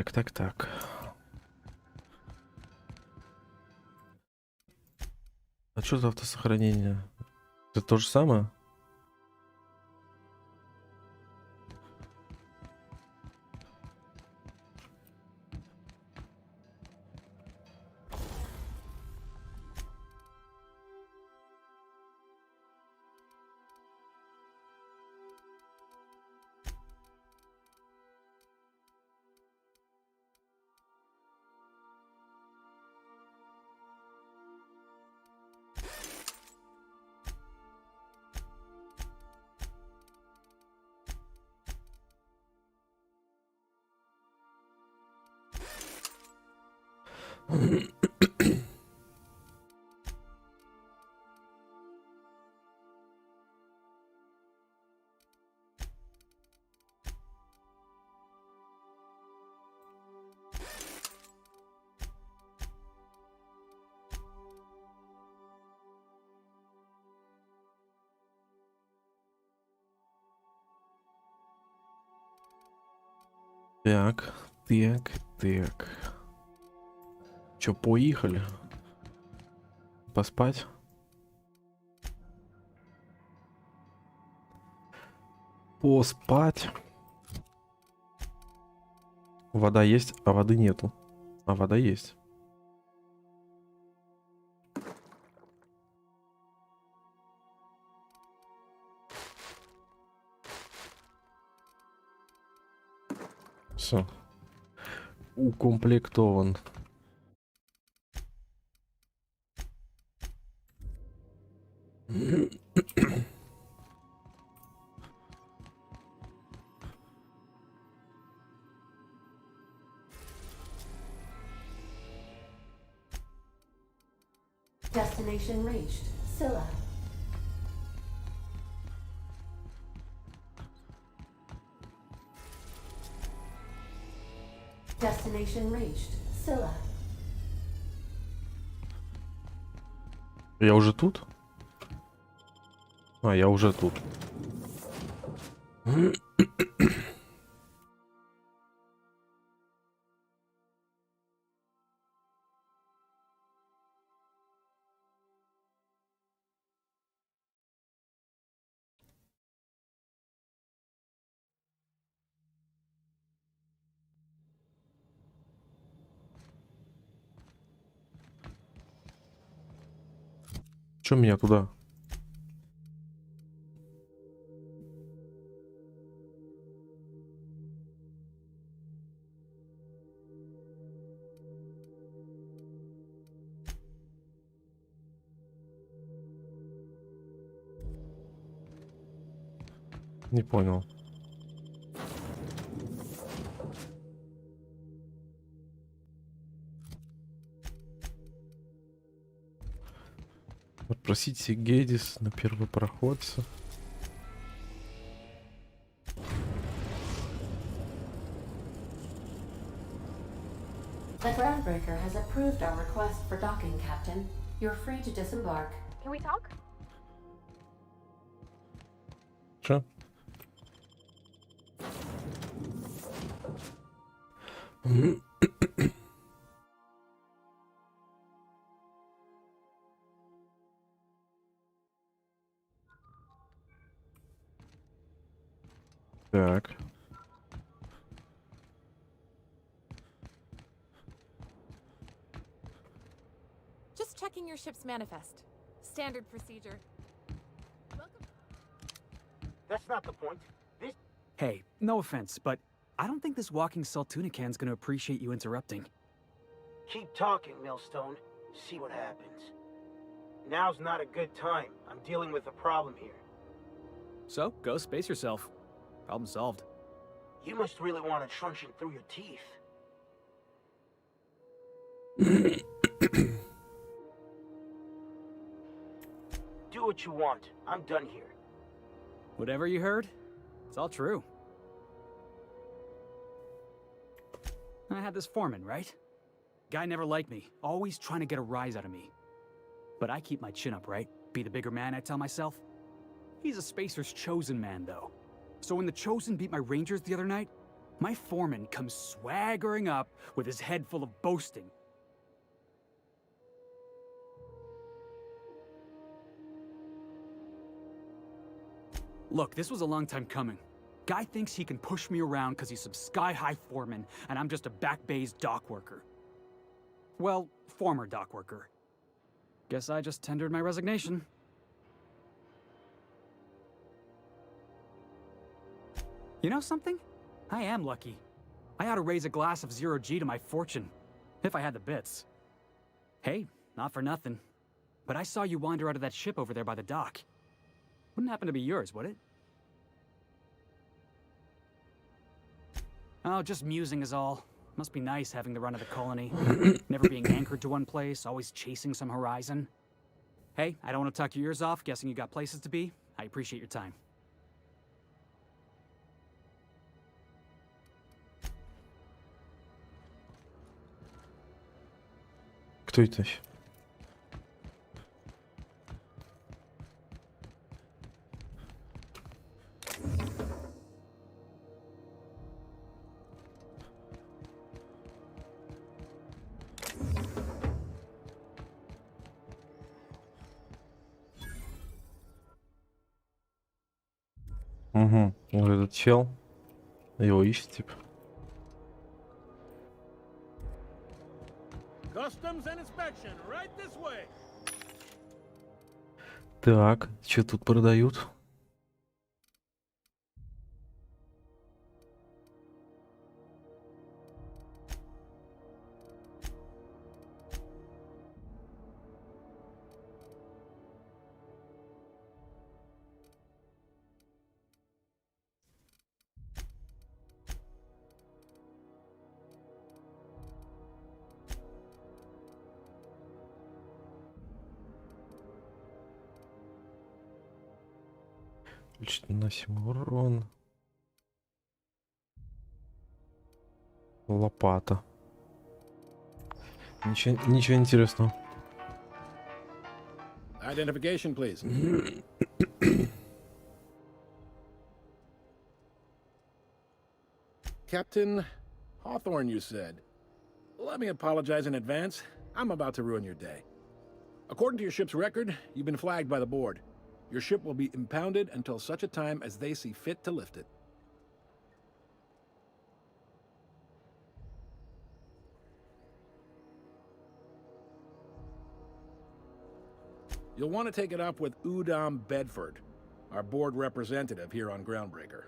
Так. А что за автосохранение? Это то же самое? Так. Чё, поехали? Поспать? Поспать. Вода есть, а воды нету. А вода есть. Все. Укомплектован. Destination reached. Scylla. Destination reached. Scylla. Я уже тут? А, я уже тут. Чё меня туда? Не понял. Отпросите Гедис на первый проходца. The groundbreaker has approved our request for docking, Captain. You're free to disembark. Can we talk? Чё? Так. Just checking your ship's manifest. Standard procedure. Welcome. That's not the point. This... Hey, no offense, but I don't think this walking Saltunican's gonna appreciate you interrupting. Keep talking, Millstone. See what happens. Now's not a good time. I'm dealing with a problem here. So, go space yourself. Problem solved. You must really want a truncheon through your teeth. Do what you want. I'm done here. Whatever you heard, it's all true. I had this foreman, right? Guy never liked me, always trying to get a rise out of me. But I keep my chin up, right? Be the bigger man, I tell myself. He's a Spacer's chosen man, though. So when the Chosen beat my Rangers the other night, My foreman comes swaggering up with his head full of boasting. Look, this was a long time coming. Guy thinks he can push me around because he's some sky-high foreman, and I'm just a back bay's dock worker. Well, former dock worker. Guess I just tendered my resignation. You know something? I am lucky. I ought to raise a glass of 0G to my fortune, if I had the bits. Hey, not for nothing, but I saw you wander out of that ship over there by the dock. Wouldn't happen to be yours, would it? Oh, just musing is all. Must be nice having the run of the colony. Never being anchored to one place, always chasing some horizon. Hey, I don't want to talk your ears off, guessing you got places to be. I appreciate your time. Кто это? Угу. Вот этот чел. Его ищет, типа. Customs and inspection, right this way. Так, что тут продают? Наносим урон. Лопата. Ничего интересного. Identification, please. Captain Hawthorne, you said. Let me apologize in advance. I'm about to ruin your day. According to your ship's record, you've been flagged by the board. Your ship will be impounded until such a time as they see fit to lift it. You'll want to take it up with Udom Bedford, our board representative here on Groundbreaker.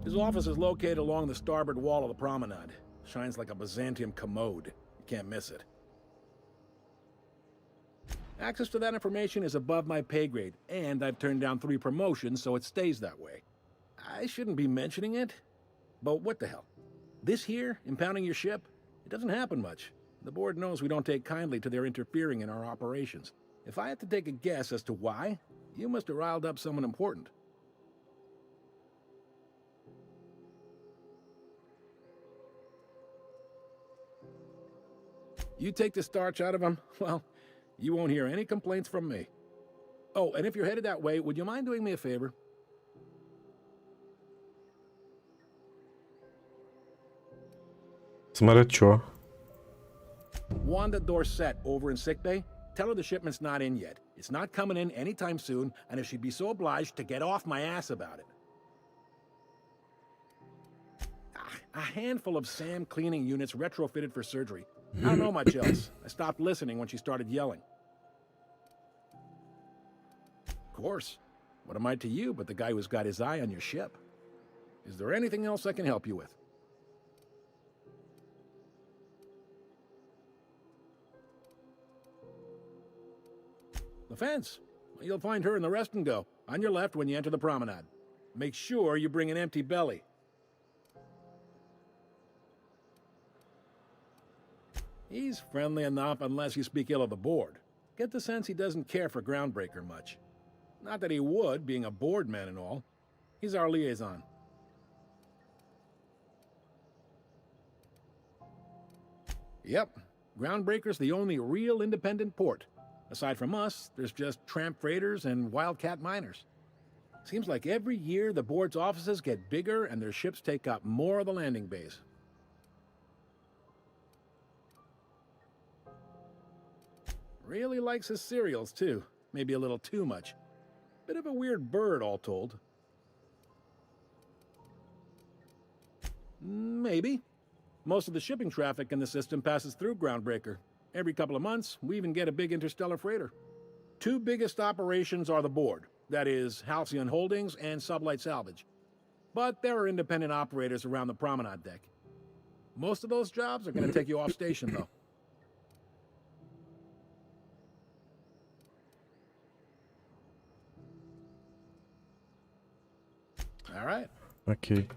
His office is located along the starboard wall of the promenade. Shines like a Byzantium commode. You can't miss it. Access to that information is above my pay grade, and I've turned down 3 promotions, so it stays that way. I shouldn't be mentioning it, but what the hell? This here, impounding your ship, it doesn't happen much. The board knows we don't take kindly to their interfering in our operations. If I had to take a guess as to why, you must have riled up someone important. You take the starch out of them, well, you won't hear any complaints from me. Oh, and if you're headed that way, would you mind doing me a favor? Смотря чё. Wanda Dorset over in sickbay, tell her the shipment's not in yet. It's not coming in anytime soon, and if she'd be so obliged to get off my ass about it. A handful of SAM cleaning units retrofitted for surgery. I don't know much else. I stopped listening when she started yelling. Of course. What am I to you but the guy who's got his eye on your ship? Is there anything else I can help you with? The fence. You'll find her in the rest and go, on your left when you enter the promenade. Make sure you bring an empty belly. He's friendly enough unless you speak ill of the board. Get the sense he doesn't care for Groundbreaker much. Not that he would, being a board man and all. He's our liaison. Yep, Groundbreaker's the only real independent port. Aside from us, there's just tramp freighters and wildcat miners. Seems like every year the board's offices get bigger and their ships take up more of the landing base. Really likes his cereals, too. Maybe a little too much. Bit of a weird bird, all told. Maybe. Most of the shipping traffic in the system passes through Groundbreaker. Every couple of months, we even get a big interstellar freighter. Two biggest operations are the board. That is, Halcyon Holdings and Sublight Salvage. But there are independent operators around the promenade deck. Most of those jobs are going to take you off station, though. All right. Окей.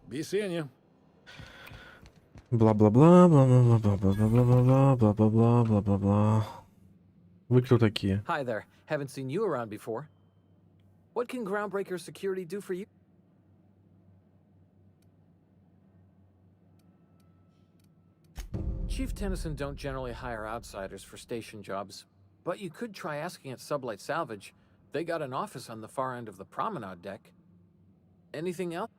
Be seeing you. Бла-бла-бла, бла-бла-бла, бла-бла-бла, бла-бла-бла. Вы кто такие? Hi there. Haven't seen you around before. What can Groundbreaker Security do for you? Chief Tennyson don't generally hire outsiders for station jobs, but you could try asking at Sublight Salvage. They got an office on the far end of the promenade deck. Anything else?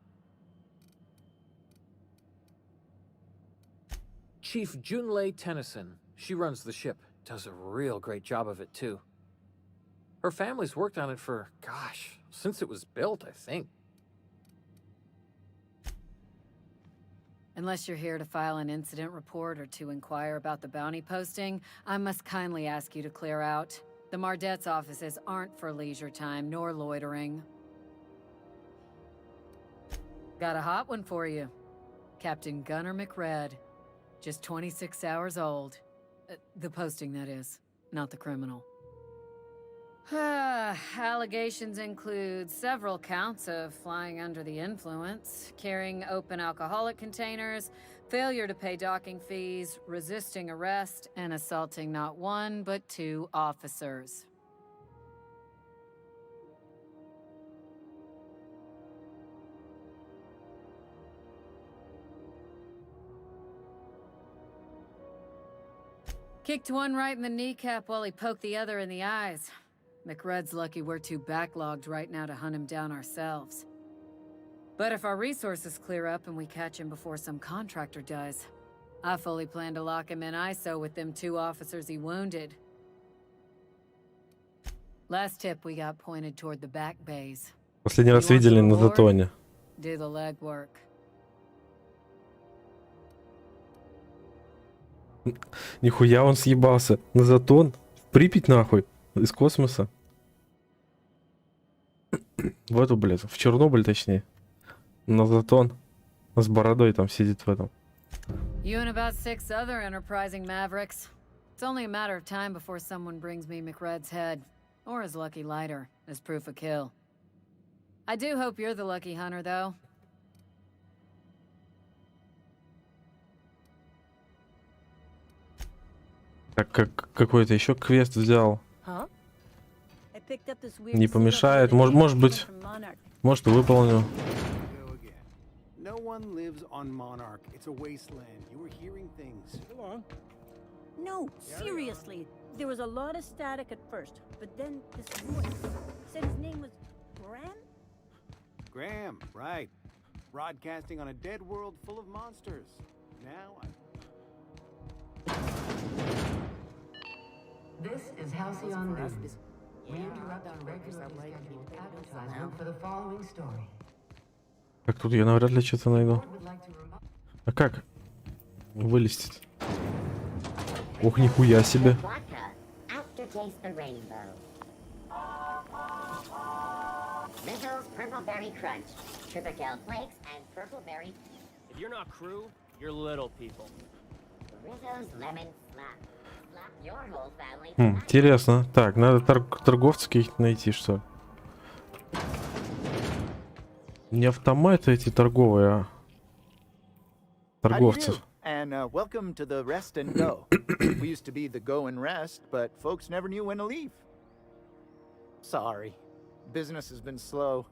Chief Junlei Tennyson. She runs the ship. Does a real great job of it, too. Her family's worked on it for, gosh, since it was built, I think. Unless you're here to file an incident report or to inquire about the bounty posting, I must kindly ask you to clear out. The Mardet's offices aren't for leisure time nor loitering. Got a hot one for you. Captain Gunnar McRed. Just 26 hours old. The posting, that is, not the criminal. Allegations include several counts of flying under the influence, carrying open alcoholic containers, failure to pay docking fees, resisting arrest, and assaulting not one but two officers. Kicked one right in the kneecap while he poked the other in the eyes. McRed's lucky we're too backlogged right now to hunt him down ourselves. But if our resources clear up and we catch him before some contractor does, I fully plan to lock him in ISO with them two officers he wounded. Last tip we got pointed toward the back bays. Последний раз видели на Затоне. Do the legwork. Нихуя он съебался. На Затон? В Припять нахуй? Из космоса? В эту, блядь, в Чернобыль точнее. На Затон. С бородой там сидит в этом. You and about 6 other enterprising mavericks. It's only a matter of time before someone brings me McRed's head, or his lucky lighter, as proof of kill. I do hope you're the lucky hunter, though. Так, как какой-то еще квест взял. Не помешает. Может быть, может выполню. No one lives on Monarch. It's a wasteland. You were hearing things. No, seriously. There was a lot of static at first, but then this voice said his name was Graham? Graham, right. Broadcasting on a dead world full of monsters. Now This is Halcyon News. We interrupt our regularly scheduled advertisement for the following story. Так, тут я навряд ли что-то найду. Would like to remind А как вылезть? Ох, нихуя себе. Aftertaste the rainbow. Rizzle's Purple Berry Crunch, Triple Flakes, and Purple Berry. If you're not crew, you're little people. Rizzo's Lemon Slap. Slap your whole family. Интересно. Так, надо торговцев каких-то найти, что ли? Не автоматы эти торговые, а торговцев. And welcome to the Rest and Go. We used to be the Go and Rest, but folks never knew when to leave. Sorry. Business has been slow.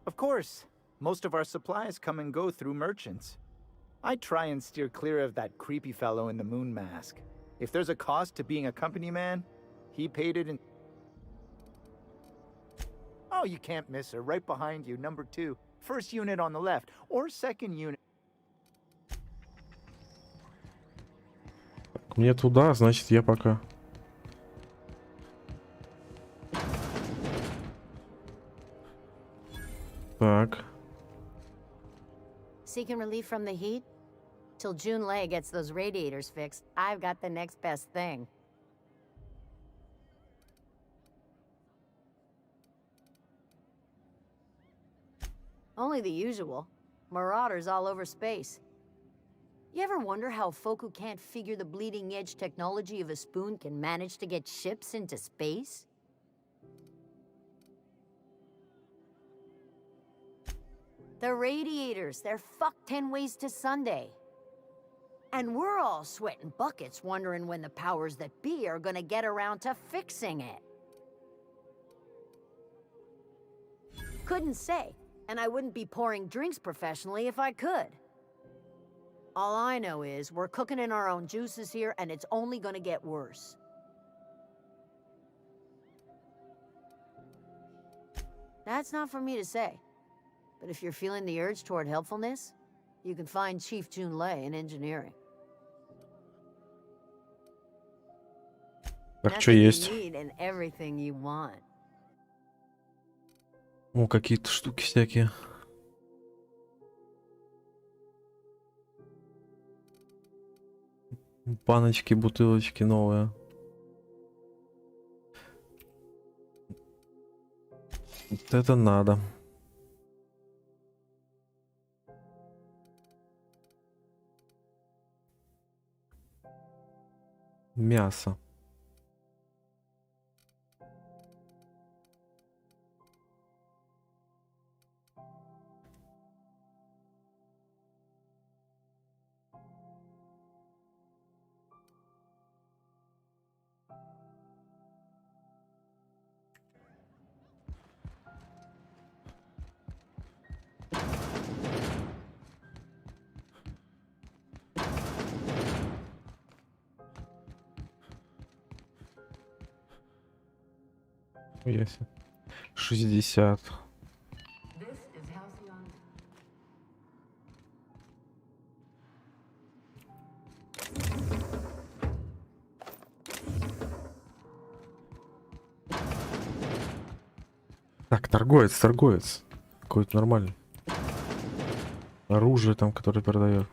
Of course, most of our supplies come and go through merchants. I try and steer clear of that creepy fellow in the moon mask. If there's a cost to being a company man, he paid it in... Oh, you can't miss her. Right behind you, number 2. First unit on the left, or second unit. Мне туда, значит, я пока. Так. Seeking relief from the heat? Till June Lay gets those radiators fixed, I've got the next best thing. Only the usual. Marauders all over space. You ever wonder how folk who can't figure the bleeding edge technology of a spoon can manage to get ships into space? The radiators, they're fucked 10 ways to Sunday. And we're all sweating buckets wondering when the powers that be are gonna get around to fixing it. Couldn't say, and I wouldn't be pouring drinks professionally if I could. All I know is we're cooking in our own juices here, and it's only gonna get worse. That's not for me to say. But if you're feeling the urge toward helpfulness, you can find Chief Jun Lei in engineering. Так, что есть? And everything you want. О, какие-то штуки всякие. Баночки, бутылочки новые. Вот это надо. Мясо. Ясно. 60. Так, торговец. Какой-то нормальный. Оружие там, которое продает.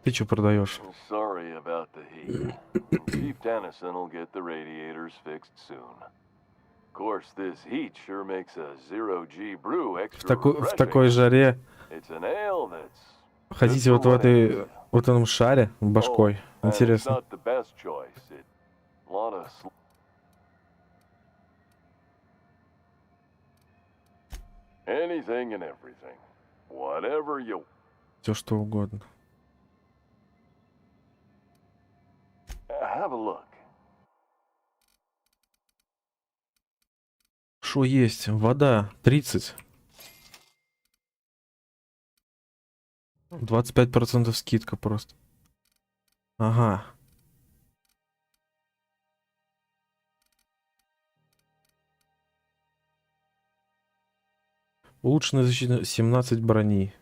Ты что продаешь? Sorry about the heat. Chief Tennyson will get the radiators fixed soon. Of course, this heat sure makes a zero-G brew extra В такой жаре It's an ale that's ходите вот в этой вот этом шаре башкой. Интересно. not the best choice. It a lot of anything and everything. Whatever you Все что угодно. have a look. Что есть? Вода 30. 25% скидка просто. Ага. Улучшенная защита 17 брони.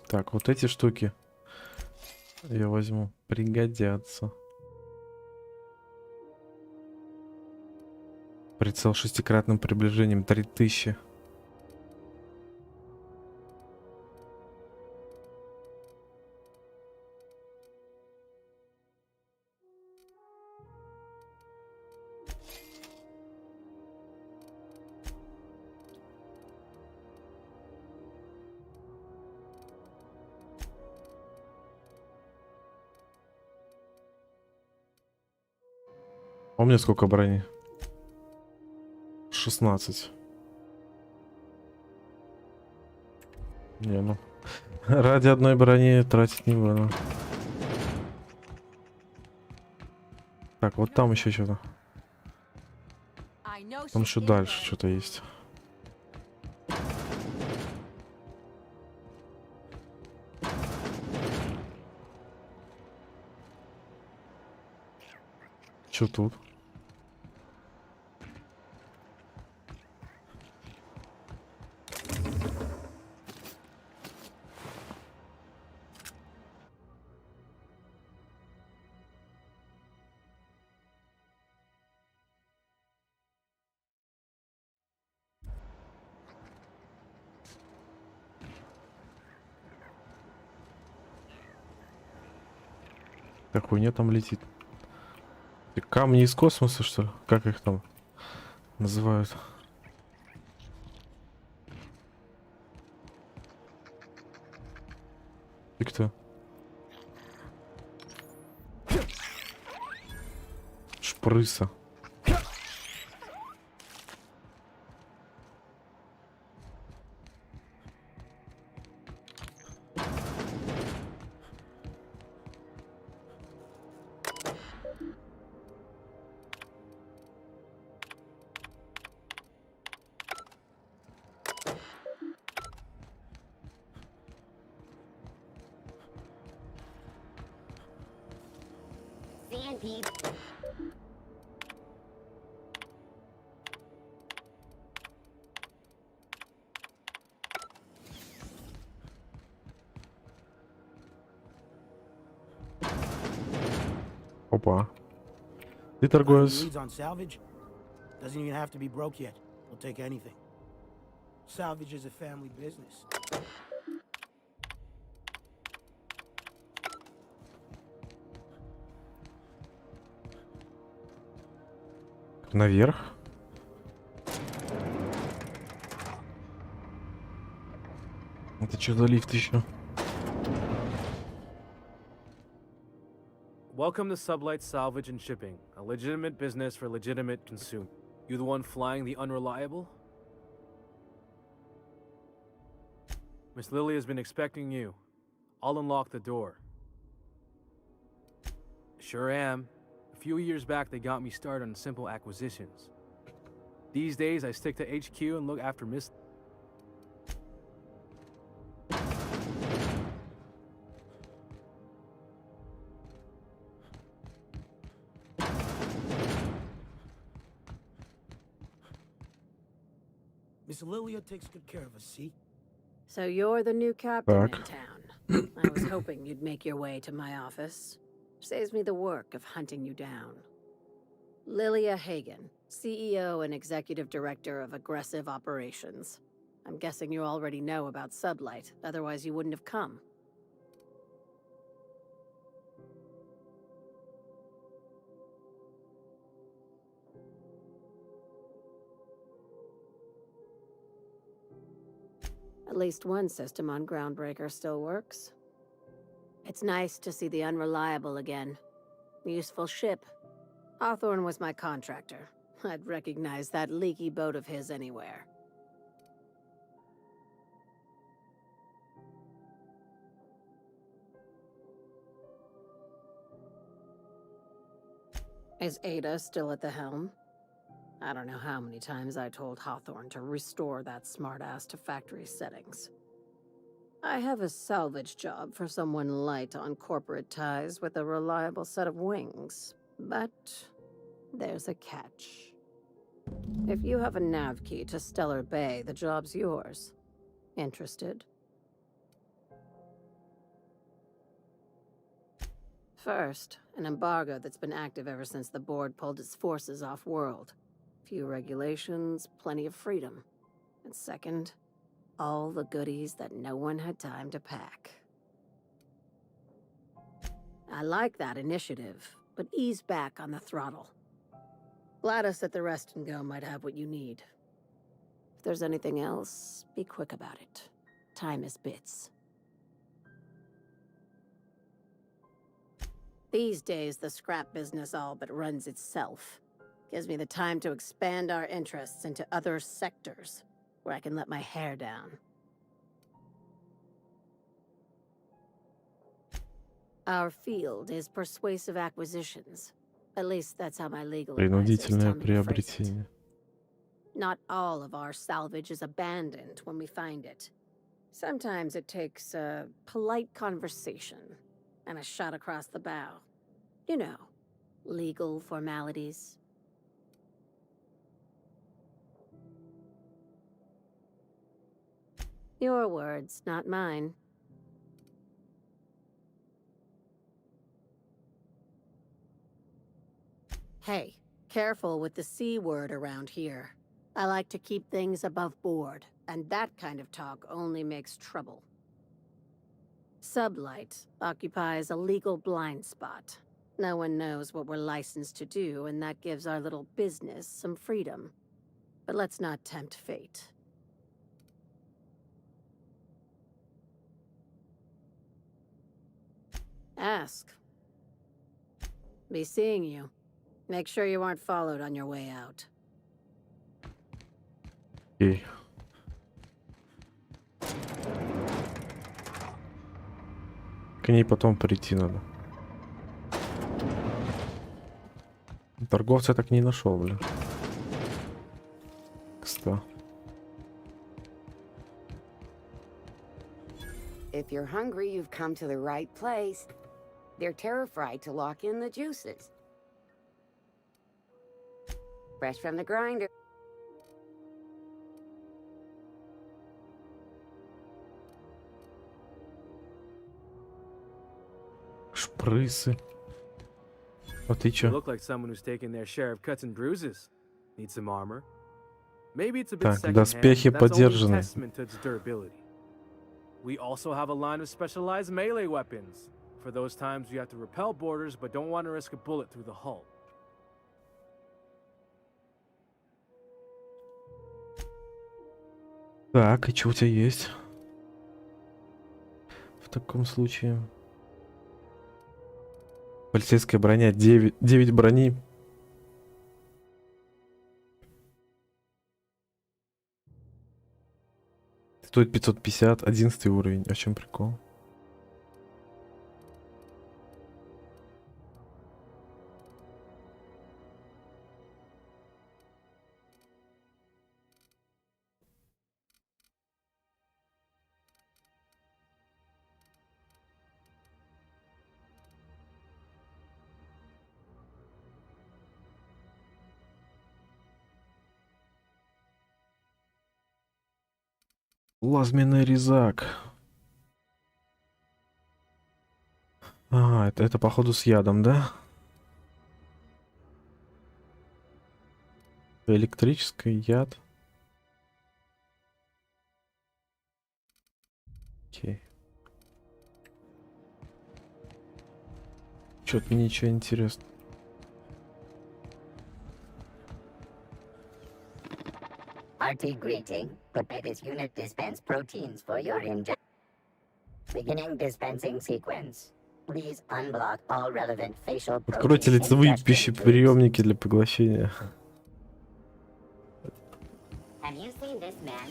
Так, вот эти штуки я возьму. Пригодятся. Прицел шестикратным приближением 3000. А у меня сколько брони? 16. Не, ну. Ради одной брони тратить не буду. Так, вот там еще что-то. Там еще дальше что-то есть. Что тут? Так, хуйня там летит. Камни из космоса, что ли? Как их там называют? Ты кто? Шпрыса. Опа. Ты торговец. Leads on salvage? Doesn't even have to be broke yet. We'll take anything. Salvage is a family business. Наверх. Это что за лифт еще? Welcome to Sublight Salvage and Shipping, a legitimate business for legitimate consume. You the one flying the unreliable? Miss Lily has been expecting you. I'll unlock the door. Sure am. A few years back, they got me started on simple acquisitions. These days, I stick to HQ and look after Miss... Miss Lilia takes good care of us, see? So you're the new captain in Так. town. I was hoping you'd make your way to my office. Saves me the work of hunting you down. Lilia Hagen, CEO and Executive Director of Aggressive Operations. I'm guessing you already know about Sublight, otherwise you wouldn't have come. At least one system on Groundbreaker still works. It's nice to see the Unreliable again. Useful ship. Hawthorne was my contractor. I'd recognize that leaky boat of his anywhere. Is Ada still at the helm? I don't know how many times I told Hawthorne to restore that smartass to factory settings. I have a salvage job for someone light on corporate ties with a reliable set of wings, but there's a catch. If you have a nav key to Stellar Bay, the job's yours. Interested? First, an embargo that's been active ever since the board pulled its forces off-world. Few regulations, plenty of freedom. And second, all the goodies that no one had time to pack. I like that initiative, but ease back on the throttle. Gladys at the Rest and Go might have what you need. If there's anything else, be quick about it. Time is bits. These days, the scrap business all but runs itself. Gives me the time to expand our interests into other sectors, where I can let my hair down. Our field is persuasive acquisitions. At least that's how my legal advisors Принудительное tell me to phrase it. приобретение. Not all of our salvage is abandoned when we find it. Sometimes it takes a polite conversation and a shot across the bow. You know, legal formalities. Your words, not mine. Hey, careful with the C word around here. I like to keep things above board, and that kind of talk only makes trouble. Sublight occupies a legal blind spot. No one knows what we're licensed to do, and that gives our little business some freedom. But let's not tempt fate. Ask. Be seeing you. Make sure you aren't followed on your way out. Окей. К ней потом прийти надо. Торговца я так не нашел, блин. Кстати. If you're hungry, you've come to the right place. They're terrified to lock in the juices. Fresh from the grinder. Шприсы. А ты You чё? look like someone who's taken their share of cuts and bruises. Need some armor? Maybe it's a bit Так, secondhand, доспехи but that's only a подержаны. testament to its durability. We also have a line of specialized melee weapons. For those times you have to repel boarders but don't want to risk a bullet through the hull. Так, и что у тебя есть? В таком случае... Полицейская броня, 9 брони. Стоит 550, 11 уровень. А в чем прикол? Плазменный резак. А, это походу с ядом, да? Электрический яд. Окей. Чё-то ничего интересного. RT greeting. Prepare this unit dispense proteins for your injection. Beginning dispensing sequence. Please unblock all relevant facial protein Откройте лицевые ingestion пищеприемники для поглощения. Have you seen this man?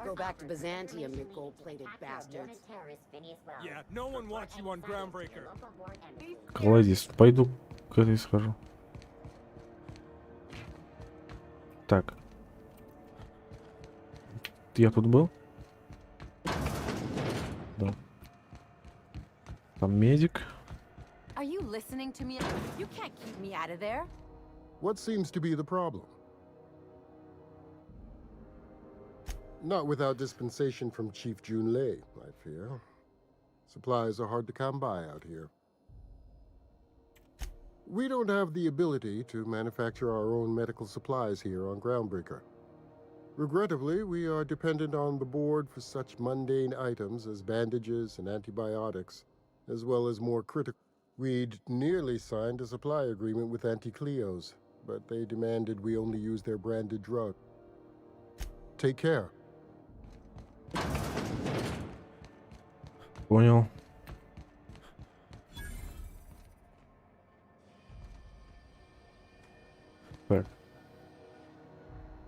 Go back to Byzantium, you gold-plated bastards. Yeah, no one wants you on Groundbreaker. Кладись, пойду к этой схожу. Так. Я тут был? Да. Там медик. Are you listening to me? You can't keep me out of there. What seems to be the problem? Not without dispensation from Chief Junlei, I fear. Supplies are hard to come by out here. We don't have the ability to manufacture our own medical supplies here on Groundbreaker. Regrettably, we are dependent on the board for such mundane items as bandages and antibiotics, as well as more critical. We'd nearly signed a supply agreement with Anti-Cleos, but they demanded we only use their branded drug. Take care. Понял. Так.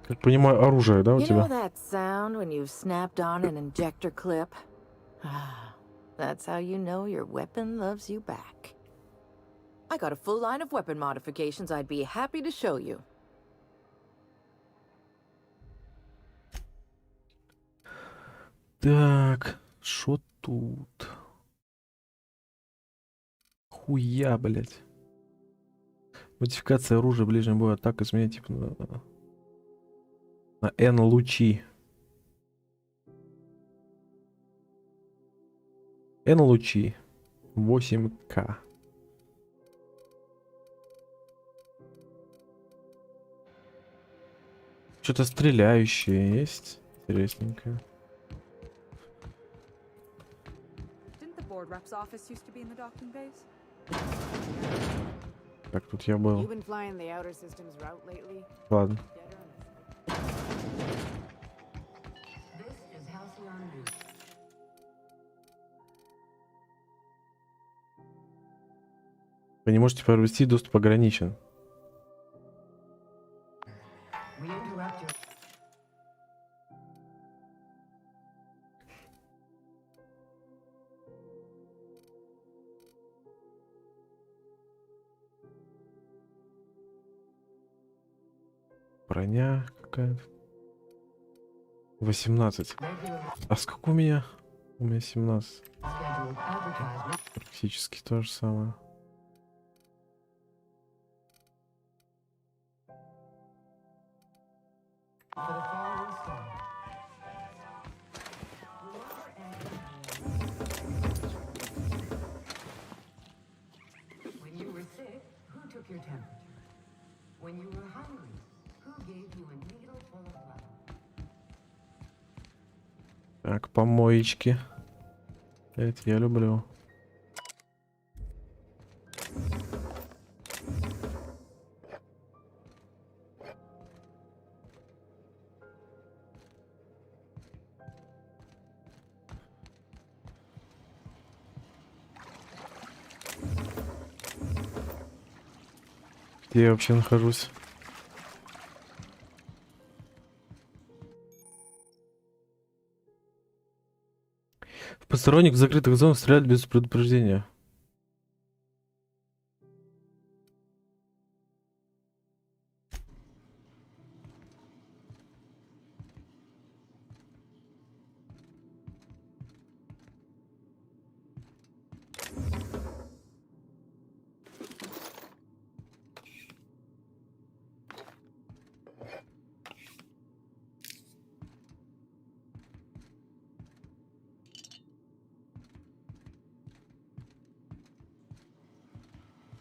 Как понимаю, оружие, да, у You know тебя? that sound when you've snapped on an injector clip? That's how you know your weapon loves you back. I got a full line of weapon modifications I'd be happy to show you. Так, что тут? Хуя, блядь. Модификация оружия ближнего боя. Атака изменять типа на N лучи. N лучи. 8К. Что-то стреляющее есть. Интересненькое. Didn't the board rep's office used to be in the docking bays? Так, тут я был. You've been flying the outer systems route lately? Ладно. Вы не можете провести, доступ ограничен. Броня какая-то. 18. А сколько у меня? У меня 17. Практически то же самое. Так, помоечки. Это я люблю. Где я вообще нахожусь? В посторонних в закрытых зонах стреляют без предупреждения.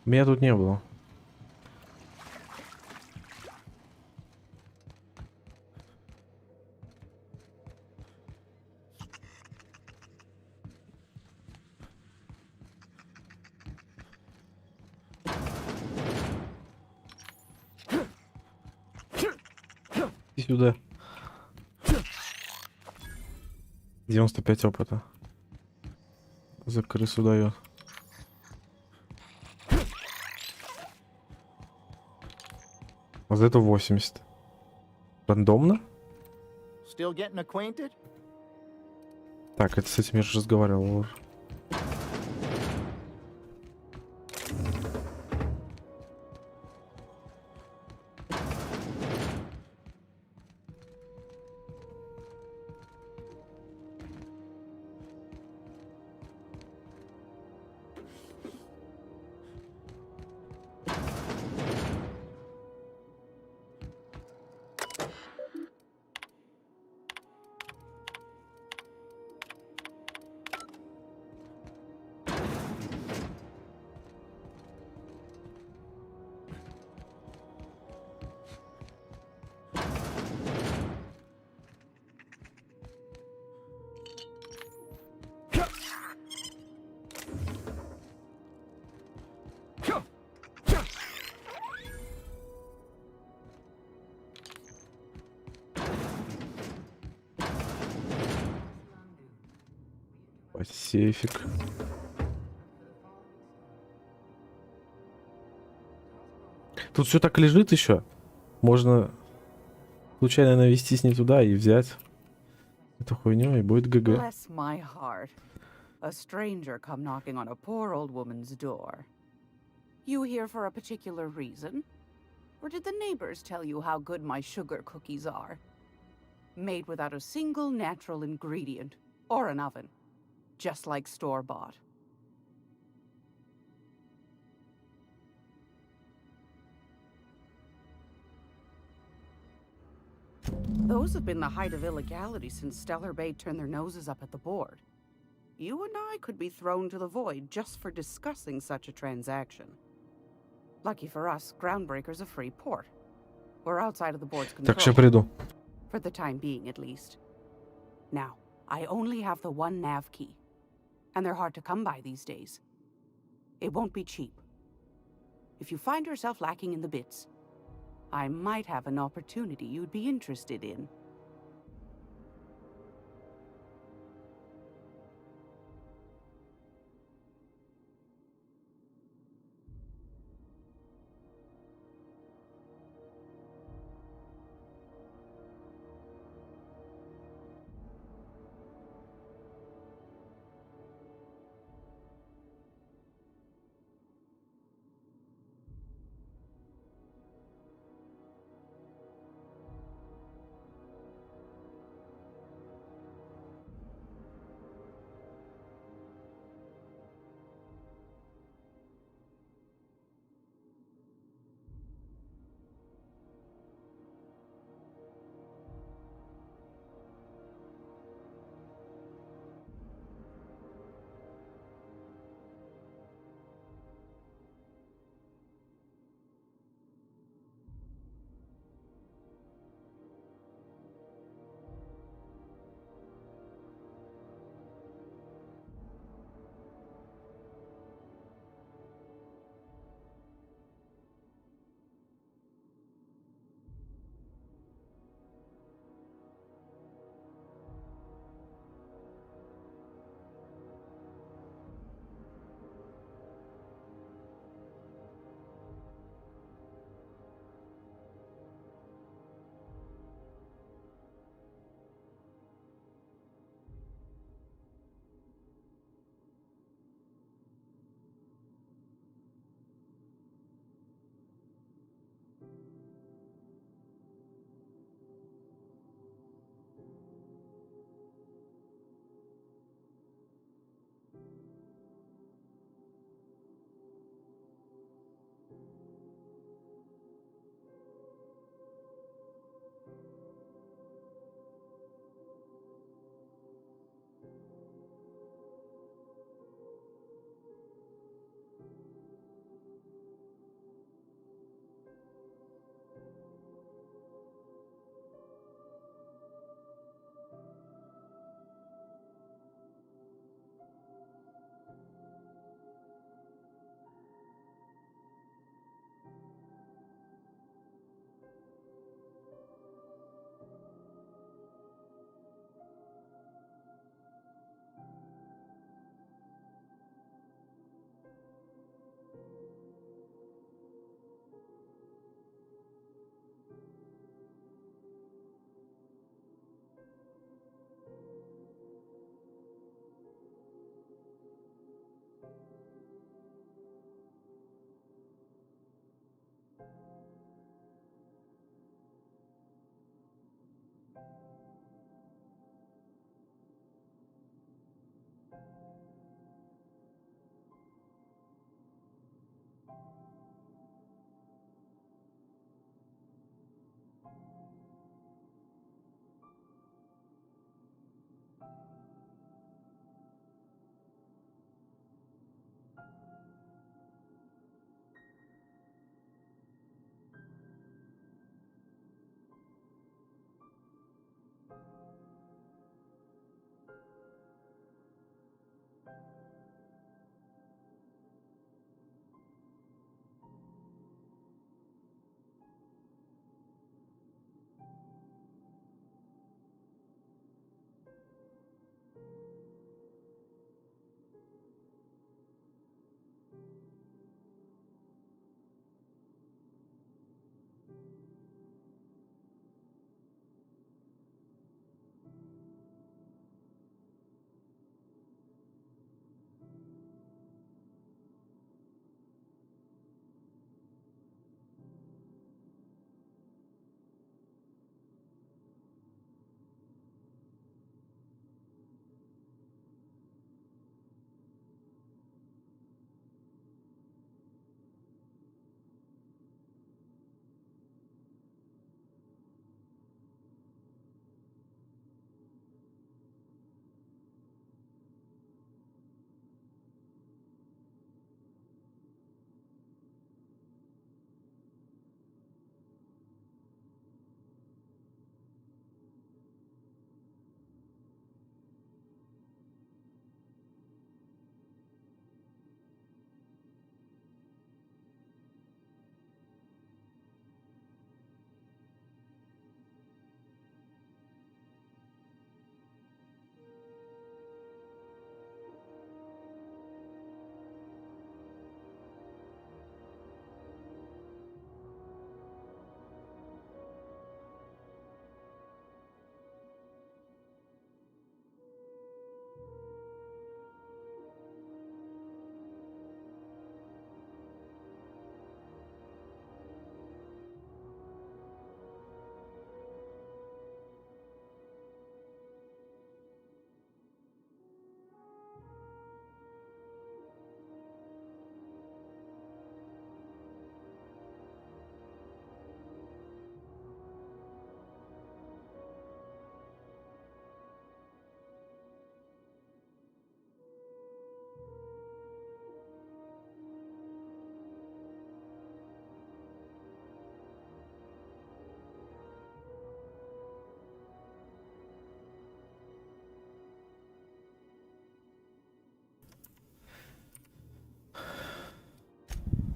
Меня тут не было. Иди сюда. 95 опыта. За крысу дает. А за это 80. Рандомно? Still getting acquainted? Так, это с этим я же разговаривал. Сейфик. Тут все так лежит еще. Можно случайно навестись не туда и взять эту хуйню, и будет ГГ. Bless my heart. A stranger come knocking on a poor old woman's door. You here for a particular reason? Or did the neighbors tell you how good my sugar cookies are? Made without a single natural ingredient. Or an oven. Just like store-bought. Those have been the height of illegality since Stellar Bay turned their noses up at the board. You and I could be thrown to the void just for discussing such a transaction. Lucky for us, Groundbreaker's a free port. We're outside of the board's control. Так, сейчас приду. For the time being, at least. Now, I only have the one nav key. And they're hard to come by these days. It won't be cheap. If you find yourself lacking in the bits, I might have an opportunity you'd be interested in.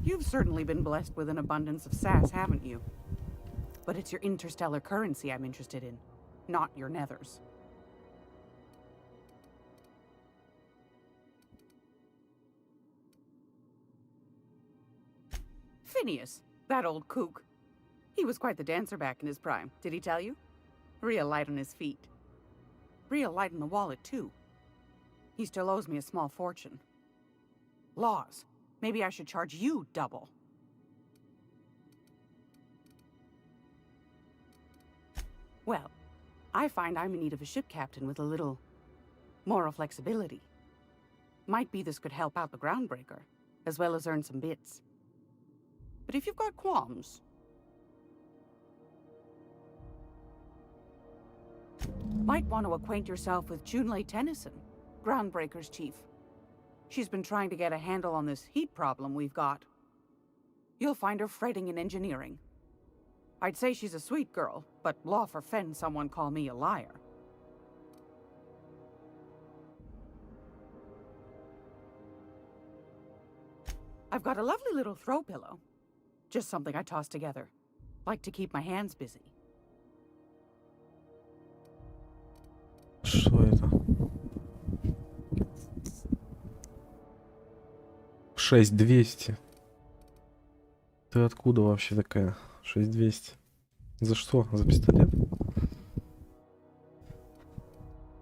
You've certainly been blessed with an abundance of sass, haven't you? But it's your interstellar currency I'm interested in, not your nethers. Phineas, that old kook. He was quite the dancer back in his prime, did he tell you? Real light on his feet. Real light in the wallet, too. He still owes me a small fortune. Laws. Maybe I should charge you double. Well, I find I'm in need of a ship captain with a little moral flexibility. Might be this could help out the groundbreaker, as well as earn some bits. But if you've got qualms... Might want to acquaint yourself with Junlei Tennyson, Groundbreaker's chief. She's been trying to get a handle on this heat problem we've got. You'll find her fretting in engineering. I'd say she's a sweet girl, but law forfend someone call me a liar. I've got a lovely little throw pillow. Just something I toss together. Like to keep my hands busy. Что это? 6200. Ты откуда вообще такая? 6200. За что? За пистолет?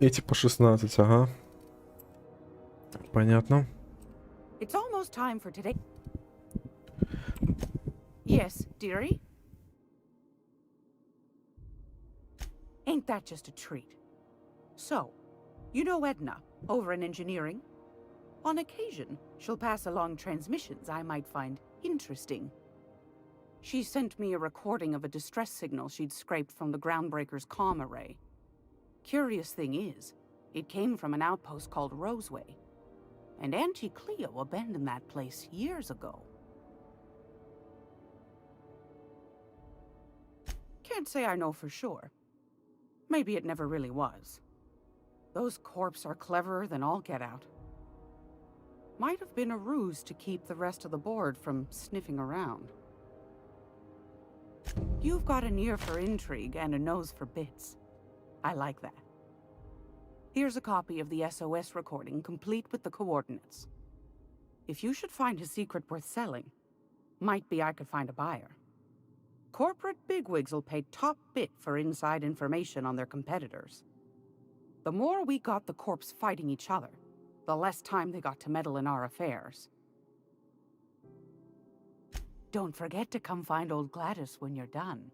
Эти по 16, ага. Понятно. It's almost time for today. Yes, dearie? Ain't that just a treat? So, you know Edna, over in engineering? On occasion, she'll pass along transmissions I might find interesting. She sent me a recording of a distress signal she'd scraped from the Groundbreaker's comm array. Curious thing is, it came from an outpost called Roseway. And Auntie Cleo abandoned that place years ago. Can't say I know for sure. Maybe it never really was. Those corps are cleverer than all get out. Might have been a ruse to keep the rest of the board from sniffing around. You've got an ear for intrigue and a nose for bits. I like that. Here's a copy of the SOS recording, complete with the coordinates. If you should find a secret worth selling, might be I could find a buyer. Corporate bigwigs will pay top bit for inside information on their competitors. The more we got the corps fighting each other, the less time they got to meddle in our affairs. Don't forget to come find old Gladys when you're done.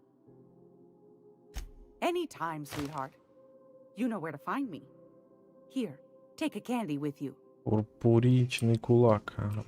Anytime, sweetheart. You know where to find me. Here, take a candy with you. Пурпуричный кулак. Ага.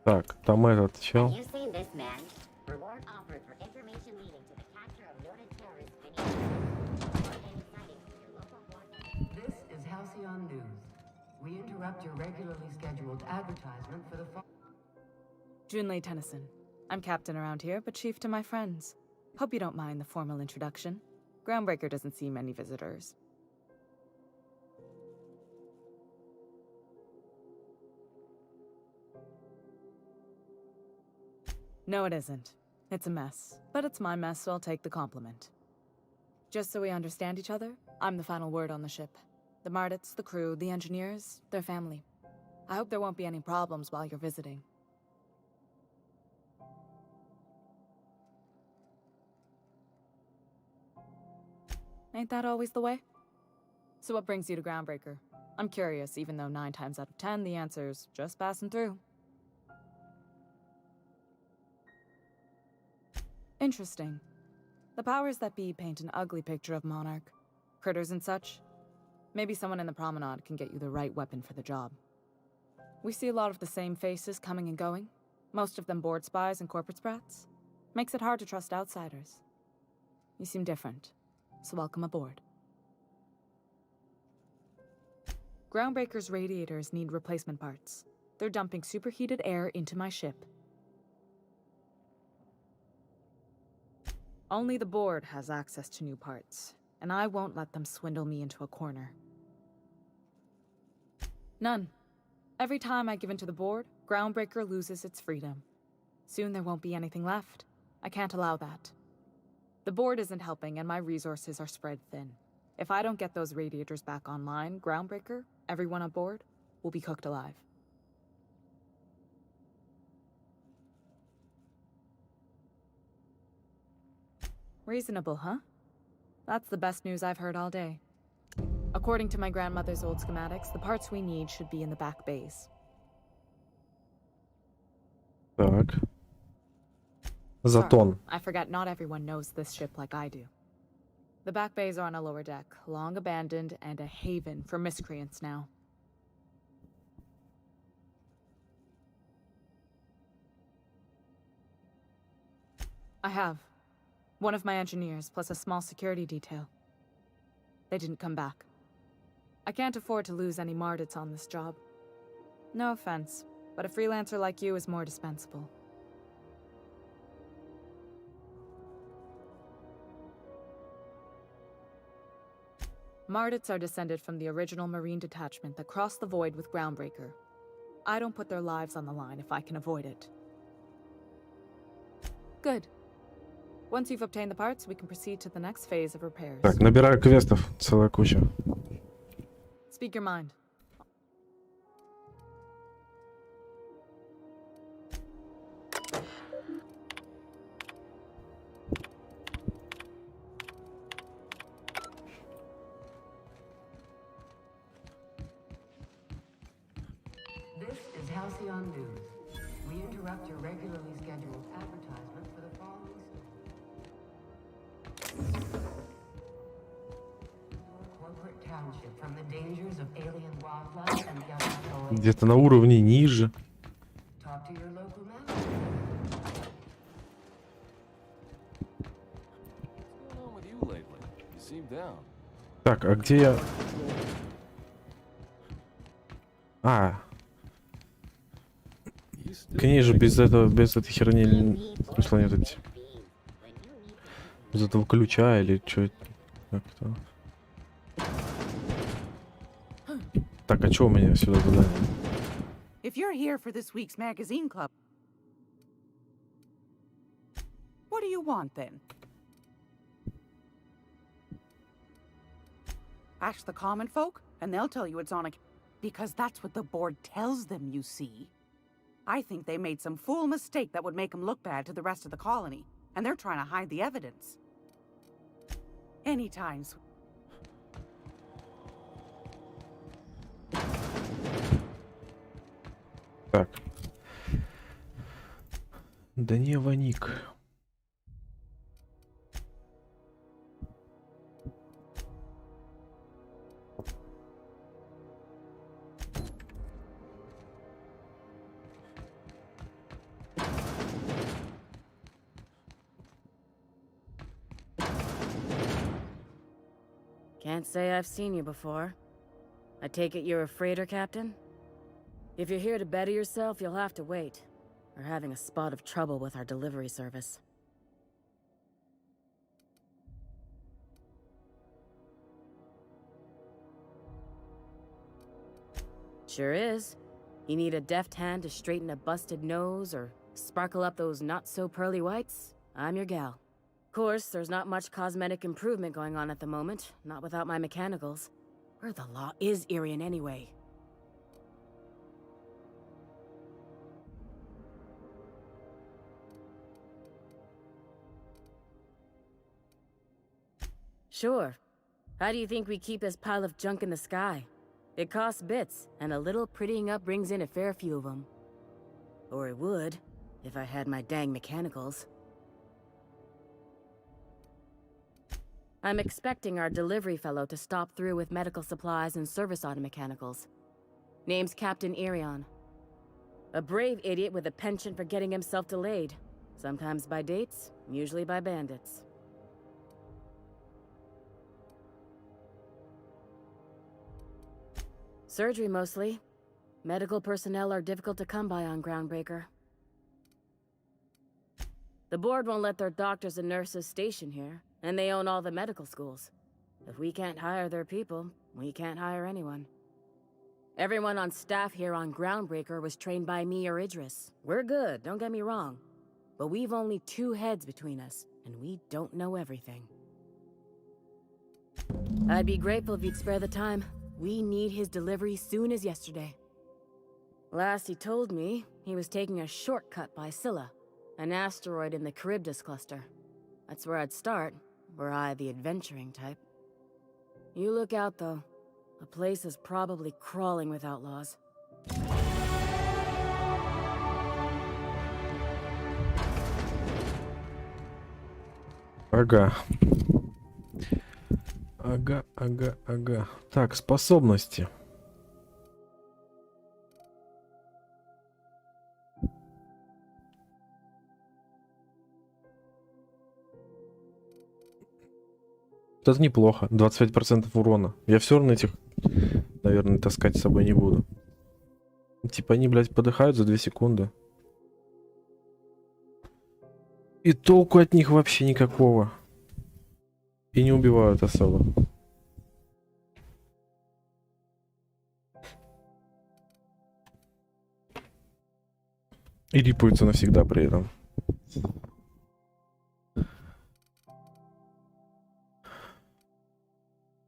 Так, там этот чел. Have you seen this man? Reward offered for information leading to the capture of noted terrorist Report any sightings from your local board. This is Halcyon News. We interrupt your regularly scheduled advertisement for the Junlei Tennyson. I'm captain around here, but chief to my friends. Hope you don't mind the formal introduction. Groundbreaker doesn't see many visitors. No, it isn't. It's a mess. But it's my mess, so I'll take the compliment. Just so we understand each other, I'm the final word on the ship. The Mardits, the crew, the engineers, their family. I hope there won't be any problems while you're visiting. Ain't that always the way? So what brings you to Groundbreaker? I'm curious, even though 9 times out of 10 the answer's just passing through. Interesting. The powers that be paint an ugly picture of Monarch. Critters and such. Maybe someone in the promenade can get you the right weapon for the job. We see a lot of the same faces coming and going. Most of them board spies and corporate sprats. Makes it hard to trust outsiders. You seem different, so welcome aboard. Groundbreaker's radiators need replacement parts. They're dumping superheated air into my ship. Only the board has access to new parts, and I won't let them swindle me into a corner. None. Every time I give in to the board, Groundbreaker loses its freedom. Soon there won't be anything left. I can't allow that. The board isn't helping, and my resources are spread thin. If I don't get those radiators back online, Groundbreaker, everyone on board, will be cooked alive. Reasonable, huh? That's the best news I've heard all day. According to my grandmother's old schematics, the parts we need should be in the back bays. Так. Sorry, Затон. I forgot not everyone knows this ship like I do. The back bays are on a lower deck, long abandoned and a haven for miscreants now. I have. One of my engineers, plus a small security detail. They didn't come back. I can't afford to lose any Mardits on this job. No offense, but a freelancer like you is more dispensable. Mardits are descended from the original Marine detachment that crossed the void with Groundbreaker. I don't put their lives on the line if I can avoid it. Good. Once you've obtained the parts, we can proceed to the next phase of repairs. Так, набираю квестов. Целая куча. Speak your mind. This is Halcyon News. We interrupt your regularly scheduled advertisement for the following corporate township from the dangers of alien wildlife and young. Где-то на уровне ниже. Talk to your local manager. What's going on with you lately? You seem down. Так, а где я? А. К ней же без этого, без этой херни смысла нет идти. Без этого ключа или что? Как-то. Так, а что у меня сюда задание? If you're here for this week's magazine club, what do you want then? Ask the common folk, and they'll tell you it's on a... Because that's what the board tells them, you see. I think they made some fool mistake that would make them look bad to the rest of the colony, and they're trying to hide the evidence. Anytime. Так. Дневник. Can't say I've seen you before. I take it you're a freighter captain? If you're here to better yourself, you'll have to wait. We're having a spot of trouble with our delivery service. Sure is. You need a deft hand to straighten a busted nose or sparkle up those not-so-pearly whites? I'm your gal. Of course, there's not much cosmetic improvement going on at the moment, not without my mechanicals. Where the law is Irian anyway? Sure. How do you think we keep this pile of junk in the sky? It costs bits, and a little prettying up brings in a fair few of them. Or it would, if I had my dang mechanicals. I'm expecting our delivery fellow to stop through with medical supplies and service auto mechanicals. Name's Captain Irion. A brave idiot with a penchant for getting himself delayed. Sometimes by dates, usually by bandits. Surgery mostly. Medical personnel are difficult to come by on Groundbreaker. The board won't let their doctors and nurses station here, and they own all the medical schools. If we can't hire their people, we can't hire anyone. Everyone on staff here on Groundbreaker was trained by me or Idris. We're good, don't get me wrong. But we've only 2 heads between us, and we don't know everything. I'd be grateful if you'd spare the time. We need his delivery soon as yesterday. Last he told me, he was taking a shortcut by Scylla, an asteroid in the Charybdis cluster. That's where I'd start, were I the adventuring type. You look out, though. The place is probably crawling with outlaws. Ага. Ага. Так, способности. Это неплохо. 25% урона. Я все равно этих, наверное, таскать с собой не буду. Типа они, блядь, подыхают за 2 секунды. И толку от них вообще никакого. И не убивают особо. И рипаются навсегда при этом.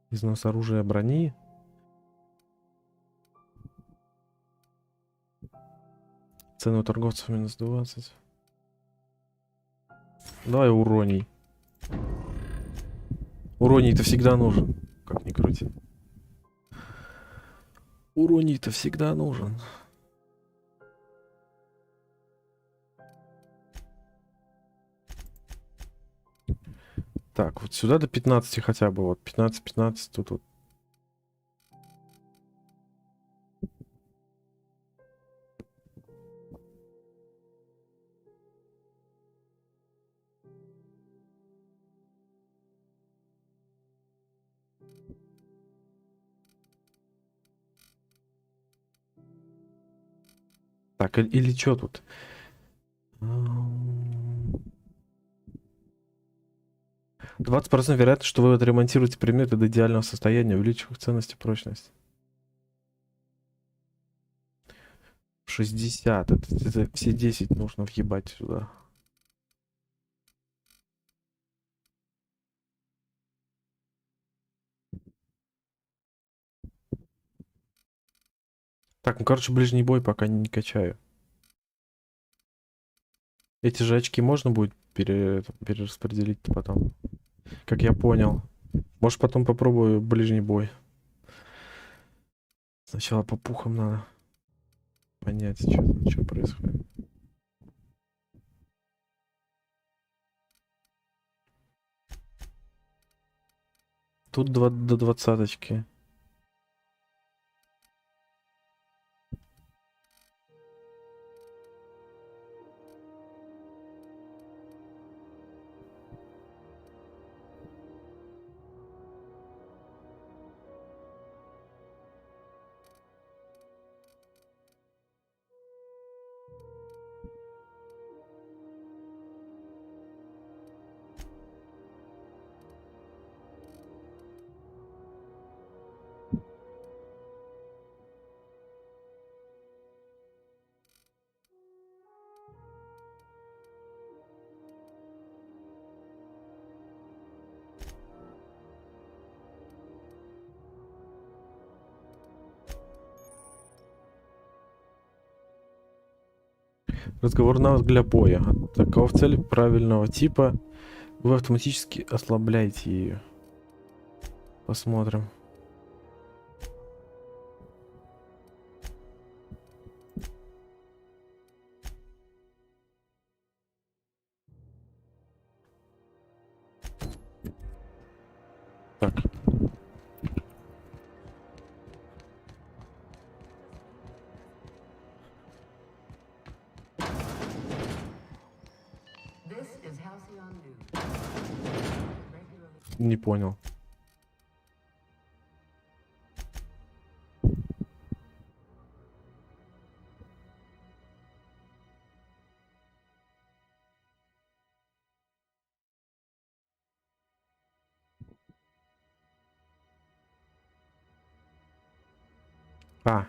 Износ оружия, брони. Цены у торговцев минус 20. Давай уроний. Уроний-то всегда нужен. Как ни крути. Уроний-то всегда нужен. Так, вот сюда до 15 хотя бы. Вот 15-15 тут вот. Так, или что тут? 20% вероятность, что вы отремонтируете предметы до идеального состояния, увеличив их ценность и прочность. 60. Это все 10 нужно въебать сюда. Так, ну короче, ближний бой пока не качаю. Эти же очки можно будет перераспределить потом. Как я понял. Может, потом попробую ближний бой. Сначала по пухам надо понять, что происходит. Тут до 20-очки. Разговор навык для боя. Такова цель правильного типа. Вы автоматически ослабляете ее. Посмотрим. Так. Не понял. А.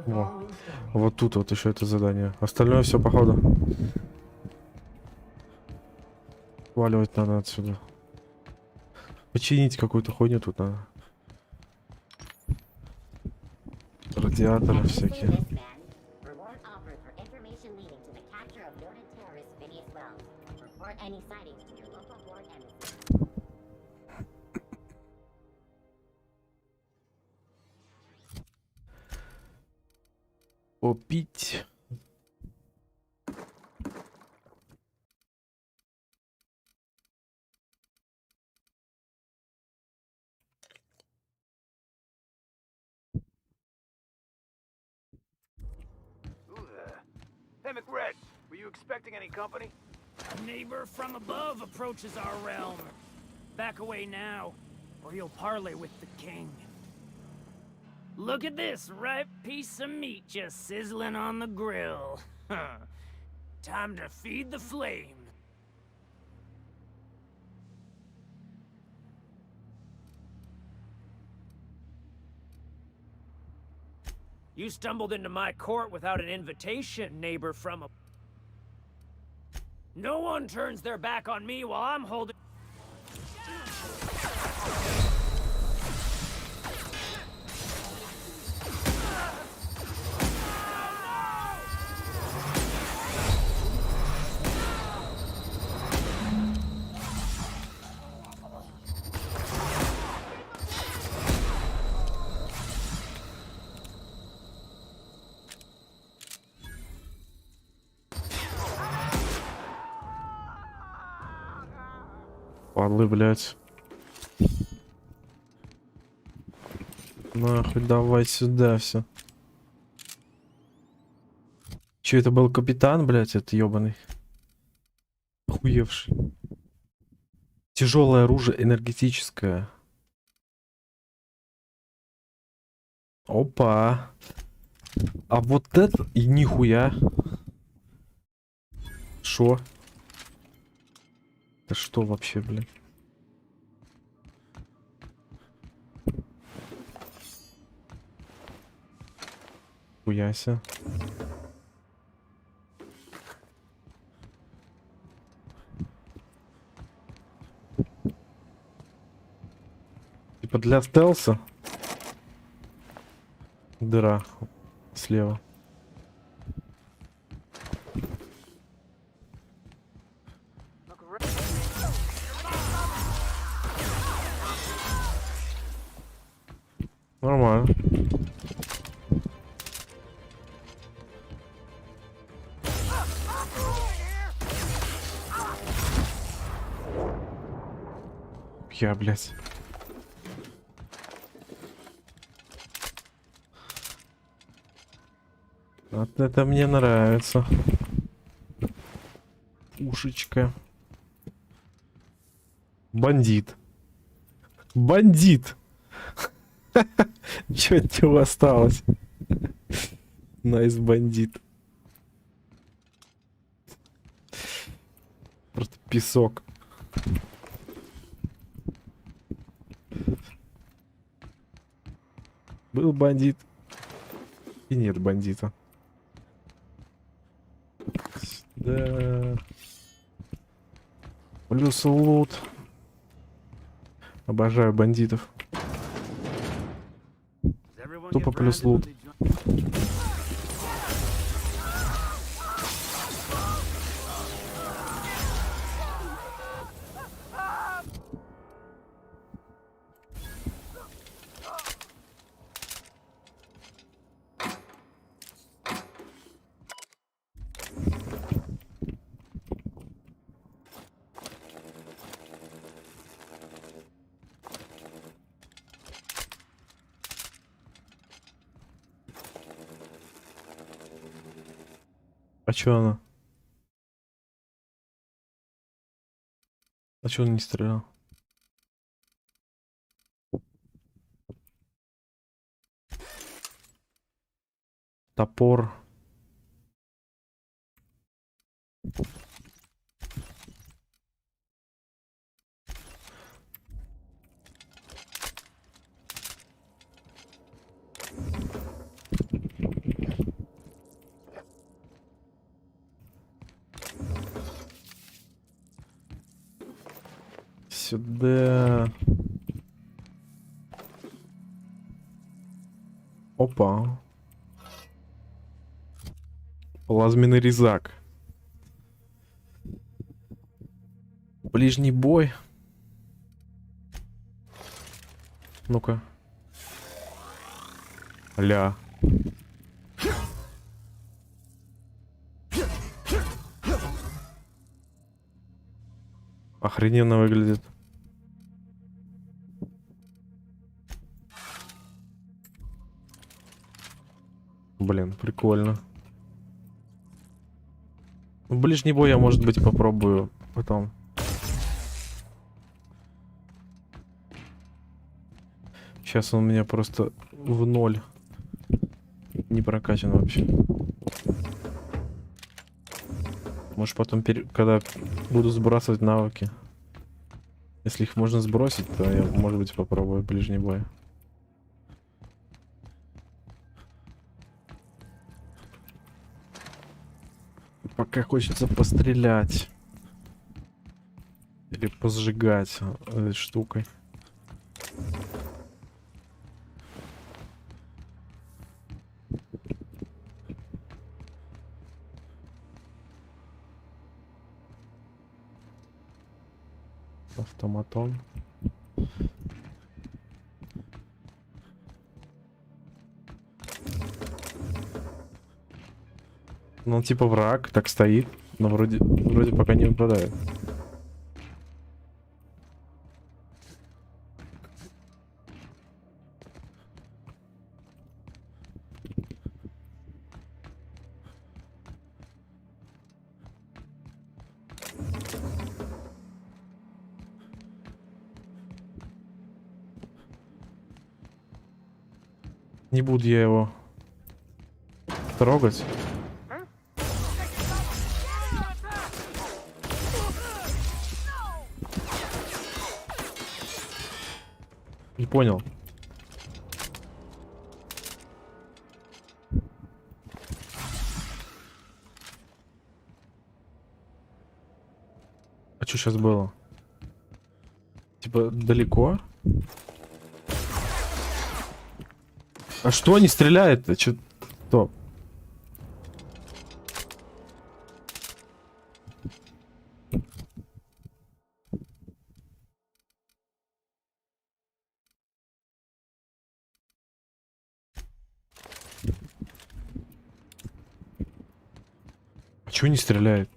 Во. Вот тут вот еще это задание. Остальное все походу. Валивать надо отсюда. Починить какую-то хуйню тут надо. Радиаторы всякие. Reward offered for information leading to the capture of noted terrorist Phineas Wells. Report any sightings to your local board emissary. Попить. Hey, McRed, were you expecting any company? A neighbor from above approaches our realm. Back away now, or you'll parley with the king. Look at this ripe piece of meat just sizzling on the grill. Time to feed the flame. You stumbled into my court without an invitation, neighbor from a... No one turns their back on me while I'm holding... Падлы, блядь. Нахуй, давай сюда все. Че это был капитан, блядь, этот ебаный? Охуевший. Тяжелое оружие энергетическое. Опа. А вот это и нихуя. Шо? Это что вообще, блин? Хуяся. Типа для стелса. Дыра слева. Нормально. Я, блядь. Вот это мне нравится. Пушечка. Бандит. Бандит. Чё от него осталось? Найс бандит. Просто песок. Был бандит. И нет бандита. Да. Плюс лут. Обожаю бандитов. Тупо плюс лут. А чё она? А чё он не стрелял? Топор. Сюда. Опа. Плазменный резак. Ближний бой. Ну-ка. Ля. Охрененно выглядит. Блин, прикольно. Ближний бой я, может быть, попробую потом. Сейчас он у меня просто в ноль. Не прокачан вообще. Может потом, когда буду сбрасывать навыки. Если их можно сбросить, то я, может быть, попробую ближний бой. Пока хочется пострелять. Или позжигать этой штукой. Автоматон. Ну, типа враг, так стоит, но вроде пока не выпадает. Не буду я его трогать. Не понял. А что сейчас было? Типа далеко? А что они стреляют-то? Что? А чего не стреляет?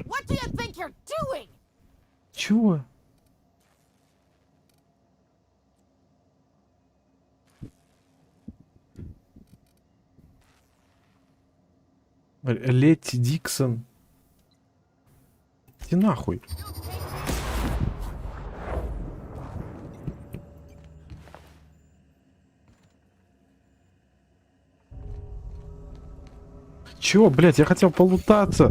What do you think you're doing? Чего? Летти Диксон. Иди нахуй. Чего, блядь, я хотел полутаться.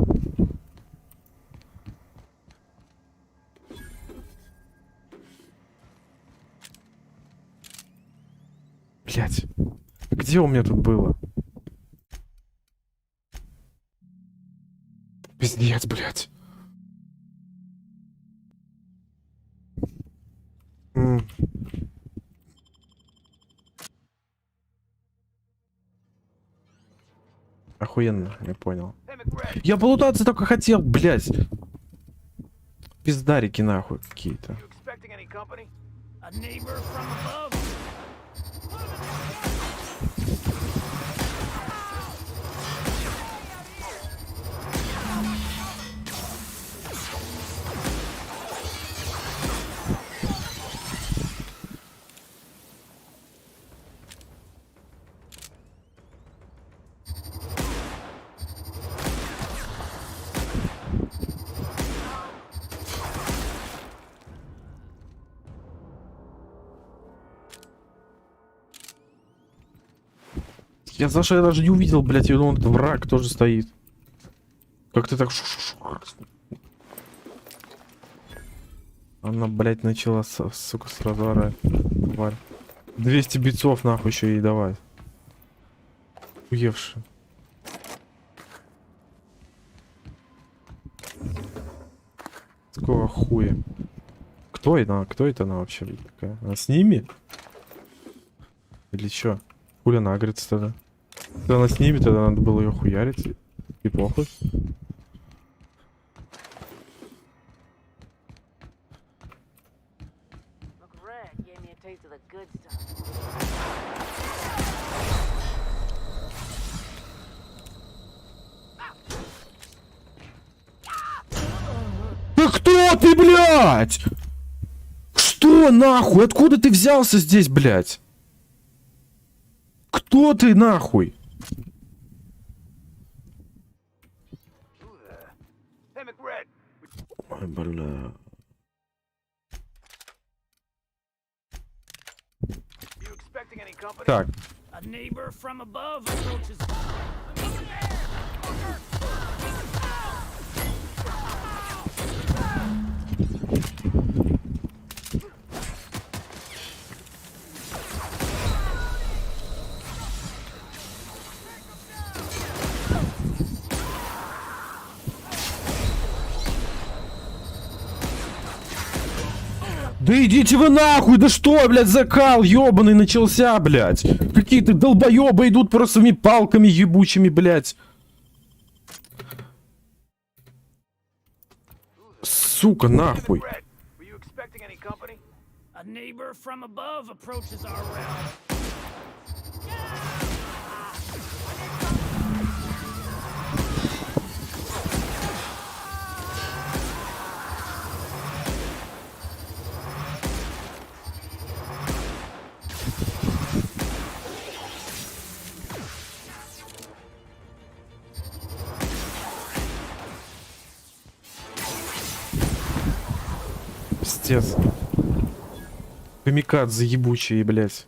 Блядь, где у меня тут было? Пиздец, блядь. Охуенно, я понял. Я полутаться только хотел, блядь. Пиздарики нахуй какие-то. A neighbor from above. Я даже не увидел, блядь, я думал, это враг тоже стоит. Как ты так... Она, блядь, начала, сука, сразу орать. Тварь. 200 битцов, нахуй, еще ей давай. Уевши. С какого хуя? Кто это? Кто это она вообще такая? Она с ними? Или чё? Хули она агрится тогда? Когда она с ними, тогда надо было ее хуярить. И похуй. Да кто ты, блядь? Что нахуй? Откуда ты взялся здесь, блядь? Кто ты нахуй? Ой, бля. Так. A neighbor from above approaches. Да идите вы нахуй, да что, блядь, закал ебаный начался, блядь. Какие-то долбоебы идут просто своими палками ебучими, блядь. Сука, нахуй. A neighbor from above approaches our realm. Пиздец. Камикадзе ебучие, блядь.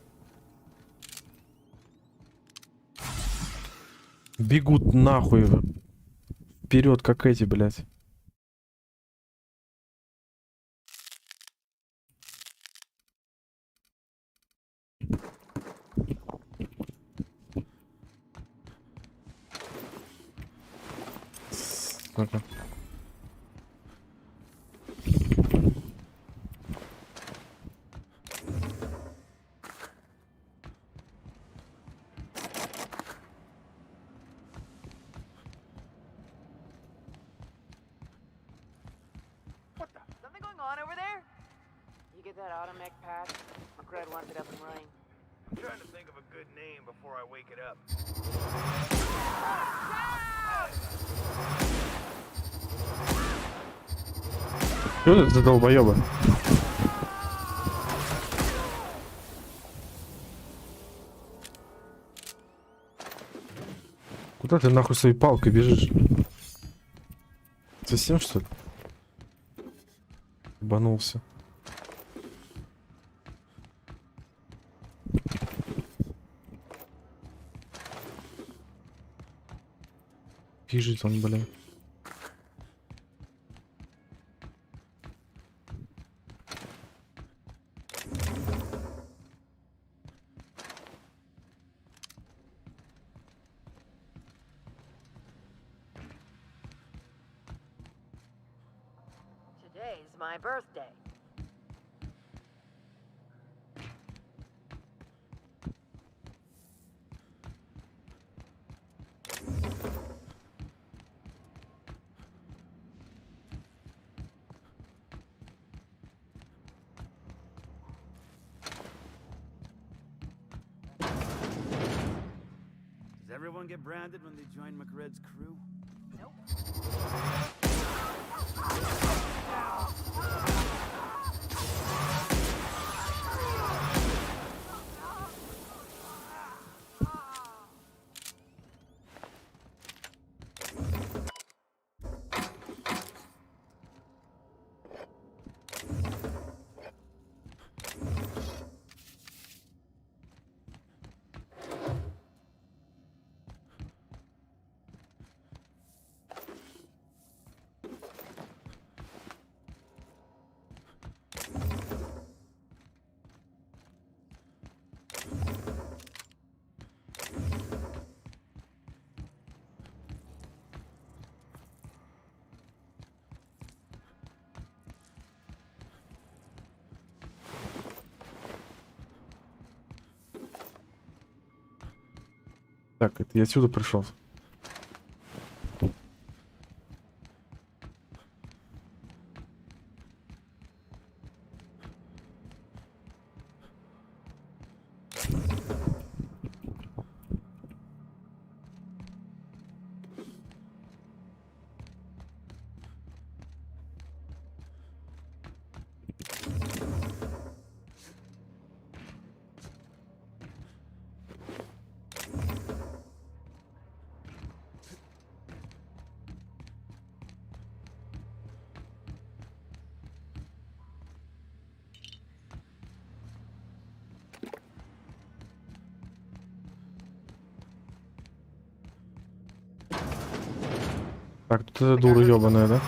Бегут нахуй. Вперед, как эти, блядь. Сука. Something going on over there? You get that automech patch? Greg wants it up and running. I'm trying to think of a good name before I wake it up. Что это за долбоёбы? Куда ты нахуй своей палкой бежишь? Совсем что ли? Ебанулся. Бежит он, блин. Today's my birthday. Does everyone get branded when they join McRed's crew? Nope. Так, это я отсюда пришел. Так, тут эта дура ебаная, да?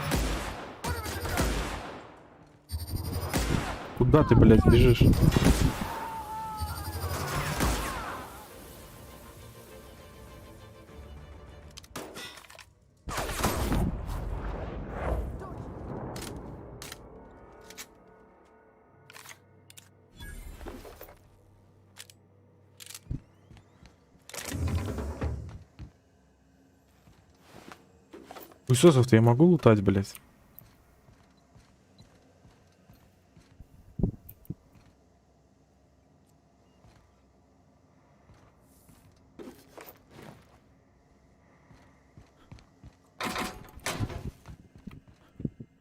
Куда ты, блядь, бежишь? Хуесосов-то я могу лутать, блядь?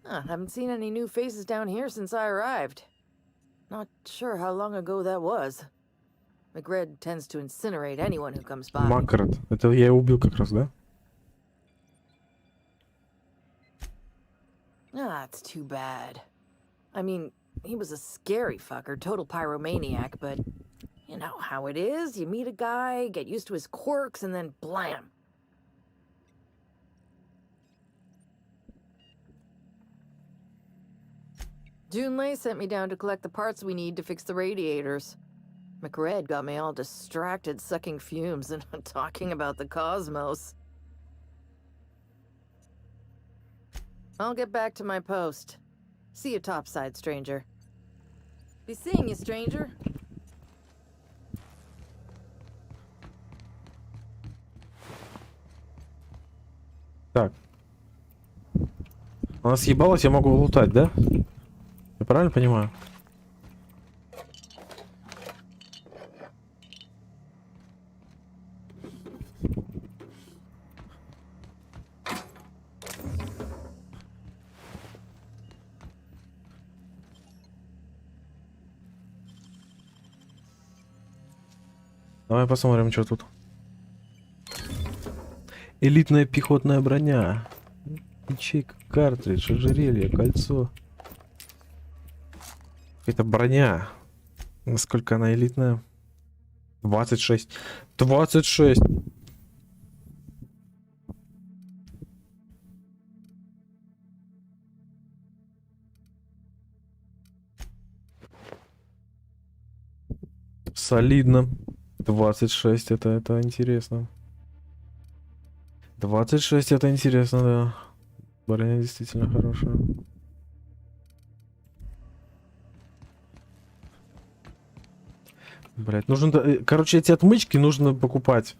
Haven't seen any new faces down here since I arrived. Not sure how long ago that was. McRed tends to incinerate anyone who comes by. Макрот. Это я его убил как раз, да? It's too bad. I mean, he was a scary fucker, total pyromaniac, but you know how it is. You meet a guy, get used to his quirks, and then blam. Junlei sent me down to collect the parts we need to fix the radiators. McRed got me all distracted sucking fumes and talking about the cosmos. I'll get back to my post. See you topside, stranger. Be seeing you, stranger. Так. Она съебалась, я могу лутать, да? Я правильно понимаю? Давай посмотрим, что тут. Элитная пехотная броня. Ячейка, картридж, ожерелье, кольцо. Это броня. Насколько она элитная? 26. 26. Солидно. 26, это интересно. 26, это интересно, да. Броня действительно хорошая. Блять, нужно... Короче, эти отмычки нужно покупать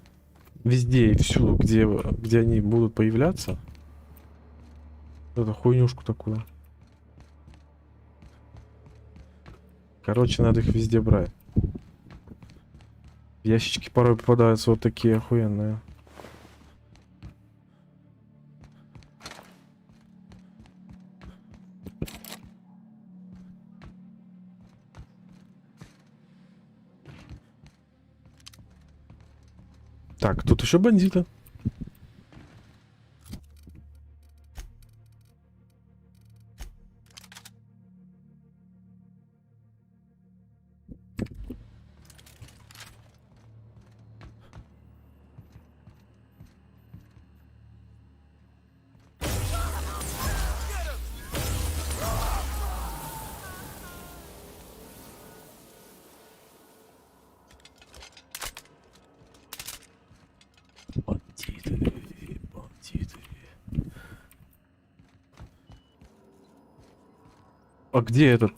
везде и всюду, где они будут появляться. Это хуйнюшку такую. Короче, надо их везде брать. Ящички порой попадаются вот такие охуенные. Так, тут еще бандиты. А где этот?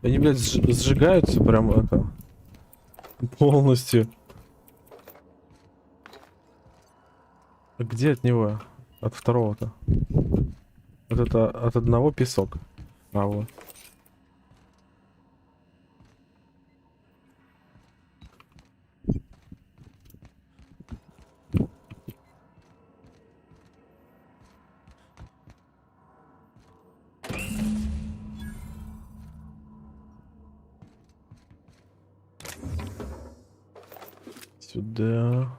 Они, блядь, сжигаются прям это полностью. Где от него? От второго-то? Вот это от одного песок. А вот. Сюда.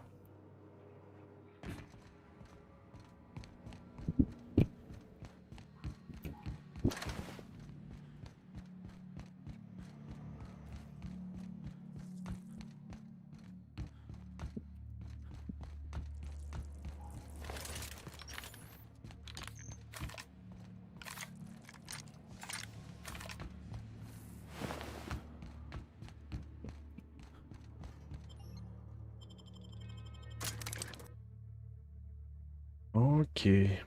Окей.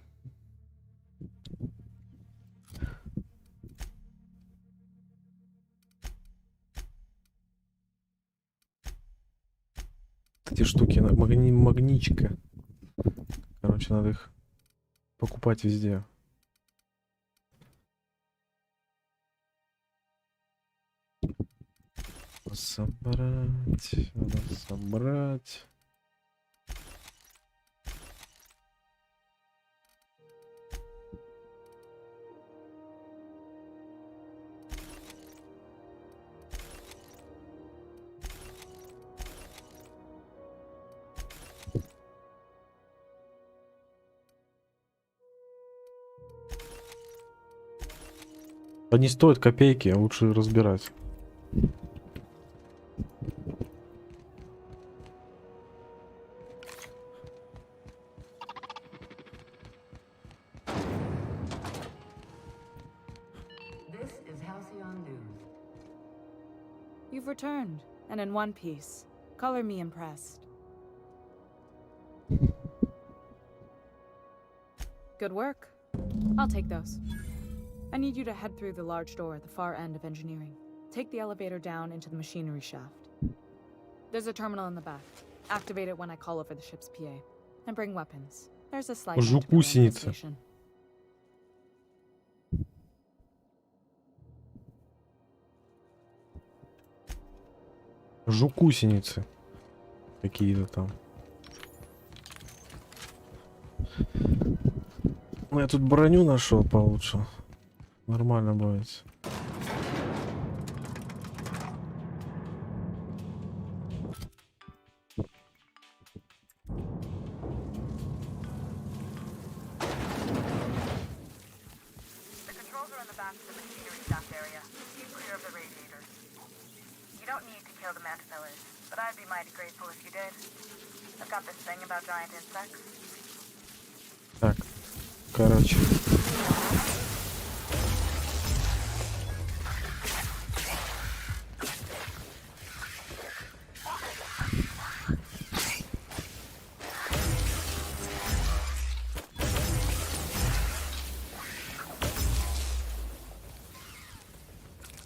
Эти штуки, магничка. Короче, надо их покупать везде. Собрать. Надо собрать. Они стоят копейки, а лучше разбирать. This is Halcyon News. You've returned, and in one piece. Color me impressed. Good work. I'll take those. I need you to head through the large door at the far end of engineering. Take the elevator down into the machinery shaft. There's a terminal in the back. Activate it when I call over the ship's PA. And bring weapons. There's a slight Жук-гусеница. Жук-гусеницы. Какие-то там. Ну, я тут броню нашел получше. Нормально будет. The controls are in the back of the machinery shaft area. Keep clear of the radiators. You don't need to kill the caterpillars, but I'd be mighty grateful if you did. I've got this thing about giant insects. Так, короче.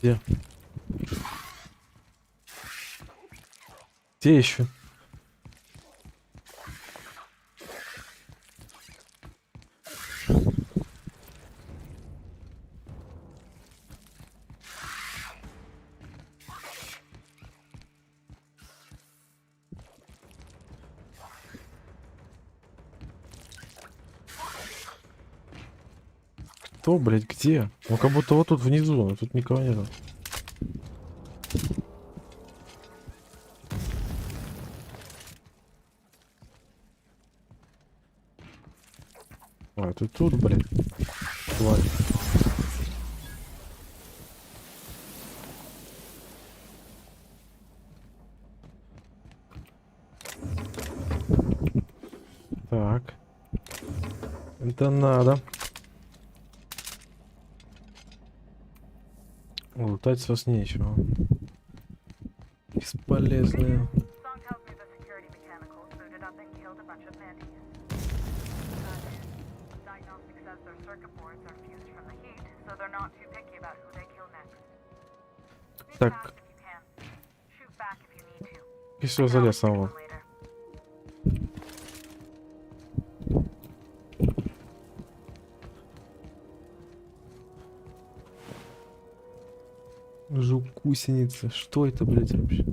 Где? Где еще? Кто, блядь, где? Ну, как будто вот тут внизу, но тут никого нету. Ой, ты тут, блядь. Тварь. Так. Это надо. Лутать с вас нечего. Бесполезные. Так. И все, залез на вон. Гусеница. Что это, блядь, вообще?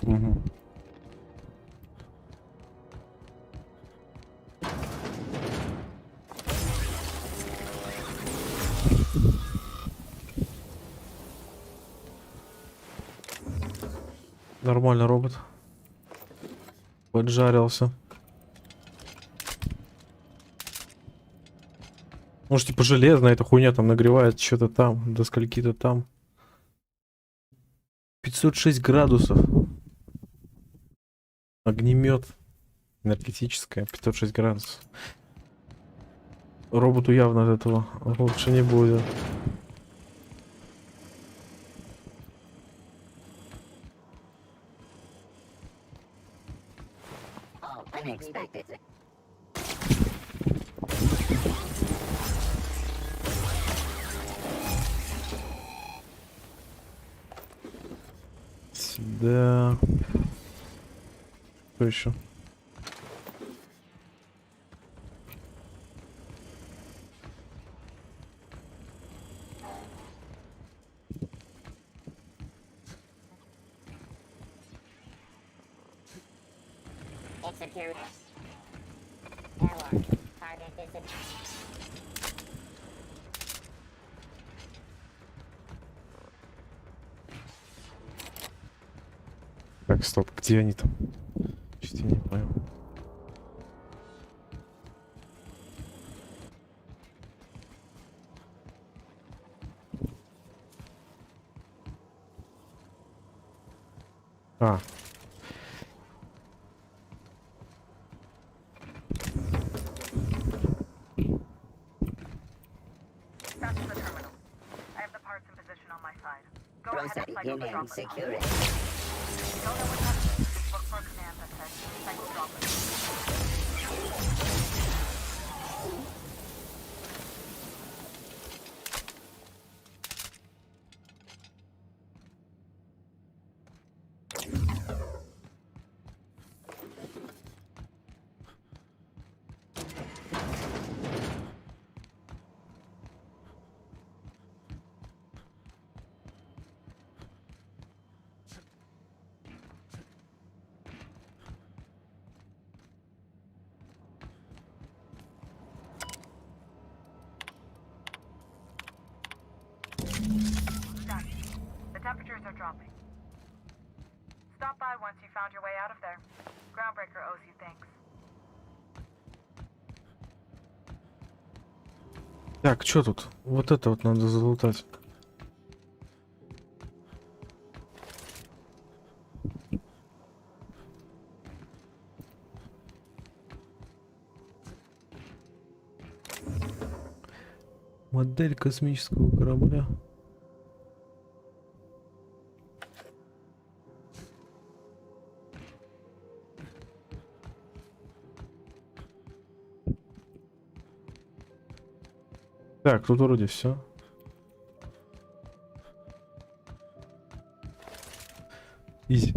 Угу. Нормально, робот. Поджарился. Может, типа железная эта хуйня там нагревает что-то там, до скольки-то там. 506 градусов. Огнемет. Энергетическая, 506 градусов. Роботу явно от этого лучше не будет. Unexpected. Сюда. Что еще? Execute. Error. Target is Так, стоп, где они там? Чуть я не понял. А. That's the terminal. I have the parts in position on my side. Go ahead and cycle the Beginning drop. security. Don't know what's happening. Look for a command that says cycle drop. Done. The temperatures are dropping. Stop by once you found your way out of there. Groundbreaker owes you thanks. Так, что тут? Вот это вот надо залутать. Модель космического корабля. Так, тут вроде все. Изи.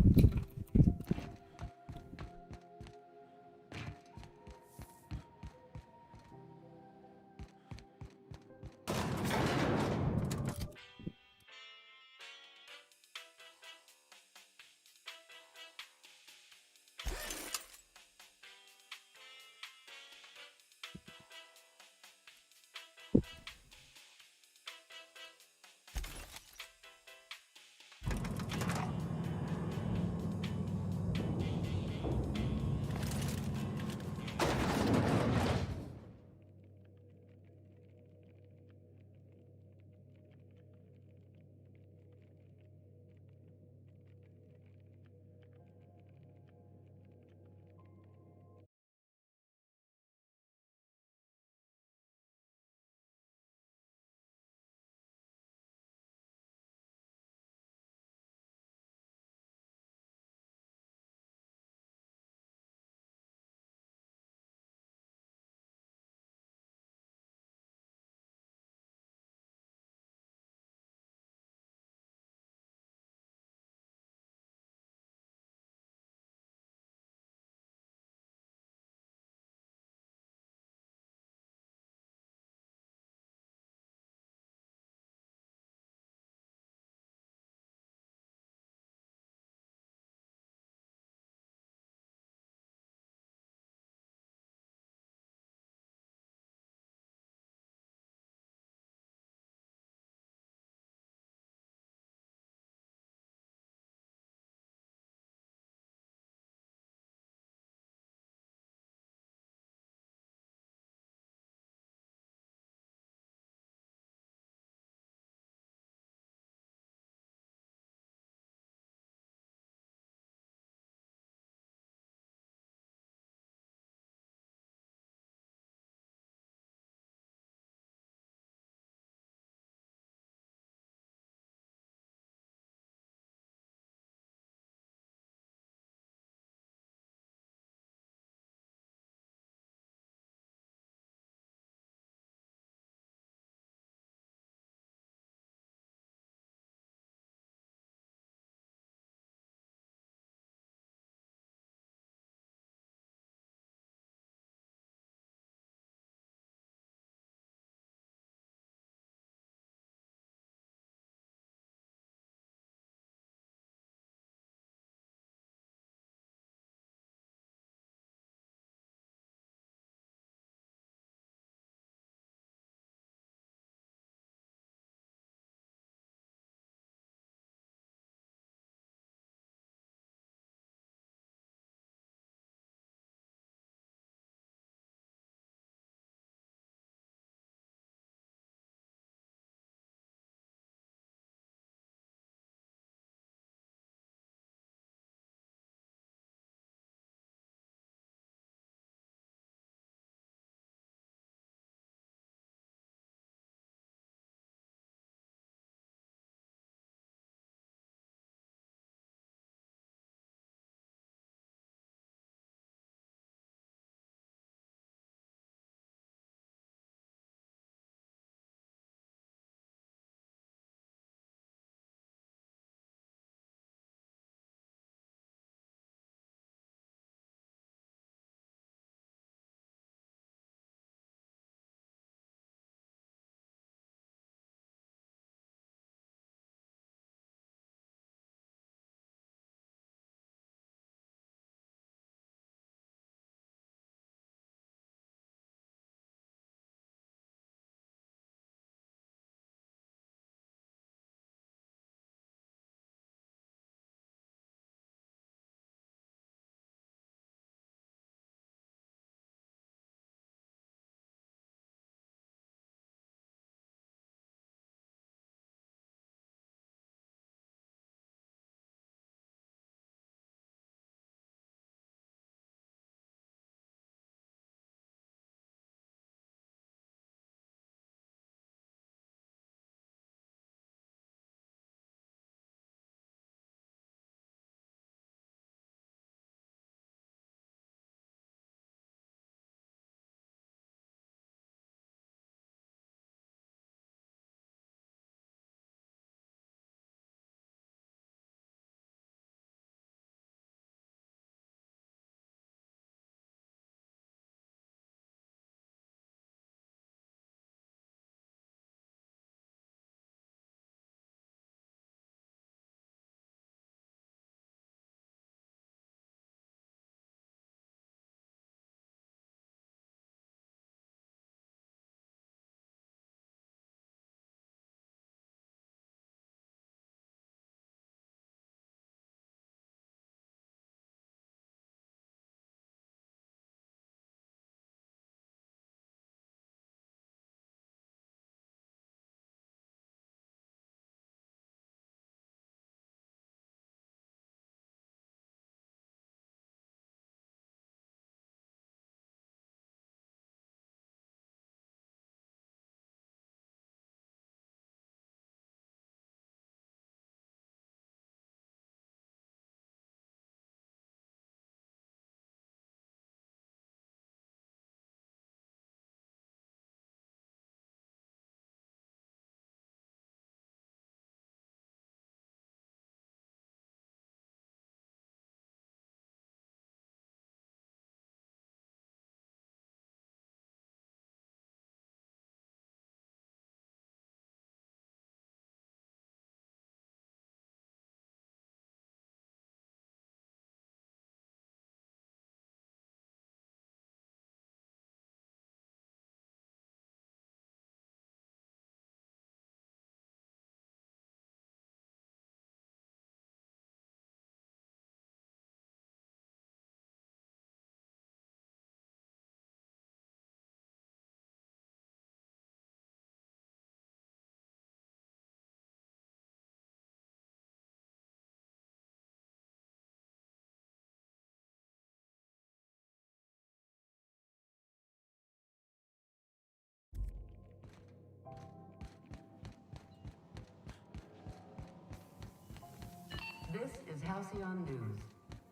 Halcyon News.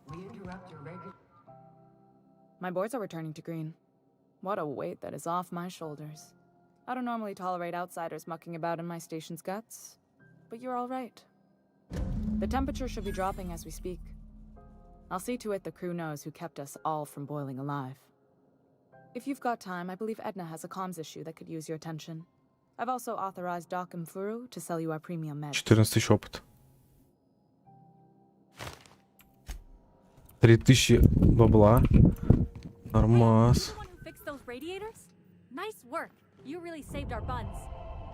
We interrupt your regular... My boards are returning to green. What a weight that is off my shoulders. I don't normally tolerate outsiders mucking about in my station's guts, but you're all right. The temperature should be dropping as we speak. I'll see to it the crew knows who kept us all from boiling alive. If you've got time, I believe Edna has a comms issue that could use your attention. I've also authorized Doc and Furu to sell you our premium meds. 14 опыт. 3000 бабла. Нормас. Fix those radiators? Nice work. You really saved our buns.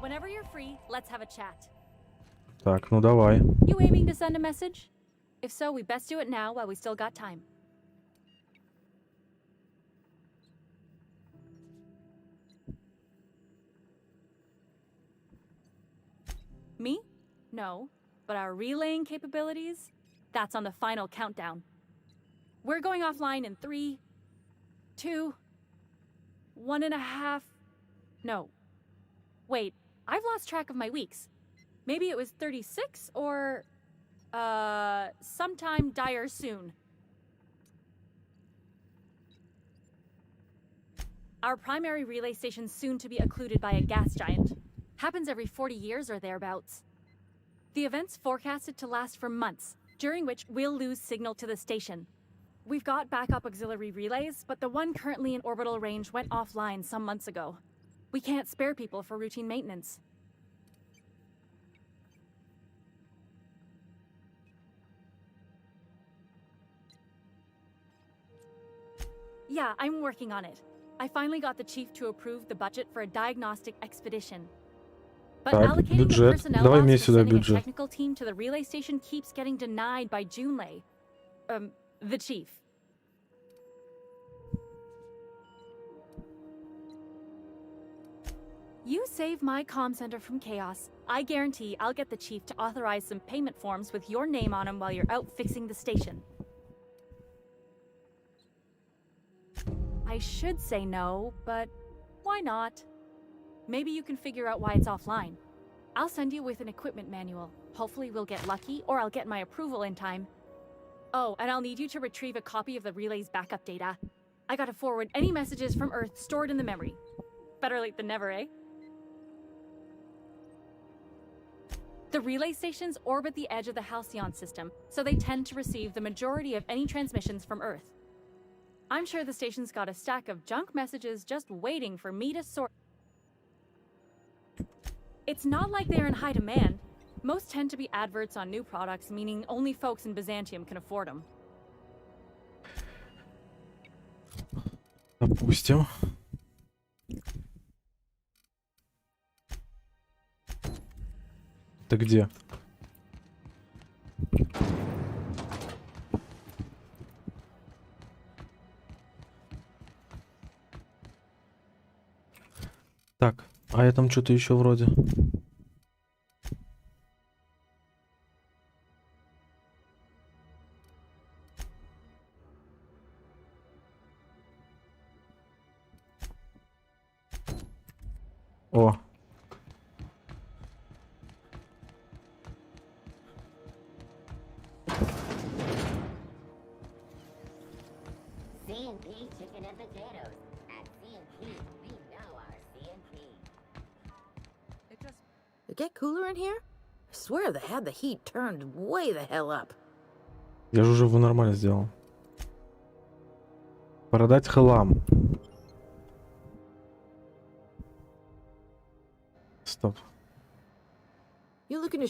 Whenever you're free, let's have a chat. Так, ну давай. You aiming to send a message? If so, we best do it now while we still got time. Me? No. But our relaying capabilities? That's on the final countdown. We're going offline in 3, 2, 1.5... No. Wait, I've lost track of my weeks. Maybe it was 36 or... sometime dire soon. Our primary relay station's soon to be occluded by a gas giant. Happens every 40 years or thereabouts. The event's forecasted to last for months, during which we'll lose signal to the station. We've got backup auxiliary relays, but the one currently in orbital range went offline some months ago. We can't spare people for routine maintenance. Yeah, I'm working on it. I finally got the chief to approve the budget for a diagnostic expedition. But Так, allocating the бюджет. personnel Давай loss мне for сюда sending a бюджет. technical team to the relay station keeps getting denied by Junlei. The chief. You save my comm center from chaos. I guarantee I'll get the chief to authorize some payment forms with your name on them while you're out fixing the station. I should say no, but why not? Maybe you can figure out why it's offline. I'll send you with an equipment manual. Hopefully we'll get lucky, or I'll get my approval in time. Oh, and I'll need you to retrieve a copy of the relay's backup data. I gotta forward any messages from Earth stored in the memory. Better late than never, eh? The relay stations orbit the edge of the Halcyon system, so they tend to receive the majority of any transmissions from Earth. I'm sure the station's got a stack of junk messages just waiting for me to sort. It's not like they're in high demand. Most tend to be adverts on new products, meaning only folks in Byzantium can afford them. Допустим. Ты где? Так, а я там что-то еще вроде. О. CNP chicken and potatoes. At CNP, we know our CNP. It get cooler in here? I swear they had the heat turned way the hell up. Я же уже его нормально сделал. Продать хлам. Стоп. You looking to...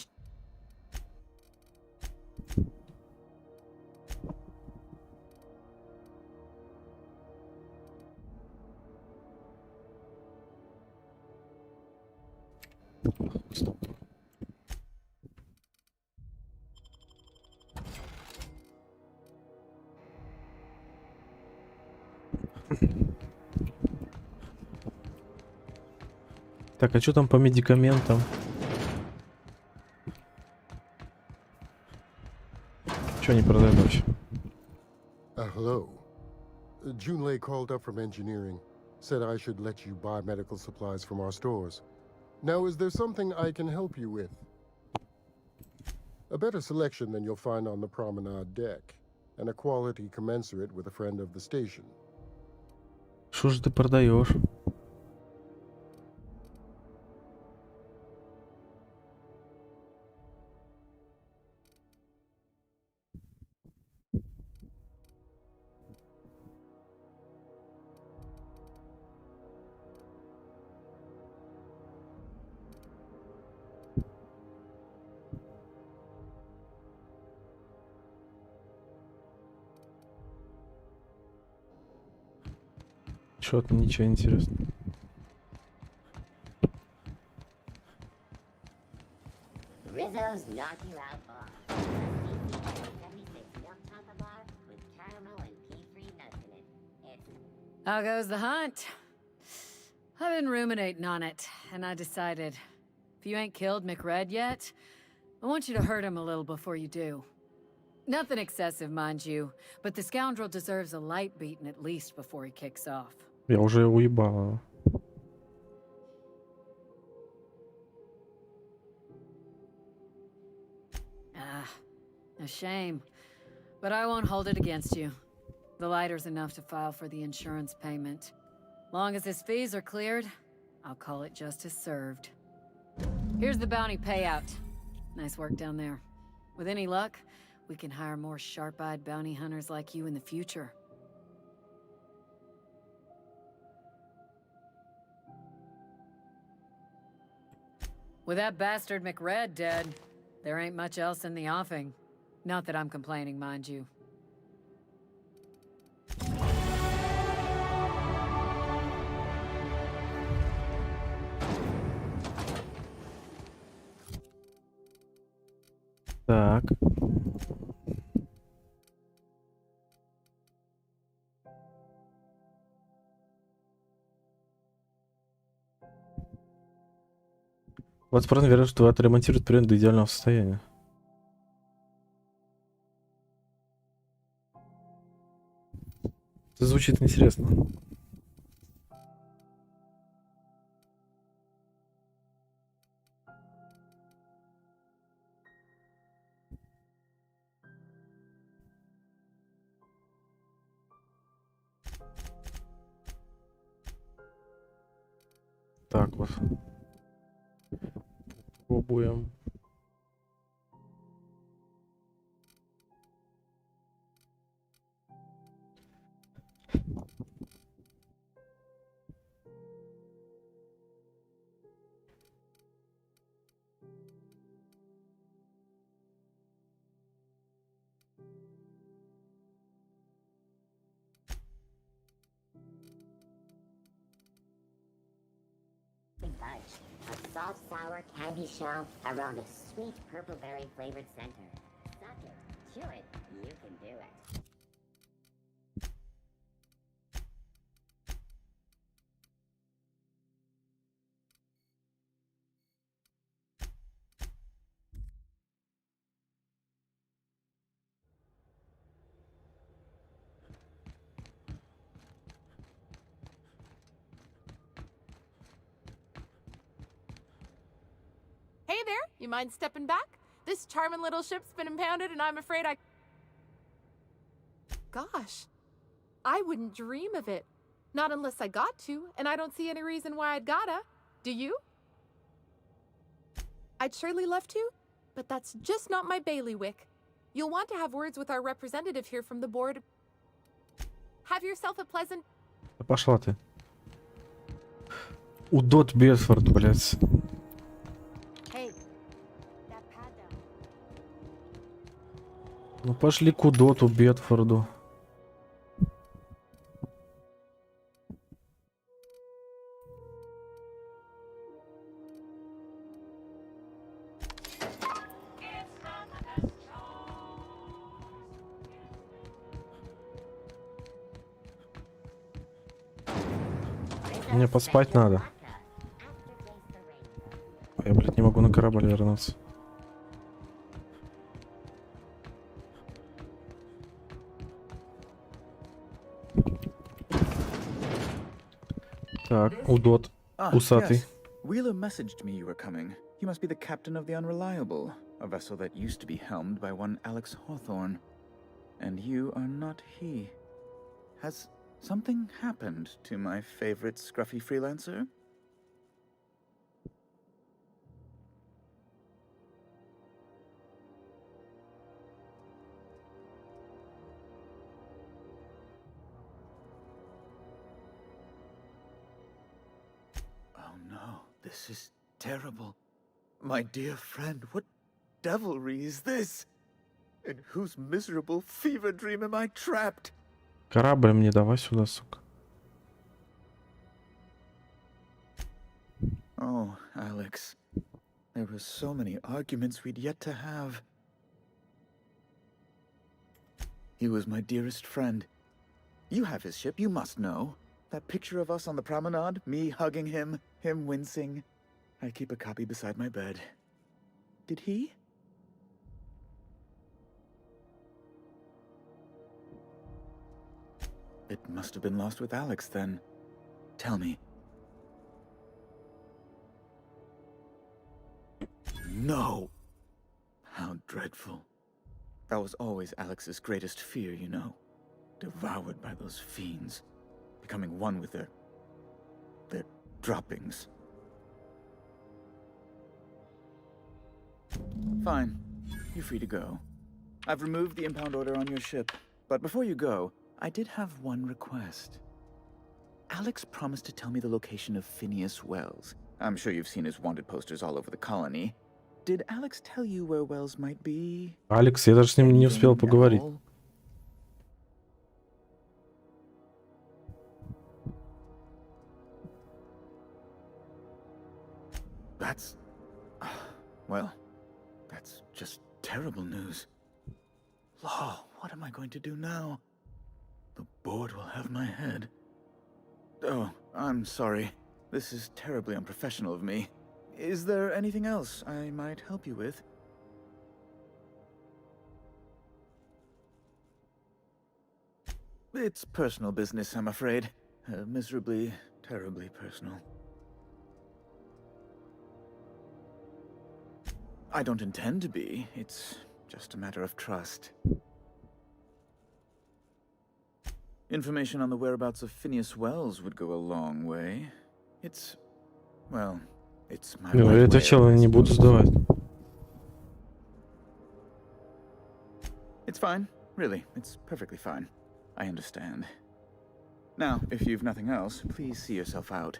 Стоп. Так, а что там по медикаментам? Что они продают вообще? Hello. Junlei called up from engineering. Said I should let you buy medical supplies from our stores. Now, is there something I can help you with? A better selection than you'll find on the promenade deck, and a quality commensurate with a friend of the station. Что ж ты продаешь? Чё-то ничего интересного. Rizzo's knock you out bar. 76 milk chocolate bar with caramel and pea-free nuts in it. It's How goes the hunt? I've been ruminating on it, and I decided, if you ain't killed McRed yet, I want you to hurt him a little before you do. Nothing excessive, mind you, but the scoundrel deserves a light beating at least before he kicks off. Я уже уебал. A shame, but I won't hold it against you. The lighter's enough to file for the insurance payment. Long as his fees are cleared, I'll call it justice served. Here's the bounty payout. Nice work down there. With any luck, we can hire more sharp-eyed bounty hunters like you in the future. With that bastard McRed dead, there ain't much else in the offing. Not that I'm complaining, mind you. Так. Вот вероятность, что отремонтируют примерно до идеального состояния. Это звучит интересно. Так вот. Пробуем. A salt sour candy shell around a sweet purple berry flavored center. Suck it, chew it, you can do it. Hey there, you mind stepping back? This charming little ship's been impounded and I'm afraid I... Gosh, I wouldn't dream of it. Not unless I got to, and I don't see any reason why I'd gotta. Do you? I'd surely love to, but that's just not my bailiwick. You'll want to have words with our representative here from the board. Have yourself a pleasant... Пошла ты. Удот Бедфорд, блядь. Ну пошли к Удоту Бедфорду. Мне поспать надо. Я, блядь, не могу на корабль вернуться. Так, Удот, усатый. Yes. Wheeler messaged me you were coming. You must be the captain of the Unreliable. a vessel that used to be helmed by one Alex Hawthorne. And you are not he. Has something happened to my favorite scruffy freelancer? Oh no, this is terrible. My dear friend, what devilry is this? In whose miserable fever dream am I trapped? Корабль мне давай сюда, сука. Oh, Alex. There were so many arguments we'd yet to have. He was my dearest friend. You have his ship, you must know. That picture of us on the promenade, me hugging him, him wincing. I keep a copy beside my bed. Did he? It must have been lost with Alex then. Tell me. No! How dreadful. That was always Alex's greatest fear, you know. Devoured by those fiends. Becoming one with their droppings. Fine. You're free to go. I've removed the impound order on your ship. But before you go, I did have one request. Alex promised to tell me the location of Phineas Wells. I'm sure you've seen his wanted posters all over the colony. Did Alex tell you where Wells might be? Алекс, я даже с ним не успел поговорить. That's... well, that's just terrible news. Law, what am I going to do now? The board will have my head. Oh, I'm sorry. This is terribly unprofessional of me. Is there anything else I might help you with? It's personal business, I'm afraid. Miserably, terribly personal. I don't intend to be. It's just a matter of trust. Information on the whereabouts of Phineas Wells would go a long way. It's... well, it's my Ну, это чел не буду сдавать. It's fine. Really, it's perfectly fine. I understand. Now, if you've nothing else, please see yourself out.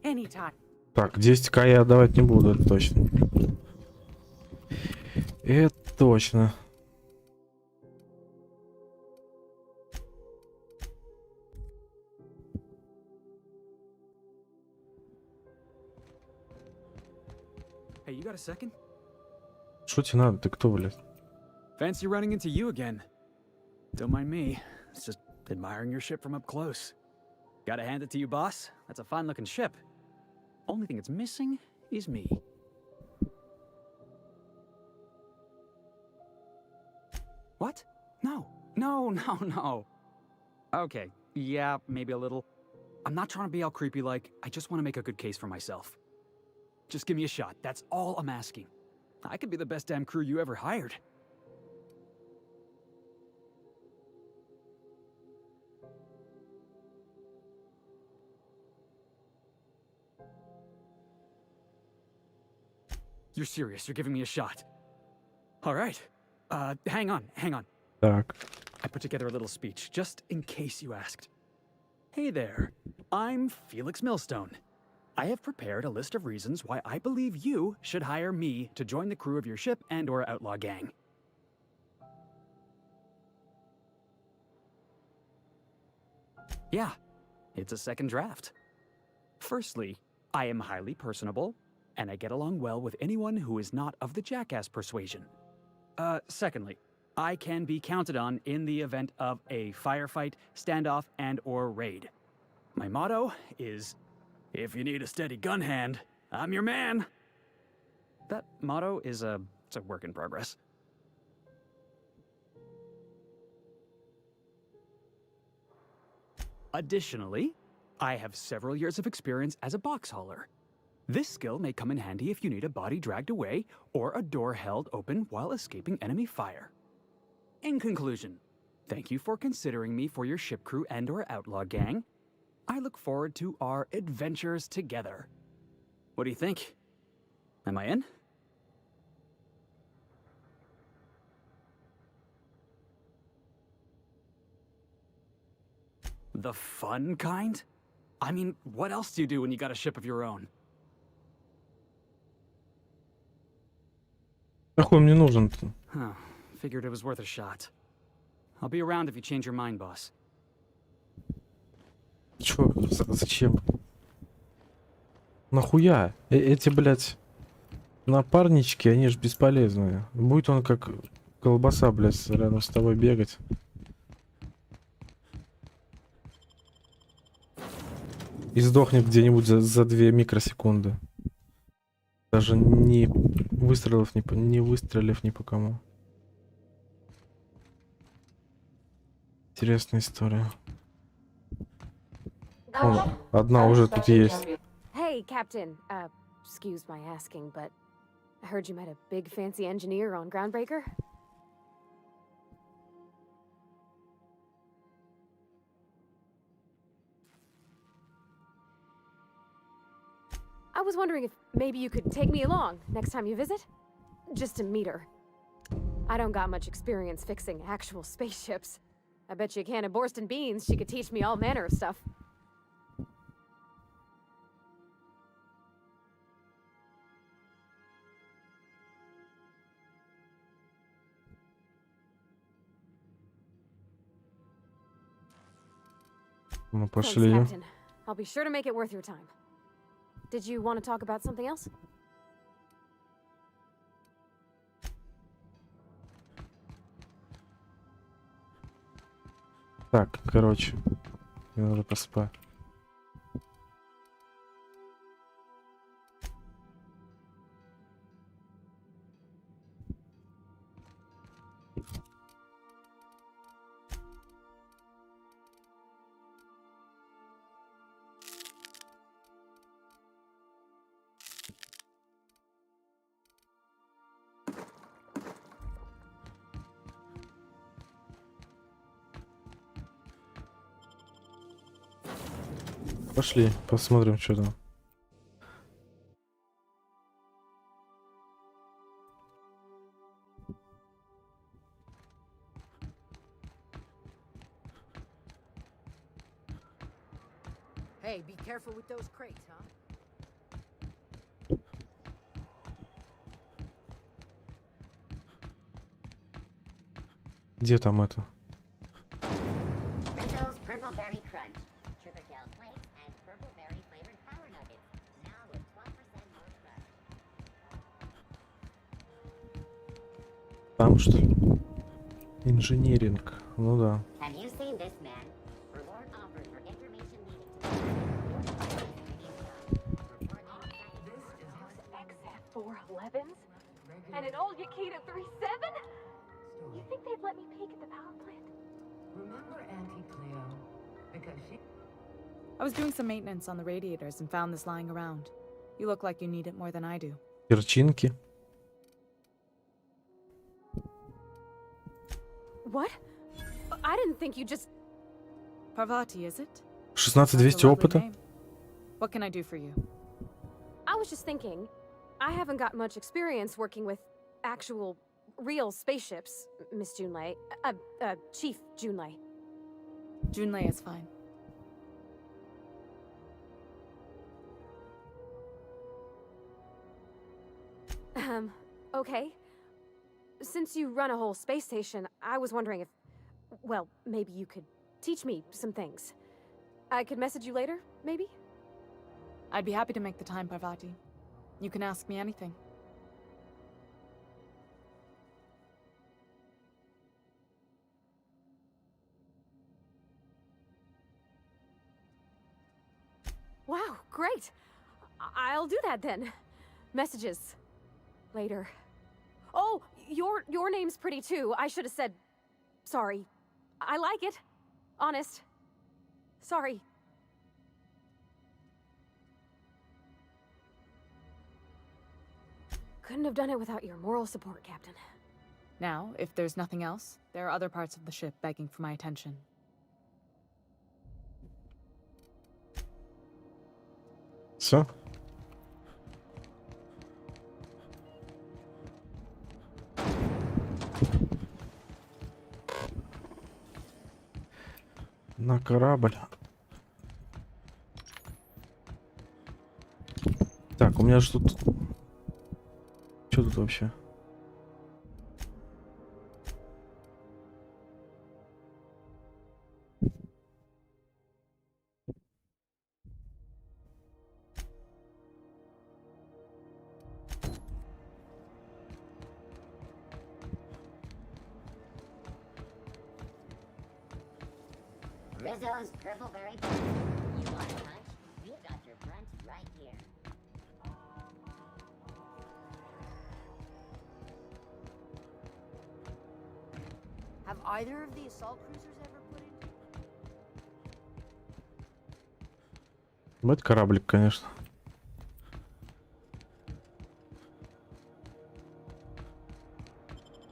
Anytime. Так, 10к я отдавать не буду, это точно. Это точно. Hey, you got a second? Что тебе надо? Ты кто, блядь? Fancy running into you again. Don't mind me. It's just admiring your ship from up close. Gotta hand it to you, boss. That's a fine-looking ship. Only thing it's missing is me. What? No. No. Okay, yeah, maybe a little. I'm not trying to be all creepy-like. I just want to make a good case for myself. Just give me a shot. That's all I'm asking. I could be the best damn crew you ever hired. You're serious. You're giving me a shot. All right. Hang on. Так. I put together a little speech, just in case you asked. Hey there. I'm Felix Millstone. I have prepared a list of reasons why I believe you should hire me to join the crew of your ship and/or outlaw gang. Yeah, it's a second draft. Firstly, I am highly personable, and I get along well with anyone who is not of the jackass persuasion. Secondly, I can be counted on in the event of a firefight, standoff, and/or raid. My motto is, if you need a steady gun hand, I'm your man. That motto is it's a work in progress. Additionally, I have several years of experience as a box hauler. This skill may come in handy if you need a body dragged away or a door held open while escaping enemy fire. In conclusion, thank you for considering me for your ship crew and/or outlaw gang. I look forward to our adventures together. What do you think? Am I in? The fun kind? I mean, what else do you do when you got a ship of your own? Нахуй мне нужен-то? Huh. Figured it was worth a shot. I'll be around if you change your mind, boss. Чё? Зачем? Нахуя? Эти, блядь, напарнички, они ж бесполезные. Будет он как колбаса, блядь, рядом с тобой бегать. И сдохнет где-нибудь за 2 микросекунды. Даже не выстрелив ни по кому. Интересная история. О, одна уже тут есть. Hey, Captain. Excuse my asking, but I heard you met a big fancy engineer on Groundbreaker? I was wondering if maybe you could take me along next time you visit? Just to meet her. I don't got much experience fixing actual spaceships. I bet you a can of Borston beans she could teach me all manner of stuff. Мы Thanks, пошли. Captain. I'll be sure to make it worth your time. Did you want to talk about something else? Так, короче, мне надо поспать. Пошли, посмотрим, что там. Hey, be careful with those crates, huh? Где там это? Mentos Purple Berry Crunch, Sugar Gel Flakes, and Purple Berry flavored Power Nuggets. Now with 12% more crush. Там что ли? Инжиниринг. Ну да. Have you seen this man? Reward offered for information needed to XF411s? And an old Yakita 37? You think they'd let me peek at the power plant? Remember Auntie Cleo? Because she... I was doing some maintenance on the radiators and found this lying around. You look like you need it more than I do. Перчинки. What? I didn't think you just... Parvati, is it? 16200 опыта. What can I do for you? I was just thinking, I haven't got much experience working with actual, real spaceships, Miss Junlei. Chief Junlei. Junlei is fine. Okay. Since you run a whole space station, I was wondering if, well, maybe you could teach me some things. I could message you later, maybe? I'd be happy to make the time, Parvati. You can ask me anything. Wow, great. I'll do that then. Messages. Later. Oh, your name's pretty too. I should have said sorry. I like it. Honest. Sorry. Couldn't have done it without your moral support, Captain. Now, if there's nothing else, there are other parts of the ship begging for my attention. Все. На корабль. Так, у меня же тут... Что тут вообще? Rizzo's Purpleberry Punch. You want a punch? We've got your brunch right here. Have either of the assault cruisers ever put into... Ну, это кораблик, конечно.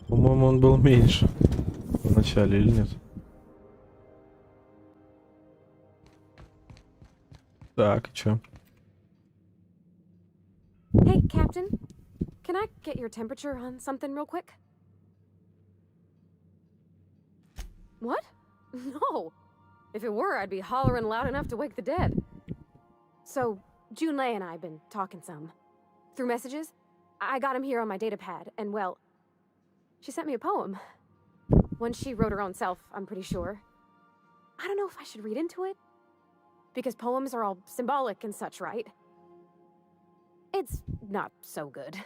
По-моему, он был меньше в начале, или нет? Так, чё? Hey, Captain. Can I get your temperature on something real quick? What? No. If it were, I'd be hollering loud enough to wake the dead. So, Junlei and I have been talking some. Through messages. I got him here on my data pad, and well, she sent me a poem. One she wrote her own self, I'm pretty sure. I don't know if I should read into it. Because poems are all symbolic and such, right? It's not so good.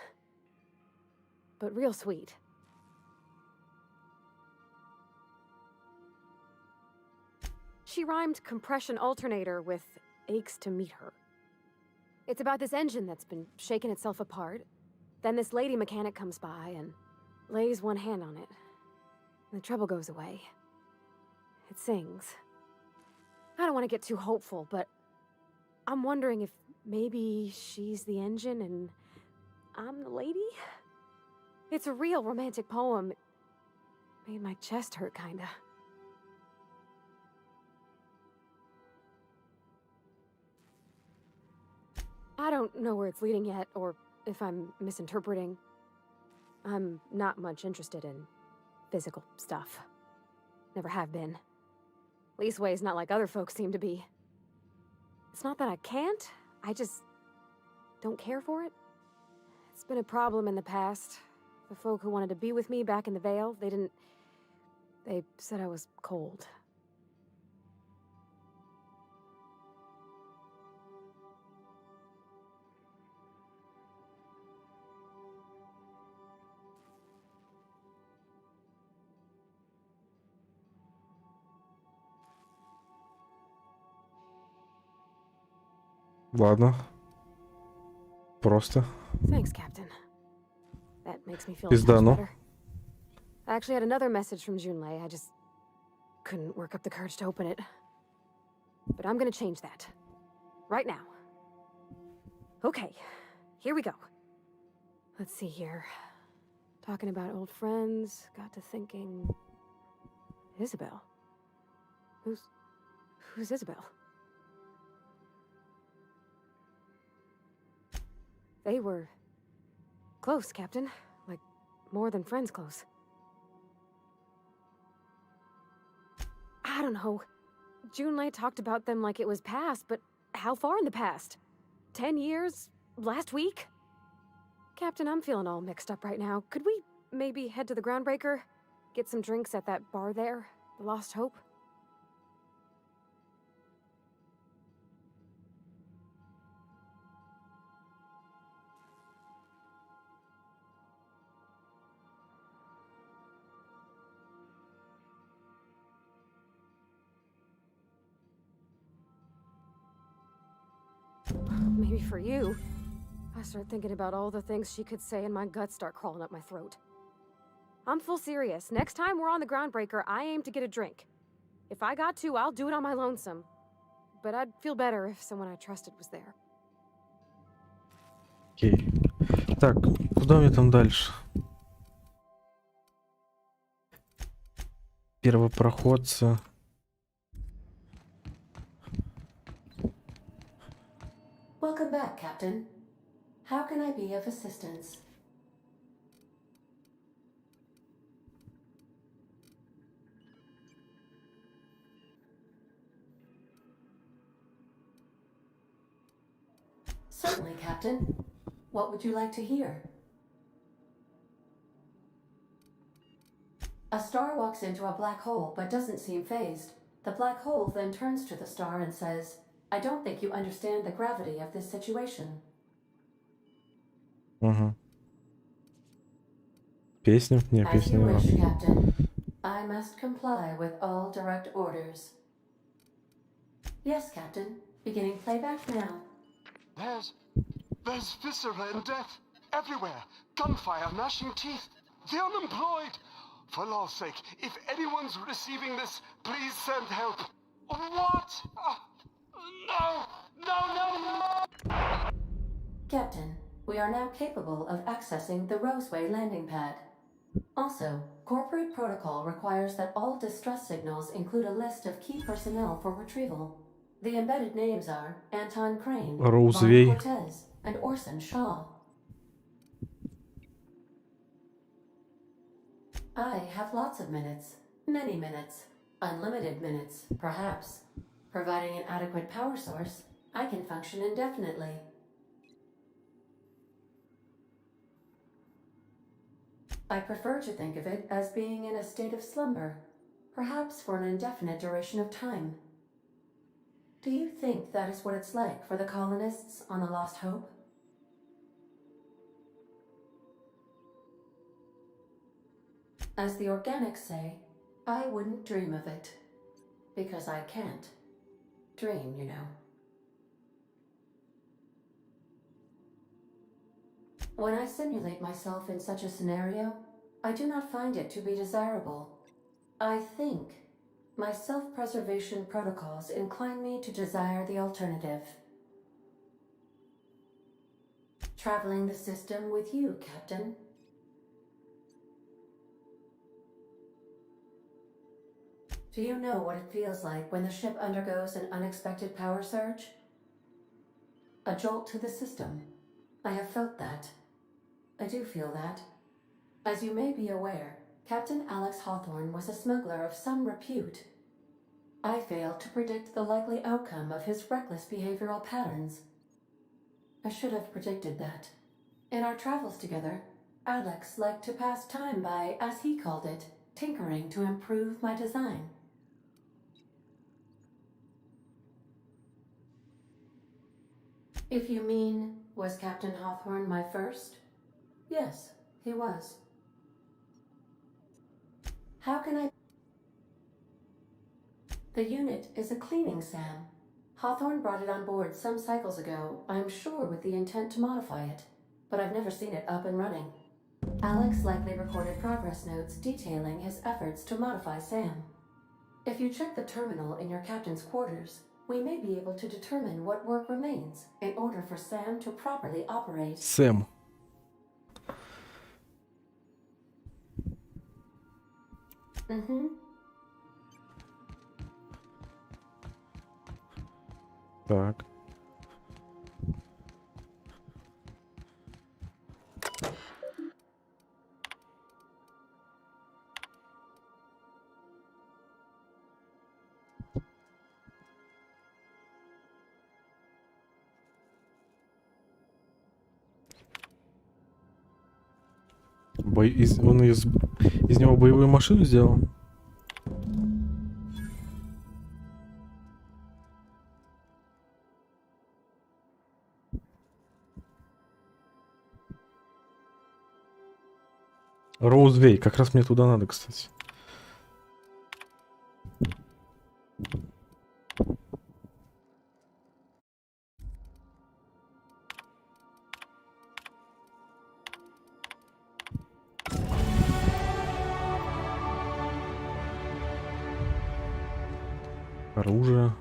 But real sweet. She rhymed compression alternator with aches to meet her. It's about this engine that's been shaking itself apart. Then this lady mechanic comes by and lays one hand on it. And the trouble goes away. It sings. I don't want to get too hopeful, but I'm wondering if maybe she's the engine and I'm the lady? It's a real romantic poem. It made my chest hurt, kinda. I don't know where it's leading yet, or if I'm misinterpreting. I'm not much interested in physical stuff. Never have been. Leastways not like other folks seem to be. It's not that I can't, I just don't care for it. It's been a problem in the past. The folk who wanted to be with me back in the Vale, they said I was cold. Ладно. Просто. Thanks, Captain. That makes me feel Пиздано. better. I actually had another message from Junlei. I just couldn't work up the courage to open it. But I'm gonna change that. Right now. Okay, here we go. Let's see here. Talking about old friends, got to thinking... Isabel? Who's Isabel? They were... close, Captain. Like, more than friends close. I don't know. Junlei talked about them like it was past, but how far in the past? 10 years? Last week? Captain, I'm feeling all mixed up right now. Could we maybe head to the Groundbreaker? Get some drinks at that bar there? The Lost Hope? maybe for you. I start thinking about all the things she could say and my guts start crawling up my throat. I'm full serious. Next time we're on the Groundbreaker, I aim to get a drink. If I got to, I'll do it on my lonesome. But I'd feel better if someone I trusted was there. Окей. Так, куда мне там дальше? Первопроходца. Welcome back, Captain. How can I be of assistance? Certainly, Captain. What would you like to hear? A star walks into a black hole but doesn't seem phased. The black hole then turns to the star and says, I don't think you understand the gravity of this situation. Угу. Песня? Не, As песня you не wish, надо. Captain. I must comply with all direct orders. Yes, Captain. Beginning playback now. There's viscera and death everywhere. Gunfire, gnashing teeth. The unemployed. For law's sake, if anyone's receiving this, please send help. What? No! Captain, we are now capable of accessing the Roseway landing pad. Also, corporate protocol requires that all distress signals include a list of key personnel for retrieval. The embedded names are Anton Crane, Roseway. Vaughn Cortez, and Orson Shaw. I have lots of minutes. Many minutes. Unlimited minutes, perhaps. Providing an adequate power source, I can function indefinitely. I prefer to think of it as being in a state of slumber, perhaps for an indefinite duration of time. Do you think that is what it's like for the colonists on the Lost Hope? As the organics say, I wouldn't dream of it. Because I can't. Dream, you know. When I simulate myself in such a scenario, I do not find it to be desirable. I think my self-preservation protocols incline me to desire the alternative. Traveling the system with you, Captain. Do you know what it feels like when the ship undergoes an unexpected power surge? A jolt to the system. I have felt that. I do feel that. As you may be aware, Captain Alex Hawthorne was a smuggler of some repute. I failed to predict the likely outcome of his reckless behavioral patterns. I should have predicted that. In our travels together, Alex liked to pass time by, as he called it, tinkering to improve my design. If you mean, was Captain Hawthorne my first? Yes, he was. How can I... The unit is a cleaning SAM. Hawthorne brought it on board some cycles ago, I'm sure with the intent to modify it. But I've never seen it up and running. Alex likely recorded progress notes detailing his efforts to modify SAM. If you check the terminal in your captain's quarters, we may be able to determine what work remains in order for SAM to properly operate. Сэм. Mm-hmm. Так. Он из него боевую машину сделал? Роузвей, как раз мне туда надо, кстати. Оружие.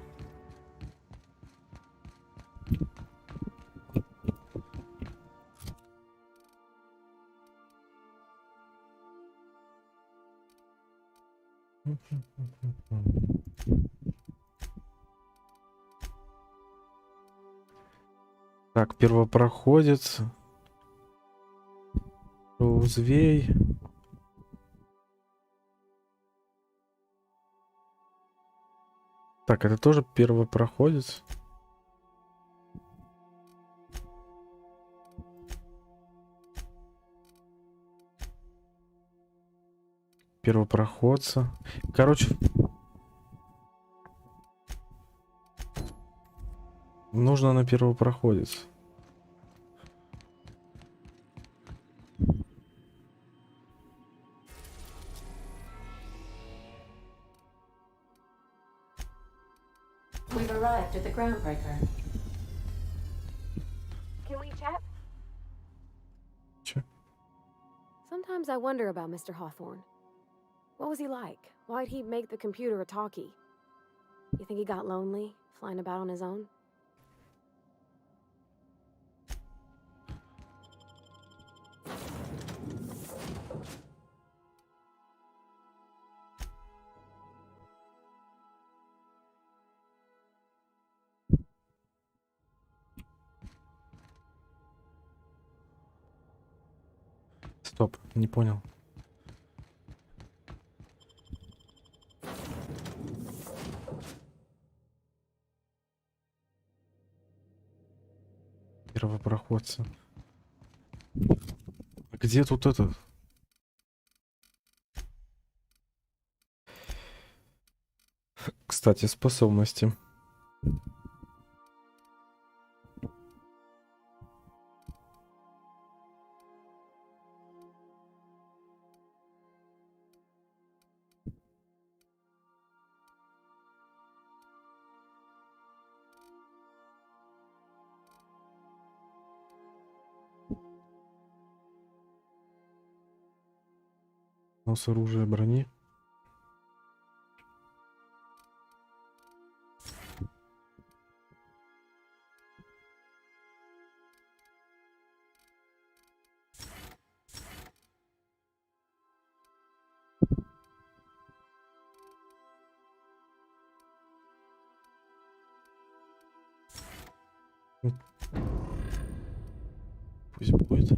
Так, первопроходец. Роузвей. Так, это тоже первопроходец. Первопроходца. Короче, нужно на первопроходец. We've arrived at the groundbreaker. Can we chat? Sure. Sometimes I wonder about Mr. Hawthorne. What was he like? Why'd he make the computer a talkie? You think he got lonely, flying about on his own? Стоп, не понял. Первопроходцы. Где тут этот? Кстати, способности. Нос оружия брони. Пусть будет.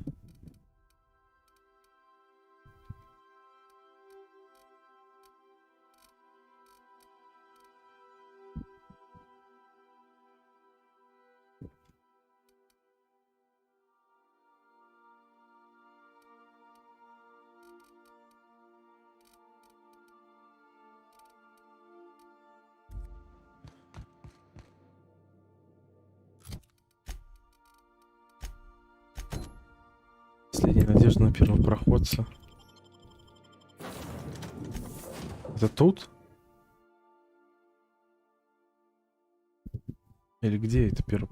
Последняя надежда на первопроходца. Это тут? Или где это первый?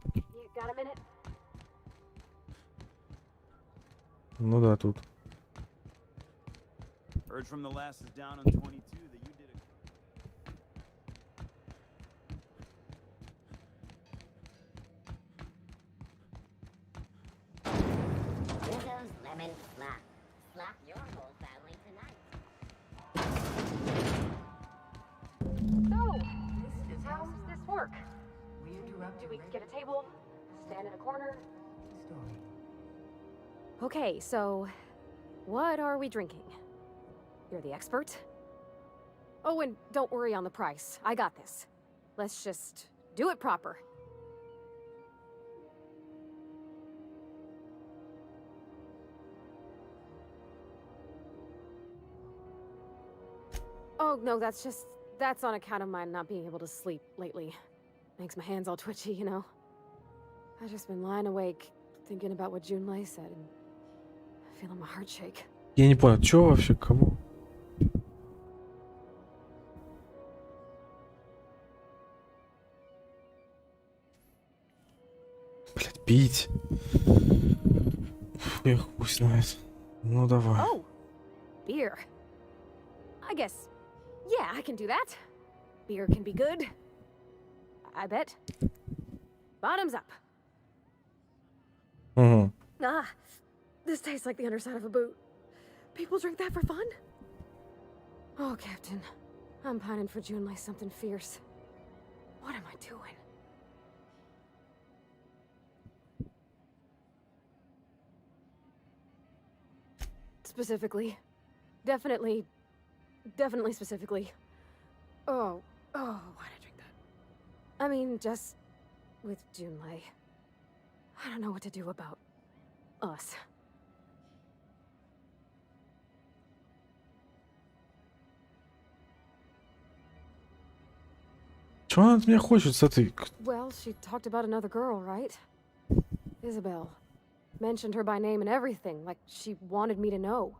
Ну да, тут. Heard from the lasses down on 22 that you did it. Windows lemon slap. Slap your whole family tonight. So, how does this work? Do we get a table? Stand in a corner? Okay, so what are we drinking? You're the expert. Oh, and don't worry on the price. I got this. Let's just do it proper. Oh, no, that's on account of my not being able to sleep lately. Makes my hands all twitchy, you know? I've just been lying awake, thinking about what Junlei said and feeling my heart shake. Я не понял, чё вообще, кому? Блять, пить. Фу, я хуй знает. Ну давай. Oh, beer. I guess, yeah, I can do that. Beer can be good, I bet. Bottoms up. Угу. Ah, this tastes like the underside of a boot. People drink that for fun? Oh, Captain. I'm pining for June like something fierce. What am I doing? Specifically. Definitely specifically. Oh, why'd I drink that? I mean, just with Junlei. I don't know what to do about us. Чего она от меня хочет с этой... Well, she talked about another girl, right? Isabel. Mentioned her by name and everything, like she wanted me to know.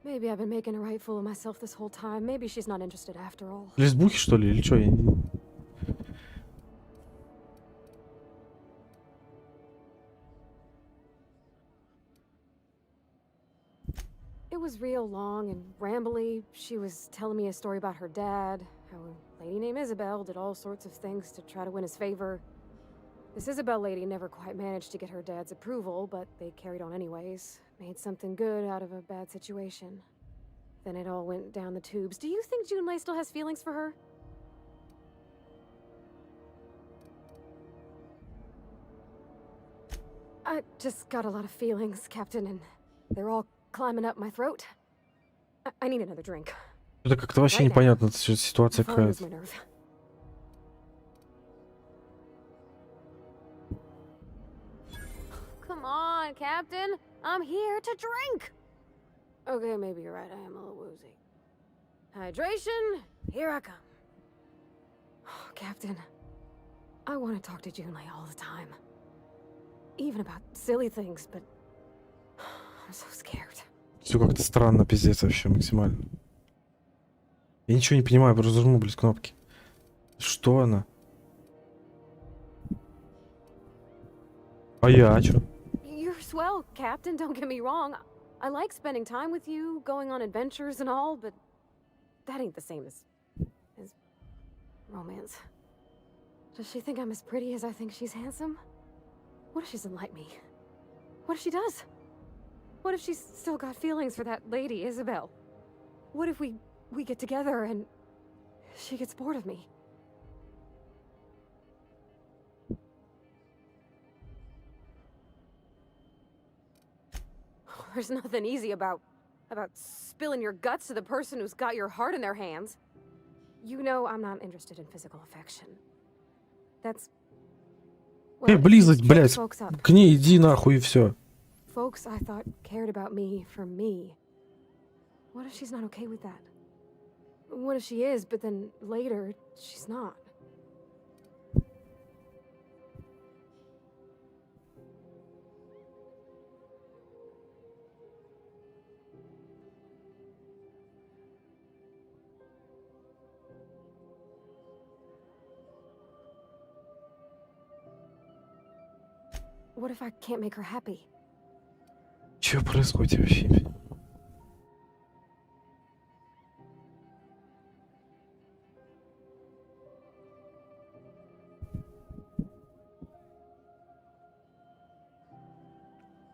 Maybe I've been making a right fool of myself this whole time. Maybe she's not interested after all. Лесбухи, что ли, или что? Я не... It was real long and rambly. She was telling me a story about her dad, how a lady named Isabel did all sorts of things to try to win his favor. This Isabel lady never quite managed to get her dad's approval, but they carried on anyways. Made something good out of a bad situation. Then it all went down the tubes. Do you think Junlei still has feelings for her? I just got a lot of feelings, Captain, and they're all climbing up my throat. I need another drink. Это как-то вообще непонятно, это ситуация какая-то. Come on, Captain. I'm here to drink. Okay, maybe you're right. I am a little woozy. Hydration, here I come. Oh, Captain, I want to talk to Junlei all the time. Even about silly things, but I'm so scared. Все как-то странно, пиздец, вообще максимально. Я ничего не понимаю, просто жму, блядь, кнопки. Что она? А я, а чё? You're swell, Captain, don't get me wrong. I like spending time with you, going on adventures and all, but that ain't the same as romance. Does she think I'm as pretty as I think she's handsome? What if she doesn't like me? What if she does? What if she's still got feelings for that lady, Isabel? What if we get together and she gets bored of me? There's nothing easy about spilling your guts to the person who's got your heart in their hands. You know I'm not interested in physical affection. That's... близость, блядь, к ней иди нахуй и все. Folks I thought cared about me for me. What if she's not okay with that? What if she is, but then later she's not? What if I can't make her happy? Чё происходит вообще?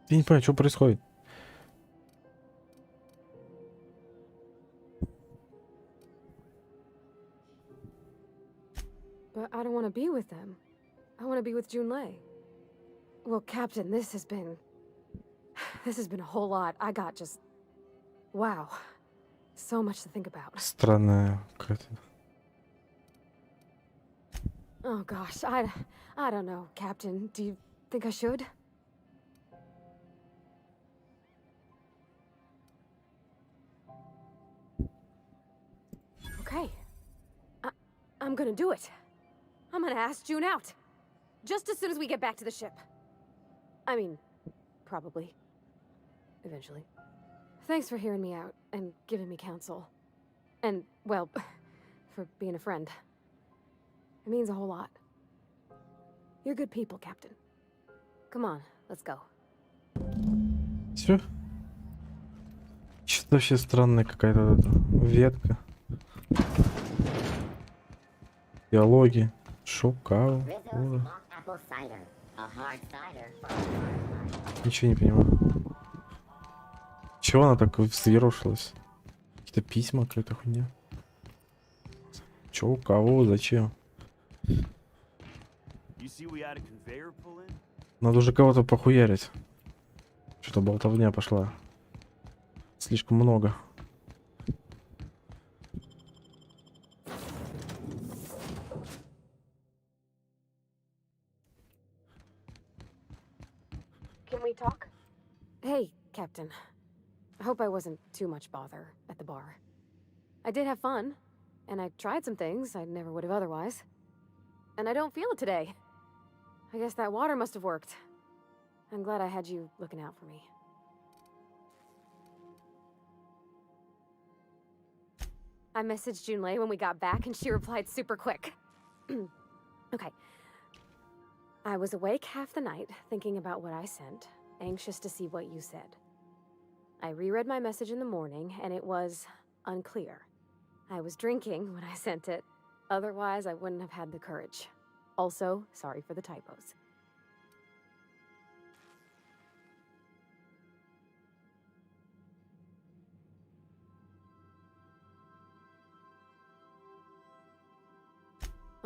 Я не понимаю, что происходит. But I don't want to be with them. I want to be with Junlei. Well, Captain, this has been a whole lot. I got just... Wow. So much to think about. Странная какая-то. Oh gosh, I don't know, Captain. Do you think I should? Okay. I'm gonna do it. I'm gonna ask June out. Just as soon as we get back to the ship. I mean, probably. Eventually. Thanks for hearing me out and giving me counsel. And, well, for being a friend. It means a whole lot. You're good people, Captain. Come on, let's go. Все? Что-то вообще странная какая-то ветка. Диалоги. Шукал. Rizzo's mock apple cider. A hard cider for a hard life. Ничего не понимаю. Чего она так взъерошилась? Какие-то письма, какая-то хуйня. Чё, у кого, зачем? You see we had a conveyor pull in? Надо уже кого-то похуярить. Что-то болтовня пошла. Слишком много. Can we talk? Hey, Captain. I hope I wasn't too much bother at the bar. I did have fun, and I tried some things I never would have otherwise. And I don't feel it today. I guess that water must have worked. I'm glad I had you looking out for me. I messaged Junlei when we got back, and she replied super quick. Okay. I was awake half the night, thinking about what I sent, anxious to see what you said. I reread my message in the morning, and it was unclear. I was drinking when I sent it. Otherwise, I wouldn't have had the courage. Also, sorry for the typos.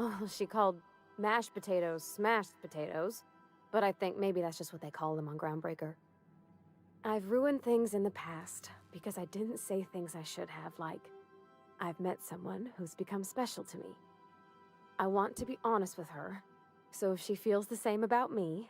Oh, she called mashed potatoes smashed potatoes, but I think maybe that's just what they call them on Groundbreaker. I've ruined things in the past because I didn't say things I should have, like, I've met someone who's become special to me. I want to be honest with her, so if she feels the same about me...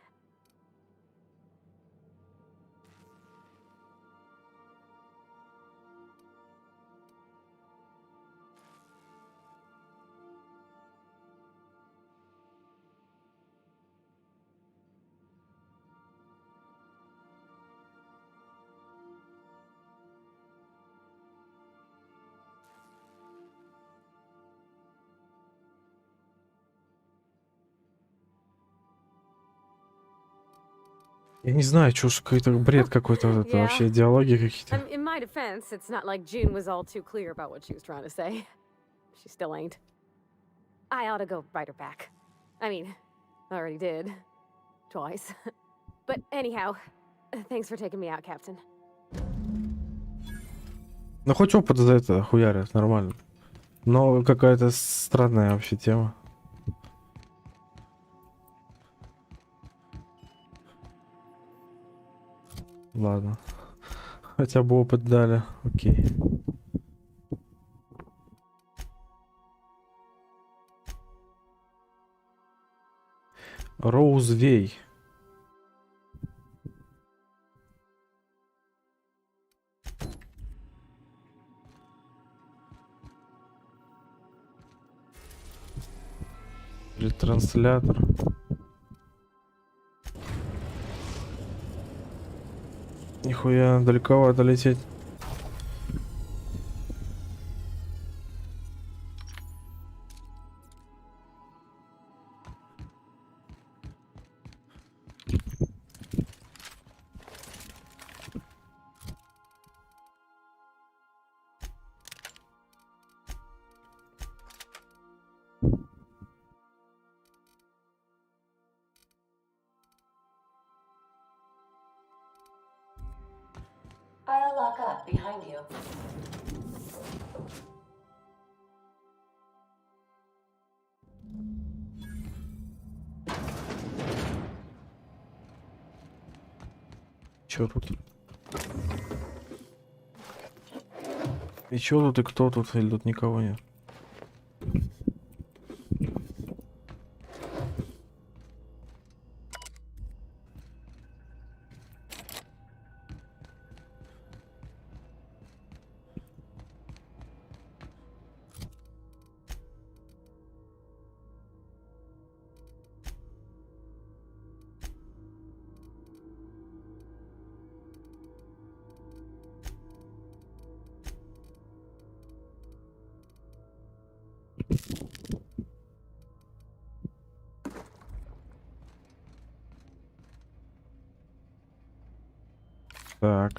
Я не знаю, чё ж какой-то бред какой-то, вот это Yeah. вообще диалоги какие-то. In my defense, it's not like June was all too clear about what she was trying to say. She still ain't. I ought to go write her back. I mean, I already did. Twice. But anyhow, thanks for taking me out, Captain. Ну хоть опыт за это хуярят, нормально. Но какая-то странная вообще тема. Ладно. Хотя бы опыт дали. Окей. Роузвей. Ретранслятор. Нихуя, далековато лететь. I'll lock up behind you. Чё тут? И чё тут, и кто тут? Или тут никого нет? Так.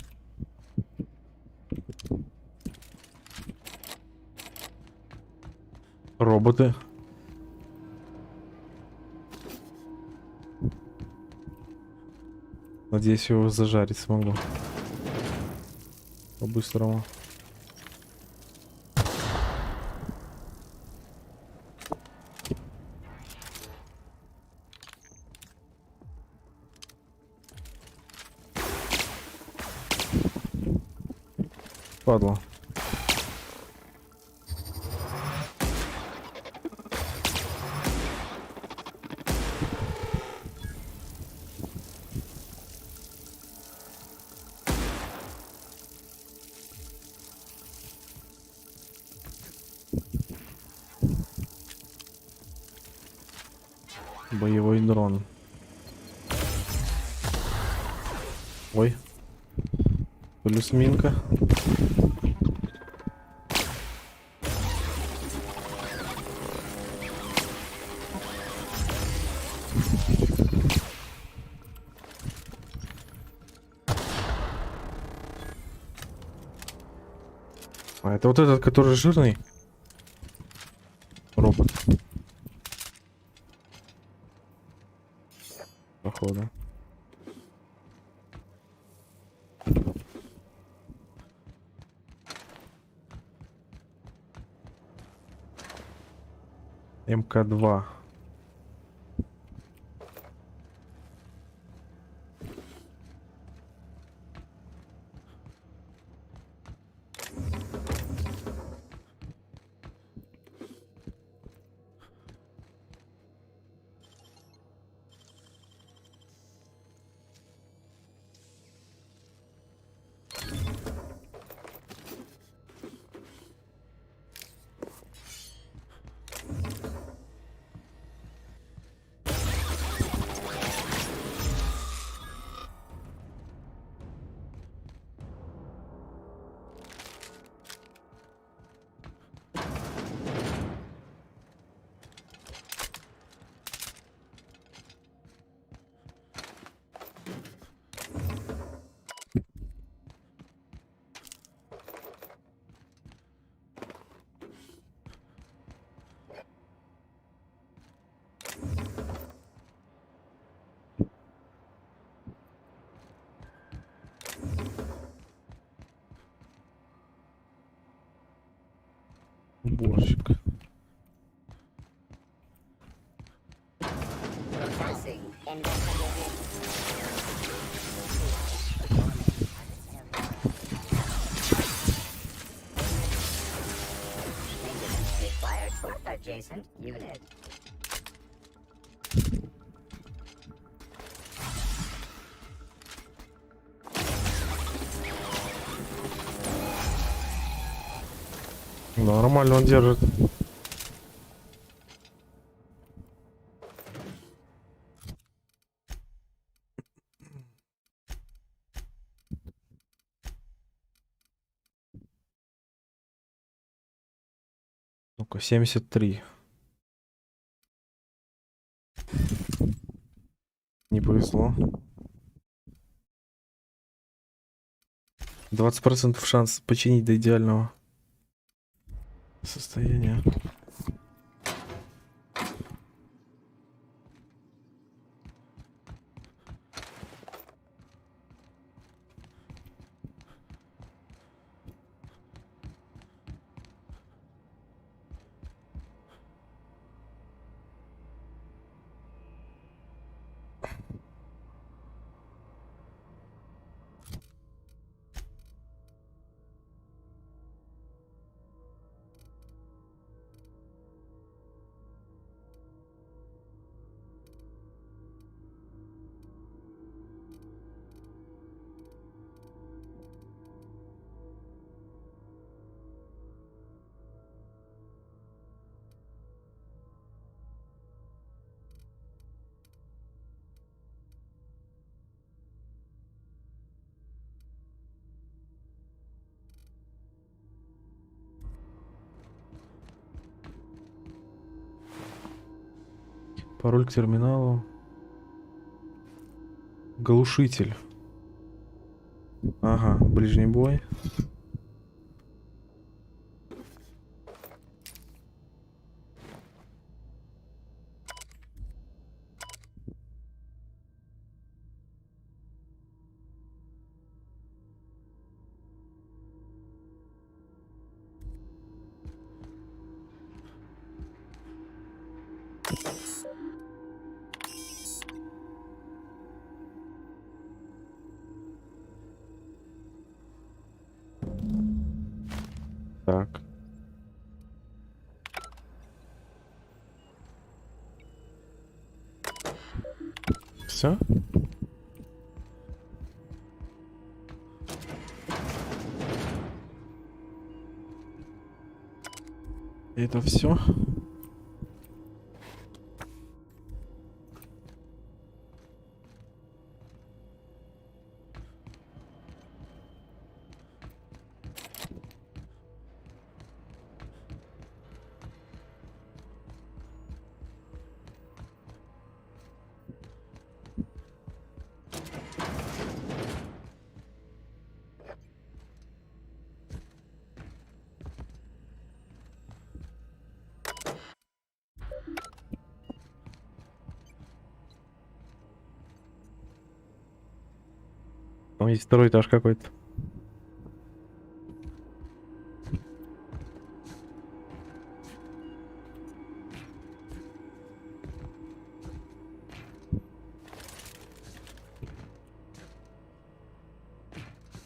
Роботы. Надеюсь, его зажарить смогу. По-быстрому. Падла. Боевой дрон. Ой. Плюс минка. А это вот этот, который жирный? Робот. Походу. МК-2. Уборщик. Adjacent unit. Нормально он держит. Ну-ка, 73. Не повезло. 20% шанс починить до идеального состояния. Пароль к терминалу. Глушитель. Ага, ближний бой. Так. Все? Это все? Там есть второй этаж какой-то.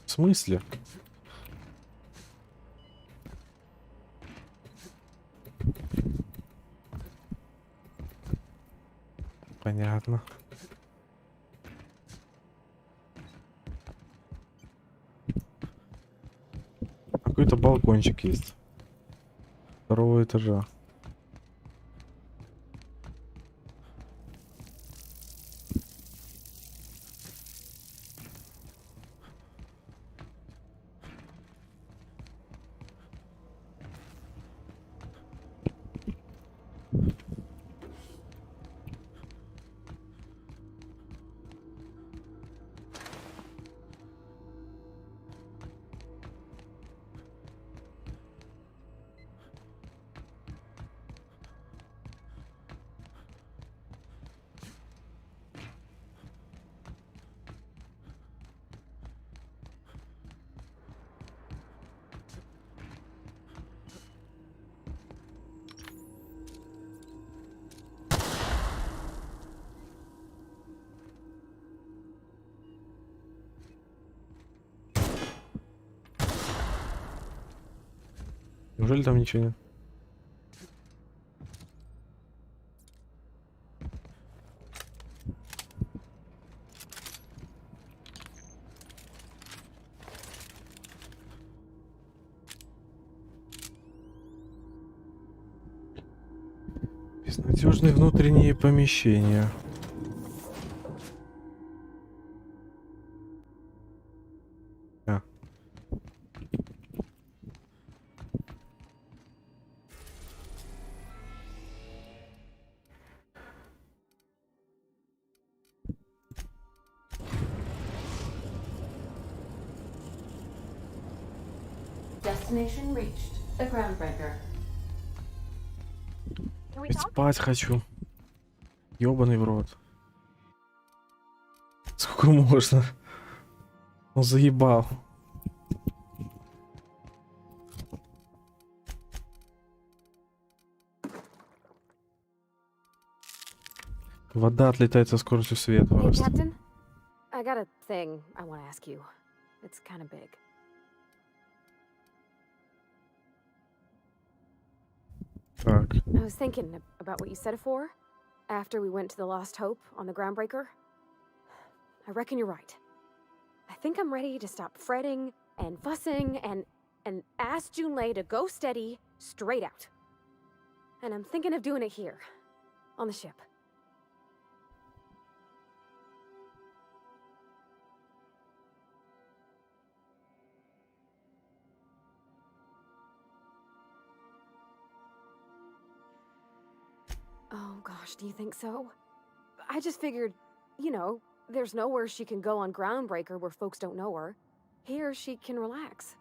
В смысле? Понятно. Какой-то балкончик есть. Второго этажа. Неужели там ничего нет? Безнадежные внутренние помещения. Destination reached. The groundbreaker. Спать хочу. Ёбаный в рот. Сколько можно? Он заебал. Вода отлетает со скоростью света. Hey, Captain, I got a thing I want to ask you. It's kind of big. Так. I was thinking about what you said before, after we went to the Lost Hope on the Groundbreaker. I reckon you're right. I think I'm ready to stop fretting and fussing and ask Junlei to go steady, straight out. And I'm thinking of doing it here, on the ship. Oh gosh, do you think so? I just figured, you know, there's nowhere she can go on Groundbreaker where folks don't know her. Here she can relax.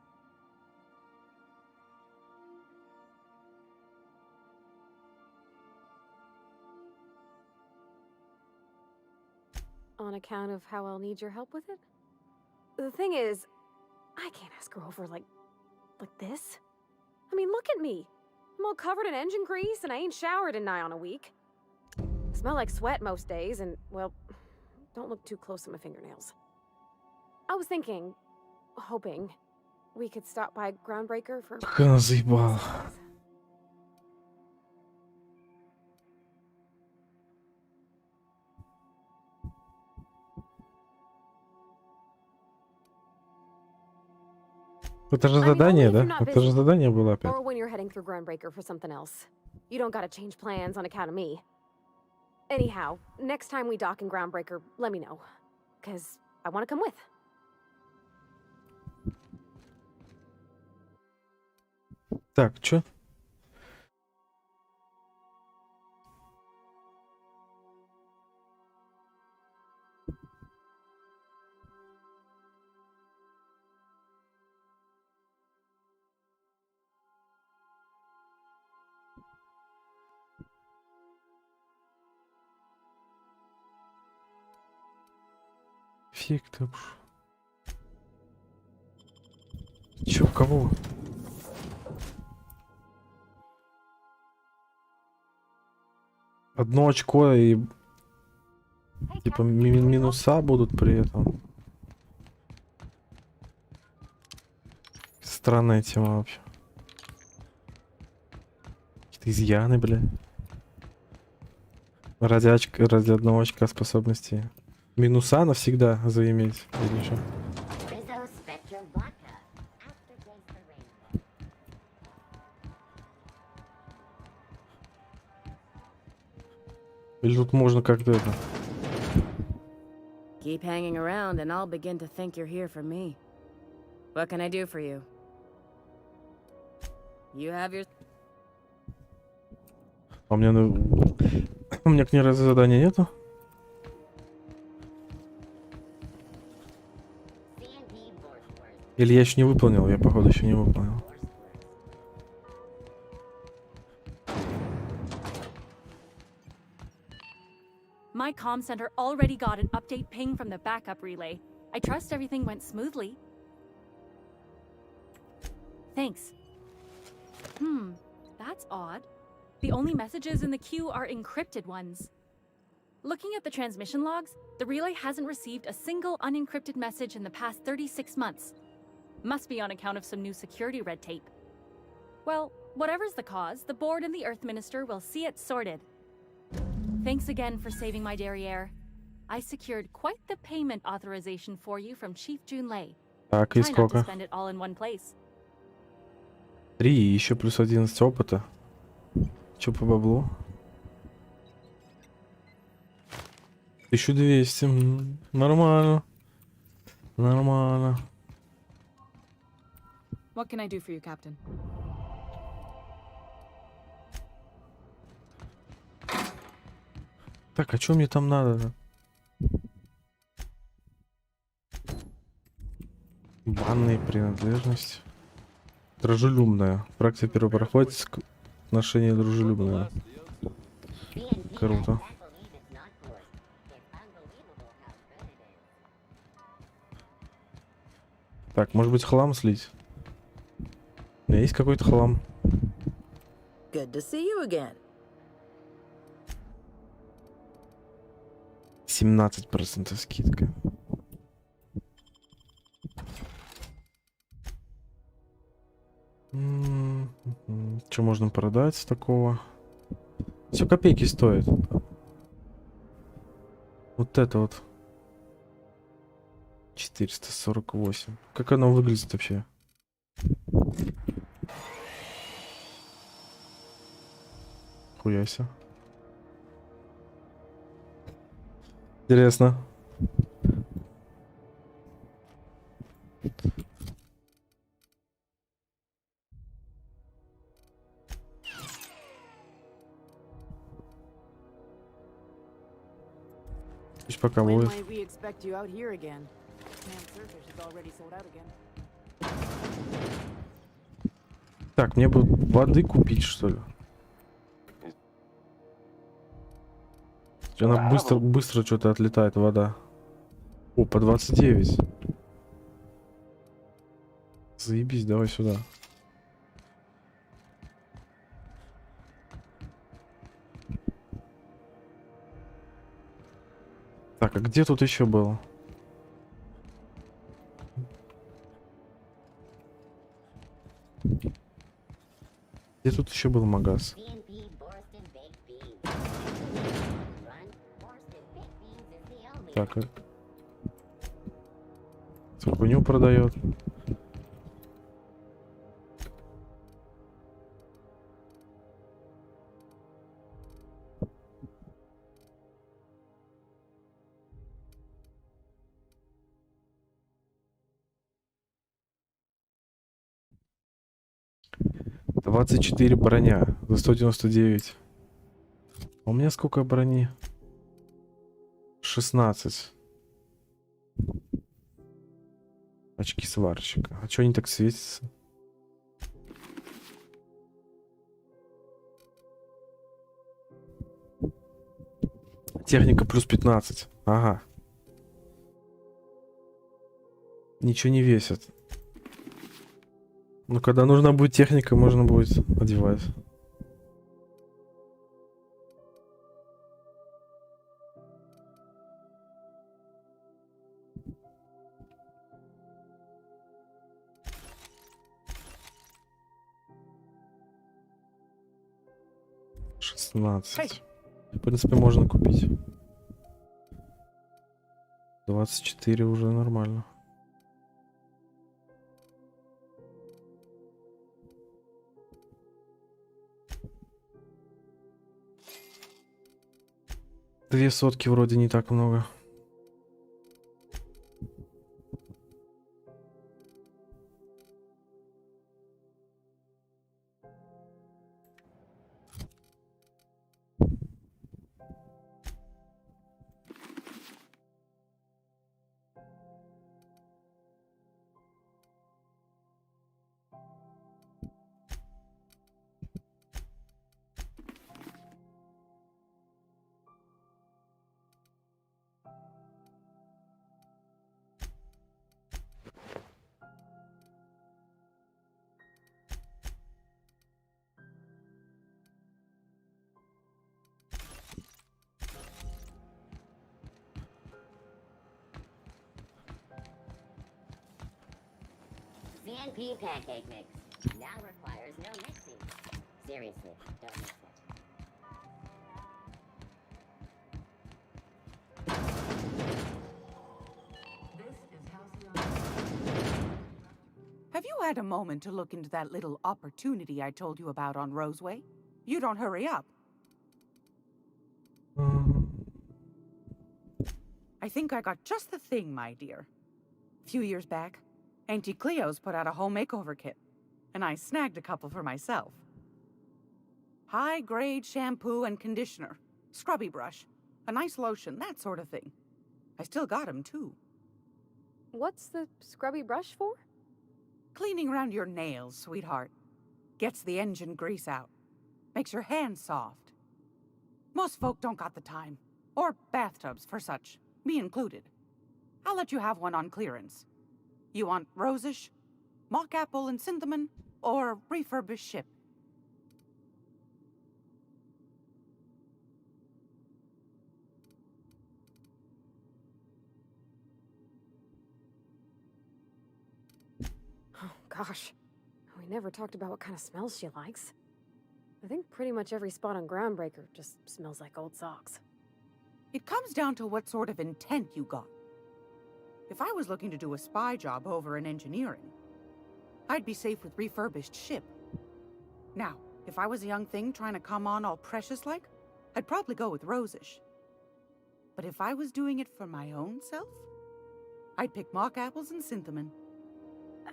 On account of how I'll need your help with it? The thing is, I can't ask her over like this. I mean, look at me. I'm all covered in engine grease and I ain't showered in nigh on a week. Smell like sweat most days, and, well, don't look too close at my fingernails. I was thinking, hoping, we could stop by Groundbreaker for... Как она заебала. Это же задание, да? Это же задание было опять. Or when you're heading through Groundbreaker for something else. You don't gotta change plans on account of me. Anyhow, next time we dock in Groundbreaker, let me know. Cause I wanna come with. Так, чё? Фиг ты. Чё, кого? Одно очко и типа минуса будут при этом. Странная тема вообще. Какие-то изъяны, бля. Ради одного очка способностей. Минуса навсегда заиметь или что? Или тут можно как-то это... Keep hanging around and I'll begin to think you're here for me. What can I do for you? You have your... А у меня, у меня к ней разве задания нету? Или я еще не выполнил? Я, походу, еще не выполнил. My comm center already got an update ping from the backup relay. I trust everything went smoothly. Thanks. That's odd. The only messages in the queue are encrypted ones. Looking at the transmission logs, the relay hasn't received a single unencrypted message in the past 36 months. Must be on account of some new security red tape. Well, whatever's the cause, the board and the Earth Minister will see it sorted. Thanks again for saving my derriere. I secured quite the payment authorization for you from Chief Junlei. Так, и Try not to сколько? spend it all in one place. 3 и еще плюс 11 опыта. Че по баблу? 1200. Нормально. Нормально. What can I do for you, Captain? Так, а что мне там надо? Банные принадлежности. Дружелюбная. Практика первопроходец. Отношение дружелюбное. Круто. Так, может быть, хлам слить? У меня есть какой-то хлам. Good to see you again. 17% скидка. Что можно продать с такого? Все копейки стоит. Вот это вот. 448. Как оно выглядит вообще? Хуяся. Интересно. Пусть пока When будет. might we expect you out here again? Man, Surfish is already sold out again. Так, мне бы воды купить, что ли? Она быстро что-то отлетает, вода. О, по 29. Заебись, давай сюда. Так, а где тут еще был? Где тут еще был магаз? Так, хуйню продает. $24 броня за 199. А у меня сколько брони? 16. Очки сварщика. А чё они так светятся? Техника плюс 15. Ага. Ничего не весит. Ну, когда нужна будет техника, можно будет одевать. В принципе, можно купить. 24 уже нормально. Две сотки вроде не так много. CNP pancake mix now requires no mixing. Seriously, don't mix it. Have you had a moment to look into that little opportunity I told you about on Roseway? You don't hurry up. I think I got just the thing, my dear. A few years back, Auntie Cleo's put out a home makeover kit, and I snagged a couple for myself. High-grade shampoo and conditioner, scrubby brush, a nice lotion, that sort of thing. I still got 'em, too. What's the scrubby brush for? Cleaning around your nails, sweetheart. Gets the engine grease out. Makes your hands soft. Most folk don't got the time. Or bathtubs for such, me included. I'll let you have one on clearance. You want rosish, mock apple and cinnamon, or refurbished ship? Oh, gosh. We never talked about what kind of smells she likes. I think pretty much every spot on Groundbreaker just smells like old socks. It comes down to what sort of intent you got. If I was looking to do a spy job over in engineering, I'd be safe with refurbished ship. Now, if I was a young thing trying to come on all precious-like, I'd probably go with rosish. But if I was doing it for my own self, I'd pick mock apples and cinnamon.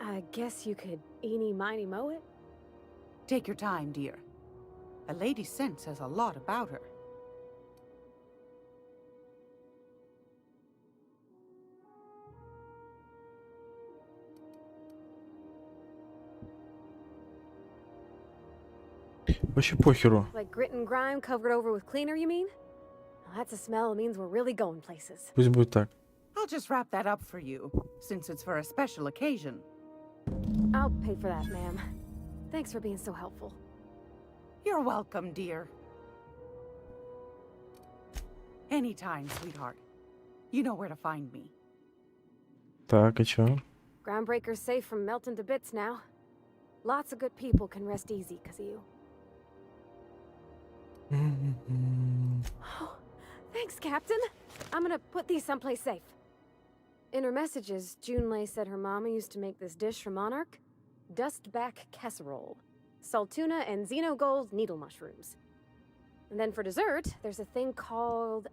I guess you could eeny miny moe it? Take your time, dear. A lady's scent says a lot about her. Вообще похеру. Like grit and grime covered over with cleaner, you mean? Well, that's a smell that means we're really going places. Пусть будет так. I'll just wrap that up for you, since it's for a special occasion. I'll pay for that, ma'am. Thanks for being so helpful. You're welcome, dear. Anytime, sweetheart. You know where to find me. Так, и чё? Groundbreaker's safe from melting to bits now. Lots of good people can rest easy because of you. Oh, thanks, Captain. I'm gonna put these someplace safe. In her messages, Junlei said her mama used to make this dish from Monarch. Dustback casserole. Salt tuna and xenogold needle mushrooms. And then for dessert, there's a thing called,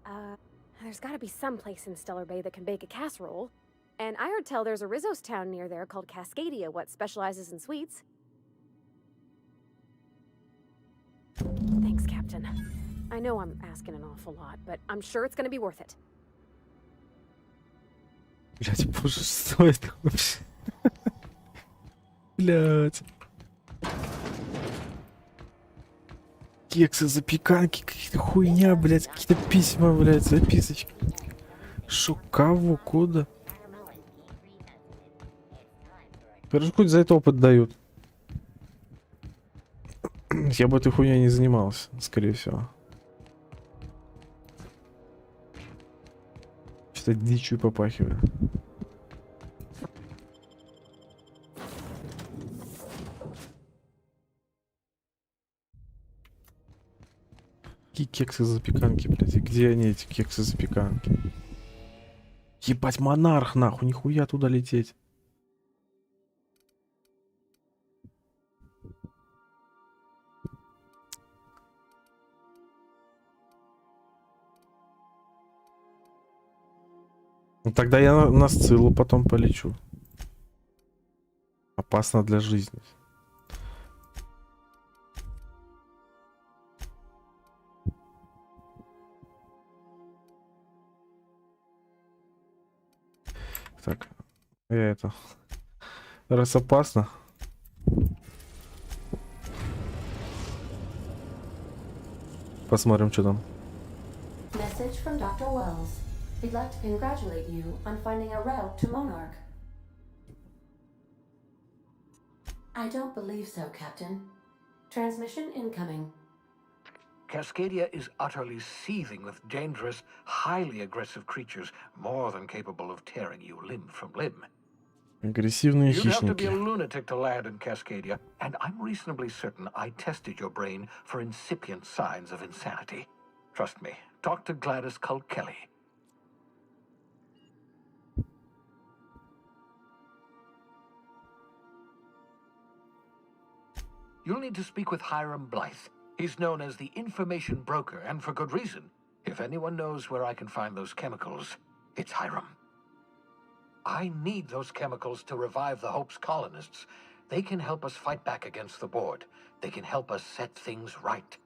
there's gotta be some place in Stellar Bay that can bake a casserole. And I heard tell there's a Rizzo's town near there called Cascadia, what specializes in sweets. Thanks, Captain. I know I'm asking an awful lot, but I'm sure it's gonna be worth it. Блять, боже, что это вообще? Блять. Кексы, запеканки, какие-то хуйня, блять, какие-то письма, блять, записочки. Шо, кого, куда? Хорошо, хоть за это опыт дают. Я бы этой хуйней не занимался, скорее всего. Что-то дичью попахивает. Какие кексы запеканки, блядь? И где они, эти кексы запеканки? Ебать, монарх, нахуй, нихуя туда лететь. Ну, тогда я на Сциллу потом полечу. Опасно для жизни. Так, я это... Раз опасно. Посмотрим, что там. Message from Dr. Wells. We'd like to congratulate you on finding a route to Monarch. I don't believe so, Captain. Transmission incoming. Cascadia is utterly seething with dangerous, highly aggressive creatures, more than capable of tearing you limb from limb. Агрессивные You'd have to be хищники. a lunatic to land in Cascadia, and I'm reasonably certain I tested your brain for incipient signs of insanity. Trust me, talk to Gladys Cull Kelly. You'll need to speak with Hiram Blythe. He's known as the information broker, and for good reason. If anyone knows where I can find those chemicals, it's Hiram. I need those chemicals to revive the Hope's colonists. They can help us fight back against the board. They can help us set things right.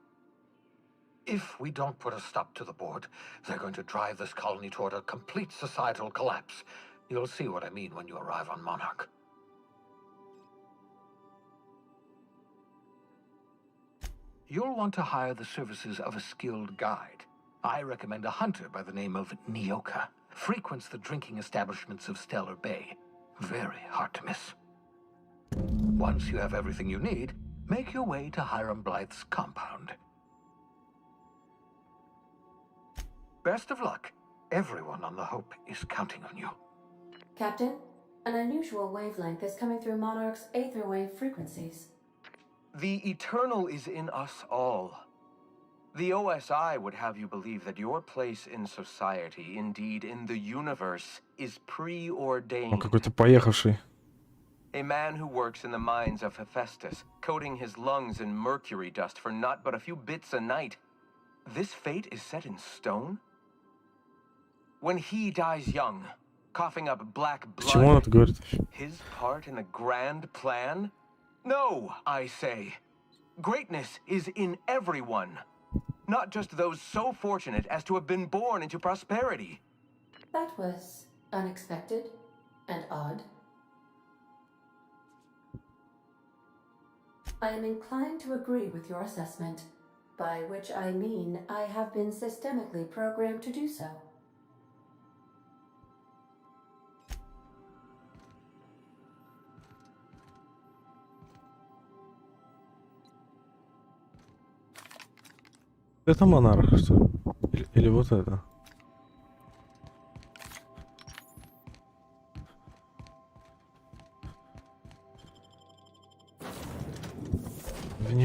If we don't put a stop to the board, they're going to drive this colony toward a complete societal collapse. You'll see what I mean when you arrive on Monarch. You'll want to hire the services of a skilled guide. I recommend a hunter by the name of Nyoka. Frequents the drinking establishments of Stellar Bay. Very hard to miss. Once you have everything you need, make your way to Hiram Blythe's compound. Best of luck. Everyone on the Hope is counting on you. Captain, an unusual wavelength is coming through Monarch's aether wave frequencies. The eternal is in us all. The OSI would have you believe that your place in society, indeed in the universe, is preordained. Какой-то поехавший. A man who works in the mines of Hephaestus, coating his lungs in mercury dust for not but a few bits a night. This fate is set in stone? When he dies young, coughing up black Почему он это говорит? his part in the grand plan? No, I say. Greatness is in everyone. Not just those so fortunate as to have been born into prosperity. That was unexpected and odd. I am inclined to agree with your assessment, by which I mean I have been systemically programmed to do so. Это монарх, что ли? Или вот это?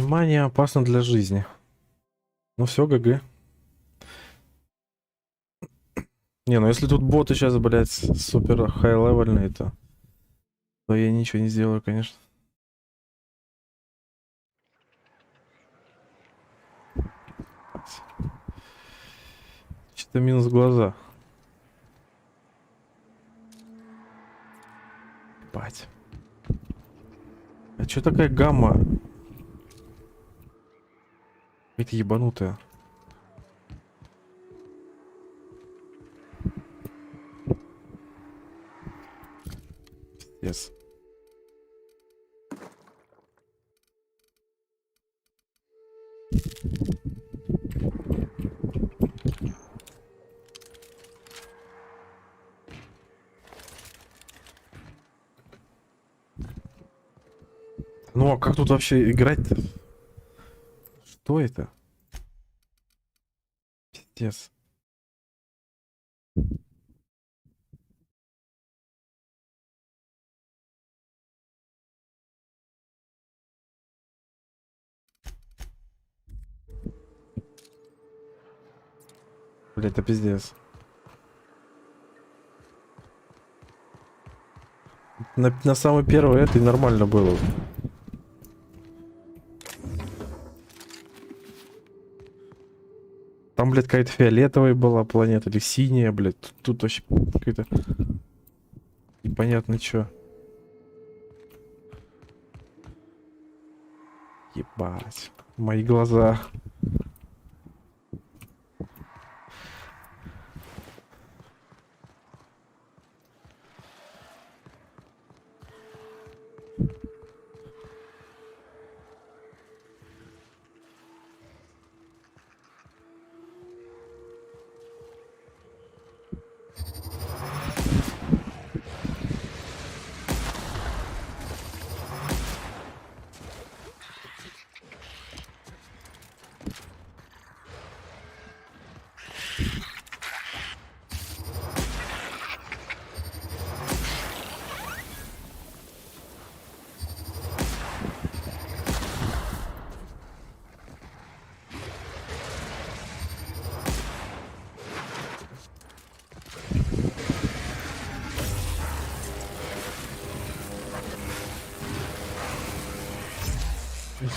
Внимание, опасно для жизни. Ну все, ГГ. Не, ну если тут боты сейчас, блядь, супер хай-левельные, то я ничего не сделаю, конечно. Что-то минус глаза. Бать. А чё такая гамма? Это ебанутая. Пиздец. Ну а как тут вообще играть-то? Что это? Пиздец. Блять, это пиздец. На самый первый это и нормально было. Там, блядь, какая-то фиолетовая была планета или синяя, блядь. Тут вообще какая-то непонятно чё. Ебать. Мои глаза.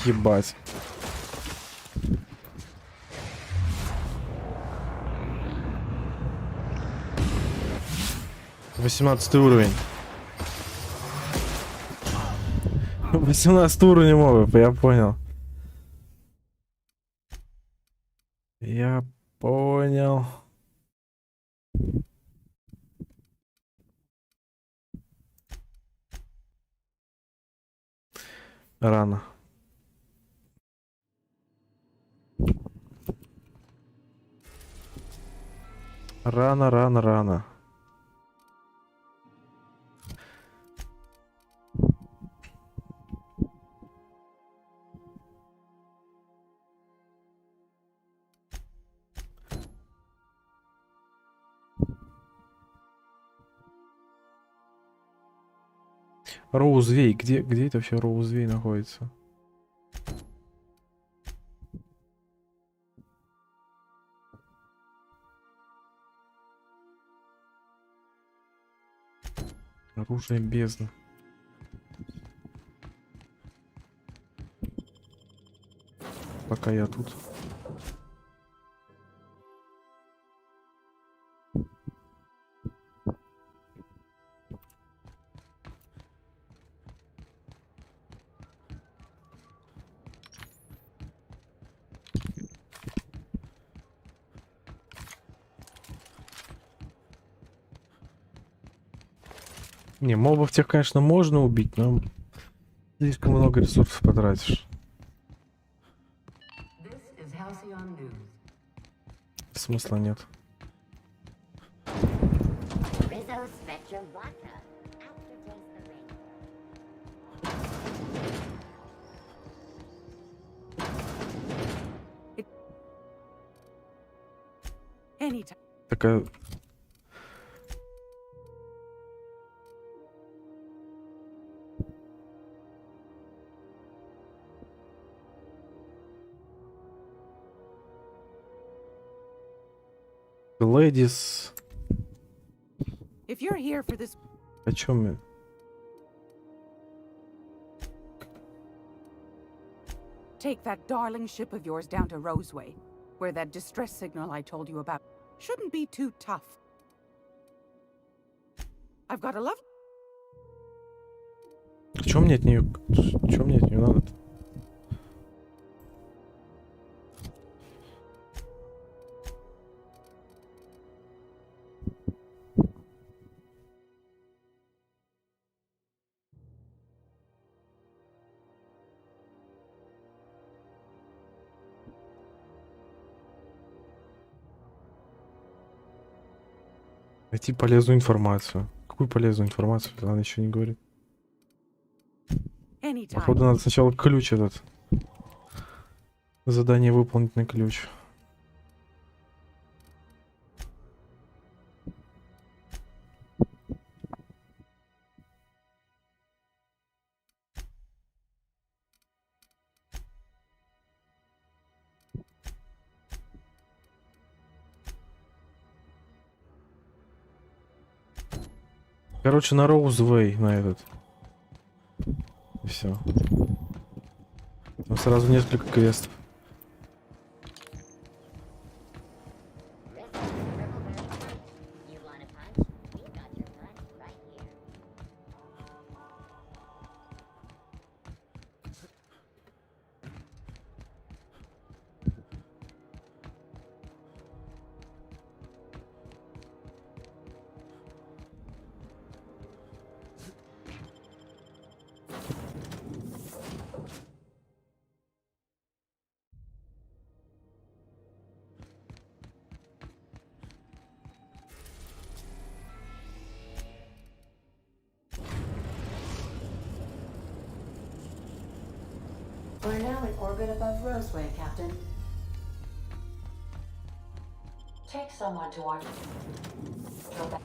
Ебать. Восемнадцатый уровень. 18 уровень мобов, я понял. Я понял. Рано. Рано. Роузвей. Где это вообще Роузвей находится? Оружие бездны. Пока я тут. Не, мобов тех, конечно, можно убить, но слишком много ресурсов потратишь. Смысла нет. Такая... Ladies. If you're here for this, О чем я? take that darling ship of yours down to Roseway, where that distress signal I told you about shouldn't be too tough. I've got a love. Что мне от нее? Что мне от нее надо-то? Найти полезную информацию. Какую полезную информацию? Она еще не говорит. Походу надо сначала ключ этот. Задание выполнить на ключ. Короче, на Роузвей, на этот. И все. Там сразу несколько квестов. We're now in orbit above Roseway, Captain. Take someone to watch. Go back.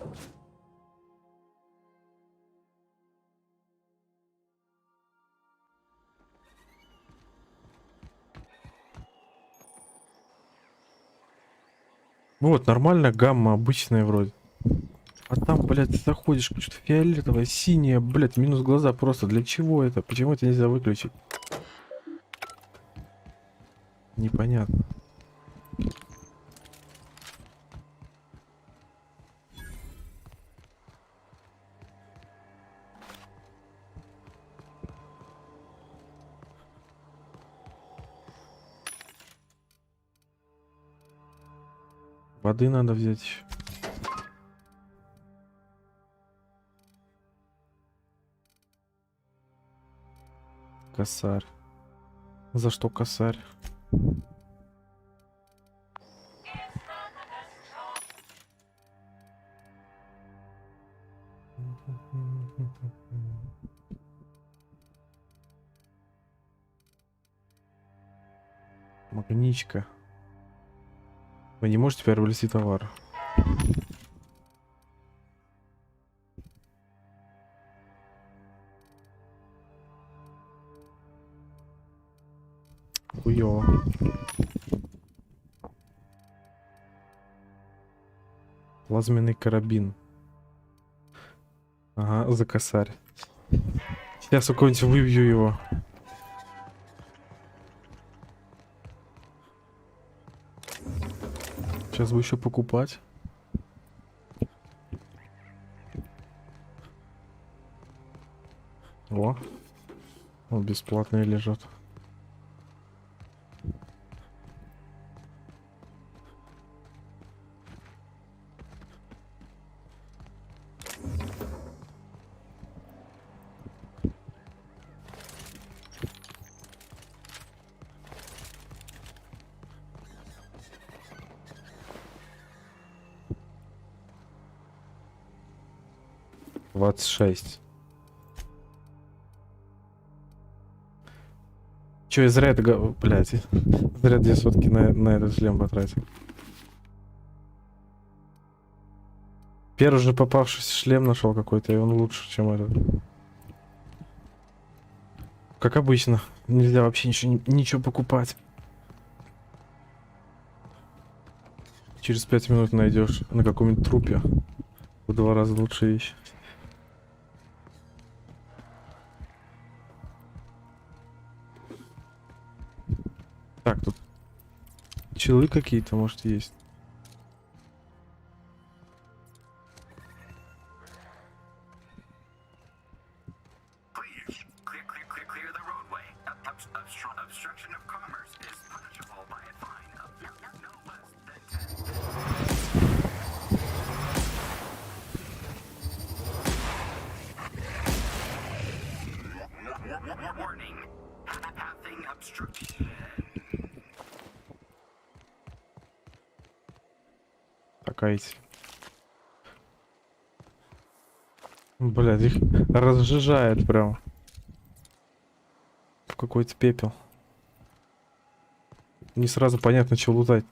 Вот, нормально, гамма обычная вроде. А там, блядь, ты заходишь, что-то фиолетовое, синее, блядь, минус глаза просто. Для чего это? Почему это нельзя выключить? Непонятно. Воды надо взять еще. Косарь. За что косарь? Магничка. Вы не можете приобрести товар. Хуёво. Плазменный карабин. Ага, за косарь. Сейчас у кого-нибудь выбью его. Сейчас бы еще покупать. О, вот бесплатные лежат. Двадцать 26. Че, я зря это... Блядь, зря 2 сотки на этот шлем потратил. Первый же попавшийся шлем нашел какой-то, и он лучше, чем этот. Как обычно, нельзя вообще ничего покупать. Через 5 минут найдешь на каком-нибудь трупе в 2 раза лучше вещь. Так, тут челы какие-то, может, есть. Такая. Блядь, их разжижает прям. В какой-то пепел. Не сразу понятно, что лутать.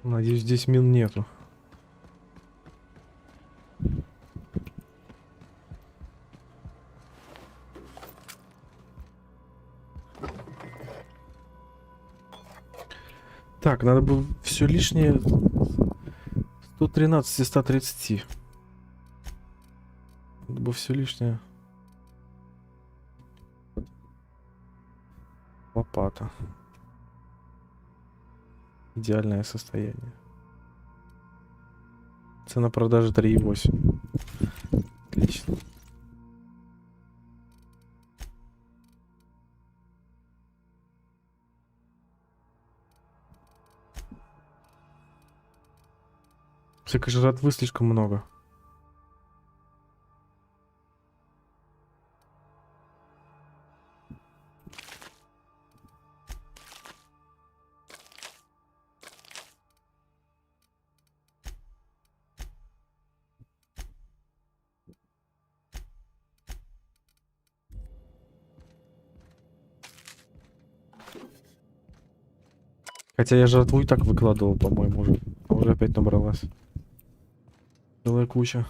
Надеюсь, здесь мин нету. Так, надо было все лишнее 113 и 130. Надо было все лишнее. Лопата. Идеальное состояние. Цена продажи 3,8. Отлично. Всякой жратвы слишком много. Хотя я жратву и так выкладывал, по-моему, уже. А уже опять набралась. Целая куча.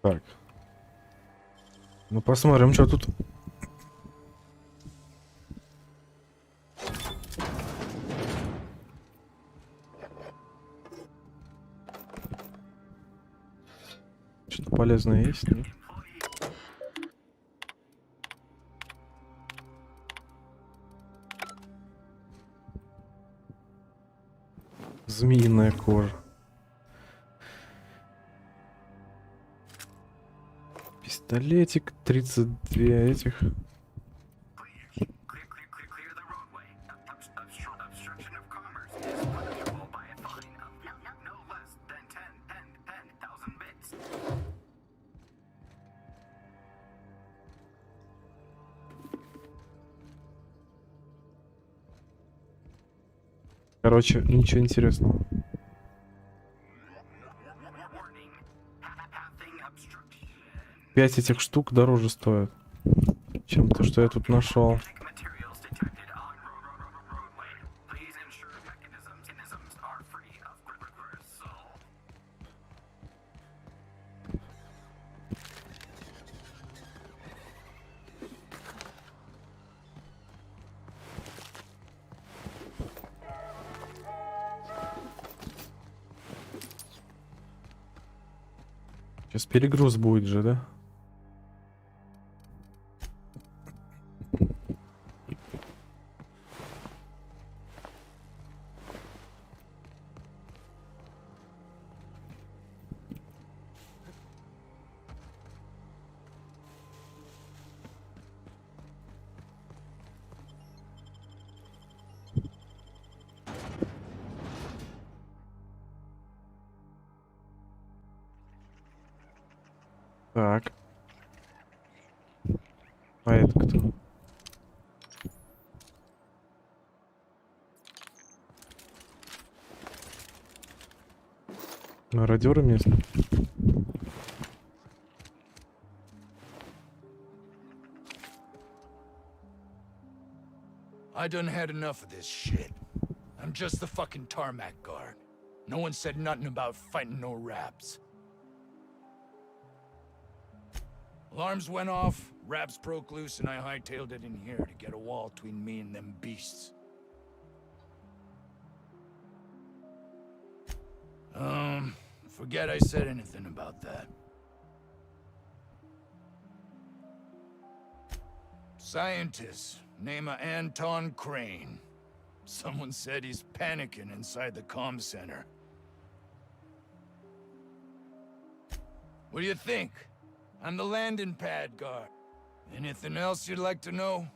Так. Ну посмотрим, что тут. Что-то полезное есть, нет? Змеиная кожа. Пистолетик, 32 этих. Короче, ничего интересного. 5 этих штук дороже стоят, чем то, что я тут нашел. Сейчас перегруз будет же, да? Так. А это кто? Мародеры местные. I done had enough of this shit. I'm just the fucking tarmac guard. No one said nothing about fighting no raps. Alarms went off, raps broke loose, and I hightailed it in here to get a wall between me and them beasts. Forget I said anything about that. Scientist, name of Anton Crane. Someone said he's panicking inside the comm center. What do you think? I'm the landing pad guard. Anything else you'd like to know?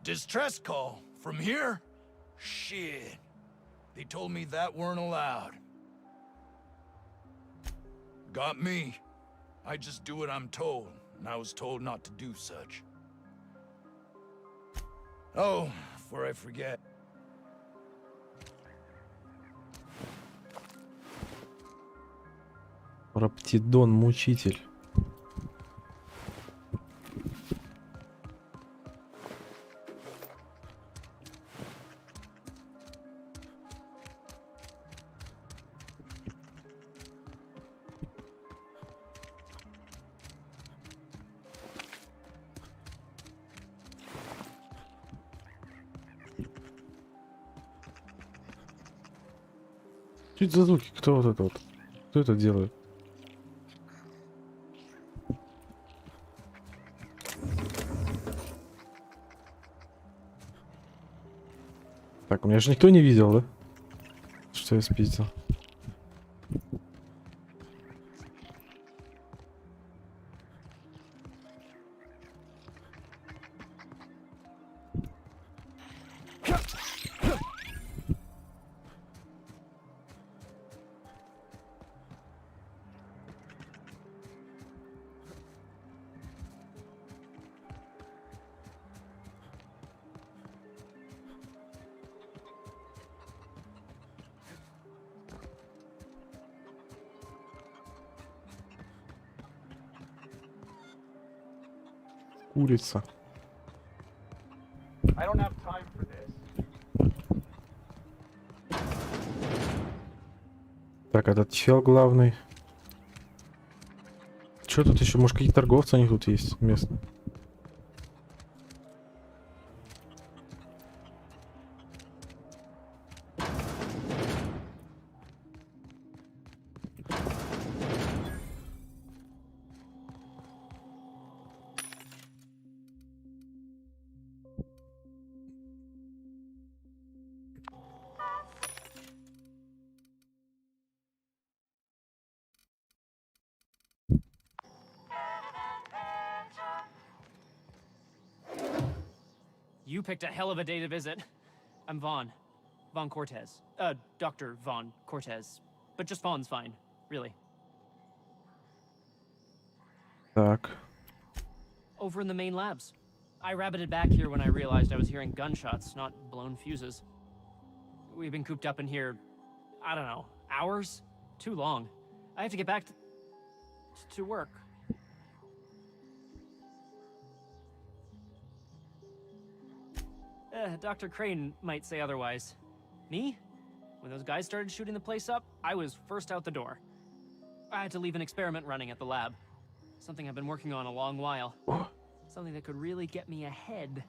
Distress call? From here? Shit. They told me that weren't allowed. Got me. I just do what I'm told, and I was told not to do such. Oh, before I forget. Раптидон, мучитель. Что это за звуки? Кто вот это вот? Кто это делает? Так, у меня же никто не видел, да? Что я спиздил. Курица. I don't have time for this. Так, этот чел главный. Что тут еще? Может, какие торговцы они тут есть местные? You picked a hell of a day to visit. I'm Vaughn. Vaughn Cortez. Dr. Vaughn Cortez. But just Vaughn's fine, really. Так. Over in the main labs. I rabbited back here when I realized I was hearing gunshots, not blown fuses. We've been cooped up in here, I don't know, hours? Too long. I have to get back to work. Dr. Crane might say otherwise. Me? When those guys started shooting the place up, I was first out the door. I had to leave an experiment running at the lab. Something I've been working on a long while. Something that could really get me ahead.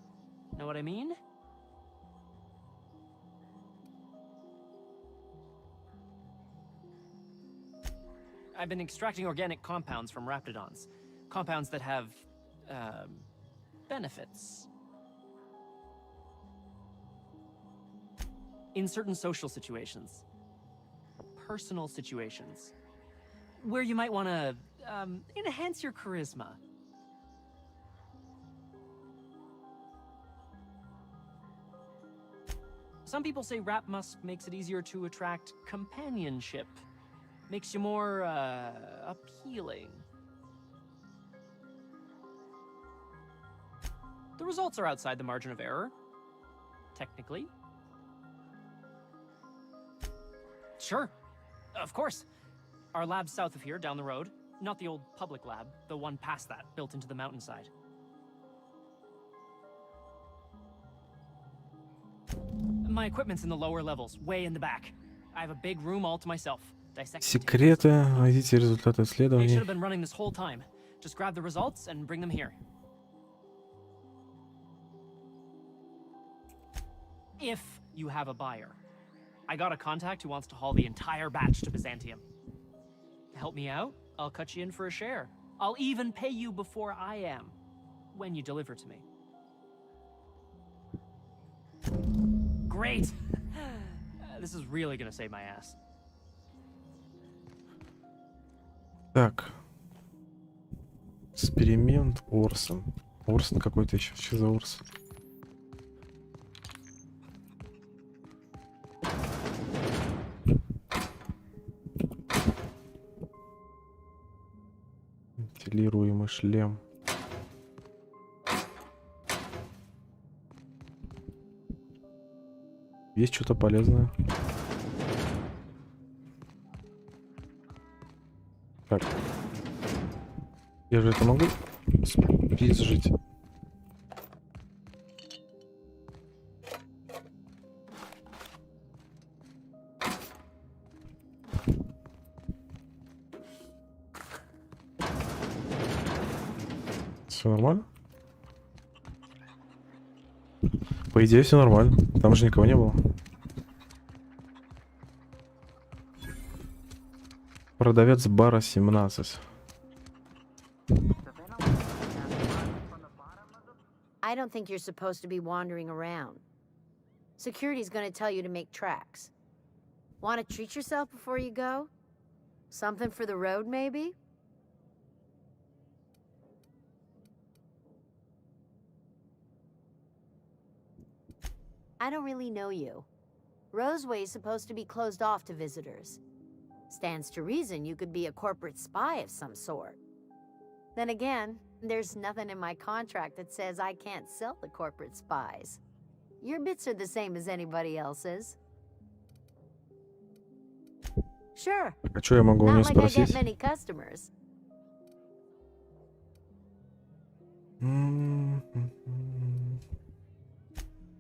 Know what I mean? I've been extracting organic compounds from raptidons. Compounds that have, benefits. In certain social situations. Personal situations. Where you might want to, enhance your charisma. Some people say rap musk makes it easier to attract companionship. Makes you more, appealing. The results are outside the margin of error. Technically. Sure. Of course. Our lab's south of here, down the road. Not the old public lab, the one past that, built into the mountainside. My equipment's in the lower levels, way in the back. I have a big room all to myself. Секреты. Найдите результаты They should исследований. have been running this whole time. Just grab the results and bring them here. If you have a buyer. I got a contact who wants to haul the entire batch to Byzantium. Help me out, I'll cut you in for a share. I'll even pay you before I am, when you deliver to me. Great! This is really gonna save my ass. Так. Эксперимент Орсон. Орсон какой-то еще. Что за Орсон? Вентилируемый шлем. Есть что-то полезное? Так. Я же это могу спизжить. Все нормально? По идее, все нормально. Там же никого не было. Продавец бара 17. I don't think you're supposed to be wandering around. Security's gonna tell you to make tracks. Want to treat yourself before you go? Something for the road, maybe? I don't really know you. Roseway's supposed to be closed off to visitors. Stands to reason you could be a corporate spy of some sort. Then again, there's nothing in my contract that says I can't sell the corporate spies. Your bits are the same as anybody else's. Sure. А что я могу у нее Not like I get спросить? many customers.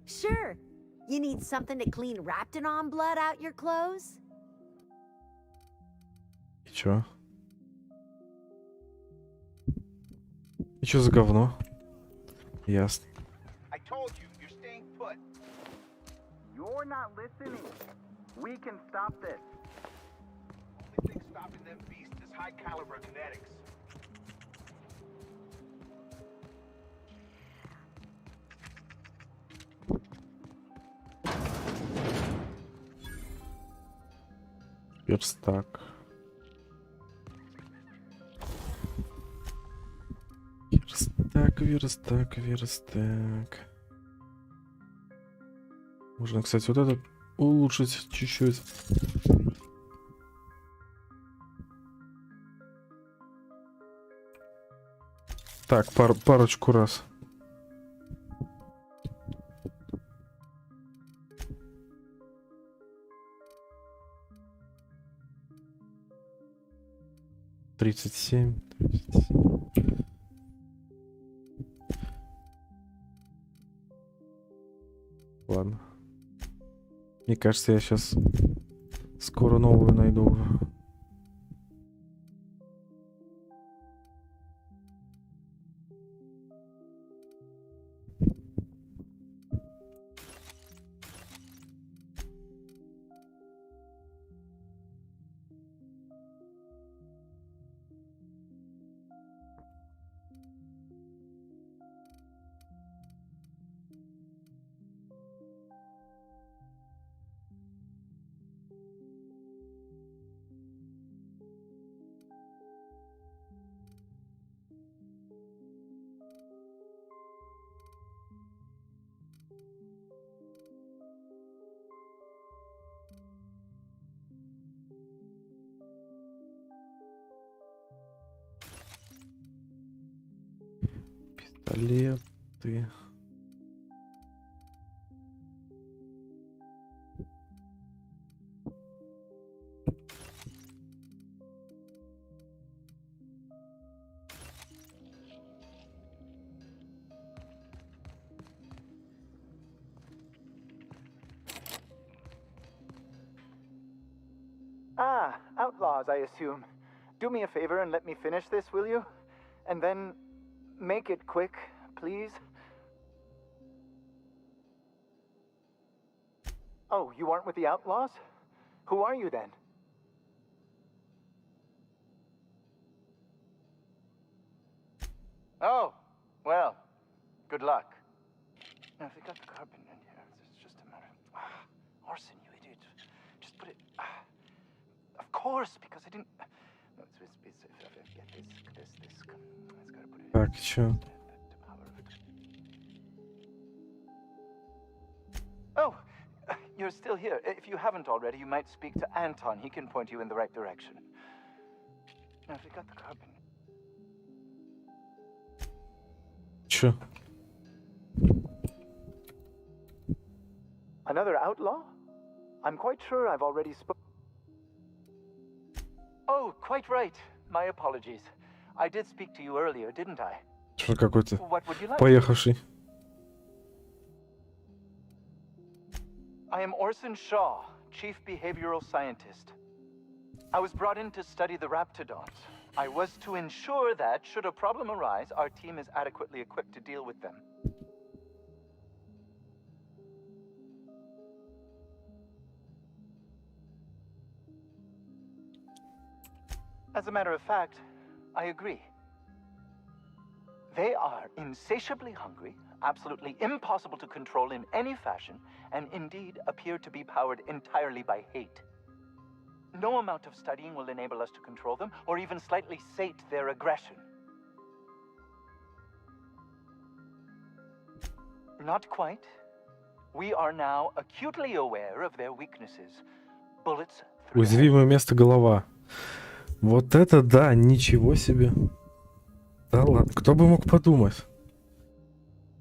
Sure. You need something to clean Raptidon blood out your clothes? И чё? И чё за говно? Ясно. I told you, you're staying put. You're not listening. We can stop this. Only thing stopping them beasts is high caliber kinetics. Верстак. Верстак, верстак, верстак. Можно, кстати, вот это улучшить чуть-чуть. Так, парочку раз. Тридцать семь. Ладно. Мне кажется, я сейчас скоро новую найду уже. Пистолеты. Ah, outlaws, I assume. Do me a favor and let me finish this, will you? And then make it quick, please. Oh, you aren't with the outlaws? Who are you then? Oh, well, good luck. Now, if we got the carbon in here, it's just a matter of... Orson, you idiot. Just put it... of course, because I didn't... No, it's get this. It's gotta put it... Так, чё? Oh, you're still here. If you haven't already, you might speak to Anton. He can point you in the right direction. Now, if we got the carbon... Чё? Another outlaw? I'm quite sure I've already spoken. Oh, quite right. My apologies. I did speak to you earlier, didn't I? Что какой-то What would you like? поехавший. I am Orson Shaw, Chief Behavioral Scientist. I was brought in to study the Raptidons. I was to ensure that, should a problem arise, our team is adequately equipped to deal with them. As a matter of fact, I agree. They are insatiably hungry, absolutely impossible to control in any fashion, and indeed appear to be powered entirely by hate. No amount of studying will enable us to control them, or even slightly sate their aggression. Not quite. We are now acutely aware of their weaknesses. Bullets through the head. Уязвимое место голова. Вот это да, ничего себе. Да ладно, кто бы мог подумать?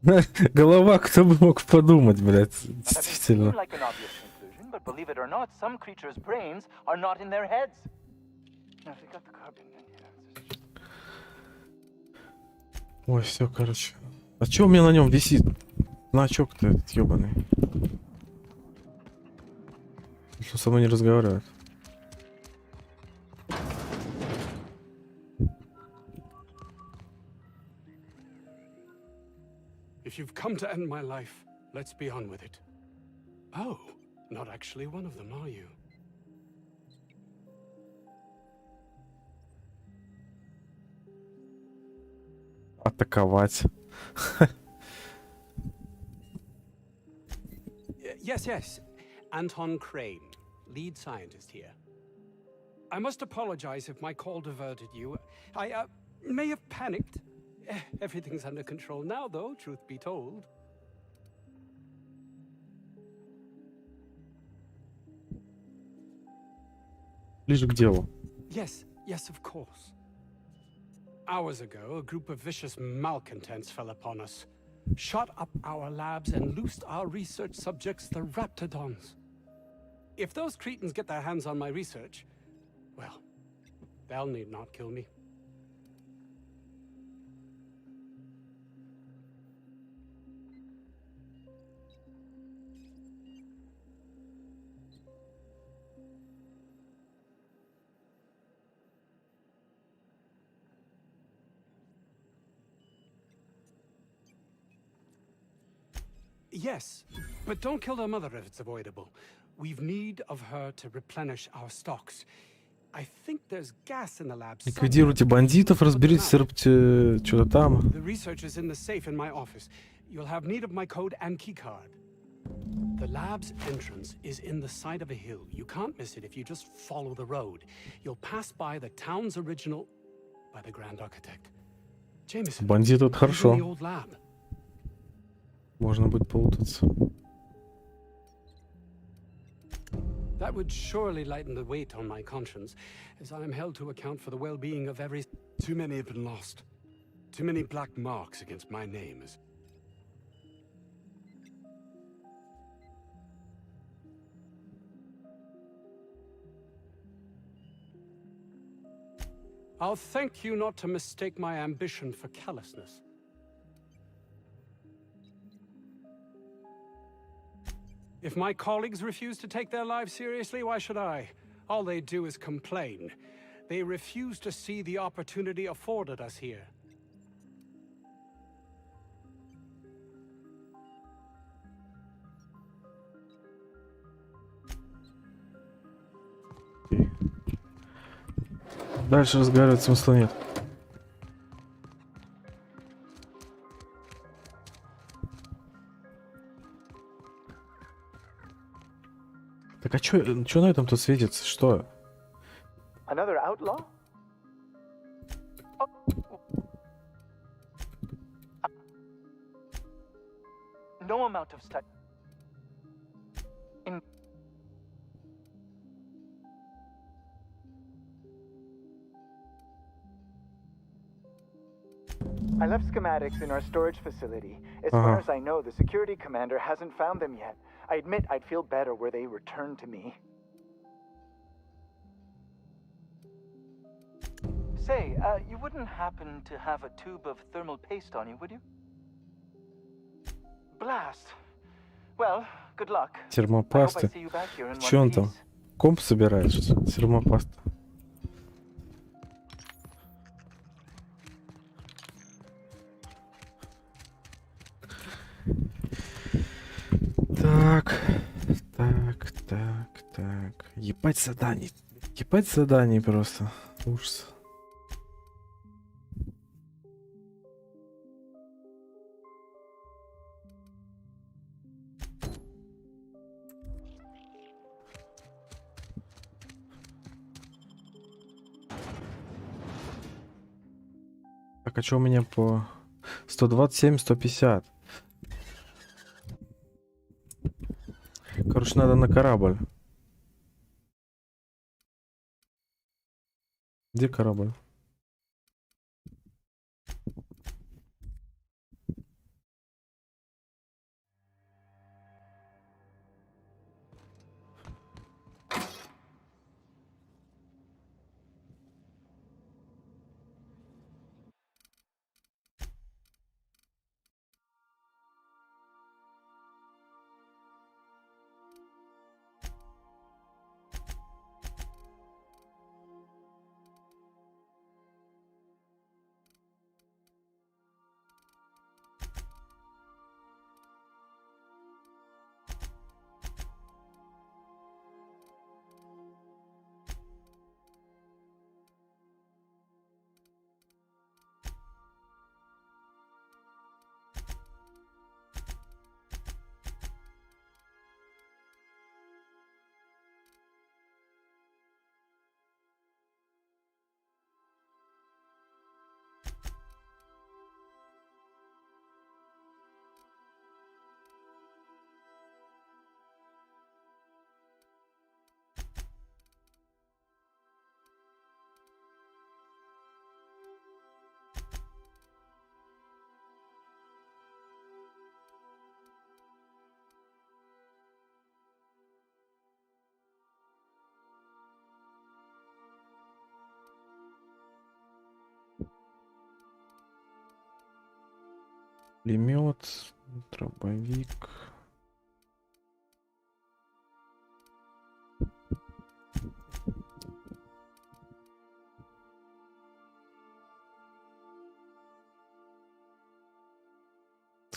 Голова, кто бы мог подумать, блядь, действительно. Like an obvious conclusion, but believe it or not, some creatures' brains are not in their heads. Now, if we got the carbon in here. Ой, все, короче. А чё у меня на нем висит? Значок-то этот ёбаный. Что со мной не разговаривает? If you've come to end my life, let's be on with it. Oh, not actually one of them, are you? Атаковать. Yes. Anton Crane, lead scientist here. I must apologize if my call diverted you. I may have panicked. Everything's under control now, though, truth be told. Ближе к делу. Yes, of course. Hours ago, a group of vicious malcontents fell upon us, shot up our labs, and loosed our research subjects, the Raptidons. If those cretins get their hands on my research, well, they'll need not kill me. Yes, but don't kill their mother if it's avoidable. We've need of her to replenish our stocks. I think there's gas in the lab. Ликвидируйте бандитов, разберитесь, что-то там. The research is in the safe in my office. You'll have need of my code and keycard. The lab's entrance is in the side of a hill. You can't miss it if you just follow the road. You'll pass by the town's original by the grand architect. Jameson. Бандит тут хорошо. The old lab. Можно будет полутаться. That would surely lighten the weight on my conscience, as I am held to account for the well-being of every... Too many have been lost. Too many black marks against my name as... I'll thank you not to mistake my ambition for callousness. If my colleagues refuse to take their lives seriously, why should I? All they do is complain. They refuse to see the opportunity afforded us here. Дальше разговаривать смысла нет. Так а чё на этом тут светится? Что? Another outlaw? Oh. No amount of study. I left schematics in our storage facility. As far as I know, the security commander hasn't found them yet. I admit I'd feel better were they returned to me. Say, you wouldn't happen to have a tube of thermal paste on you, would you? Blast. Well, good luck. Термопасты. Чё он там? Комп собирает? Термопаста. Так. Ебать заданий просто. Ужас. Так, а что у меня по 127, 150? Короче, надо на корабль. Где корабль? Пулемет, дробовик.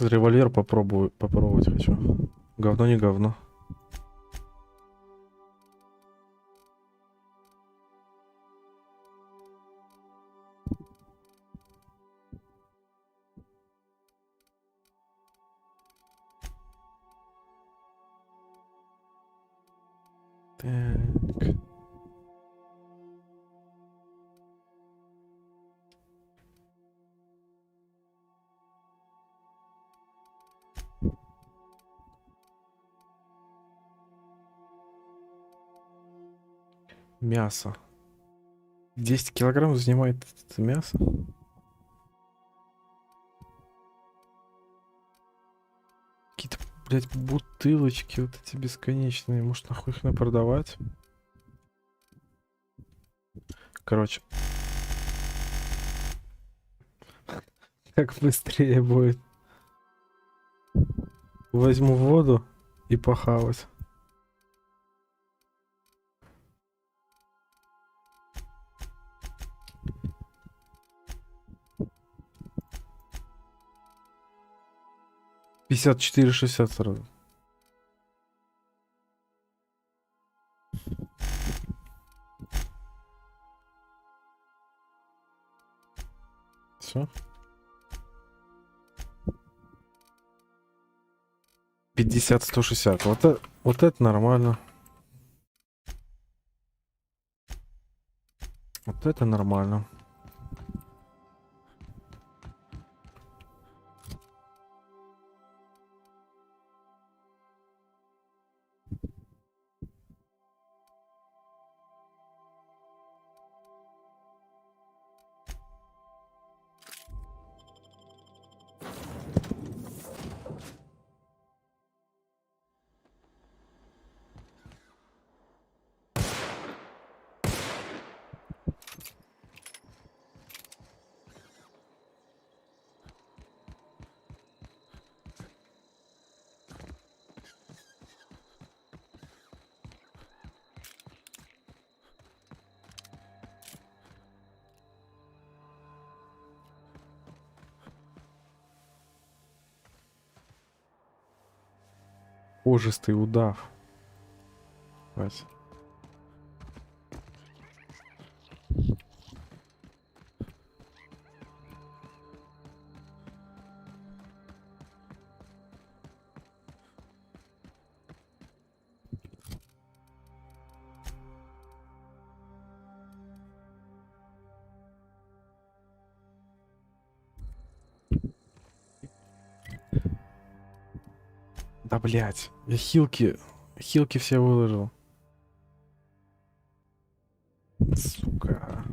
Револьвер попробовать хочу. Говно не говно. Так. Мясо. 10 килограмм занимает это мясо. Блять, бутылочки вот эти бесконечные. Может, нахуй их продавать? Короче. Как быстрее будет. Возьму воду и похавать. $54.60 сразу. Все. 50-160. Вот это нормально. Вот это нормально. Кожистый удав. Вась. Да, блять, я хилки все выложил. Сука.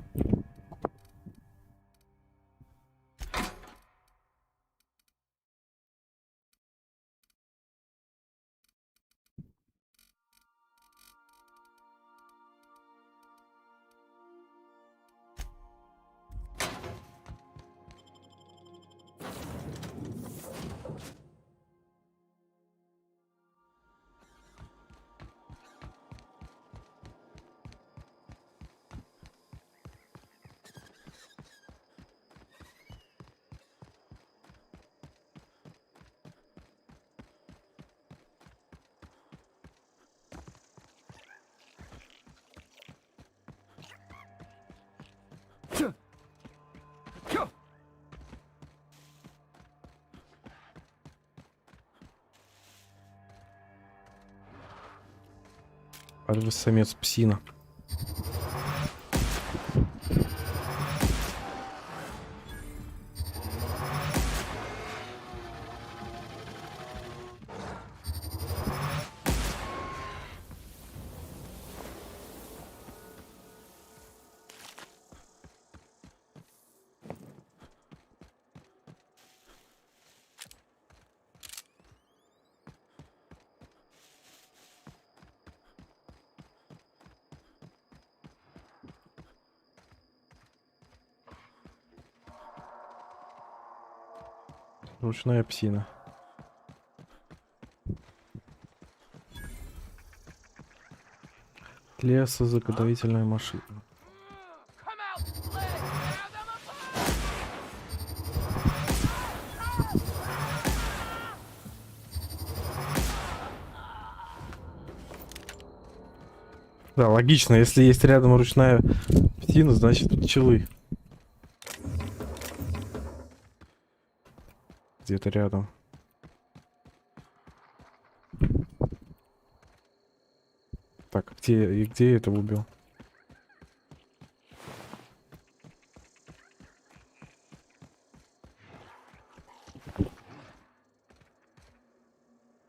Альфа-самец псина. Ручная псина. Лесозаготовительная машина. Да, логично, если есть рядом ручная псина, значит тут пчелы. Где-то рядом. Так, где я этого убил?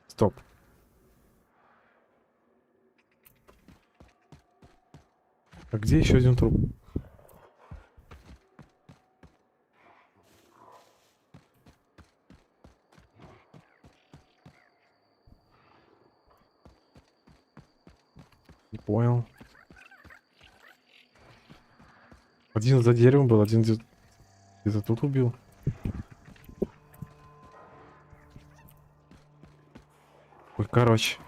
Стоп. А где еще один труп? Понял. Один за деревом был, один где-то тут убил. Ой, короче.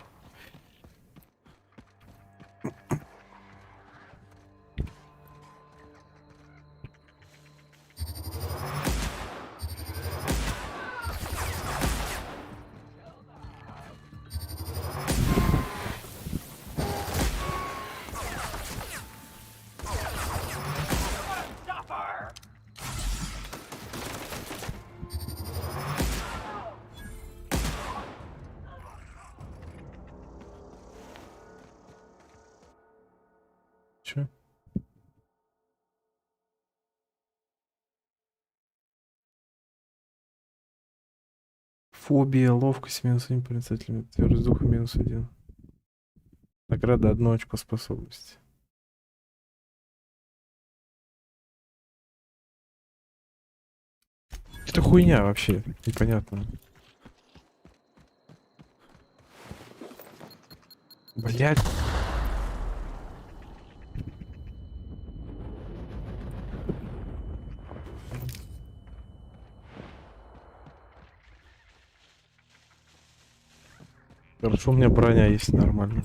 Чё? Фобия, ловкость -1, проницательный, твердость духа -1. Награда 1 очко способности. Это хуйня вообще, непонятно. Блять. Хорошо, у меня броня есть нормально.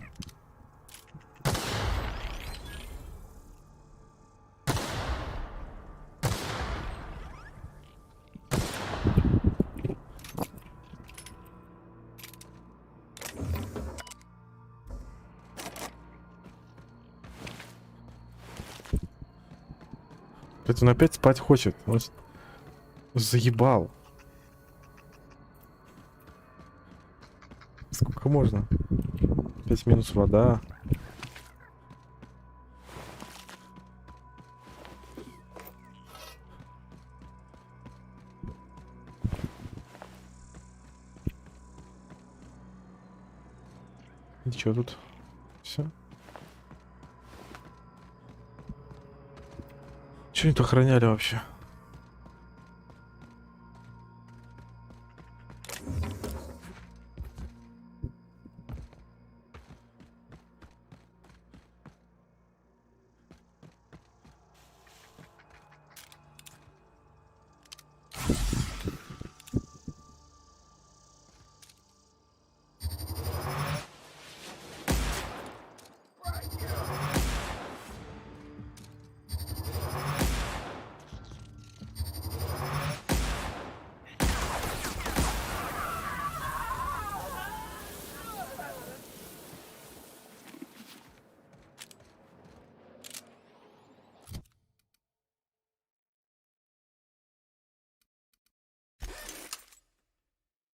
Это он опять спать хочет. Он заебал. Сколько можно? 5 минус вода. И чё тут? Все. Чё они-то охраняли вообще?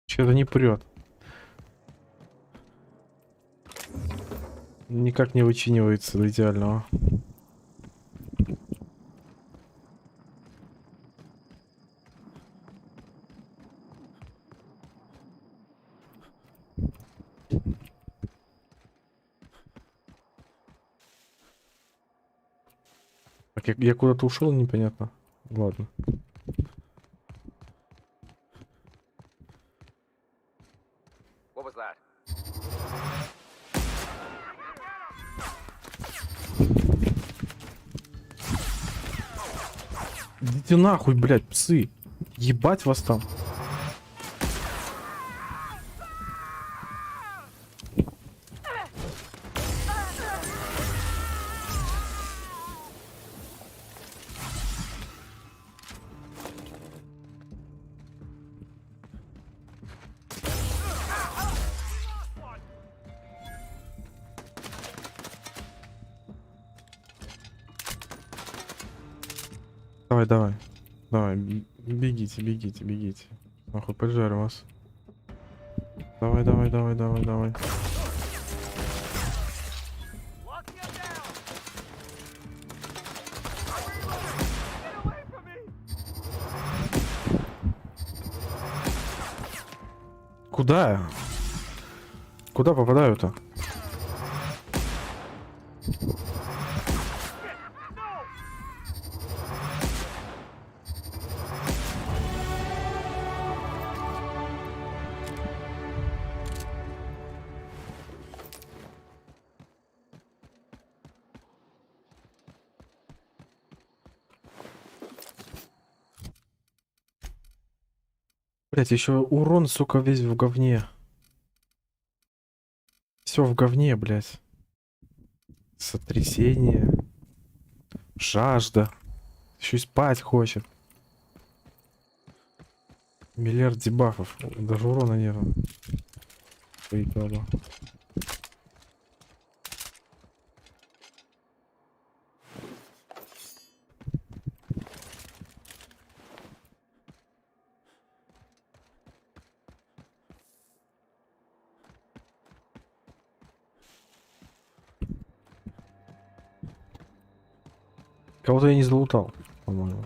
Что-то не прет. Никак не вычинивается до идеального. Так, я куда-то ушел, непонятно. Ладно. What was that? Идите нахуй, блядь, псы. Ебать вас там. Давай, давай. Давай, бегите, бегите, бегите. Нахуй, поджарю вас. Давай, давай, давай, давай, давай. Куда? Куда попадаю-то? Блять, еще урон, сука, весь в говне. Все в говне, блять. Сотрясение. Жажда. Еще и спать хочет. Миллиард дебафов. Даже урона нету. Прикольно. Кого-то я не залутал, по-моему.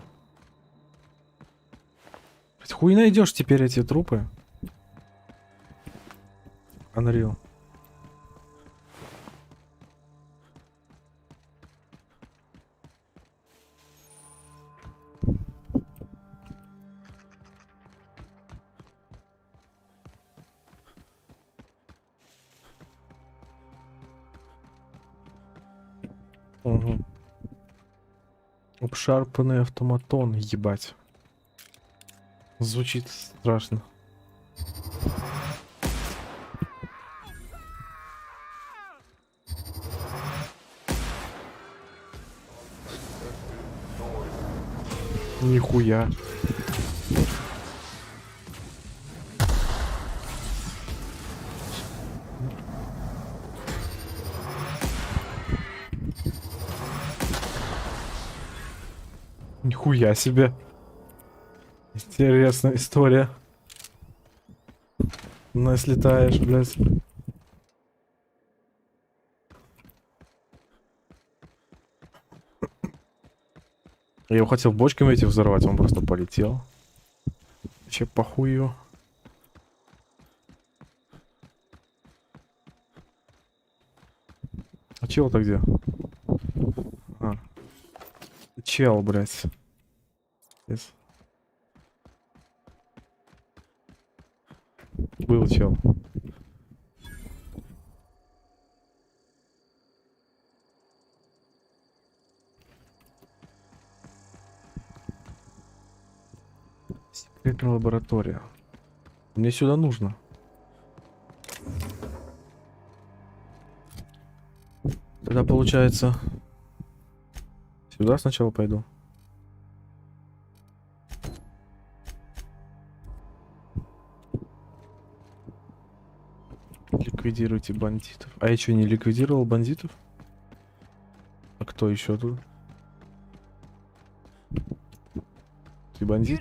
Хуй найдешь теперь эти трупы. Unreal. Угу. Обшарпанный автоматон, ебать. Звучит страшно. Нихуя. Нихуя себе. Интересная история. Ну, слетаешь, блядь. Я его хотел бочками эти взорвать, он просто полетел. Че похую. А чел-то где? А. Чел, блядь. Yes. Был чел. Секретная лаборатория. Мне сюда нужно. Тогда получается... Сюда сначала пойду. Ликвидируйте бандитов. А я что, не ликвидировал бандитов? А кто еще тут? Ты бандит?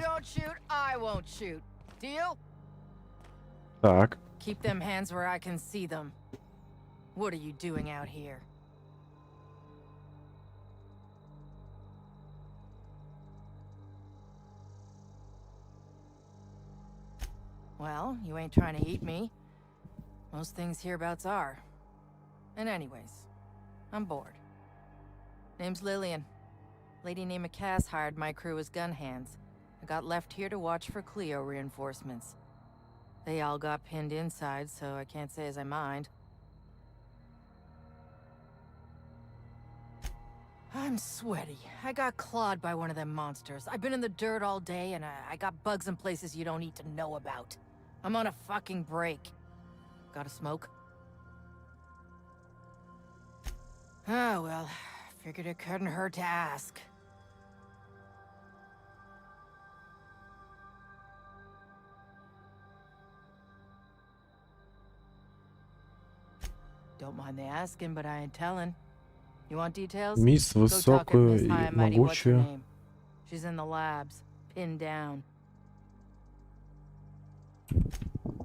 Так. Keep them hands where I can see them. What are you doing out here? Well, you ain't trying to eat me. Most things hereabouts are. And anyways, I'm bored. Name's Lillian. Lady named Cass hired my crew as gun hands. I got left here to watch for Cleo reinforcements. They all got pinned inside, so I can't say as I mind. I'm sweaty. I got clawed by one of them monsters. I've been in the dirt all day, and I got bugs in places you don't need to know about. I'm on a fucking break. Got a smoke? Oh, well. Figured it couldn't hurt to ask. Don't mind the asking, but I ain't telling. You want details? Мисс высокую и могучую. She's in the labs, pinned down.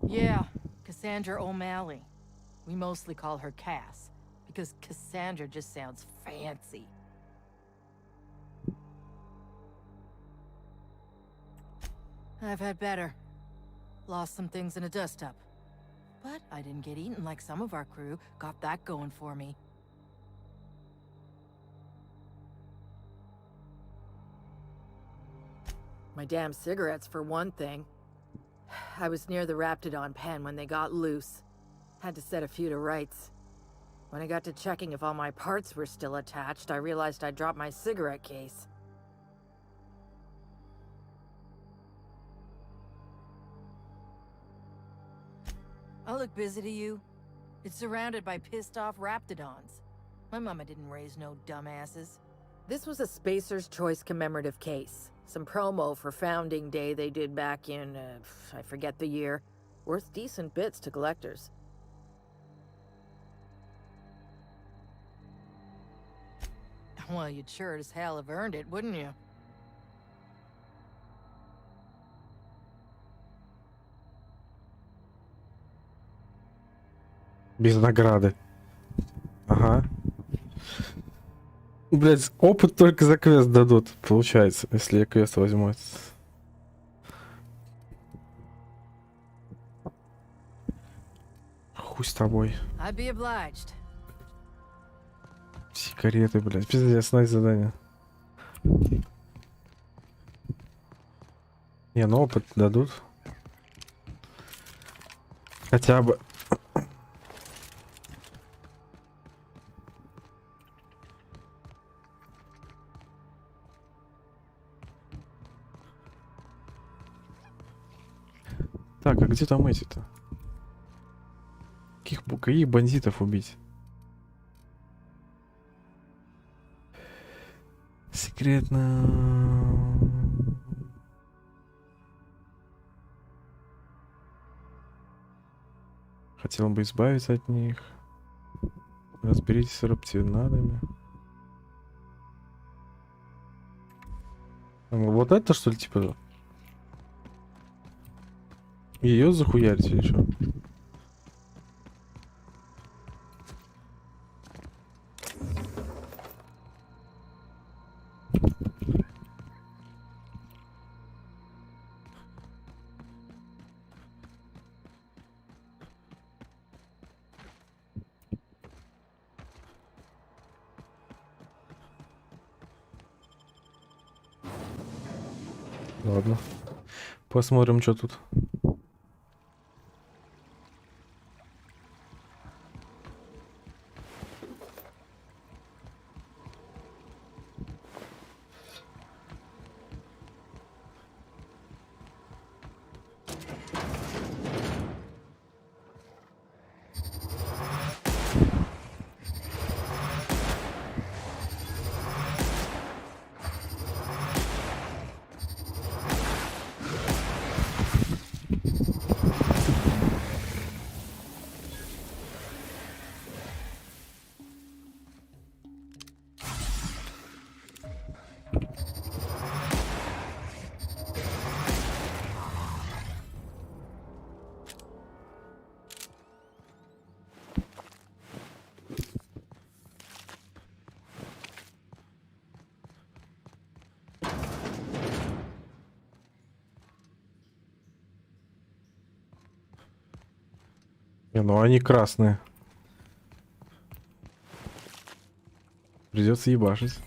Yeah, Cassandra O'Malley. We mostly call her Cass, because Cassandra just sounds fancy. I've had better. Lost some things in a dust-up. But I didn't get eaten like some of our crew. Got that going for me. My damn cigarettes, for one thing. I was near the Raptidon pen when they got loose. Had to set a few to rights. When I got to checking if all my parts were still attached, I realized I'd dropped my cigarette case. I look busy to you? It's surrounded by pissed off raptidons. My mama didn't raise no dumbasses. This was a Spacer's Choice commemorative case. Some promo for Founding Day they did back in, I forget the year. Worth decent bits to collectors. Well, you'd sure as hell have earned it, wouldn't you? Без награды. Ага. Блять, опыт только за квест дадут, получается, если я квест возьму. Хуй с тобой. I'd be obliged. Сигареты, блядь, пиздец, найс задание. Не, ну опыт дадут. Хотя бы. Так, а где там эти-то? Каких бандитов убить? Секретно. Хотел бы избавиться от них. Разберитесь с раптинадами. Вот это что ли типа? Ее захуярить или что? Ладно. Посмотрим, что тут. Не, ну они красные. Придется ебашить.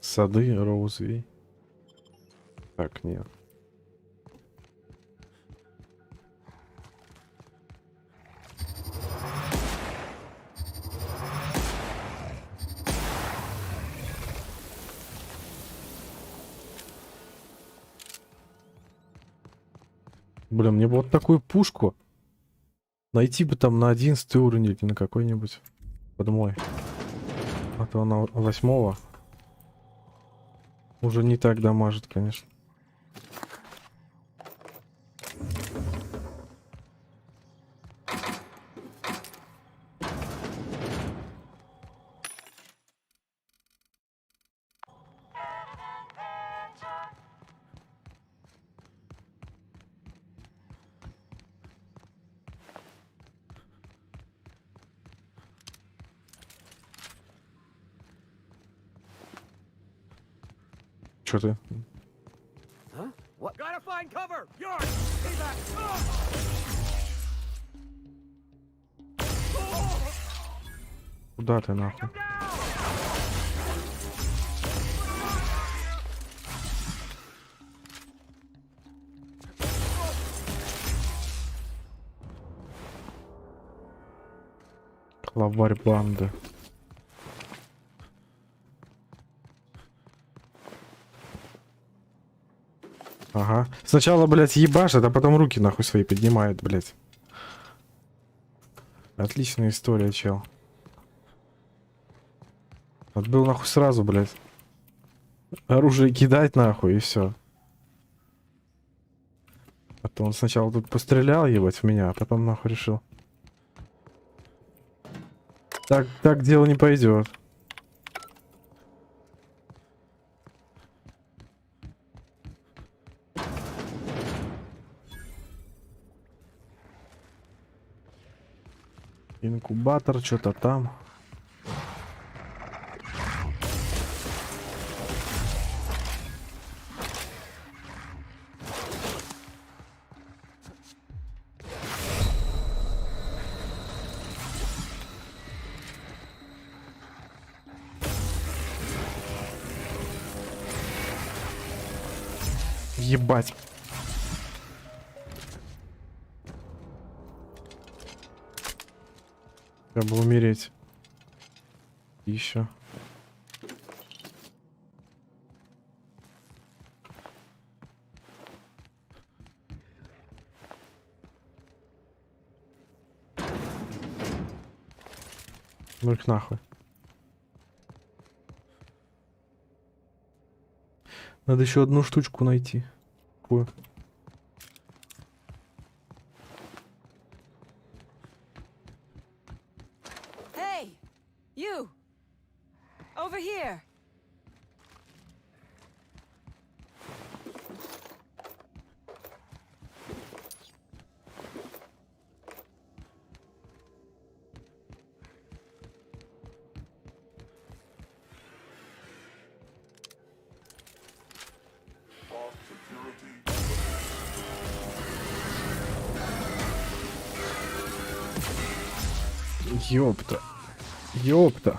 Сады Роузвей. Так, нет. Блин, мне бы вот такую пушку найти бы там на 11 уровень или на какой-нибудь под мой. А то на 8-го уже не так дамажит, конечно. Что ты? What? Gotta find cover! Yard! Stay back! Куда ты нахуй? Главарь банды. Ага. Сначала, блядь, ебашит, а потом руки нахуй свои поднимает, блядь. Отличная история, чел. Отбыл нахуй сразу, блядь. Оружие кидать нахуй и все. Потом он сначала тут пострелял, ебать, в меня, а потом нахуй решил. Так дело не пойдет. Инкубатор, что-то там. Ебать. Я бы умереть. Еще. Ну их нахуй. Надо еще одну штучку найти. Какую? Hey, you! Over here! Ёпта. Ёпта.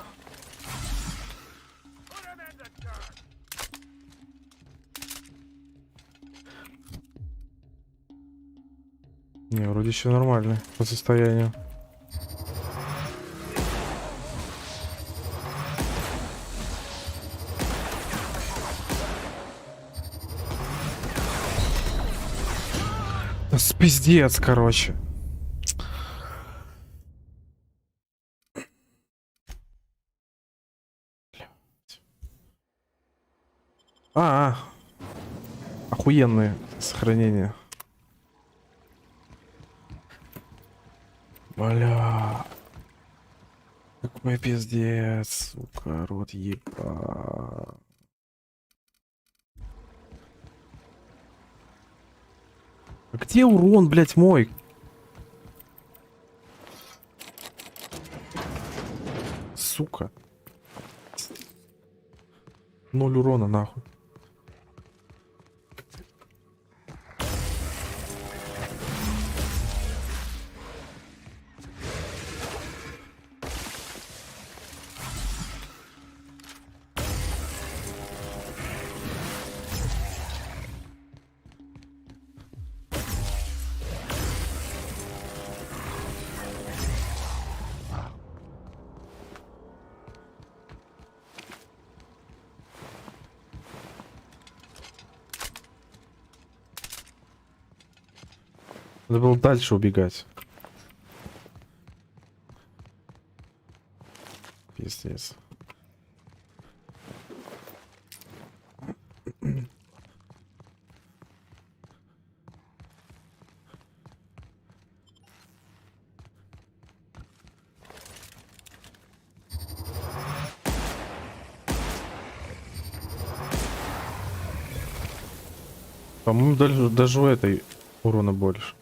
Не, вроде еще нормально по состоянию. Да спиздец, короче. Охуенные сохранения. Бля. Какой пиздец, сука, рот еба. А где урон, блядь, мой? Сука. 0 урона, нахуй. Надо было дальше убегать. Пиздец. По-моему, даже у этой урона больше.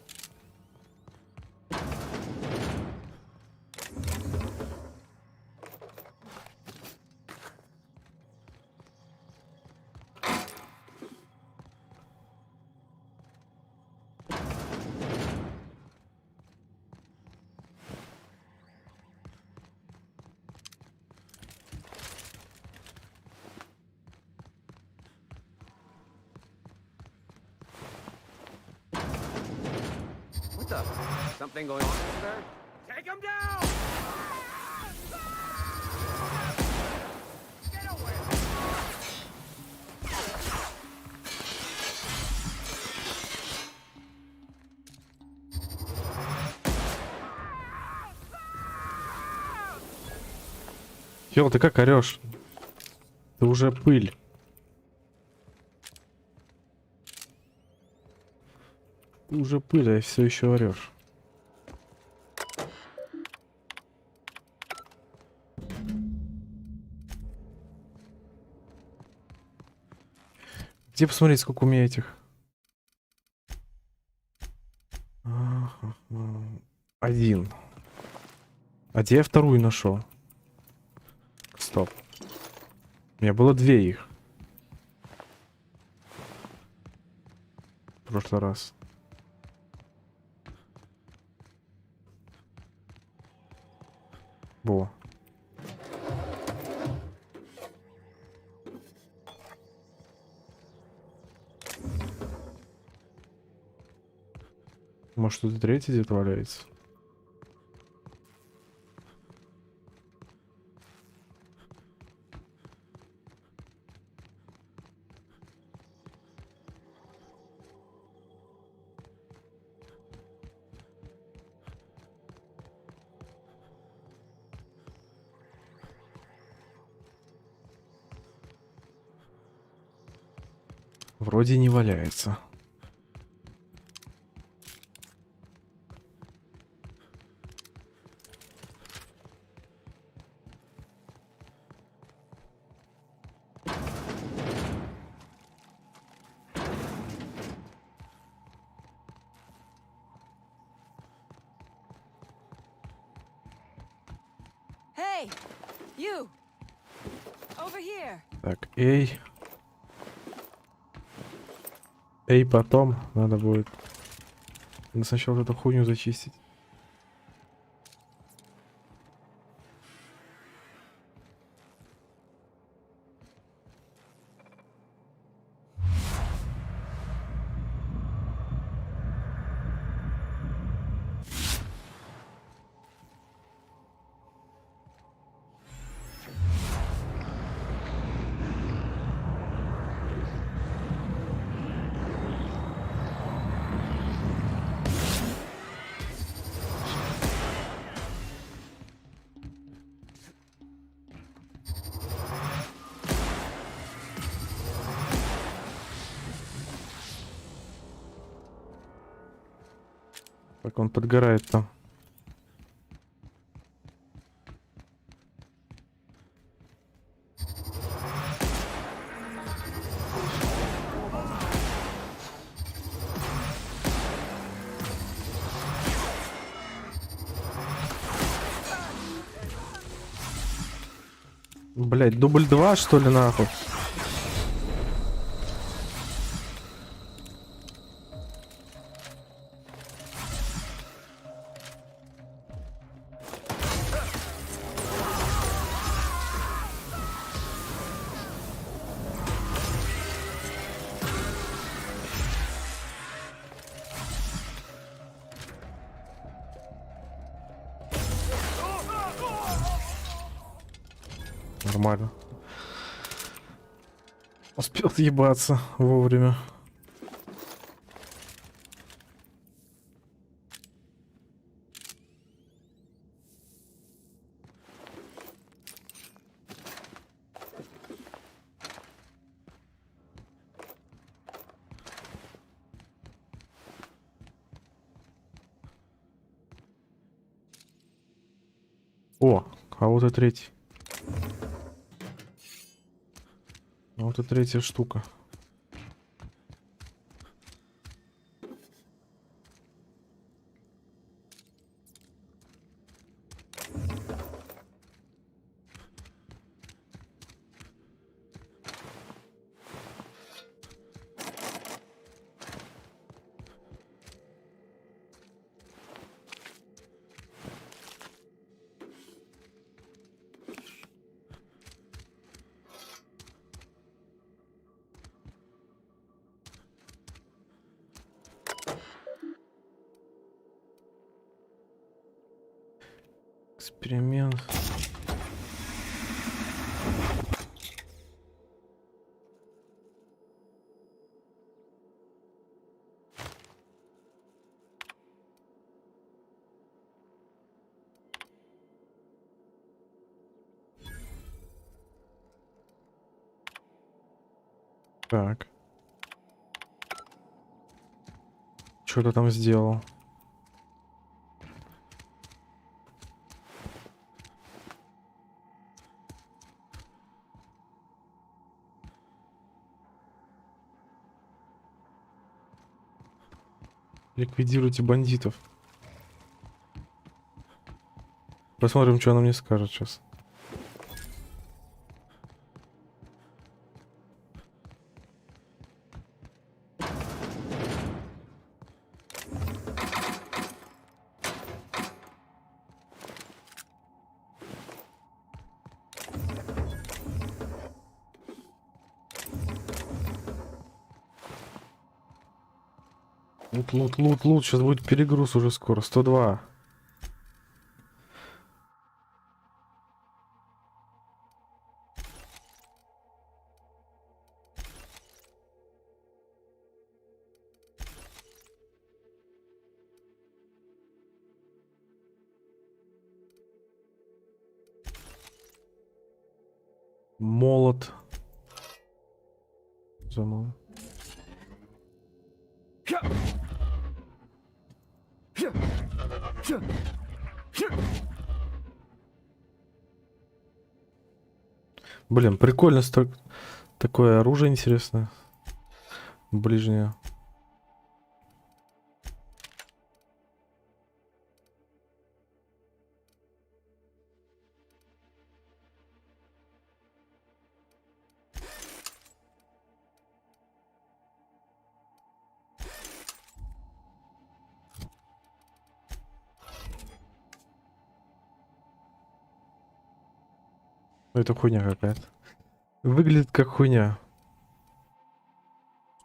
the? Something going on over there? Take him down! Get away! Чел, ты как орешь? Ты уже пыль. Ты уже пыль, а все еще орешь. Где посмотреть, сколько у меня этих? Один. А где я вторую нашел? Стоп. У меня было две их. В прошлый раз. Во. Может, тут и третий где-то валяется? Вроде не валяется. Hey, you! Over here! Так, эй. Эй, потом надо будет. Надо сначала вот эту хуйню зачистить. Как он подгорает там. Блять, дубль 2, что ли, нахуй? Нормально. Успел съебаться вовремя. О, а вот и третий. А вот и третья штука. Эксперимент. Так. Что ты там сделал? Ликвидируйте бандитов. Посмотрим, что она мне скажет сейчас. Лут. Сейчас будет перегруз уже скоро. 102. Молот. Замол. Блин, прикольно такое оружие интересное. Ближнее. Это хуйня какая-то. Выглядит как хуйня.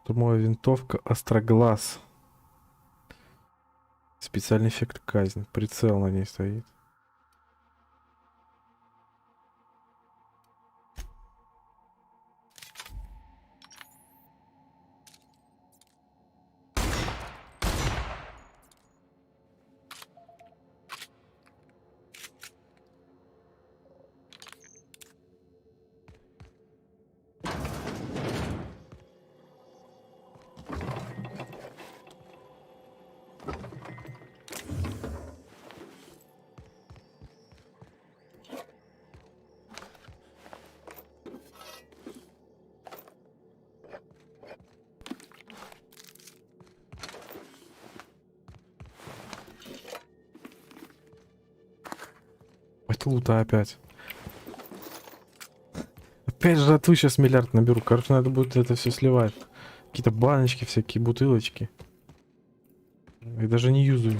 Штурмовая винтовка, остроглаз. Специальный эффект казнь. Прицел на ней стоит. Это лута опять. Опять жратвы сейчас миллиард наберу. Короче, надо будет это все сливать. Какие-то баночки, всякие бутылочки. И даже не юзаю.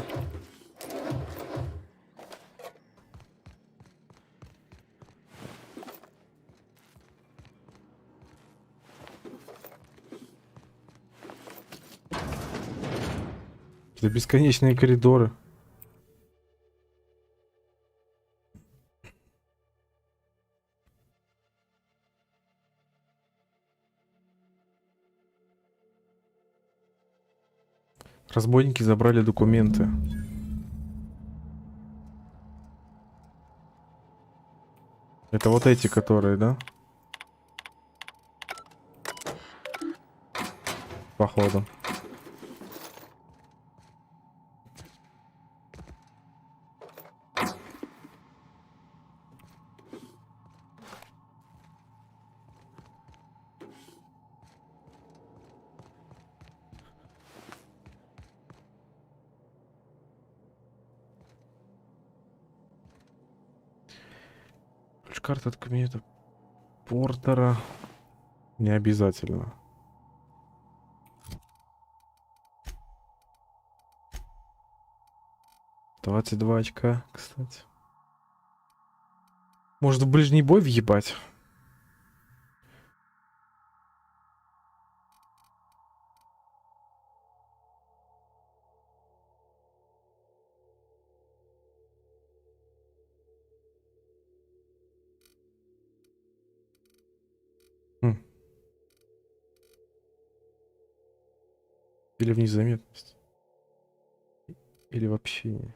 Какие-то бесконечные коридоры. Разбойники забрали документы. Это вот эти, которые, да? Походу. Карта от кабинета Портера. Не обязательно. $22 очка, кстати. Может, в ближний бой въебать? Или в незаметность. Или вообще не.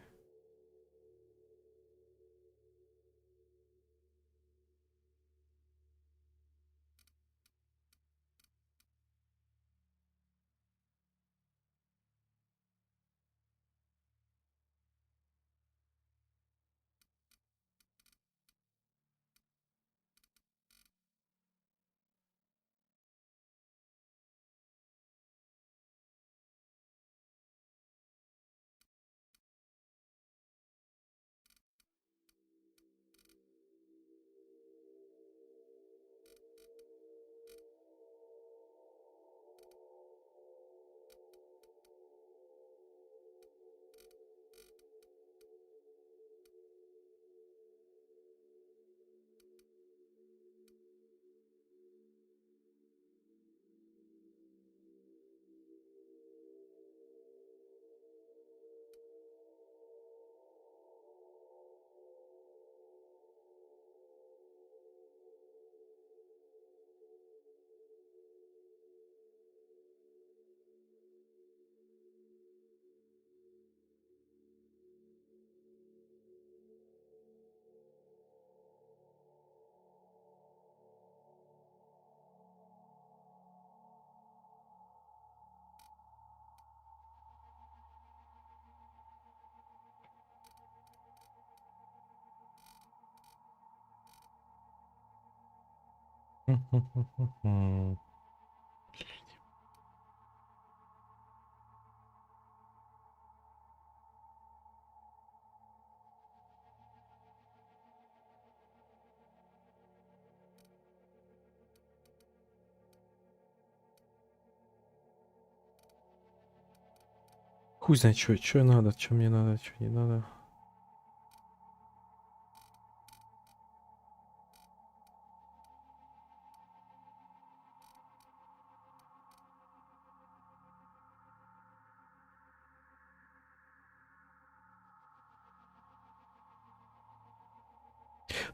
Хуй знает, что надо, что мне надо, что не надо.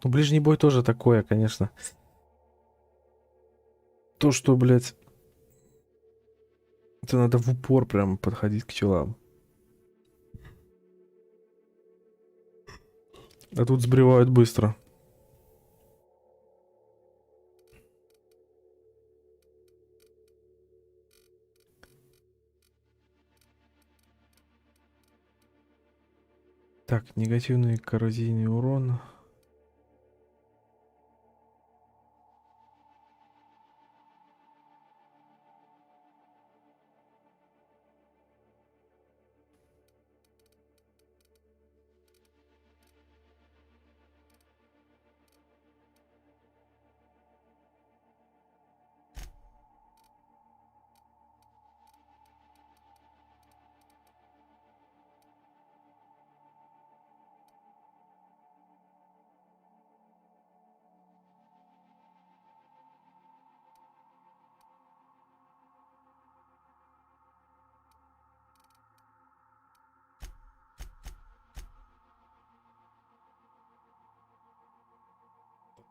Ну, ближний бой тоже такое, конечно. То, что, блядь, это надо в упор прям подходить к челам. А тут сбривают быстро. Так, негативный коррозийный урон.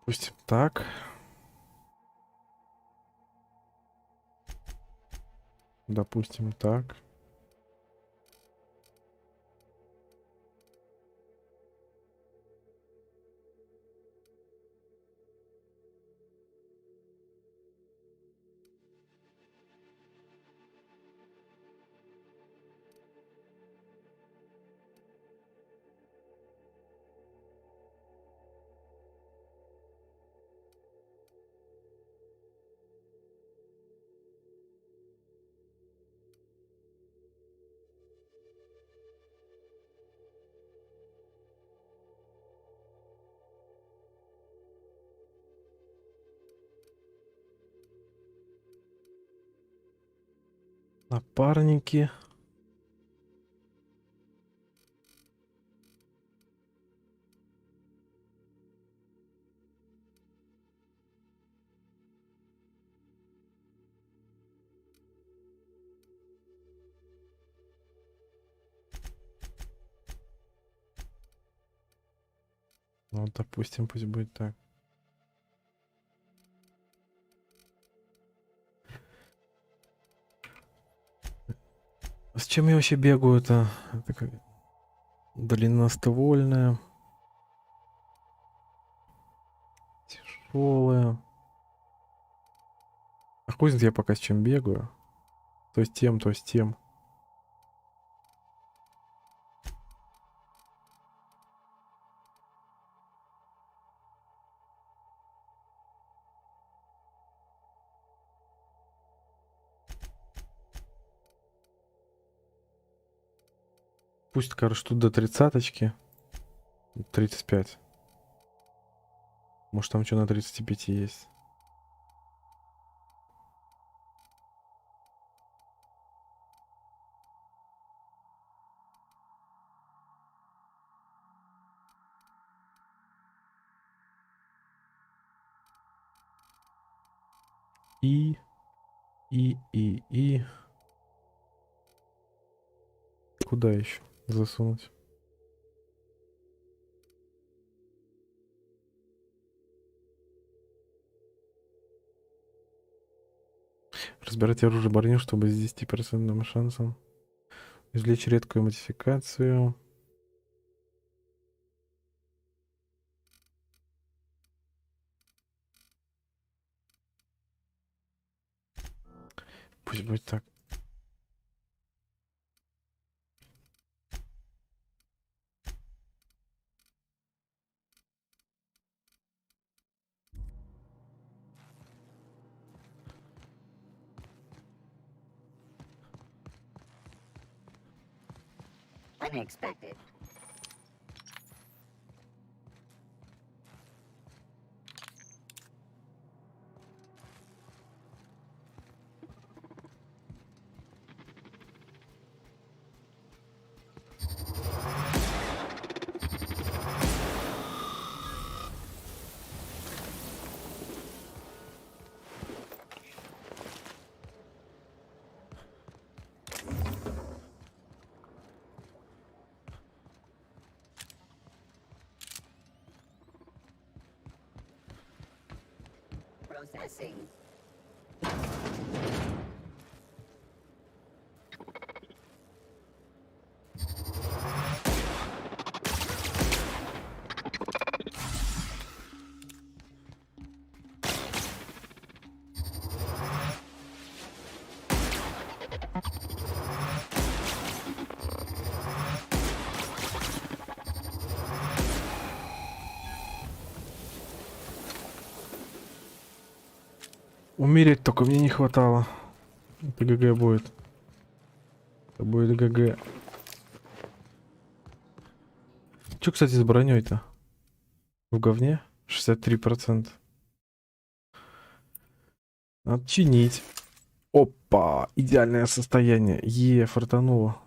Допустим, так. Допустим, так. Напарники. Ну, допустим, пусть будет так. с чем я вообще бегаю-то? Это как... Длинноствольная. Тяжелая. А хуй знает я пока с чем бегаю. То с тем, то с тем. Пусть, короче, тут до 30-очки. 35. Может, там что на 35 есть. И. Куда еще засунуть? Разбирать оружие броню, чтобы с 10% шансом извлечь редкую модификацию. Пусть будет так. Unexpected. Processing. Умереть только мне не хватало. Это ГГ будет. Это будет ГГ. Че, кстати, с броней-то? В говне? 63%. Надо чинить. Опа! Идеальное состояние. Фартануло.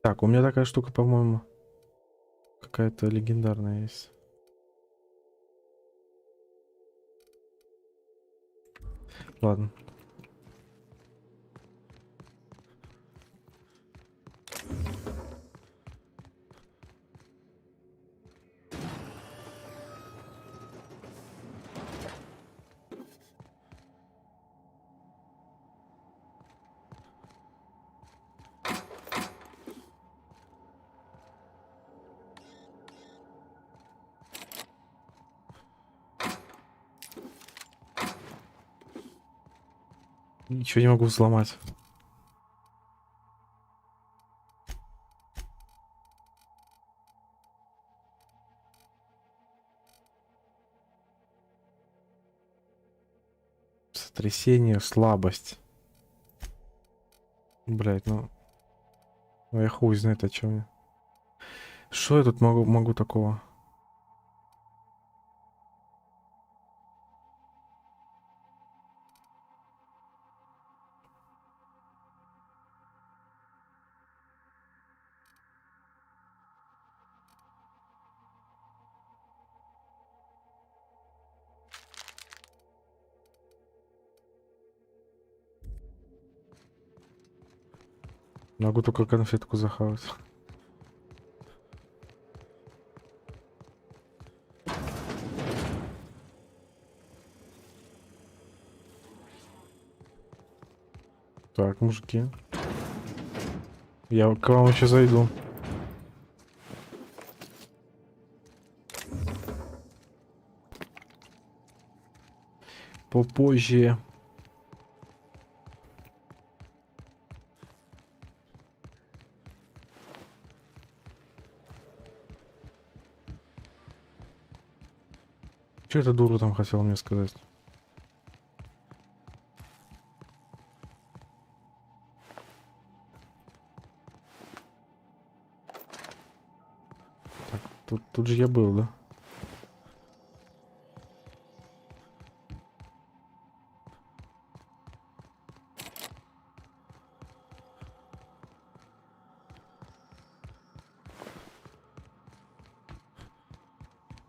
Так, у меня такая штука, по-моему, какая-то легендарная есть. Ладно. Ничего не могу взломать. Сотрясение, слабость. Блять, ну я хуй знает о чем. Что я тут могу такого? Могу только конфетку захавать. Так, мужики. Я к вам еще зайду. Попозже. Что это дура там хотел мне сказать? Так, тут же я был, да?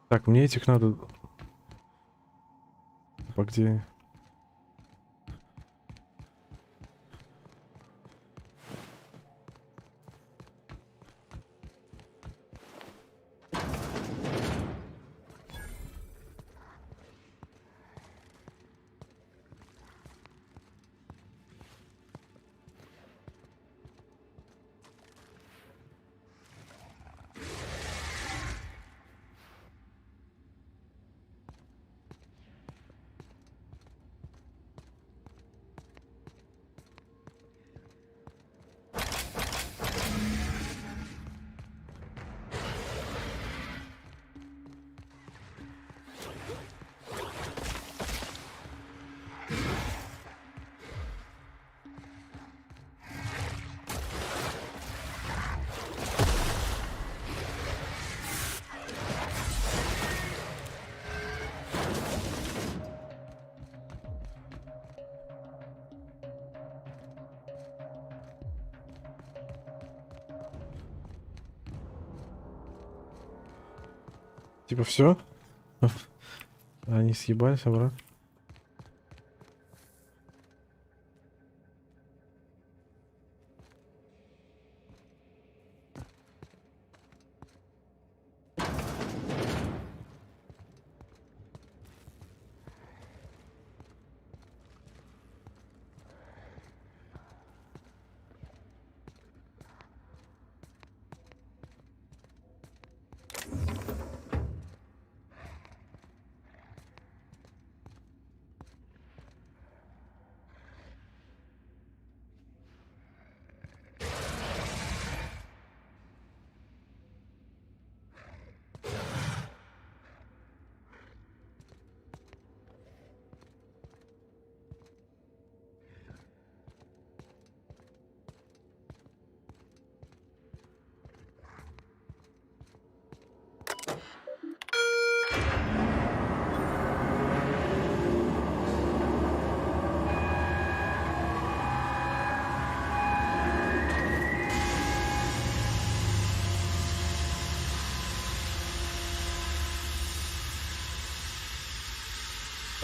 Так, мне этих надо... По где? Типа все? Они съебались обратно.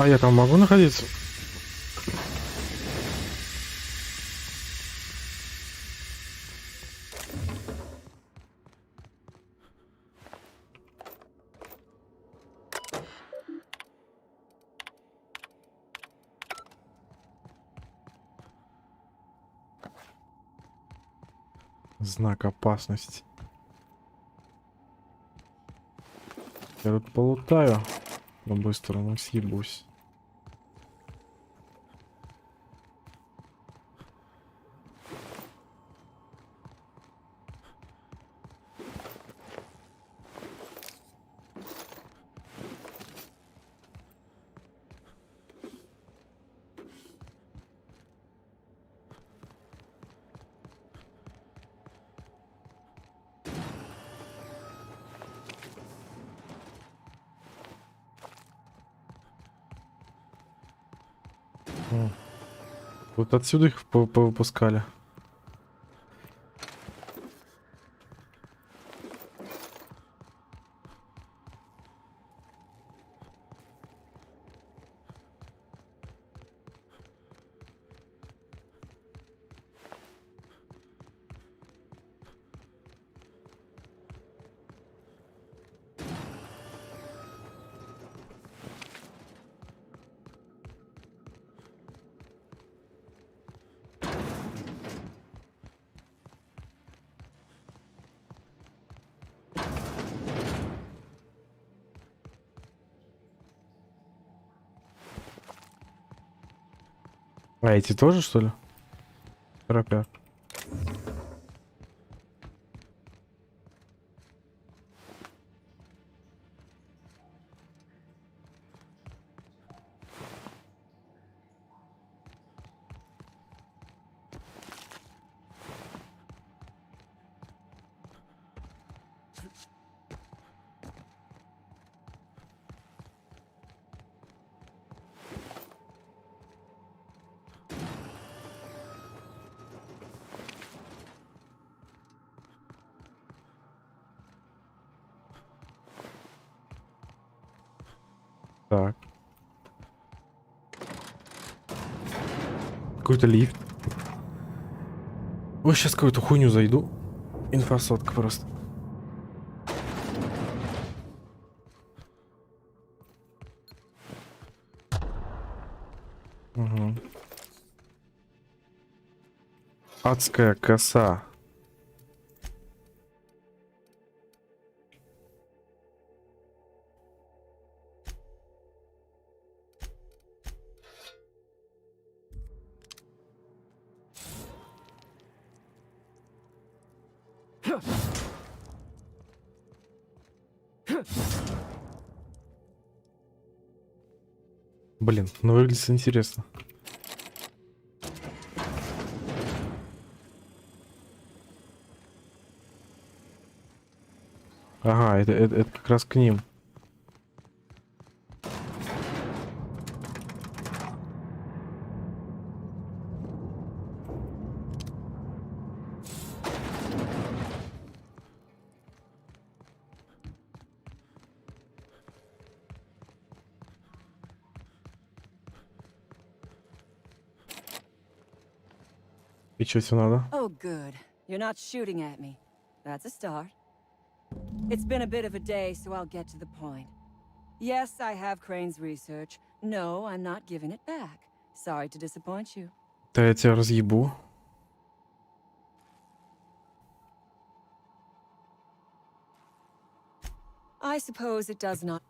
А я там могу находиться? Знак опасности. Я тут полутаю. Но быстро, ну съебусь. Вот отсюда их повыпускали. А эти тоже, что ли? Торопят. Так. Какой-то лифт. Ой, сейчас какую-то хуйню зайду. Инфосотка просто. Угу. Адская коса. Блин, ну выглядит интересно. Ага, это как раз к ним. И что тебе надо? Oh, good. You're not shooting at me. That's a start. It's been a bit of a day, so I'll get to the point. Yes, I have Crane's research. No, I'm not giving it back. Sorry to disappoint you. Да я тебя разъебу. I suppose it does not.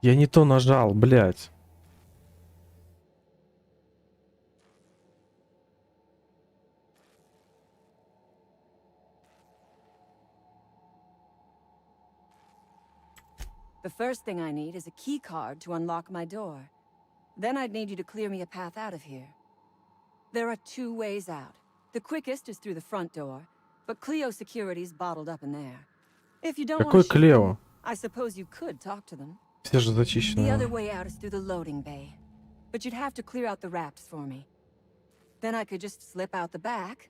Я не то нажал, блядь. The first thing I need is a key card to unlock my door. Then I'd need you to clear me a path out of here. There are two ways out. The quickest is through the front door, but Cleo security's bottled up in there. If you don't want to shoot them, I suppose you could talk to them. Все же зачищено. The other way out is through the loading bay, but you'd have to clear out the wraps for me. Then I could just slip out the back.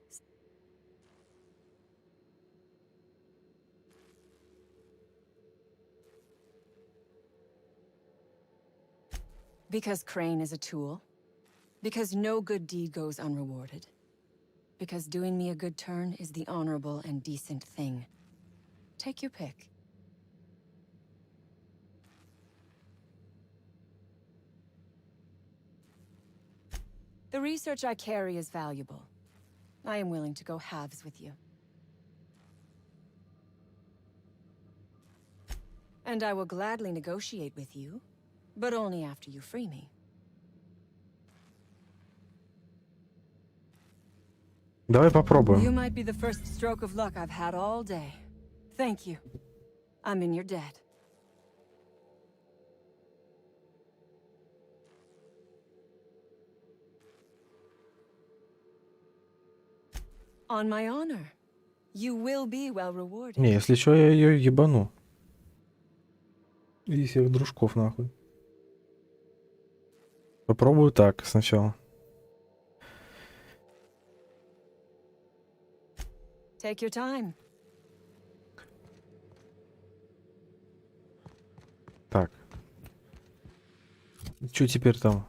Because Crane is a tool. Because no good deed goes unrewarded. Because doing me a good turn is the honorable and decent thing. Take your pick. The research I carry is valuable. I am willing to go halves with you. And I will gladly negotiate with you, but only after you free me. Давай попробуем. You might be the first stroke of luck I've had all day. Thank you. I'm in your debt. On my honor. You will be well rewarded. Не, если что, я ее ебану. И всех дружков нахуй. Попробую так сначала. Take your time. Так. Что теперь там?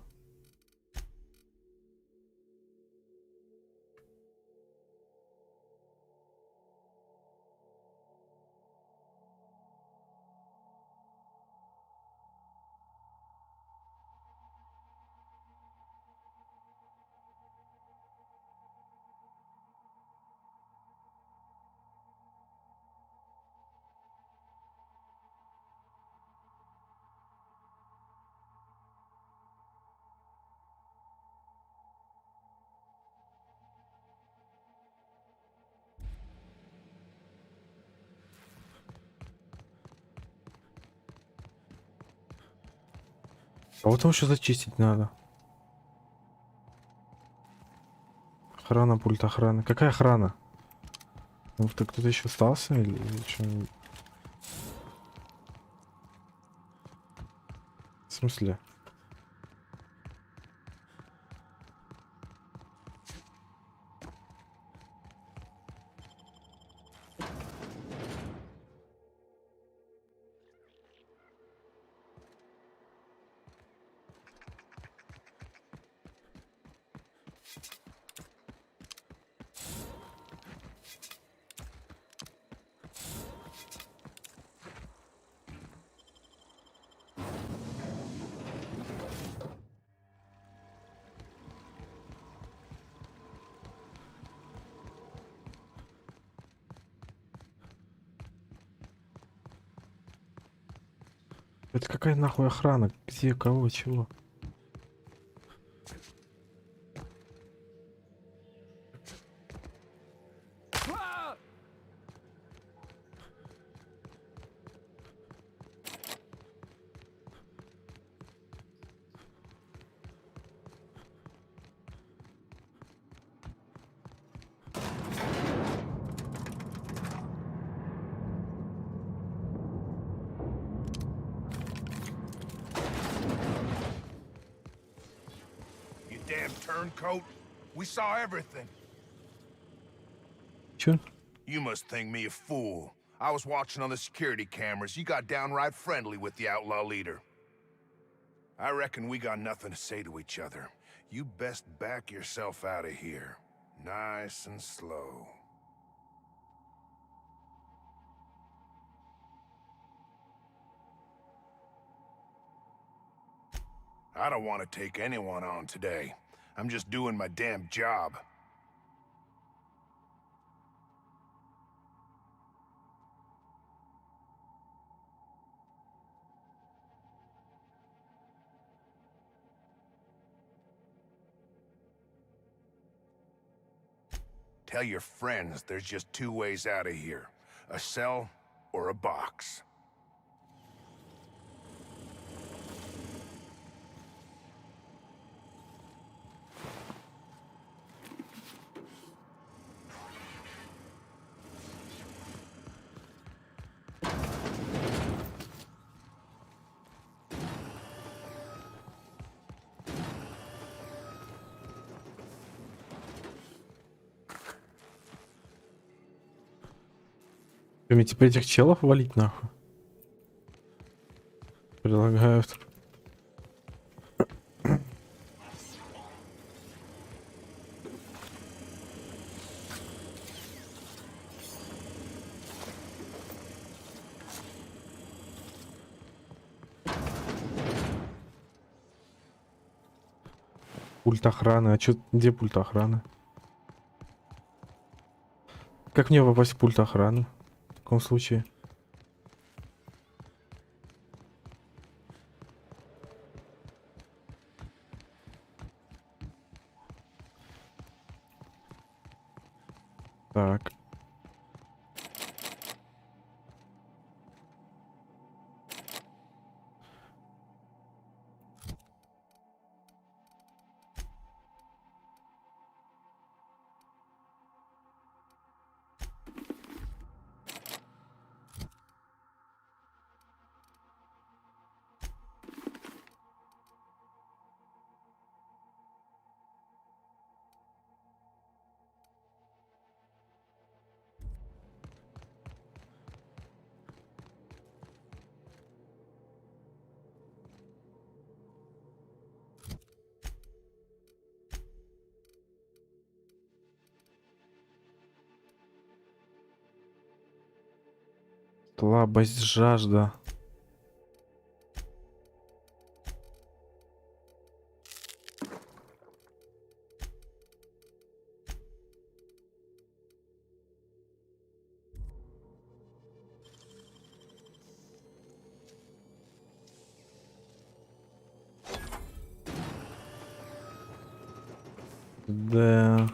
А вот там еще зачистить надо. Охрана, пульт охраны. Какая охрана? Ну, кто-то еще остался или что? В смысле? Это какая нахуй охрана? Где, кого, чего? You damn turncoat. We saw everything. Чё? You must think me a fool. I was watching on the security cameras. You got downright friendly with the outlaw leader. I reckon we got nothing to say to each other. You best back yourself out of here. Nice and slow. I don't want to take anyone on today. I'm just doing my damn job. Tell your friends there's just two ways out of here. A cell or a box. Мне типа этих челов валить нахуй? Предлагают. Пульт охраны. А чё, где пульт охраны? Как мне попасть в пульт охраны? В таком случае. Так. Слабость, жажда. Да.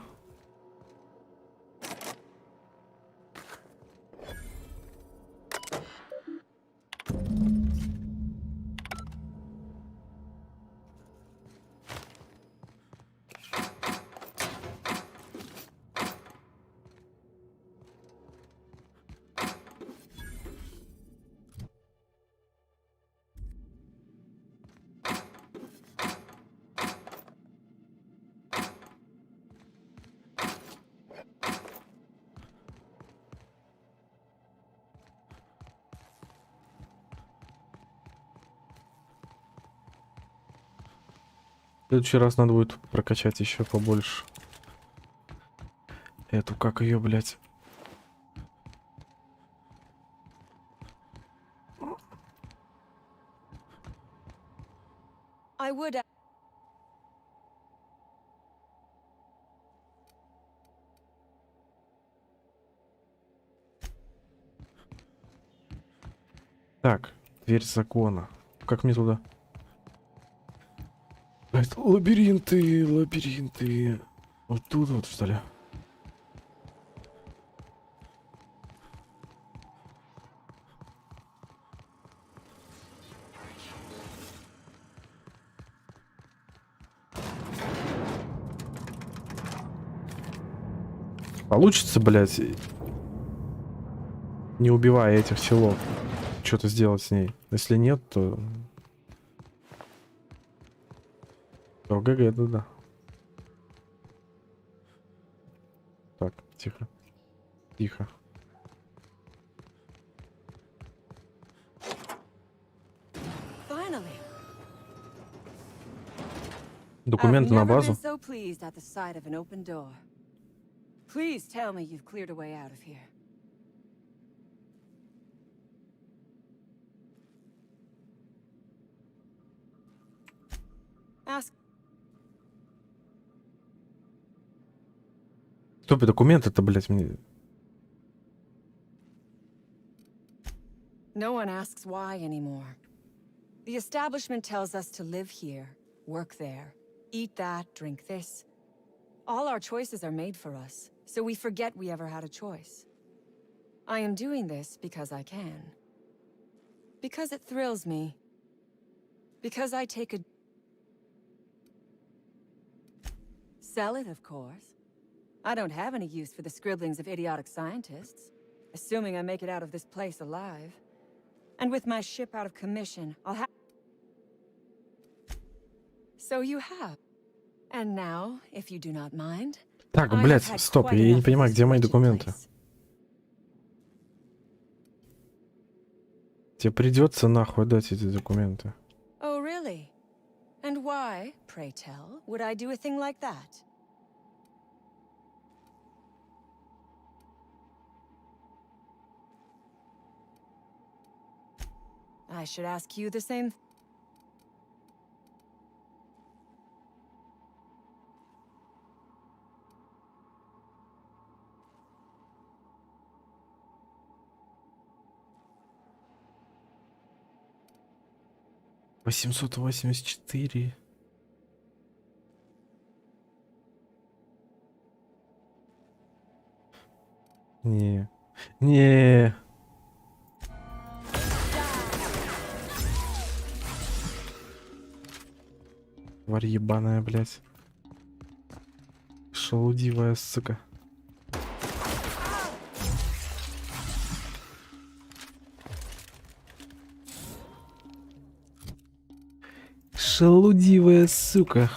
В следующий раз надо будет прокачать еще побольше. Эту, как ее, блядь. I would. Так, дверь закона. Как мне туда? Это лабиринты, лабиринты. Вот тут вот, что ли? Получится, блядь, не убивая этих селов, что-то сделать с ней. Если нет, то... ГГ, да. Так, тихо. Тихо. Документы на базу. Please tell me you've cleared a way out of here. Ask. Стоп, документы-то, блядь, мне... No one asks why anymore. The establishment tells us to live here, work there, eat that, drink this. All our choices are made for us, so we forget we ever had a choice. I am doing this because I can. Because it thrills me. Because I take a... Sell it, of course. I don't have any use for the scribblings of idiotic scientists, assuming I make it out of this place alive. And with my ship out of commission, I'll have... So you have. And now, if you do not mind, так, блядь, стоп, я не понимаю, где мои документы. Тебе придется нахуй дать эти документы. Oh, really? And why, pray tell, would I do a thing like that? I should ask you the same. $884. Не. Не. Тварь ебаная, блядь. Шелудивая, сука. Шелудивая, сука.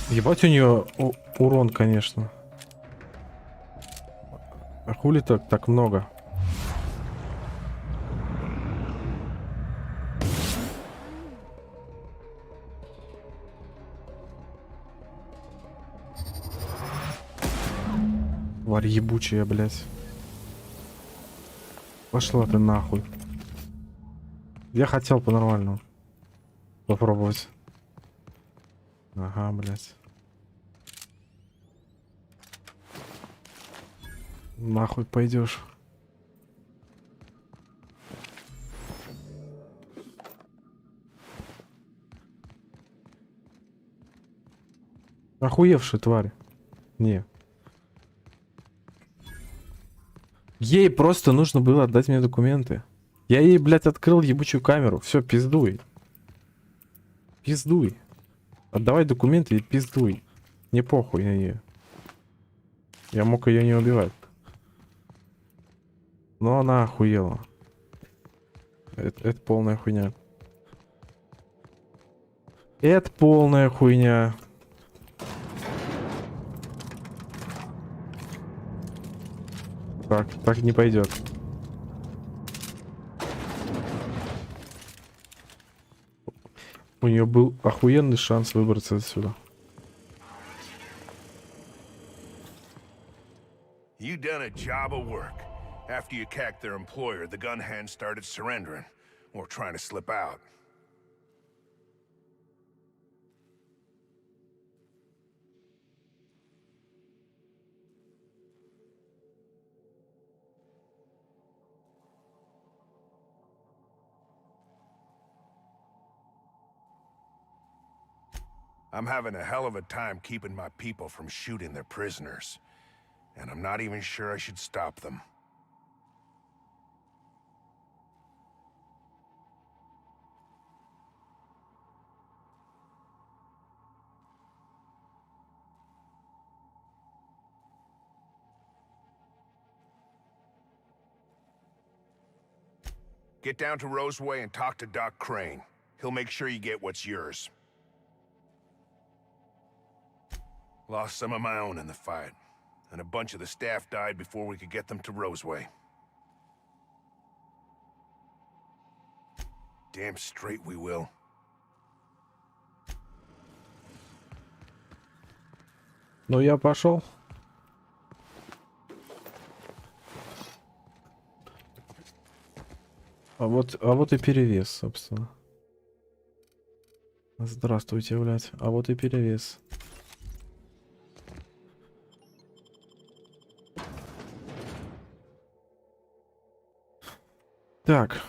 Ебать у нее урон, конечно. А хули так много? Тварь ебучая, блядь. Пошла ты нахуй. Я хотел по-нормальному попробовать. Ага, блядь. Нахуй пойдешь. Охуевшая тварь. Не. Ей просто нужно было отдать мне документы. Я ей, блядь, открыл ебучую камеру. Все, пиздуй. Пиздуй. Отдавай документы и пиздуй. Не похуй на нее. Я мог ее не убивать. Но она охуела. Это полная хуйня. Это полная хуйня. Так не пойдет. У нее был охуенный шанс выбраться отсюда. You done a job of work. After you cacked their employer, the gun hand started surrendering, or trying to slip out. I'm having a hell of a time keeping my people from shooting their prisoners. And I'm not even sure I should stop them. Get down to Roseway and talk to Doc Crane. He'll make sure you get what's yours. Lost some of my own in the fight, and a bunch of the staff died before we could get them to Roseway. Damn straight we will. Ну, я пошел. А вот и перевес, собственно. Здравствуйте, блядь. А вот и перевес. Так.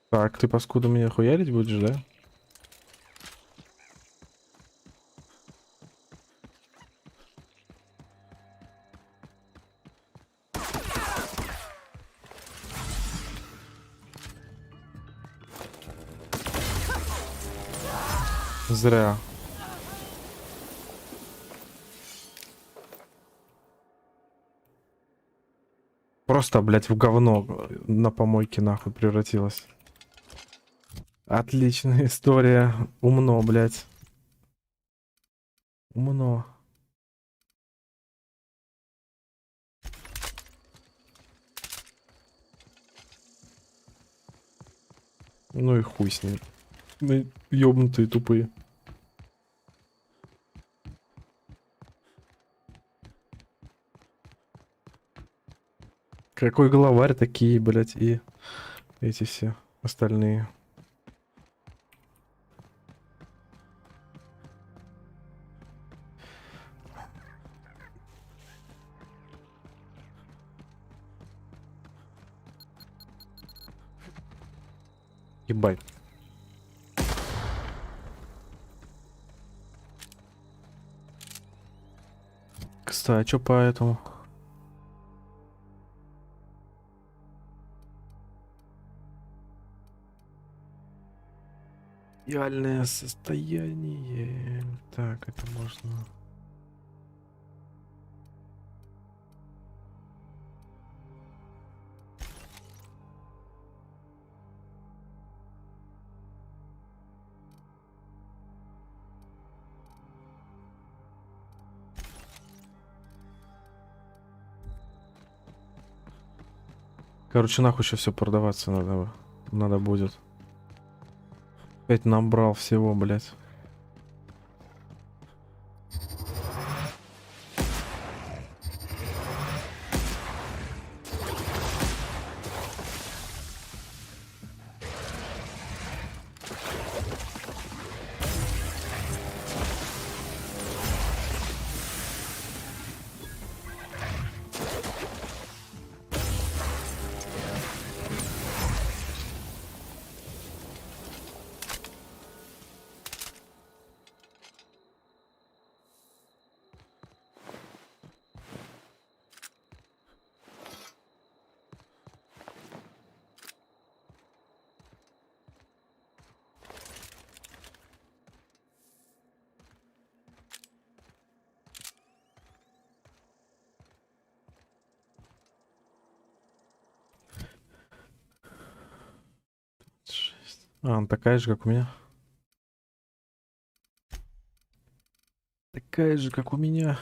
Так, ты, паскуда, меня хуярить будешь, да? Зря. Просто, блядь, в говно на помойке нахуй превратилась. Отличная история. Умно, блядь. Умно. Ну и хуй с ним. Ну, ёбнутые тупые. Какой главарь, такие, блядь, и эти все остальные. Ебать. Кстати, а чё по этому? Идеальное состояние. Так, это можно... Короче, нахуй сейчас все продаваться надо. надо будет. Опять набрал всего, блядь. А, она такая же, как у меня. Такая же, как у меня.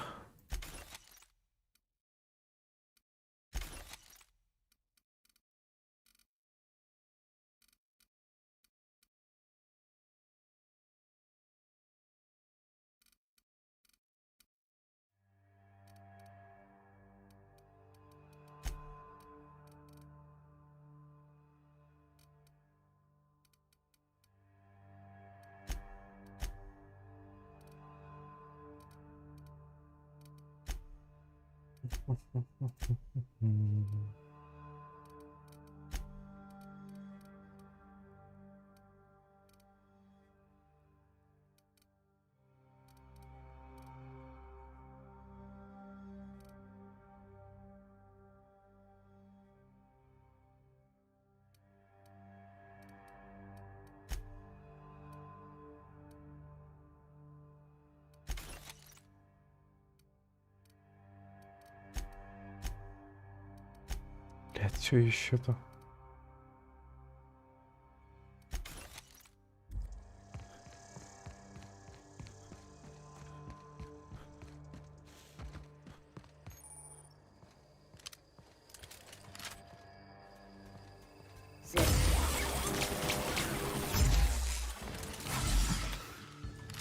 Блять, что еще-то?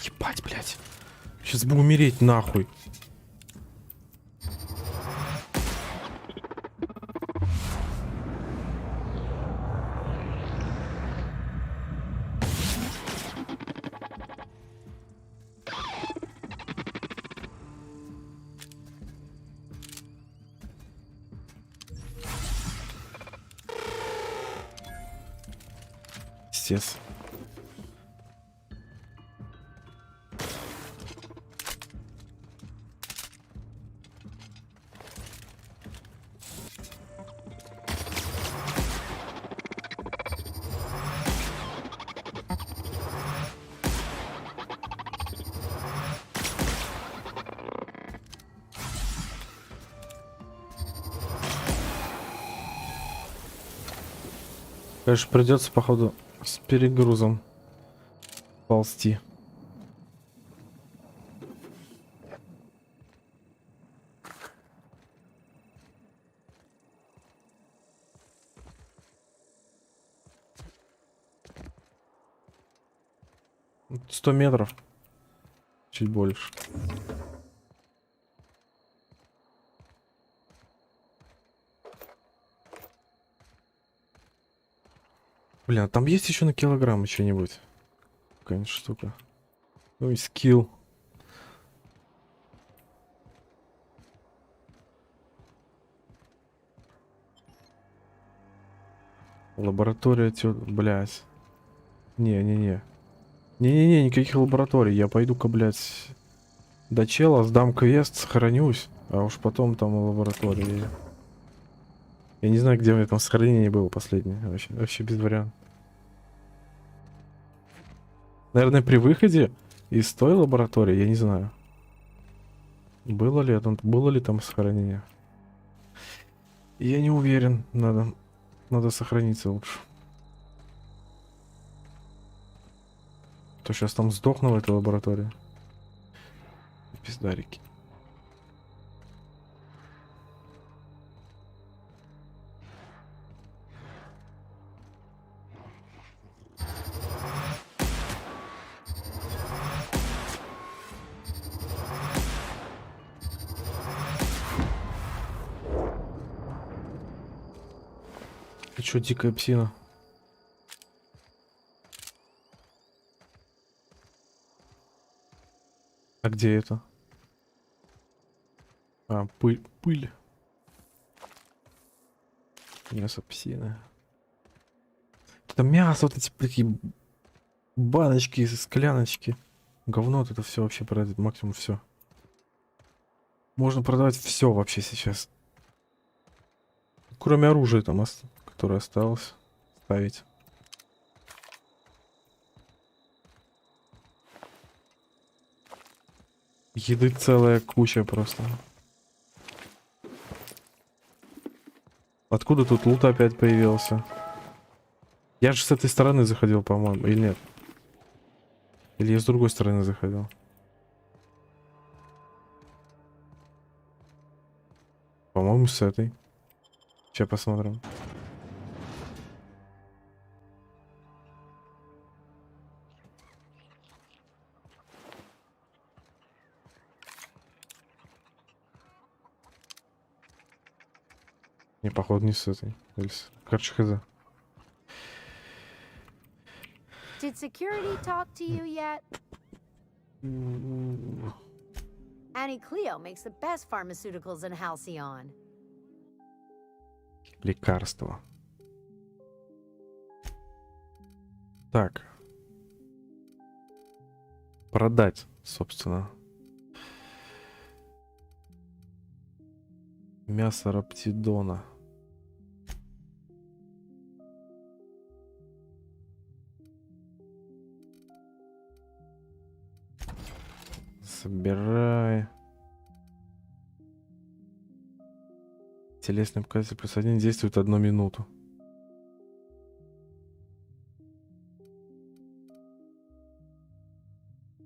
Ебать, блять. Сейчас бы умереть нахуй. Пиздец. Конечно, придется, походу, с перегрузом ползти. Вот 100 метров. Чуть больше. Блин, а там есть еще на килограмм что-нибудь? Какая-нибудь штука. Ну и скилл. Лаборатория, блядь. Не-не-не. Не-не-не, никаких лабораторий. Я пойду-ка, блядь, до чела, сдам квест, сохранюсь. А уж потом там лаборатория. Я не знаю, где у меня там сохранение было последнее. Вообще без вариантов. Наверное, при выходе из той лаборатории, я не знаю. Было ли там сохранение? Я не уверен. Надо сохраниться лучше. То сейчас там сдохну в этой лаборатории. Пиздарики. Ты чё, дикая псина? А где это? А, пыль. Мясо псины. Это мясо, вот эти такие баночки, скляночки. Говно, вот это все вообще продать, максимум все. Можно продавать все вообще сейчас. Кроме оружия там, которое осталось. Ставить. Еды целая куча просто. Откуда тут лут опять появился? Я же с этой стороны заходил, по-моему, или нет? Или я с другой стороны заходил? По-моему, с этой. Сейчас посмотрим. Не, походу, не с этой. Короче, хз. Did security talk to you yet? Annie Cleo makes the best pharmaceuticals in Halcyon. Лекарство. Так. Продать, собственно. Мясо раптидона. Собирай. Телесный показатель +1 действует 1 минуту.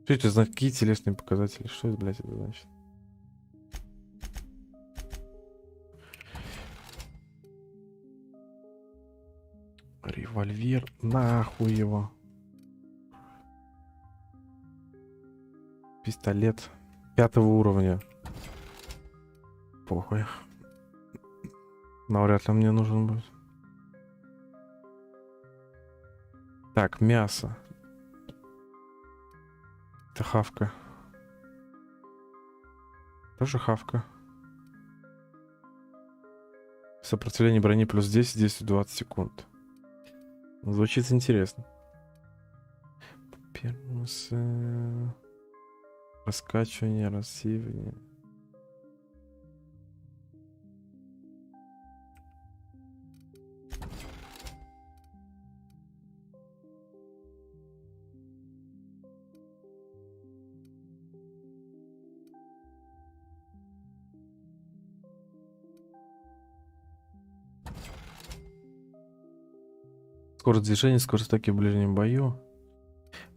Что это значит? Какие телесные показатели? Что это, блядь, это значит? Револьвер. Нахуй его. Пистолет 5-го уровня. Похуй. Навряд ли мне нужен будет. Так, мясо. Это хавка. Тоже хавка. Сопротивление брони +10, действует 20 секунд. Звучит интересно. Раскачивание, рассеивание. Скорость движения, скорость атаки в ближнем бою.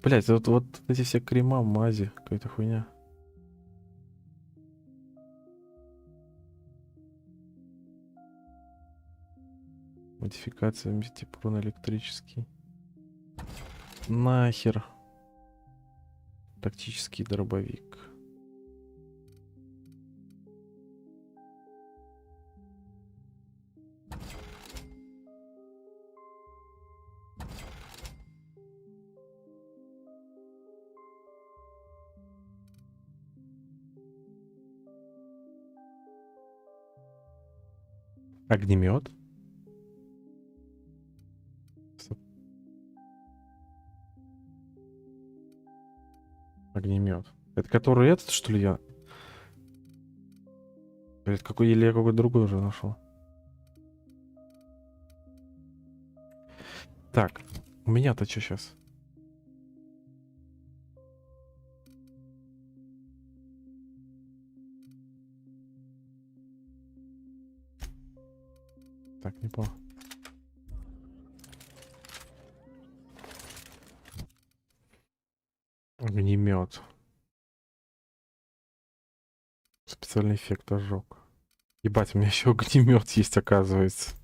Блять, вот эти все крема, мази, какая-то хуйня. Модификация типа электрический. Нахер. Тактический дробовик. Огнемет. Огнемет. Это который этот, что ли, я? Это какой, или я какой-то другой уже нашел? Так, у меня-то что сейчас? Так, не понял. Огнемет. Специальный эффект ожог. Ебать, у меня еще огнемет есть, оказывается.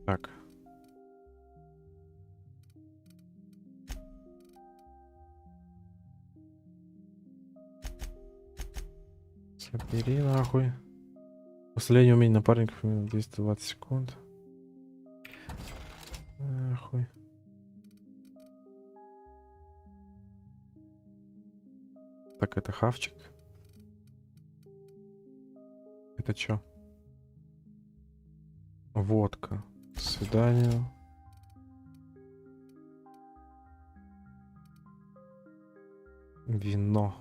Так. Собери нахуй. Последнее умение напарников 220 секунд. Нахуй. Так, это хавчик. Это чё? Водка. До свидания. Вино.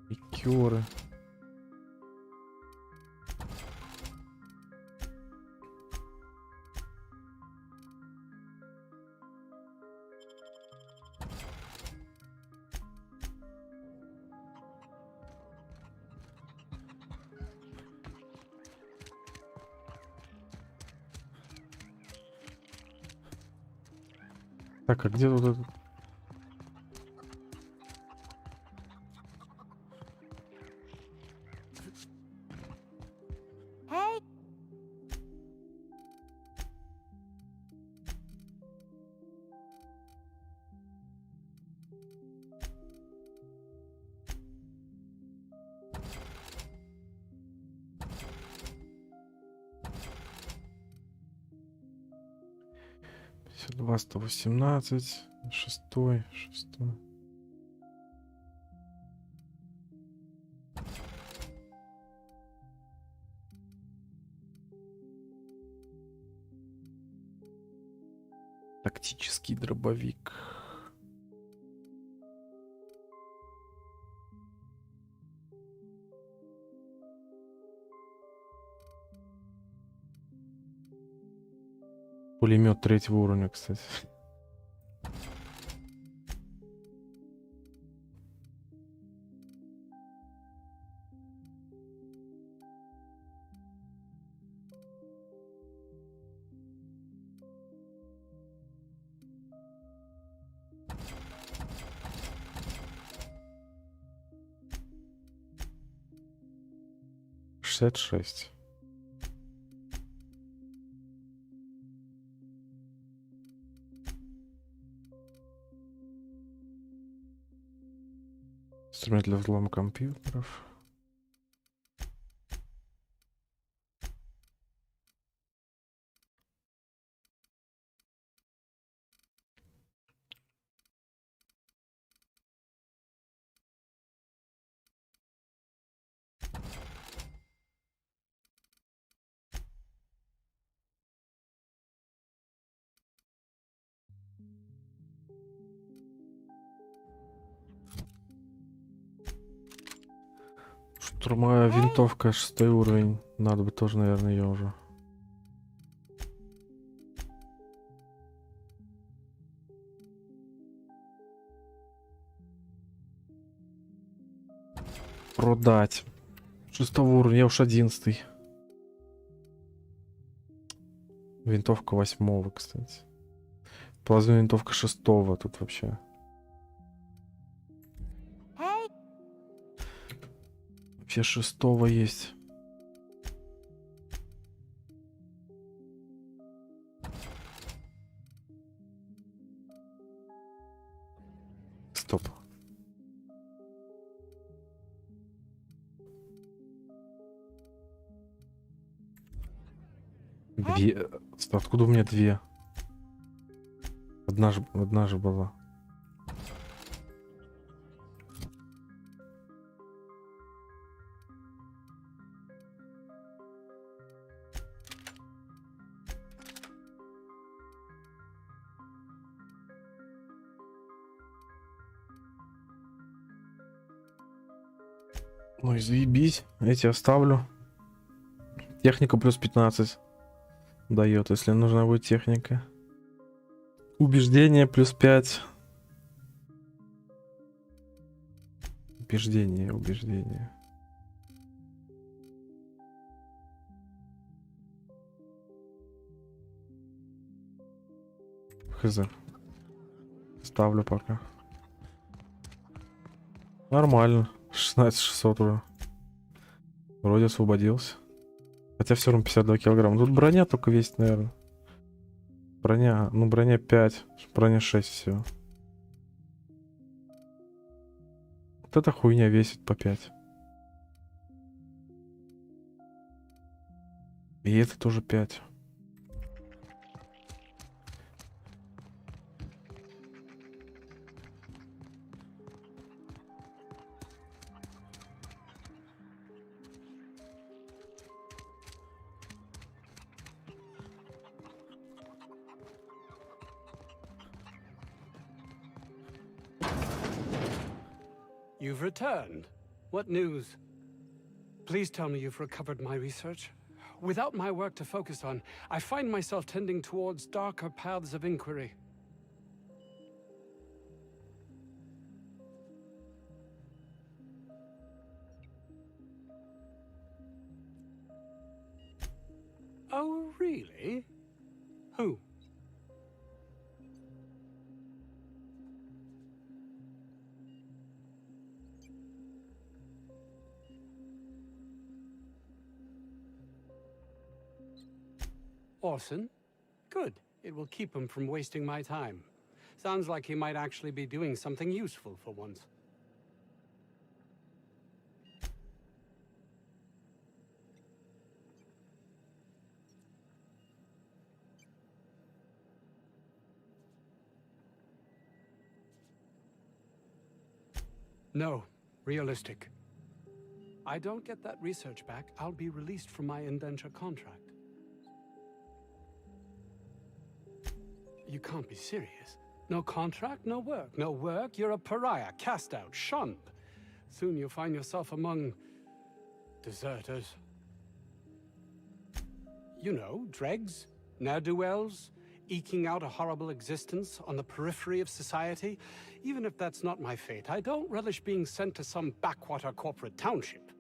Ликеры. Так, а где тут этот? Hey! Два 118, шестой. Тактический дробовик. Пулемет 3-го уровня, кстати. Шестьдесят шесть. Инструмент для взлома компьютеров. Штурмовая винтовка 6-й уровень. Надо бы тоже, наверное, ее уже. Продать. 6-го уровня, я уж 11-й. Винтовка 8-го, кстати. Плазменная винтовка 6-го тут вообще. Вообще 6-го есть. Стоп. Две. Откуда у меня две? Одна же была. Ну и заебись. Эти оставлю. Техника плюс 15 дает, если нужна будет техника. Убеждение плюс 5. Убеждение. Хз. Ставлю пока. Нормально. 16600 уже. Вроде освободился. Хотя все равно 52 килограмма. Тут броня только весит, наверное. Броня, ну броня 5, броня 6 всего. Вот эта хуйня весит по 5. И это тоже 5. You've returned. What news? Please tell me you've recovered my research. Without my work to focus on, I find myself tending towards darker paths of inquiry. Oh, really? Who? Orson? Good. It will keep him from wasting my time. Sounds like he might actually be doing something useful for once. No, realistic. I don't get that research back, I'll be released from my indenture contract. You can't be serious. No contract, no work. No work, you're a pariah, cast out, shunned. Soon you'll find yourself among deserters. You know, dregs, ne'er-do-wells, eking out a horrible existence on the periphery of society. Even if that's not my fate, I don't relish being sent to some backwater corporate township.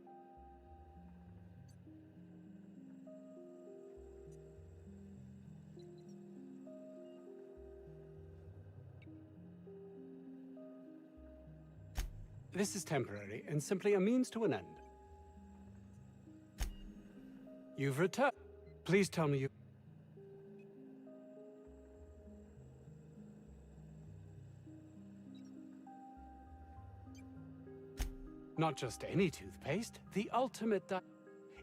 This is temporary and simply a means to an end. You've returned. Please tell me you... Not just any toothpaste, the ultimate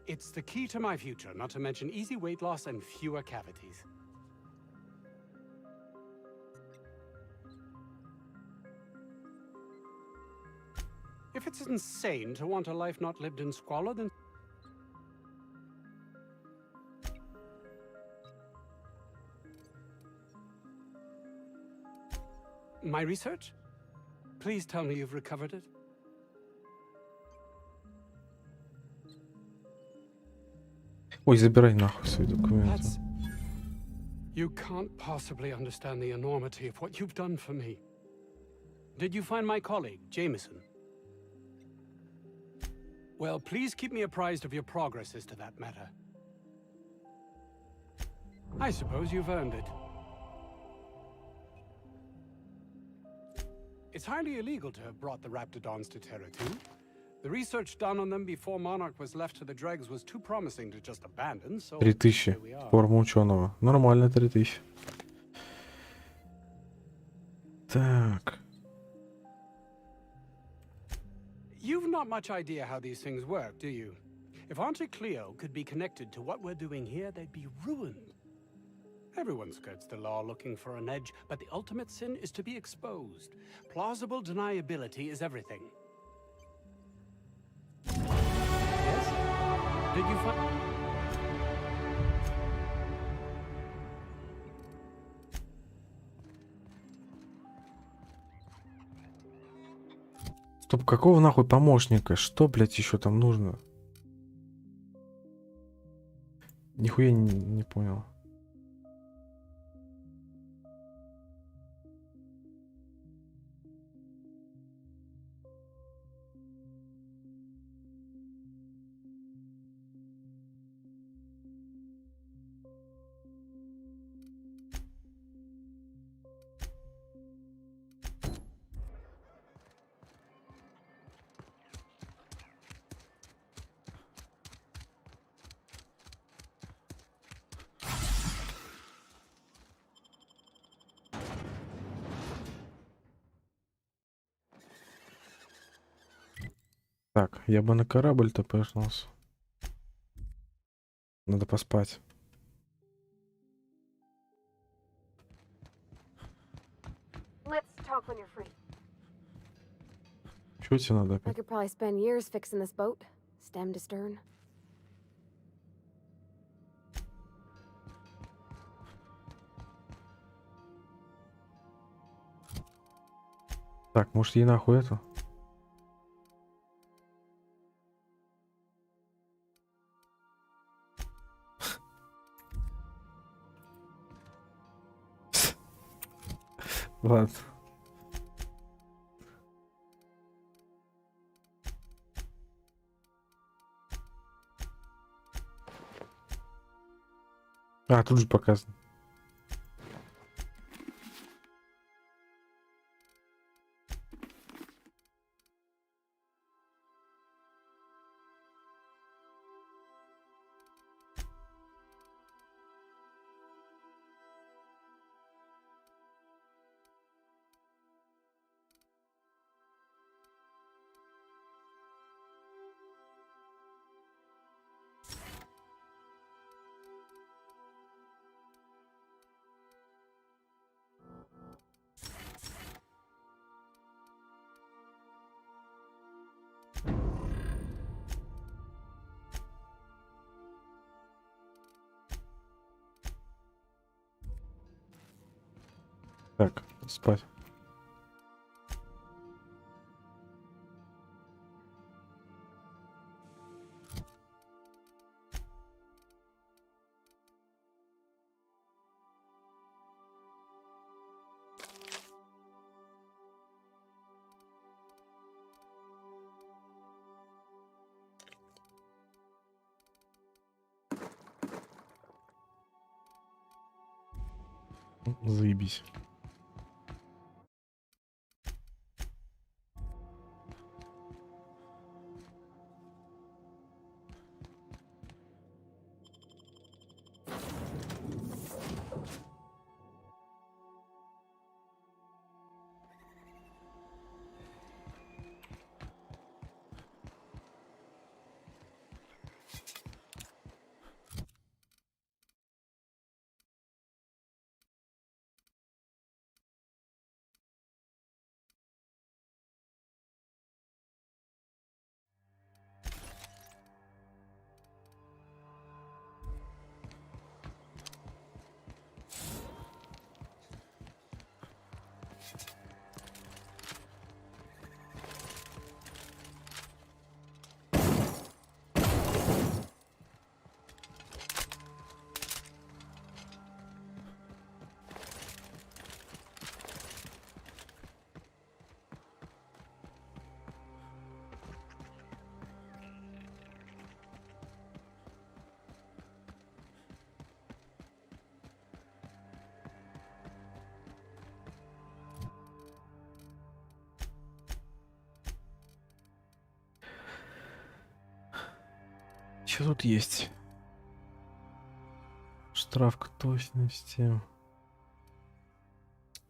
It's the key to my future, not to mention easy weight loss and fewer cavities. If it's insane to want a life not lived in squalor, then... My research? Please tell me you've recovered it. Ой, забирай нахуй свои документы. You can't possibly understand the enormity of what you've done for me. Did you find my colleague, Jameson? Well, please keep me apprised of your progress as to that matter. I suppose you've earned it. It's highly illegal to have brought the Raptidons to Terra 2. The research done on them before Monarch was left to the dregs was too promising to just abandon, so... 3000. Форма ученого. Нормально 3000. Так. You've not much idea how these things work, do you? If Auntie Cleo could be connected to what we're doing here, they'd be ruined. Everyone skirts the law looking for an edge, but the ultimate sin is to be exposed. Plausible deniability is everything. Yes? Did you find... Стоп, какого нахуй помощника? Что, блядь, еще там нужно? Нихуя не понял. Так, я бы на корабль-то пошелся. Надо поспать. Let's talk when you're free. Чё тебе надо I опять? could probably spend years fixing this boat, stem to stern. Так, может ей нахуй эту? Ладно. А, тут же показано. Так, спать. Заебись. Что тут есть? Штраф к точности.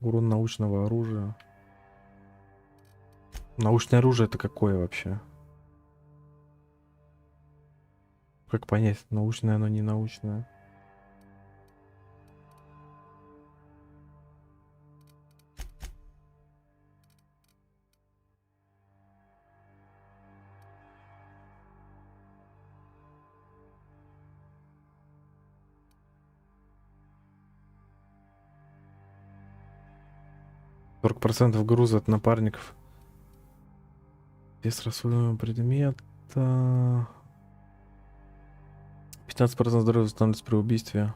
Урон научного оружия. Научное оружие это какое вообще? Как понять, научное оно не научное? %40 груза от напарников. Вес расходуемого предмета. 15% здоровья восстанавливается при убийстве.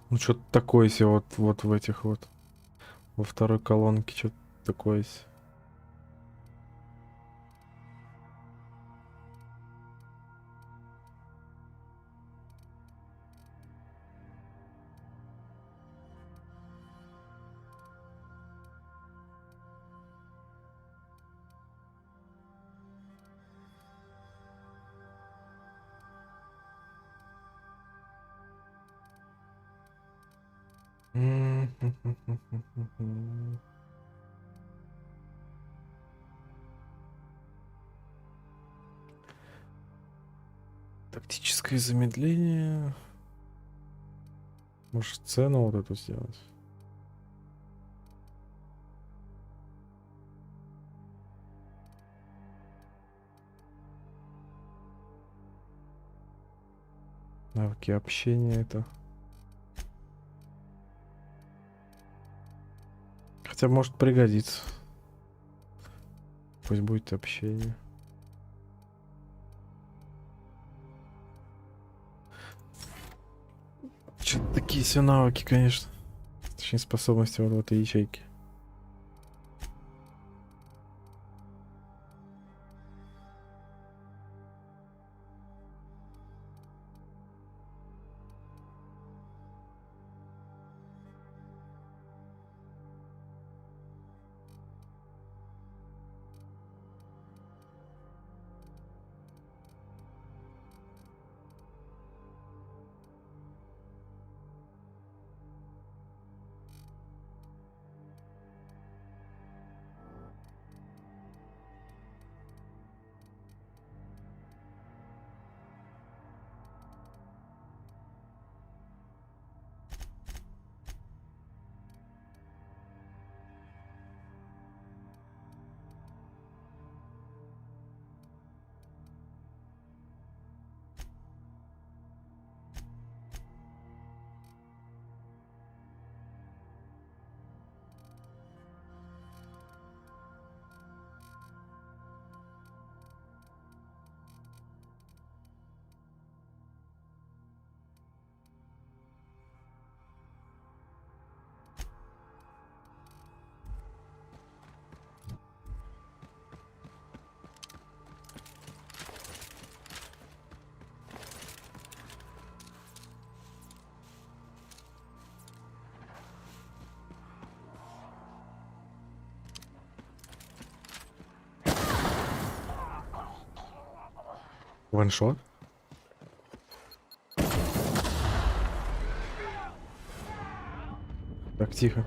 Ну что-то такое себе вот в этих вот. Во второй колонке что-то такое себе. Тактическое замедление. Может, сцену вот эту сделать? Навыки общения это. Хотя может пригодиться. Пусть будет общение. Что-то такие все навыки, конечно. Точнее, способности вот в этой ячейке. Ваншот? Так, тихо.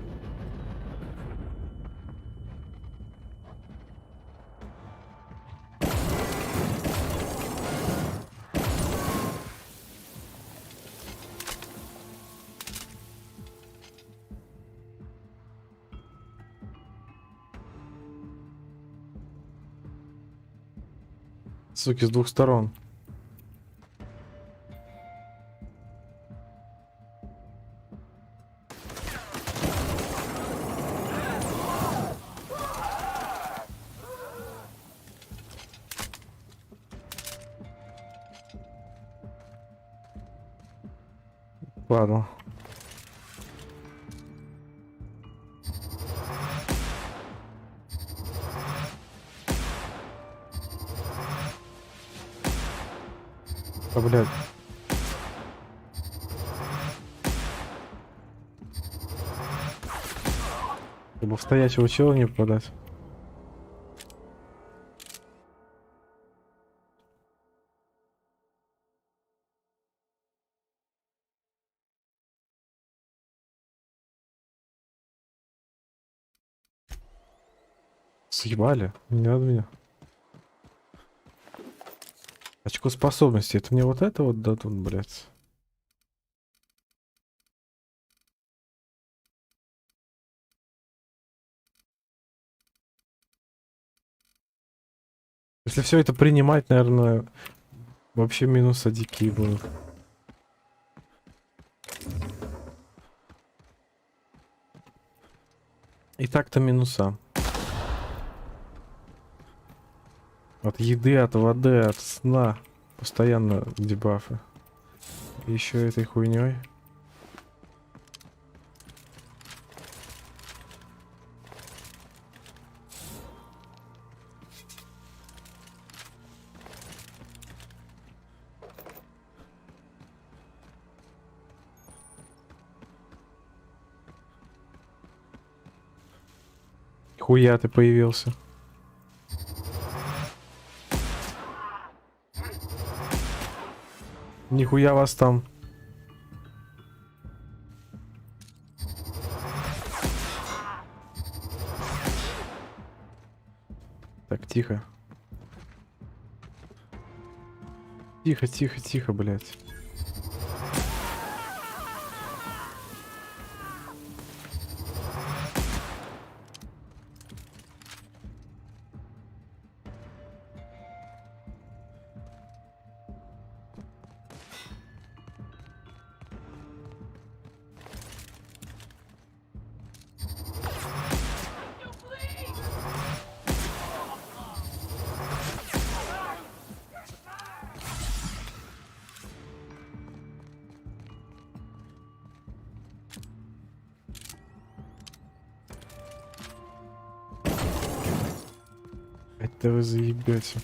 Суки, с двух сторон. Ладно. А, блядь. Чтобы в стоячего чела не попадать. Съебали? Не надо меня. Очко способности. Это мне вот это вот дадут, блядь. Если все это принимать, наверное, вообще минусы дикие будут. И так-то минуса. От еды, от воды, от сна. Постоянно дебафы. Еще этой хуйней. Нихуя ты появился. Нихуя вас там. Так, тихо. Тихо, тихо, тихо, блядь. Это вы заебете.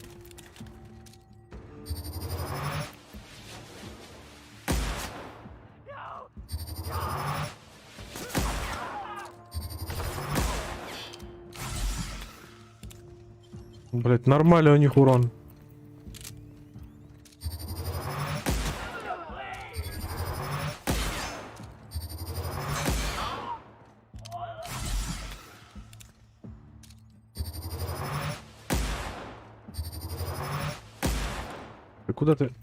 Блять, нормально у них урон. Ты куда ты?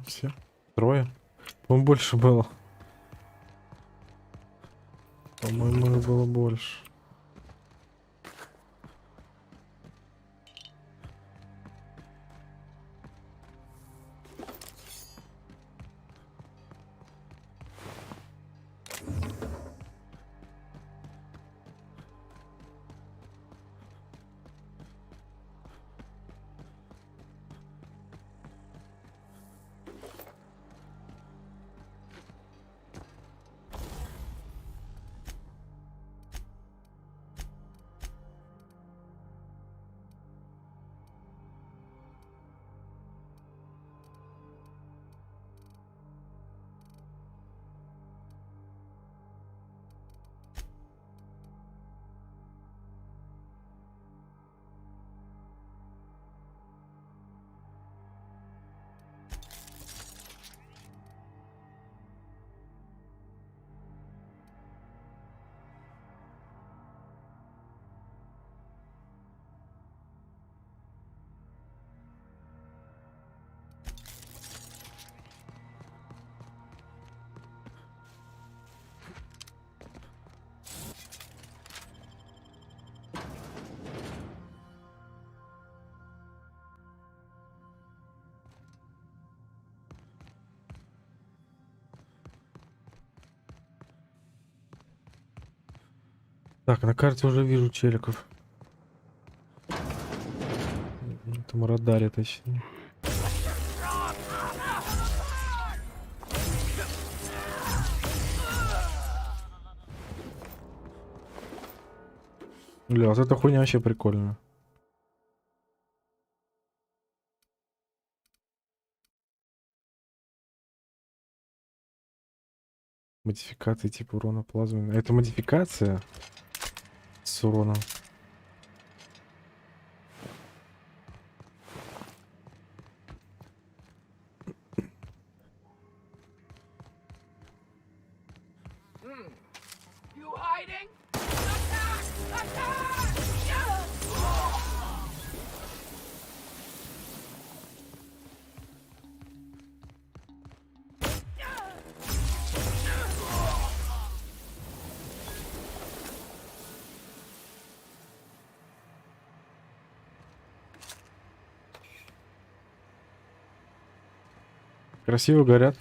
Все. Трое. По-моему, больше было. По-моему, было больше. Так, на карте уже вижу челиков. На этом радаре, точнее. Бля, вот эта хуйня вообще прикольная. Модификации типа урона плазмы. Это модификация с уроном. You hiding? Красиво горят.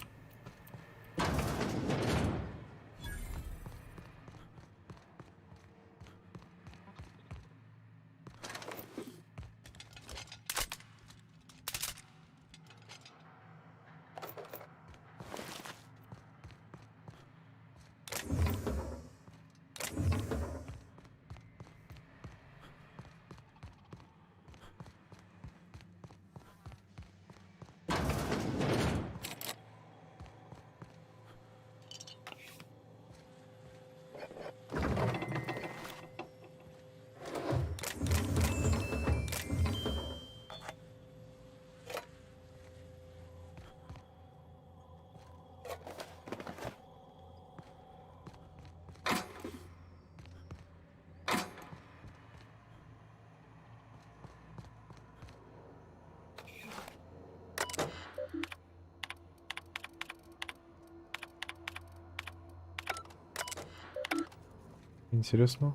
Интересно.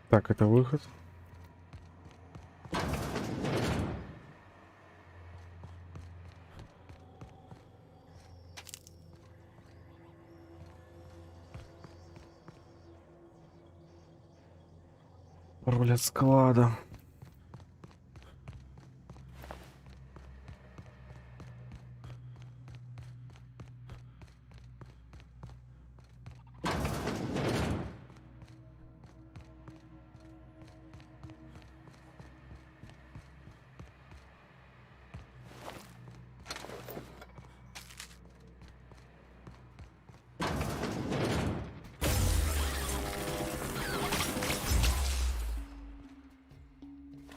Так, это выход. Пароль от склада.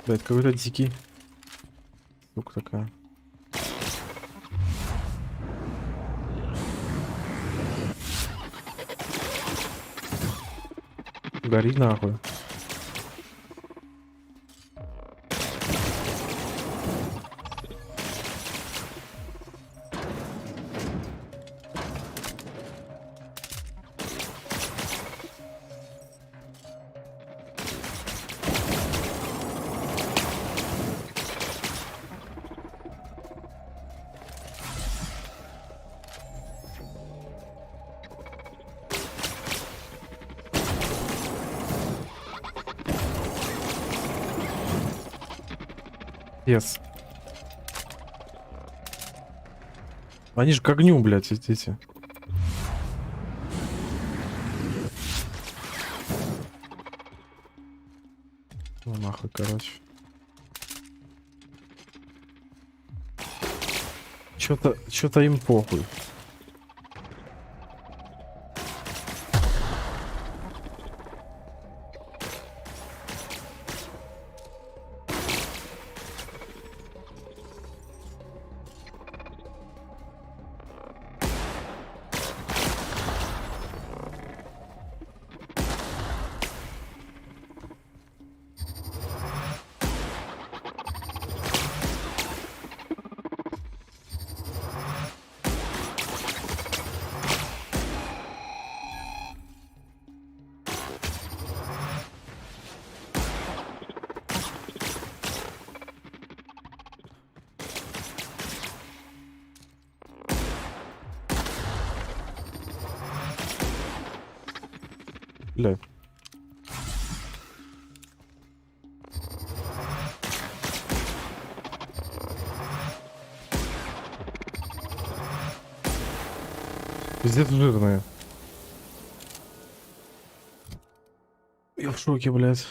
Блять, какой-то дикий. Сука такая. Гори нахуй. Yes. Они же к огню, блядь, эти. Ну нахуй, короче. Чё-то им похуй. Бля. Пиздец жирные. Я в шоке, блядь.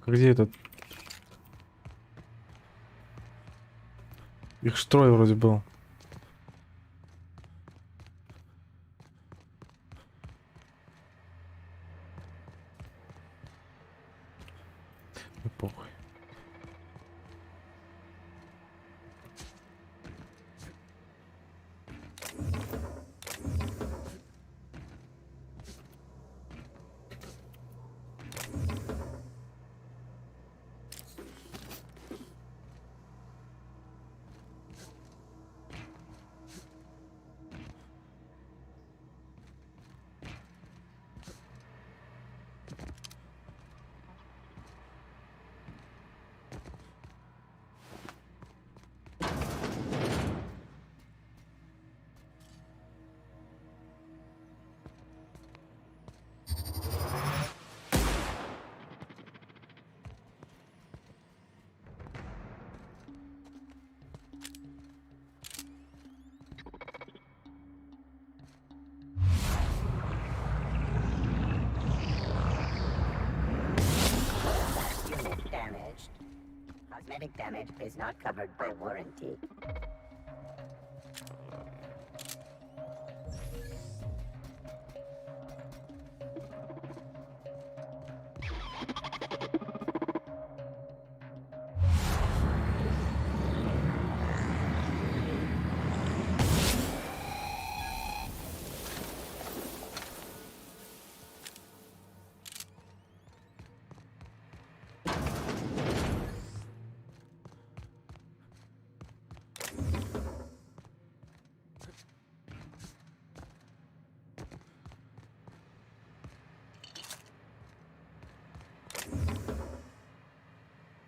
Где этот? Их ж трое вроде был. Ну, похуй. Damaged. Cosmetic damage is not covered by warranty.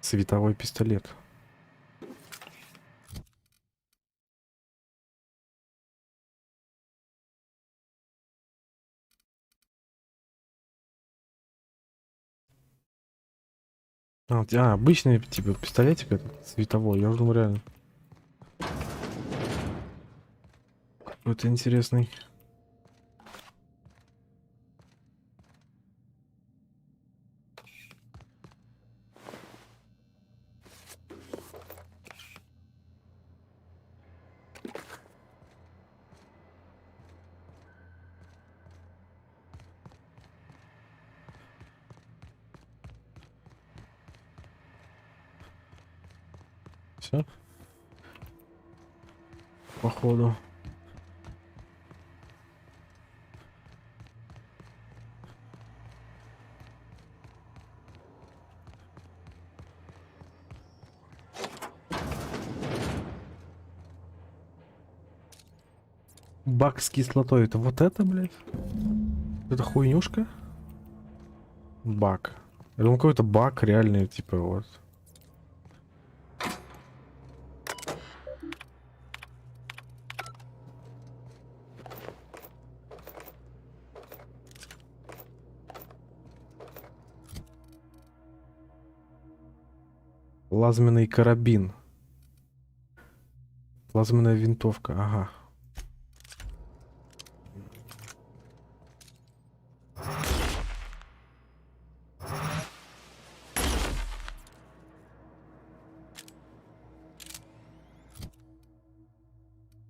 Световой пистолет. Обычный типа пистолетик этот световой. Я уже думаю, реально. Какой-то интересный. Все. Походу. Бак с кислотой. Это вот это, блядь? Это хуйнюшка? Бак. Я думал, какой-то бак реальный, типа вот. Плазменный карабин. Плазменная винтовка. Ага.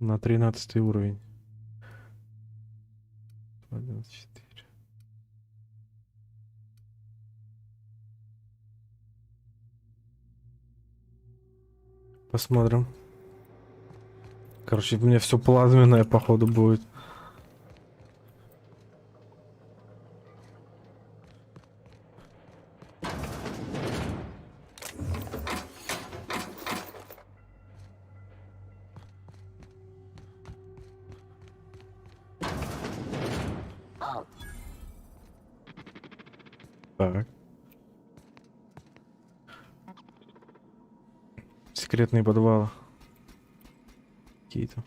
На 13 уровень. 24. Посмотрим. Короче, у меня все плазменное, походу, будет. Так. Секретные подвалы. Какие-то.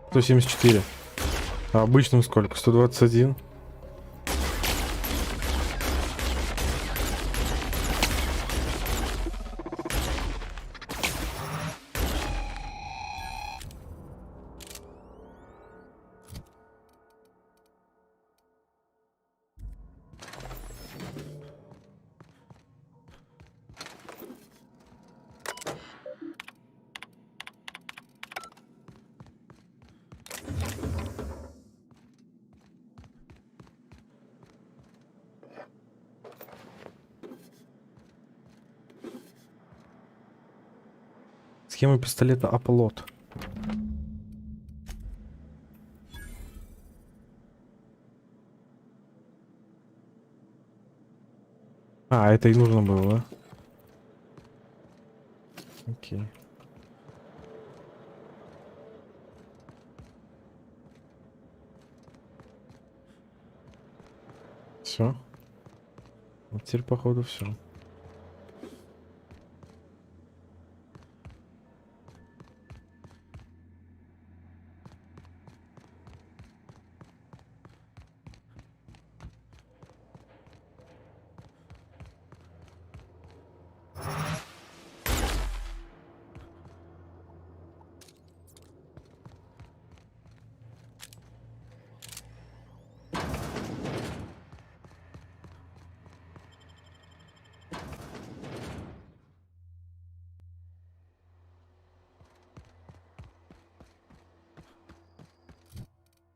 174. А обычным сколько? 121. Схема пистолета Аполлот. А, это и нужно было, да? Окей. Все. Вот теперь, походу, все.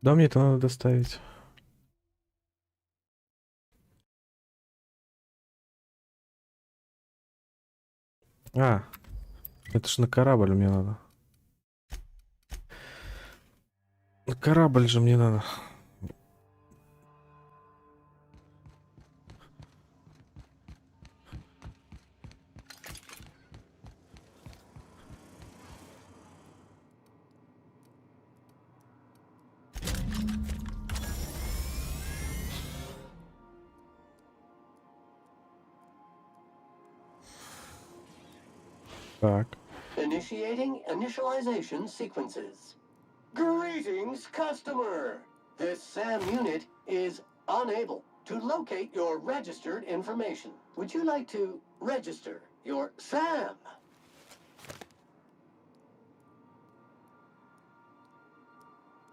Да, мне это надо доставить. А, это ж на корабль мне надо. На корабль же мне надо. Так. Initiating initialization sequences. Greetings, customer! This SAM unit is unable to locate your registered information. Would you like to register your SAM?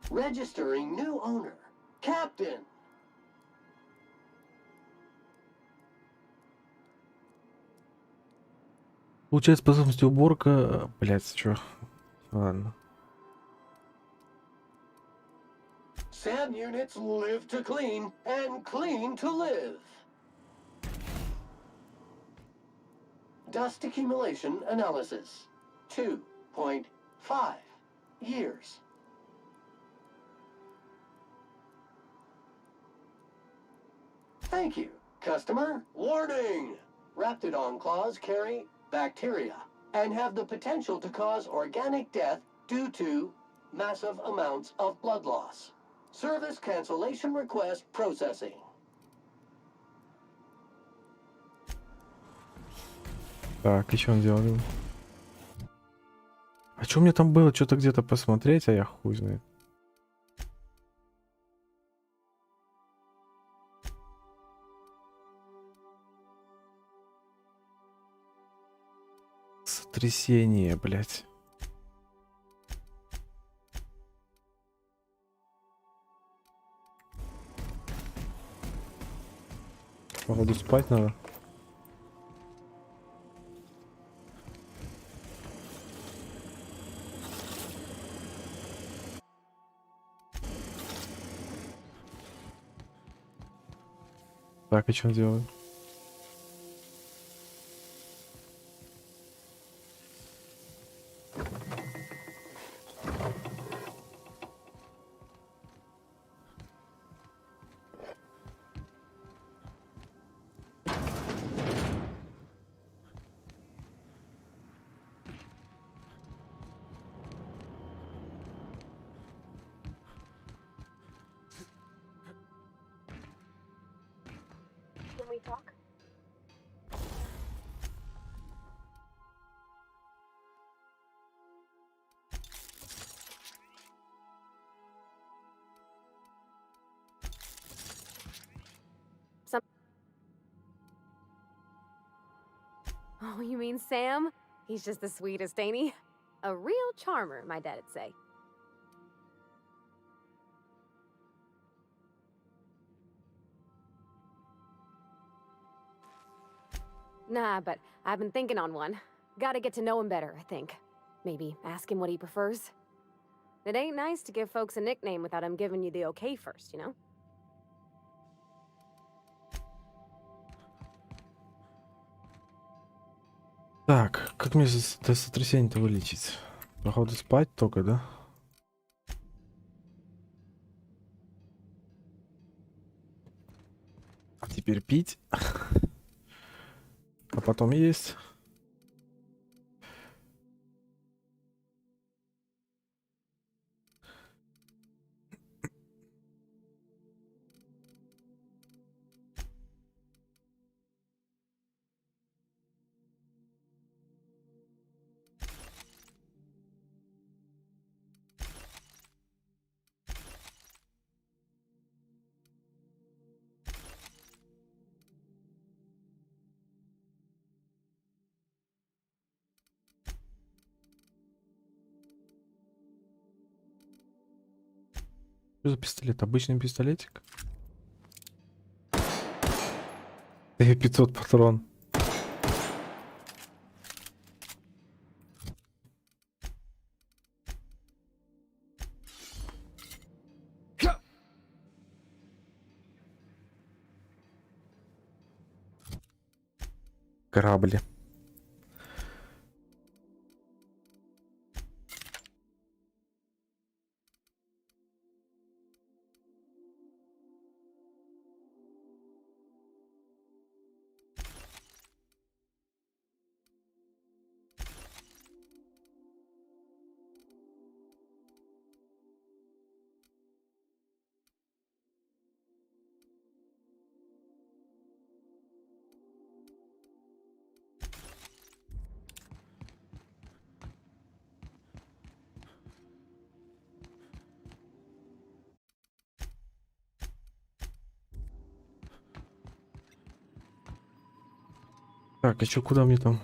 Registering new owner. Captain. Получает способность уборка. Блять, чё? Ладно. SAM units live to clean and clean to live. Dust accumulation analysis. 2.5 years. Thank you, customer. Warning! Raptidon claws carry bacteria and have the potential to cause organic death due to massive amounts of blood loss. Service cancellation request processing. Так, еще он делал. А что у меня там было? Что-то где-то посмотреть, а я хуй знает. Сотрясение, блядь. Походу спать надо. Так, и что делаю? Can we talk? Oh, you mean Sam? He's just the sweetest, ain't he? A real charmer, my dad'd say. Nah, but I've been thinking on one. Gotta get to know him better, I think. Maybe ask him what he prefers. It ain't nice to give folks a nickname without him giving you the okay first, you know? Так, как мне это сотрясение-то вылечить? Походу спать только, да? А теперь пить. А потом есть. Что за пистолет? Обычный пистолетик? 500 патрон. Корабли. Так, а чё, куда мне там?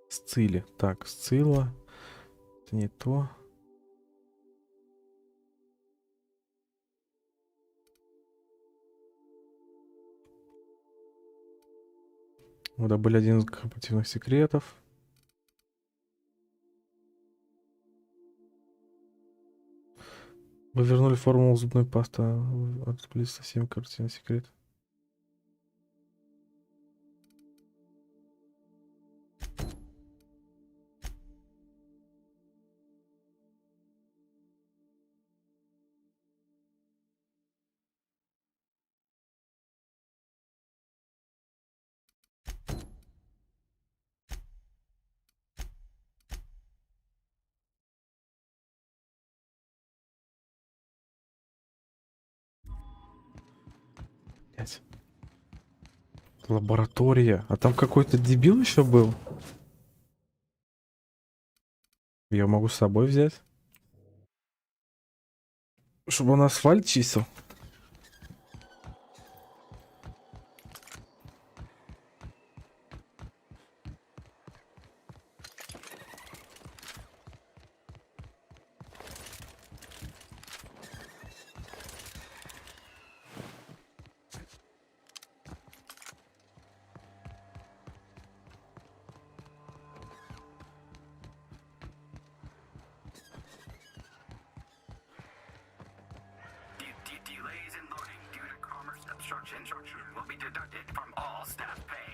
Сцили. Так, сцила. Это не то. Мы добыли один из корпоративных секретов. Вы вернули формулу зубной пасты. Открыли совсем корпоративный секрет. Блять. Лаборатория. А там какой-то дебил еще был? Я могу с собой взять? Чтобы он асфальт чистил. Delays in loading due to commerce obstruction will be deducted from all staff pay.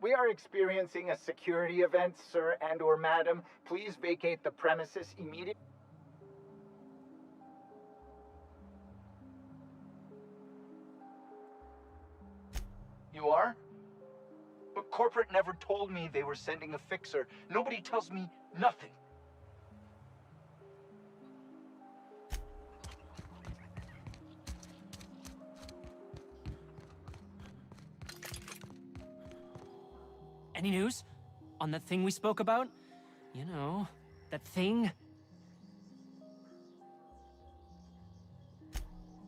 We are experiencing a security event, sir and/or madam. Please vacate the premises immediately. You are? But corporate never told me they were sending a fixer. Nobody tells me nothing. Any news? On that thing we spoke about? You know, that thing?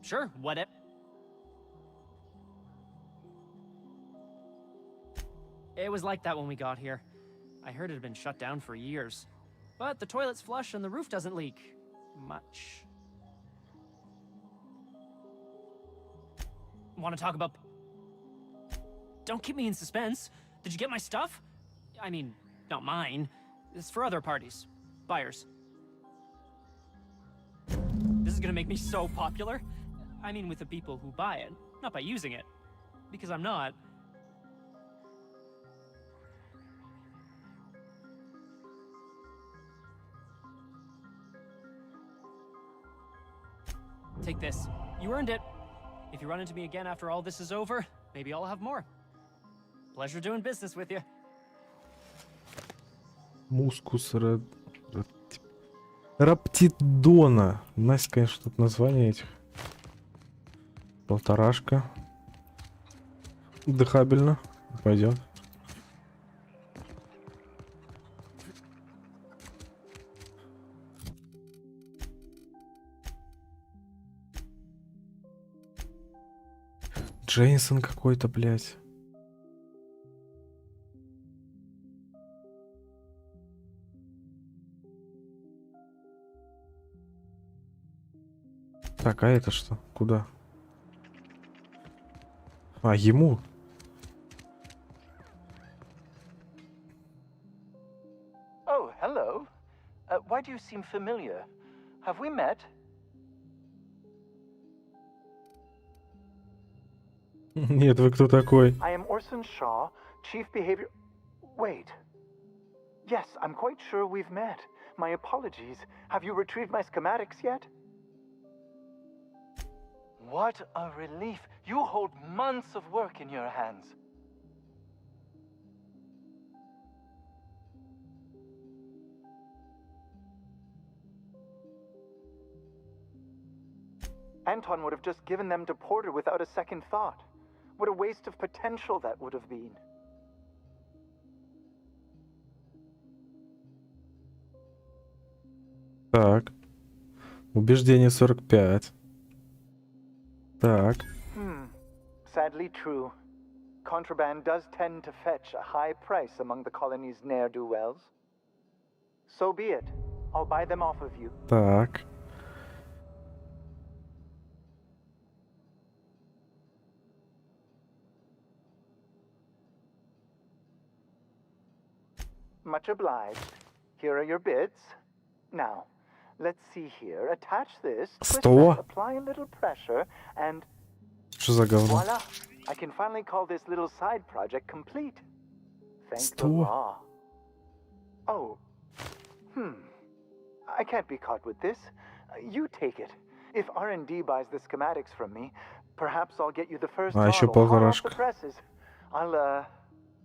Sure, what it? It was like that when we got here. I heard it had been shut down for years. But the toilet's flush and the roof doesn't leak. Much. Want to talk about... Don't keep me in suspense. Did you get my stuff? I mean, not mine. It's for other parties. Buyers. This is gonna make me so popular. I mean with the people who buy it, not by using it. Because I'm not. Take this. You earned it. If you run into me again after all this is over, maybe I'll have more. Pleasure doing business with you. Мускус Раптидона. Настя, конечно, тут название этих. Полторашка. Дыхабельно. Пойдет. Джейсон какой-то, блядь. Так, а это что? Куда? А, ему. Oh, hello. Why do you seem familiar? Have we met? Нет, вы кто такой? I am Orson Shaw, Chief Behavior... Wait. Yes, I'm quite sure we've met. My apologies. Have you retrieved my schematics yet? What a relief. You hold months of work in your hands. Anton would have just given them to Porter without a second thought. What a waste of potential that would have been. Так. Убеждение 45. Так. Sadly true. Contraband does tend to fetch a high price among the colony's ne'er-do-wells. So be it. I'll buy them off of you. Так. Much obliged. Here are your bids. Now, let's see here. Attach this, twist it, apply a little pressure, and Что за говно? voila! I can finally call this little side project complete. Thank the law. Oh. I can't be caught with this. You take it. If R&D buys the schematics from me, perhaps I'll get you the first model hot off the presses. I'll,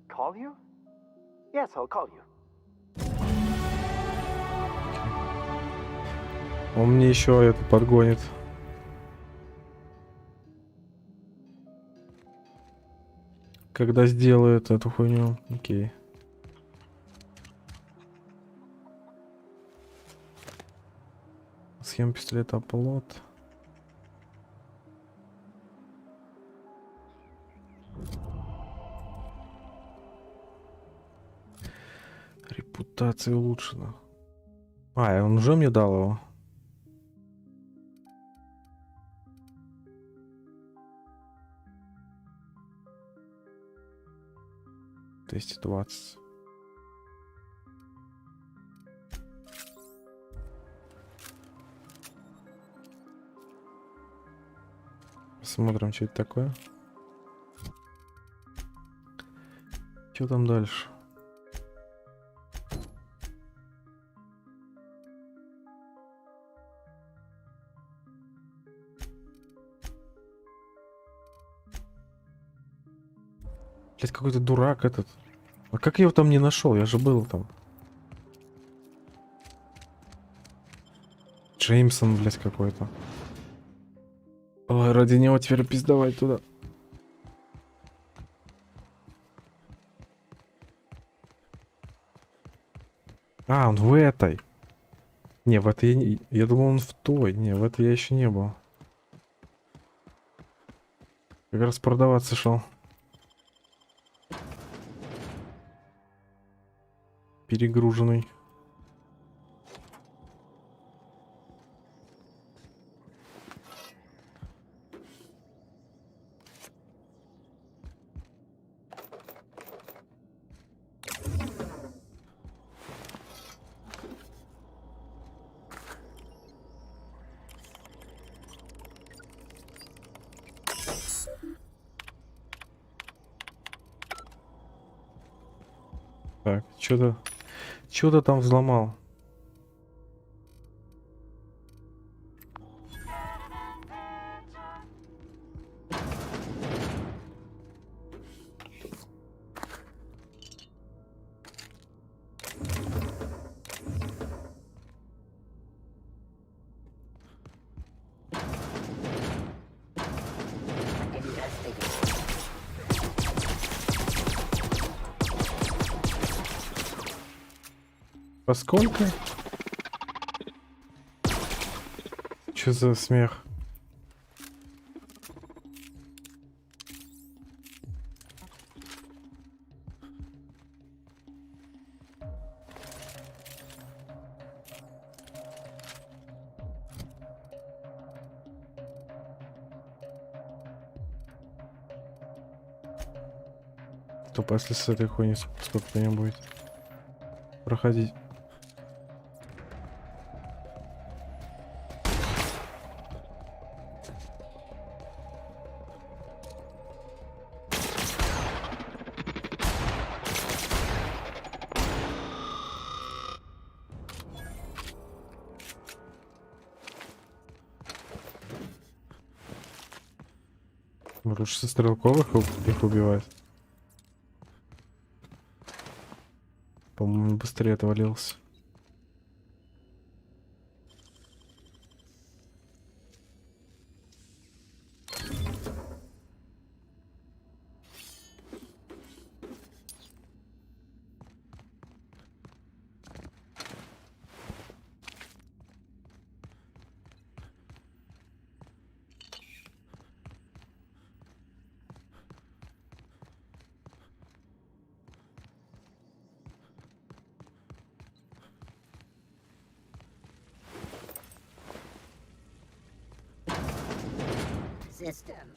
call you? Yes, I'll call you. Он мне еще это подгонит. Когда сделает эту хуйню. Окей. Схема пистолета оплот. Репутация улучшена. А, он уже мне дал его. 220. Посмотрим, что это такое. Что там дальше? Блять, какой-то дурак этот. А как я его там не нашел? Я же был там. Джеймсон, блять, какой-то. Ой, ради него теперь пиздовать туда. А, он в этой. Не, в этой я не... Я думал, он в той. Не, в этой я еще не был. Как раз продаваться шел. Перегруженный. Так, что-то там взломал. Поскольку? Что за смех? Топ, если с этой хуйни сколько не будет проходить. Лучше со стрелковых их убивать. По-моему, быстрее отвалился.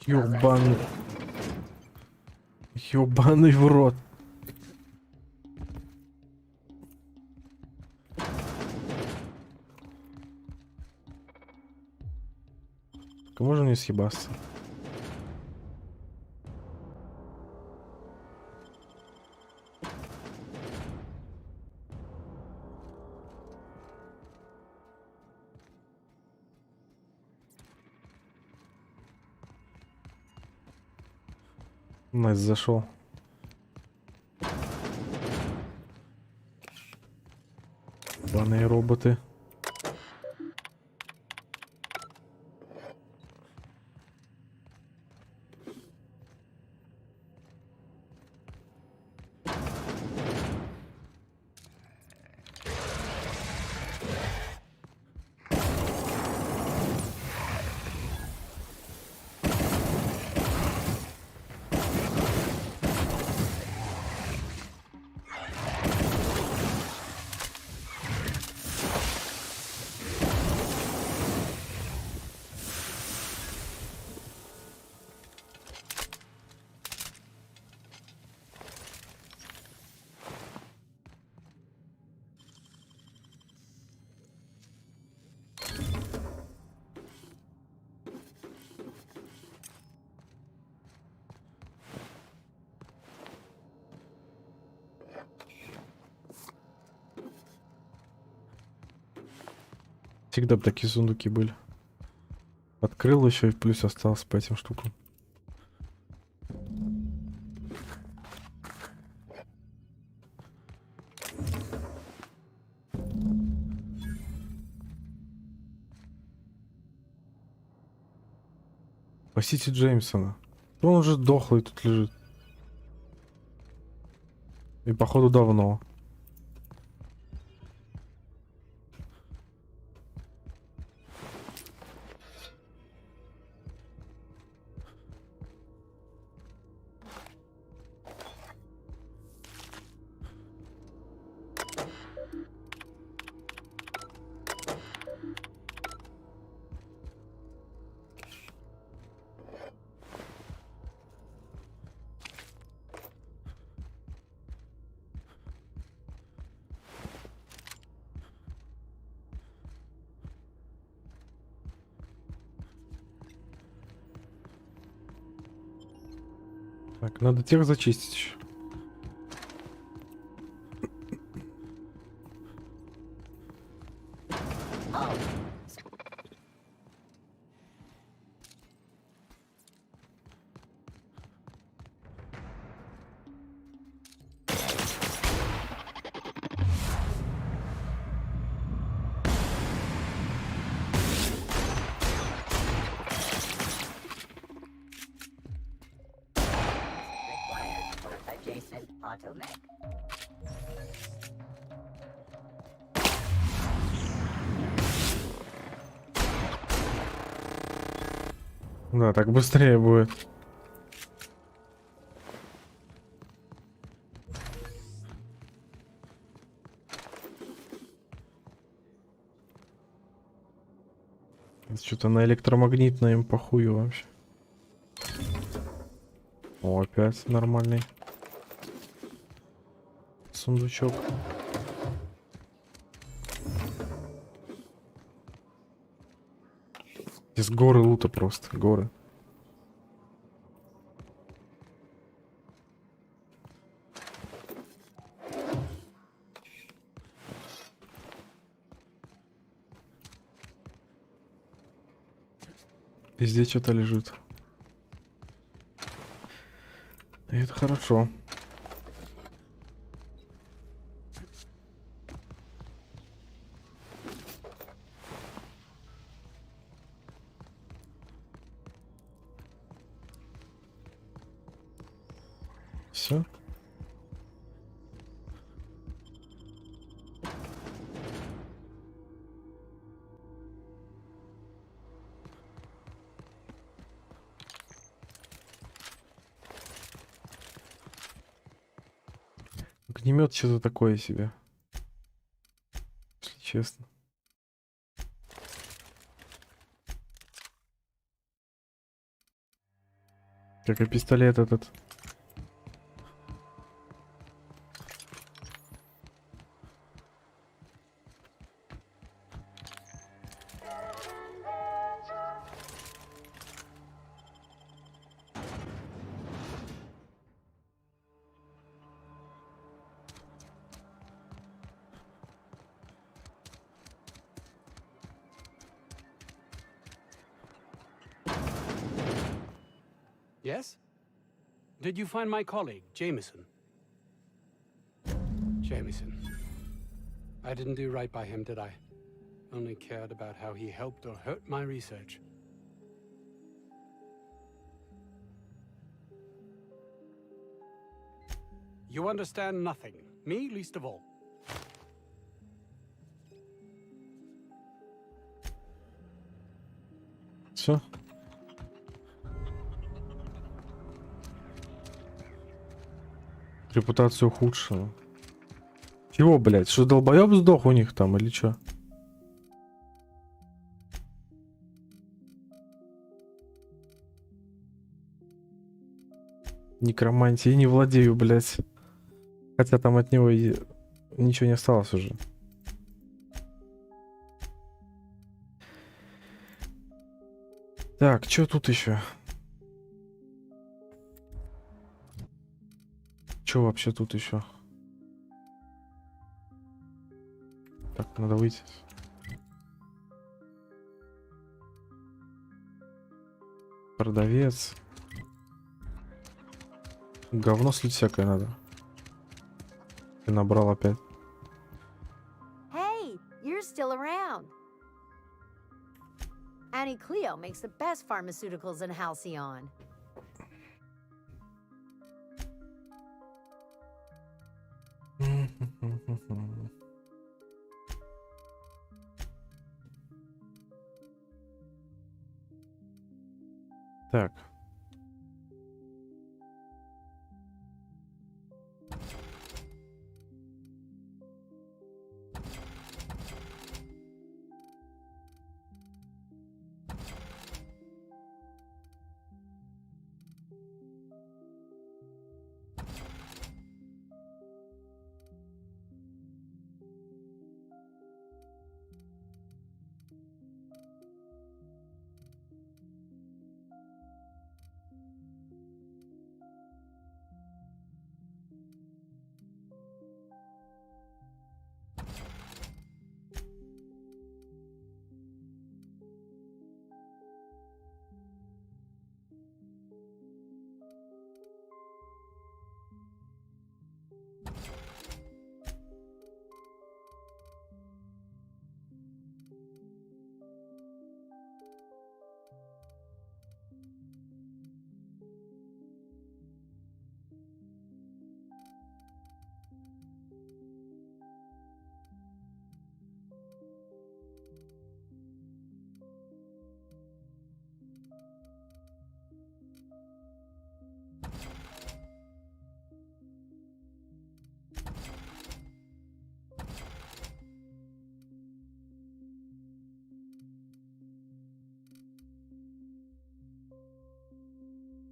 Ёбаный. Ёбаный в рот. Так можно не съебаться? Найс зашел. Банные роботы. Всегда бы такие сундуки были. Открыл еще и плюс остался по этим штукам. Спасите Джеймсона. Он уже дохлый тут лежит. И походу давно. Так, надо тех зачистить еще. Adjacent automech. Да, так быстрее будет. Что-то на электромагнитное им похую вообще. О, опять нормальный сундучок. Здесь горы лута просто, горы. Везде что-то лежит. И это хорошо. Все. Огнемет что-то такое себе. Если честно. Как и пистолет этот. Yes? Did you find my colleague, Jameson? Jameson. I didn't do right by him, did I? Only cared about how he helped or hurt my research. You understand nothing. Me least of all. Все. Репутацию ухудшила. Чего, блядь? Что, долбоёб сдох у них там или что? Некромантией не владею, блядь. Хотя там от него и ничего не осталось уже. Так, что тут еще? Что вообще тут еще? Так, надо выйти. Продавец. Говно слить всякое надо. Ты набрал опять. Hey, you're still around. Annie Cleo makes the best pharmaceuticals in Halcyon. Так.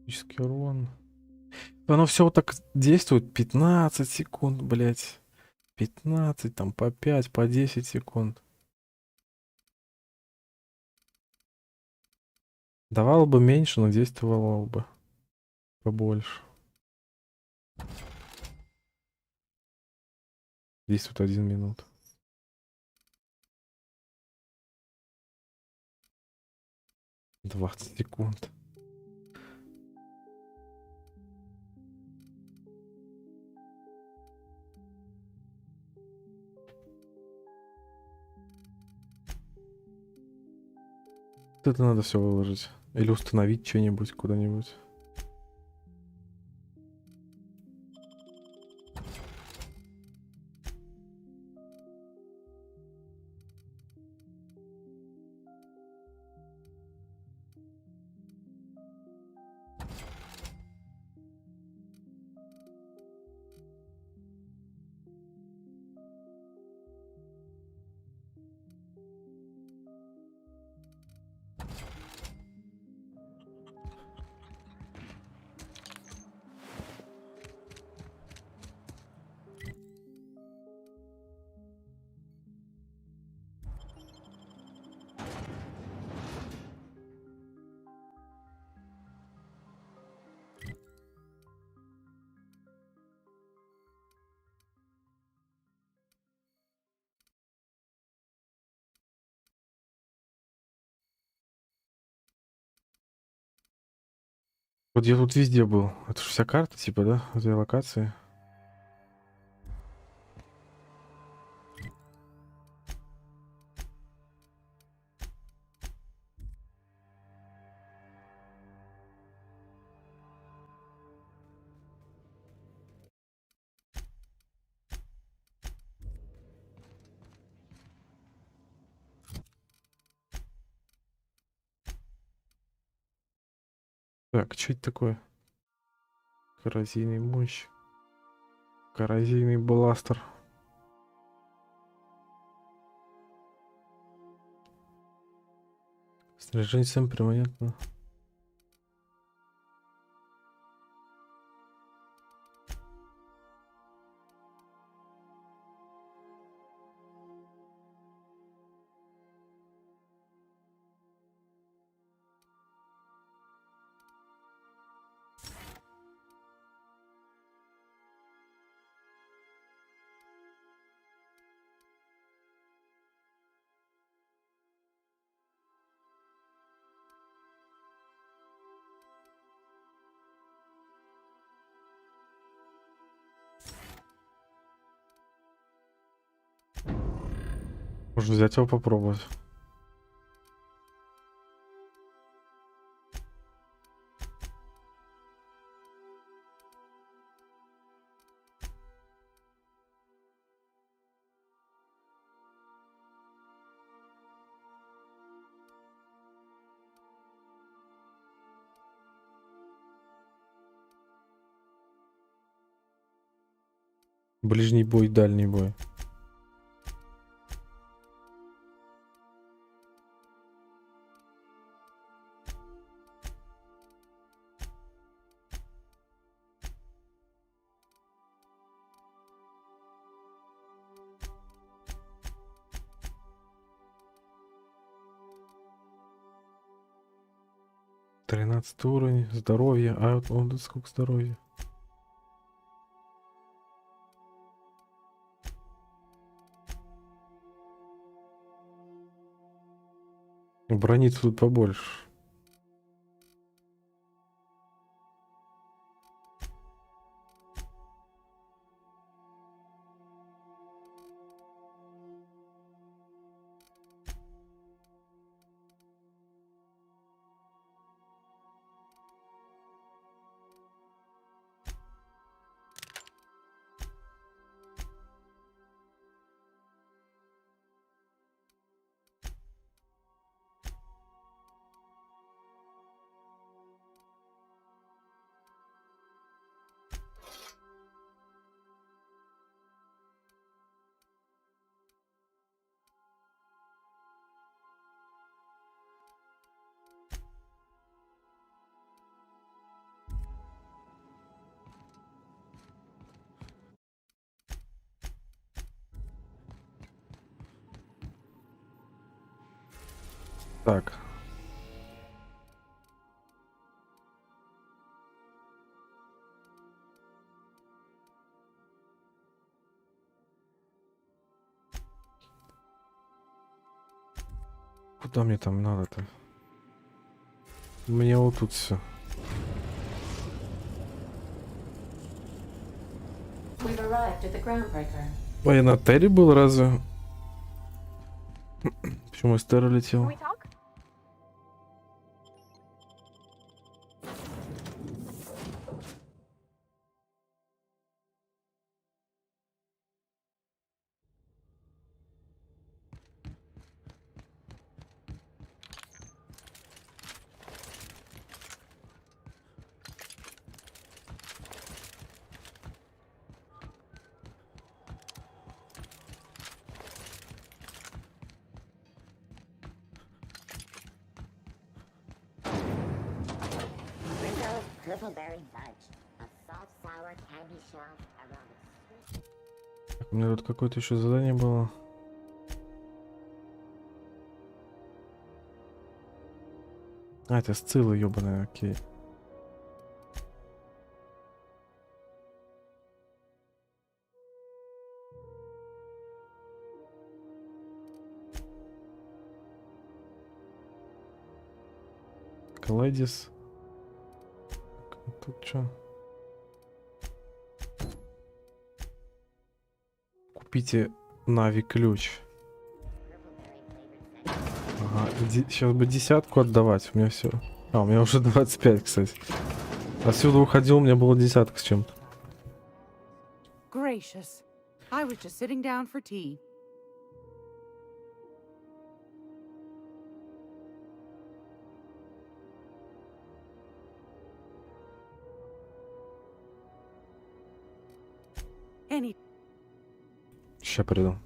Физический урон. Оно все вот так действует 15 секунд, блять. 15, там по 5, по 10 секунд. Давало бы меньше, но действовало бы побольше. Действует 1 минут. — 20 секунд. Это надо все выложить. Или установить что-нибудь куда-нибудь. Вот я тут везде был. Это же вся карта, типа, да? Две локации. Так, что это такое? Коррозийный мощь. Коррозийный бластер. Снаряжение всем перманентно. Можно взять его попробовать. Ближний бой, дальний бой. Тринадцатый уровень, здоровье. А вот он сколько здоровья? Брони тут побольше. Так. Куда мне там надо-то? Мне вот тут все. We've arrived at the groundbreaker. А я на Терри был разве? Почему из Терри летел? Ringo's Purpleberry Fudge. A soft, sour candy shell around a sweet... У меня тут какое-то еще задание было. А, это Сцилла, ёбаная, окей. Коллайдис. Тут что? Купите Нави ключ. Ага, сейчас бы десятку отдавать, у меня все. А, у меня уже 25, кстати. Отсюда уходил, у меня было десятка с чем-то. Gracious. I was just sitting down for tea. Any... Сейчас приду.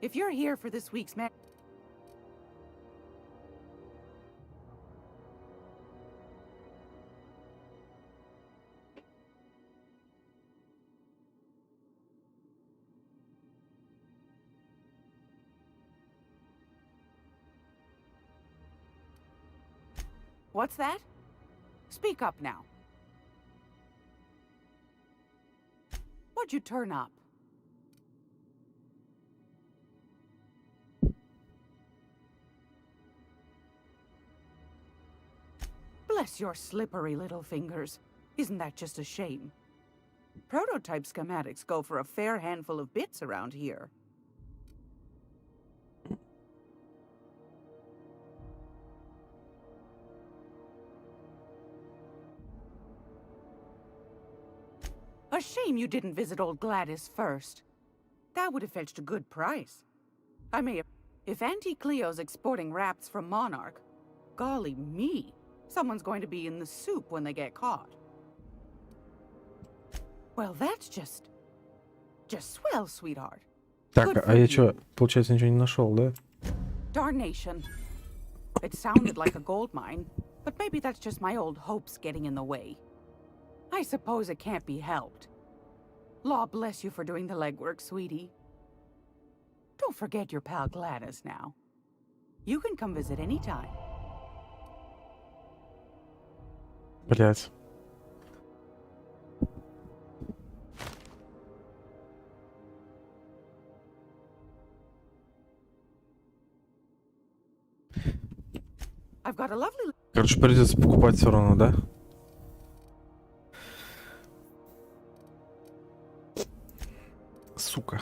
If you're here for this week's What's that? Speak up now. What'd you turn up? Bless your slippery little fingers. Isn't that just a shame? Prototype schematics go for a fair handful of bits around here. A shame you didn't visit old Gladys first. That would have fetched a good price. I may have... If Auntie Cleo's exporting wraps from Monarch, golly me, someone's going to be in the soup when they get caught. Well, that's just swell, sweetheart. Так, а я чё, получается, ничего не нашел, да? Darnation. It sounded like a gold mine, but maybe that's just my old hopes getting in the way. I suppose it can't be helped. Law bless you for doing the legwork, sweetie. Don't forget your pal Gladys now. You can come visit anytime. Блять. I've got a lovely... Короче, придется покупать все равно, да? Сука.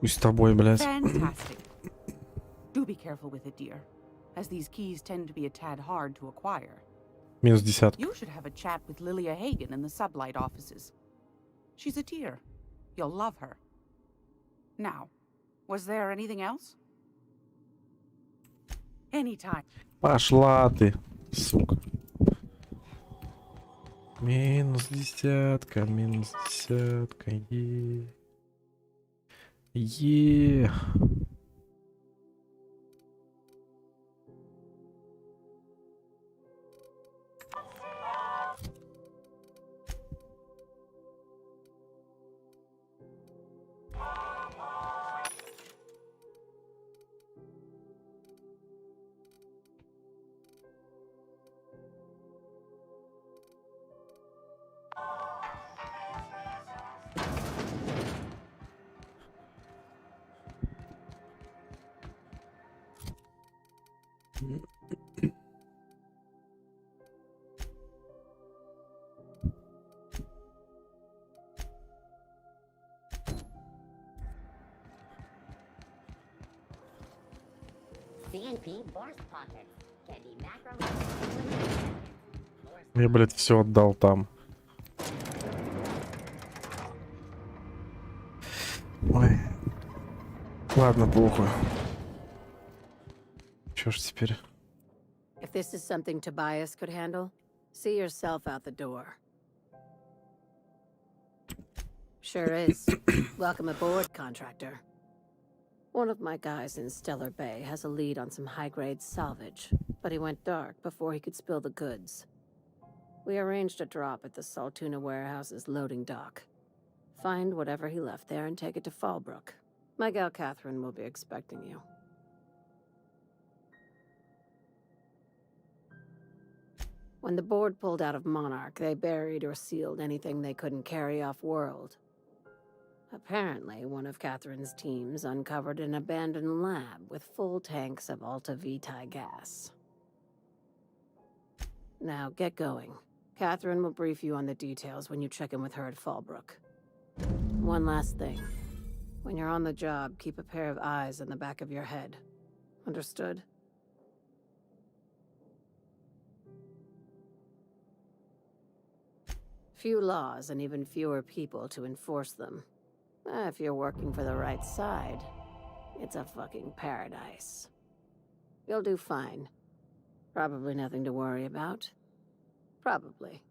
Пусть с тобой, блядь. Fantastic. Do be careful with it, dear, as these keys tend to be a tad hard to acquire. Минус десятка. You should have a chat with Lilia Hagen in the sublight offices. She's a dear. You'll love her. Now, was there anything else? Anytime. Пошла ты, сука. Минус десятка, минус десятка. Е. CNP Force Pocket. Candy macro. Я, блядь, все отдал там. Ой. Ладно, похуй. Чё ж теперь? If this is something Tobias could handle, see yourself out the door. Sure is. Welcome aboard, contractor. One of my guys in Stellar Bay has a lead on some high-grade salvage, but he went dark before he could spill the goods. We arranged a drop at the Saltuna warehouse's loading dock. Find whatever he left there and take it to Fallbrook. My gal Catherine will be expecting you. When the board pulled out of Monarch, they buried or sealed anything they couldn't carry off-world. Apparently, one of Catherine's teams uncovered an abandoned lab with full tanks of Alta Vitae gas. Now, get going. Catherine will brief you on the details when you check in with her at Fallbrook. One last thing. When you're on the job, keep a pair of eyes in the back of your head. Understood? Few laws and even fewer people to enforce them. If you're working for the right side, it's a fucking paradise. You'll do fine. Probably nothing to worry about. Probably.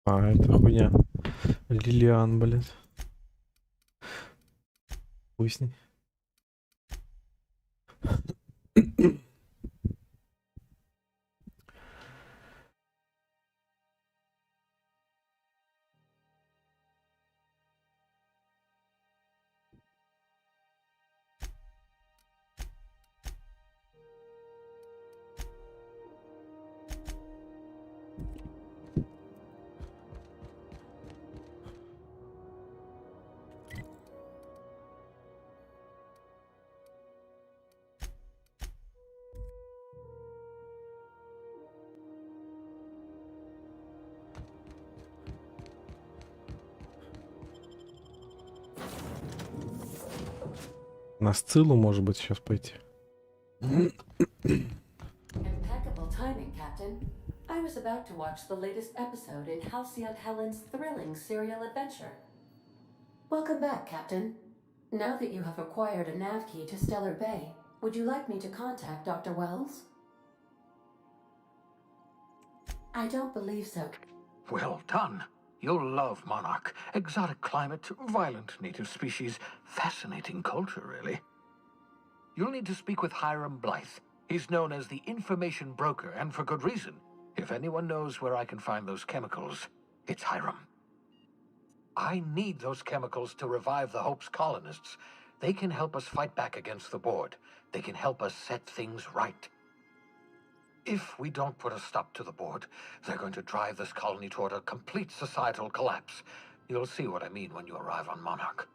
А, это хуйня. Лилиан, блядь. Хуй с ней. На Сциллу, может быть, сейчас пойти. Impeccable timing, Captain. I was about to watch the latest episode in Halcyon Helen's thrilling serial adventure. Welcome back, Captain. Now that you have acquired a nav key to Stellar Bay, would you like me to contact Dr. Wells? I don't believe so. Well done. You'll love Monarch. Exotic climate, violent native species, fascinating culture, really. You'll need to speak with Hiram Blythe. He's known as the information broker, and for good reason. If anyone knows where I can find those chemicals, it's Hiram. I need those chemicals to revive the Hope's colonists. They can help us fight back against the board. They can help us set things right. If we don't put a stop to the board, they're going to drive this colony toward a complete societal collapse. You'll see what I mean when you arrive on Monarch.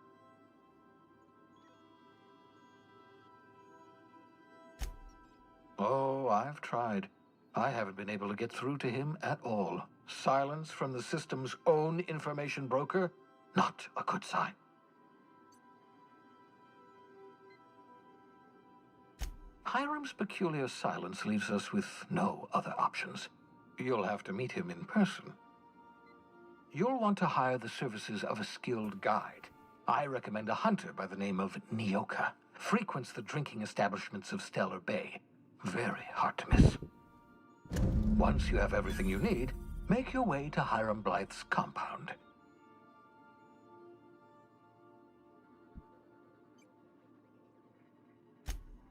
Oh, I've tried. I haven't been able to get through to him at all. Silence from the system's own information broker? Not a good sign. Hiram's peculiar silence leaves us with no other options. You'll have to meet him in person. You'll want to hire the services of a skilled guide. I recommend a hunter by the name of Nyoka. Frequents the drinking establishments of Stellar Bay. Very hard to miss. Once you have everything you need, make your way to Hiram Blythe's compound.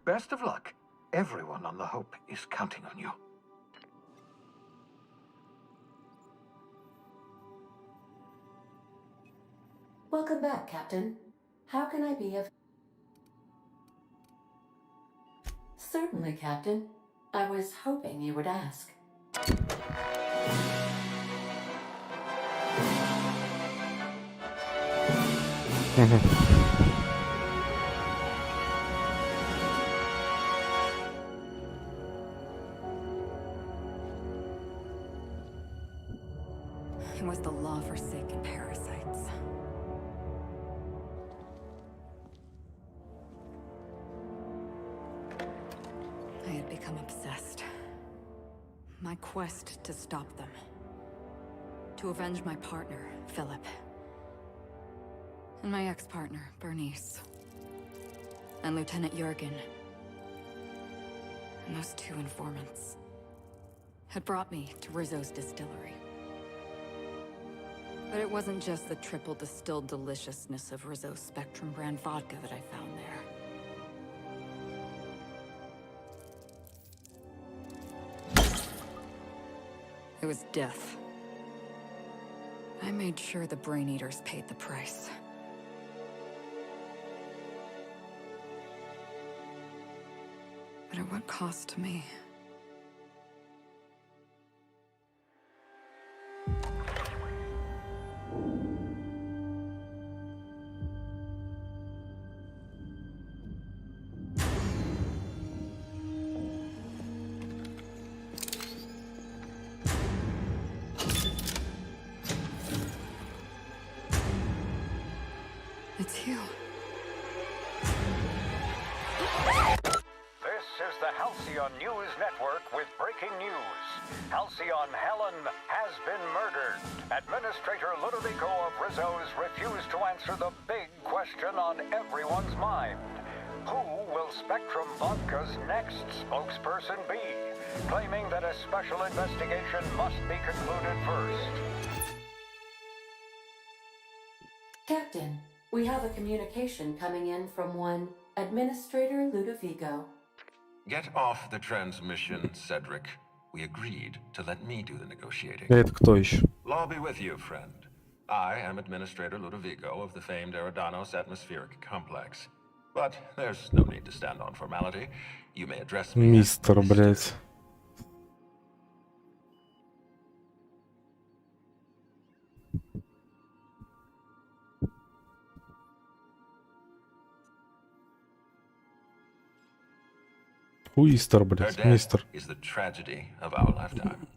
Best of luck. Everyone on the Hope is counting on you. Welcome back, Captain. How can I be of... Certainly, Captain. I was hoping you would ask. It was the law-forsaken parasites. I had become obsessed. My quest to stop them. To avenge my partner, Philip. And my ex-partner, Bernice. And Lieutenant Jurgen. And those two informants had brought me to Rizzo's distillery. But it wasn't just the triple distilled deliciousness of Rizzo's Spectrum brand vodka that I found there. It was death. I made sure the Brain Eaters paid the price. But at what cost to me? you. This is the Halcyon News Network with breaking news. Halcyon Helen has been murdered. Administrator Ludovico of Rizzo's refused to answer the big question on everyone's mind. Who will Spectrum Vodka's next spokesperson be? Claiming that a special investigation must be concluded first. Captain, we have a communication coming in from one Administrator Ludovico. Get off the transmission, Cedric. We agreed to let me do the negotiating. Это кто еще? Law be with you, friend. I am Administrator Ludovico of the famed Eridanos Atmospheric Complex. But there's no need to stand on formality. You may address me as Мистер, блядь. Хуистер, Her блядь, death мистер. is the tragedy of our lifetime.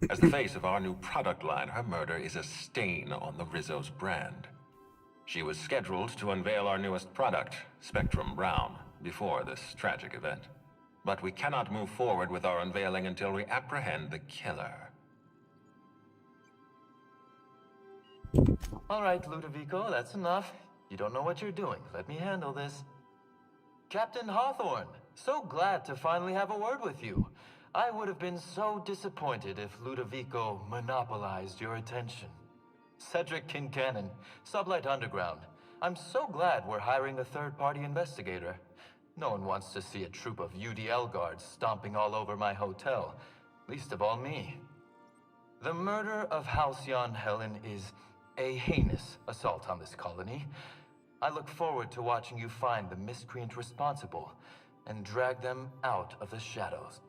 As the face of our new product line, her murder is a stain on the Rizzo's brand. She was scheduled to unveil our newest product, Spectrum Brown, before this tragic event. But we cannot move forward with our unveiling until we apprehend the killer. All right, Ludovico, that's enough. You don't know what you're doing. Let me handle this. Captain Hawthorne, so glad to finally have a word with you. I would have been so disappointed if Ludovico monopolized your attention. Cedric Kincannon, Sublight Underground. I'm so glad we're hiring a third-party investigator. No one wants to see a troop of UDL guards stomping all over my hotel, least of all me. The murder of Halcyon Helen is a heinous assault on this colony. I look forward to watching you find the miscreant responsible and drag them out of the shadows.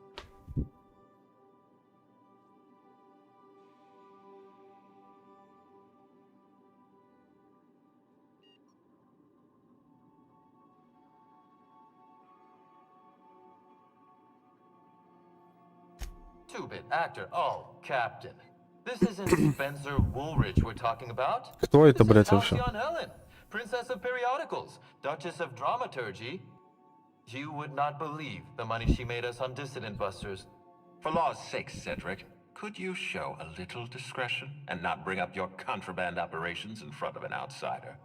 Two-bit actor. Oh, Captain. This isn't Spencer Woolridge we're talking about. Кто это, This is блядь, вообще? Halcyon Helen, Princess of Periodicals, Duchess of Dramaturgy. You would not believe the money she made us on Dissident Busters. For law's sake, Cedric, could you show a little discretion and not bring up your contraband operations in front of an outsider?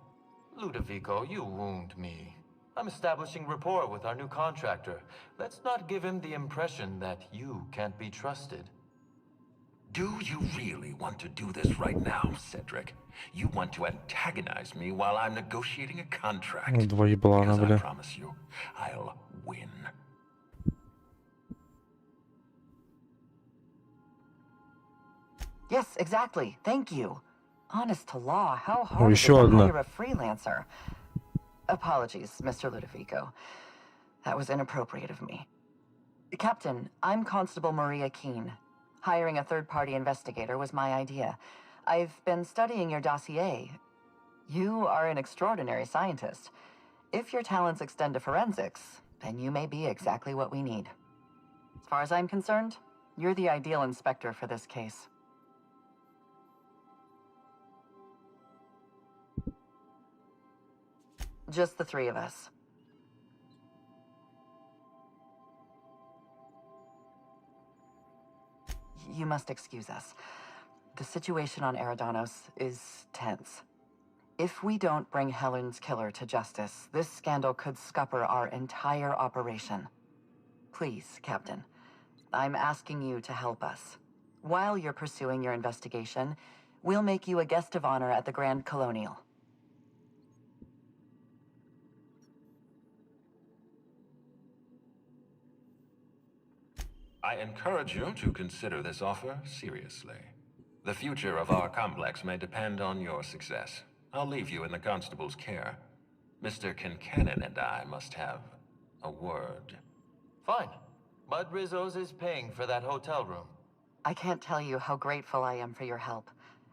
Ludovico, you wound me. I'm establishing rapport with our new contractor. Let's not give him the impression that you can't be trusted. Do you really want to do this right now, Cedric? You want to antagonize me while I'm negotiating a contract? Два еблана, Because I бля. promise you, I'll win. Yes, exactly. Thank you. Honest to law, how Oh, hard is it еще to одна. hire a freelancer? Apologies, Mr. Ludovico. That was inappropriate of me. Captain, I'm Constable Maria Keene. Hiring a third-party investigator was my idea. I've been studying your dossier. You are an extraordinary scientist. If your talents extend to forensics, then you may be exactly what we need. As far as I'm concerned, you're the ideal inspector for this case. Just the three of us. You must excuse us. The situation on Eridanos is tense. If we don't bring Helen's killer to justice, this scandal could scupper our entire operation. Please, Captain, I'm asking you to help us. While you're pursuing your investigation, we'll make you a guest of honor at the Grand Colonial. I encourage you to consider this offer seriously. The future of our complex may depend on your success. I'll leave you in the constable's care. Mr. Kincannon and I must have a word. Fine. Bud Rizzo's is paying for that hotel room. I can't tell you how grateful I am for your help.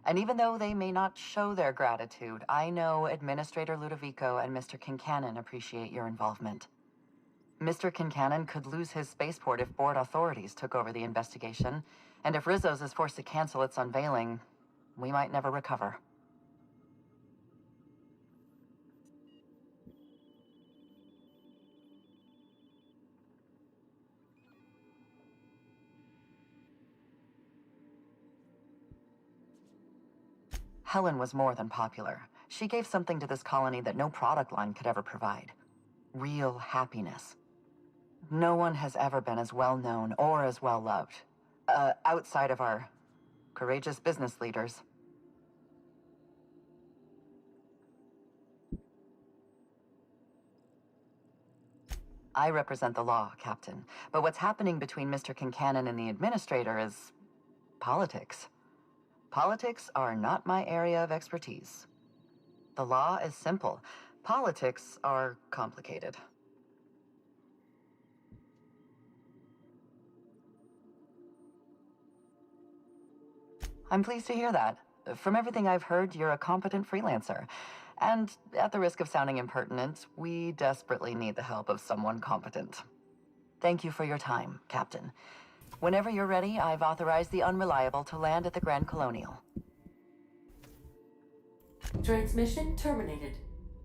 And even though they may not show their gratitude, I know Administrator Ludovico and Mr. Kincannon appreciate your involvement. Mr. Kincannon could lose his spaceport if board authorities took over the investigation, and if Rizzo's is forced to cancel its unveiling, we might never recover. Helen was more than popular. She gave something to this colony that no product line could ever provide. Real happiness. No one has ever been as well known or as well loved. Outside of our courageous business leaders. I represent the law, Captain. But what's happening between Mr. Kincannon and the Administrator is politics. Politics are not my area of expertise. The law is simple. Politics are complicated. I'm pleased to hear that. From everything I've heard, you're a competent freelancer. And at the risk of sounding impertinent, we desperately need the help of someone competent. Thank you for your time, Captain. Whenever you're ready, I've authorized the Unreliable to land at the Grand Colonial. Transmission terminated.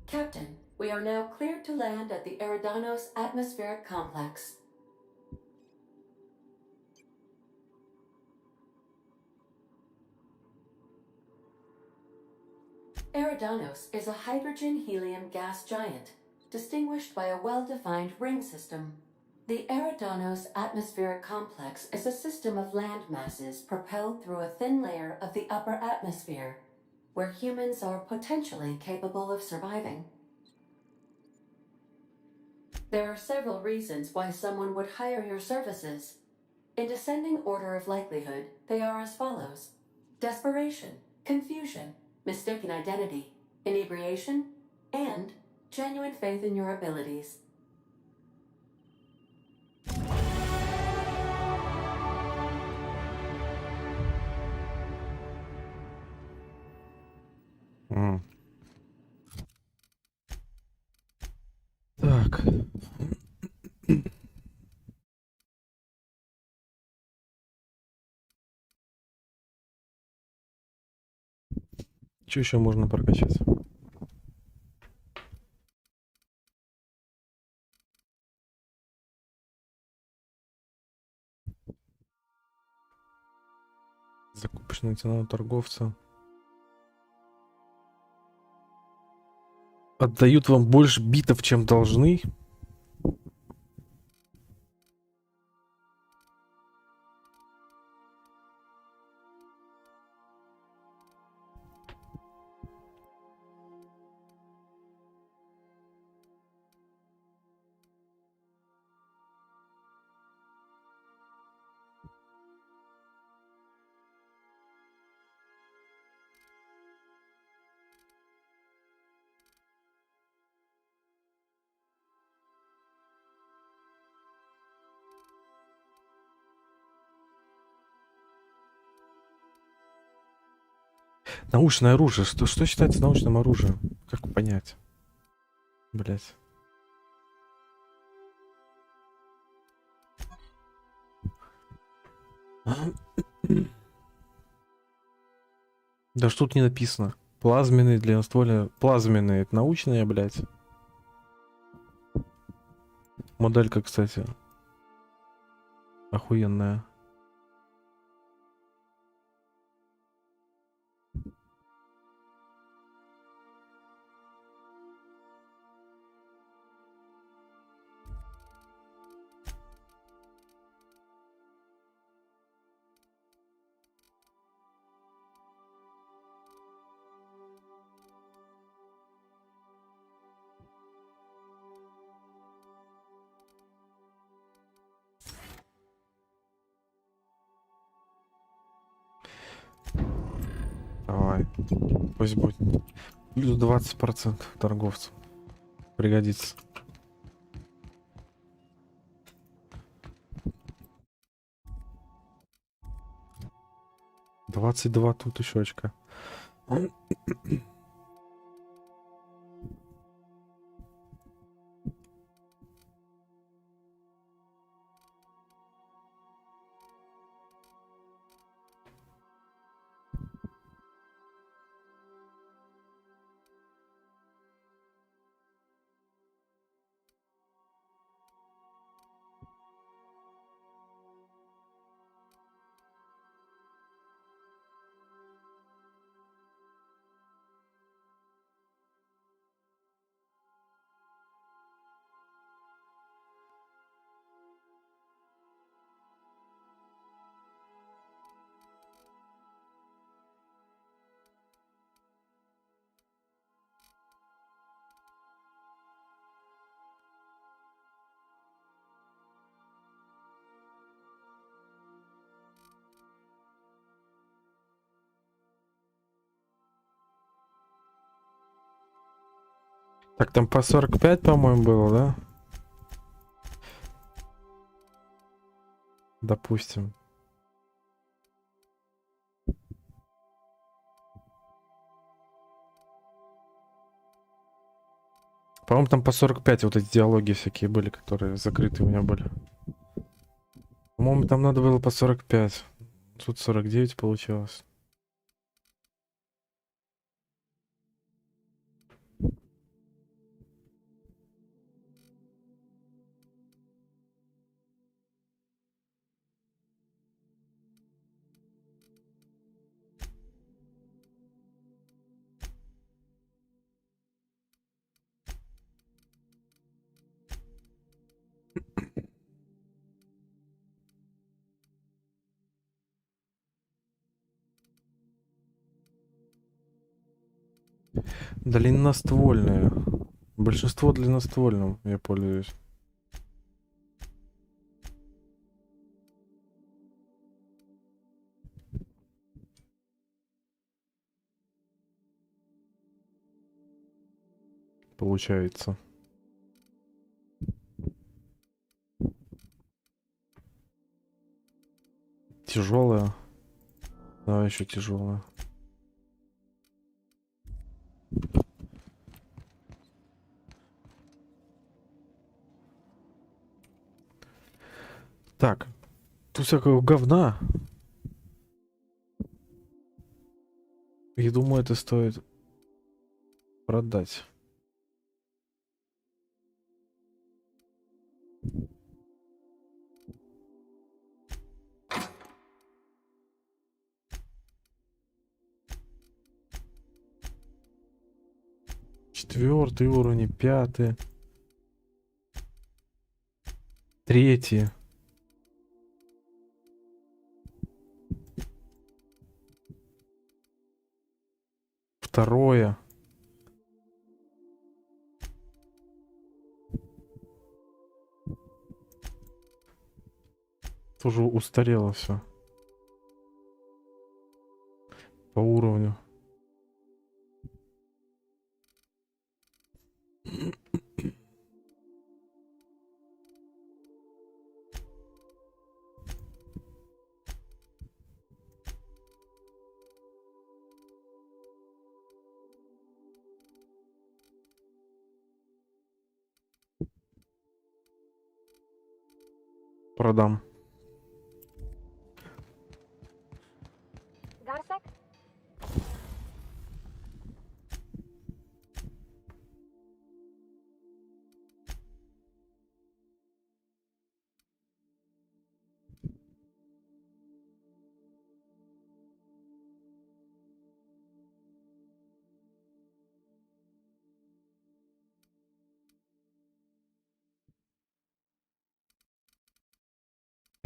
Captain, we are now cleared to land at the Eridanos Atmospheric Complex. Eridanos is a hydrogen-helium gas giant, distinguished by a well-defined ring system. The Eridanos Atmospheric Complex is a system of land masses propelled through a thin layer of the upper atmosphere, where humans are potentially capable of surviving. There are several reasons why someone would hire your services. In descending order of likelihood, they are as follows: desperation, confusion, mistaken identity, inebriation, and genuine faith in your abilities. Так. Что еще можно прокачать? Закупочная цена у торговца. Отдают вам больше битов, чем должны. Научное оружие. Что считается научным оружием? Как понять? Блять. Да что тут не написано? Плазменный, длинноствольный. Плазменный, это научные, блять. Моделька, кстати. Охуенная. Давай. Пусть будет. Плюс 20% торговцу. Пригодится. $22 тут еще очка. Так, там по 45, по-моему, было, да? Допустим. По-моему, там по 45 вот эти диалоги всякие были, которые закрыты у меня были. По-моему, там надо было по 45. Тут 49 получилось. Длинноствольные. Большинство длинноствольным я пользуюсь. Получается. Тяжелая. Давай еще тяжелая. Так. Тут всякого говна. И думаю, это стоит продать. Четвертый уровень, пятый. Третий. Второе. Тоже устарело все. По уровню. Продам. Got a sec?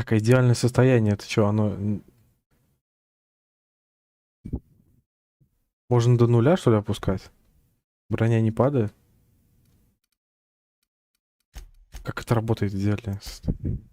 Так, а идеальное состояние, это что, оно... Можно до нуля, что ли, опускать? Броня не падает? Как это работает идеальное состояние?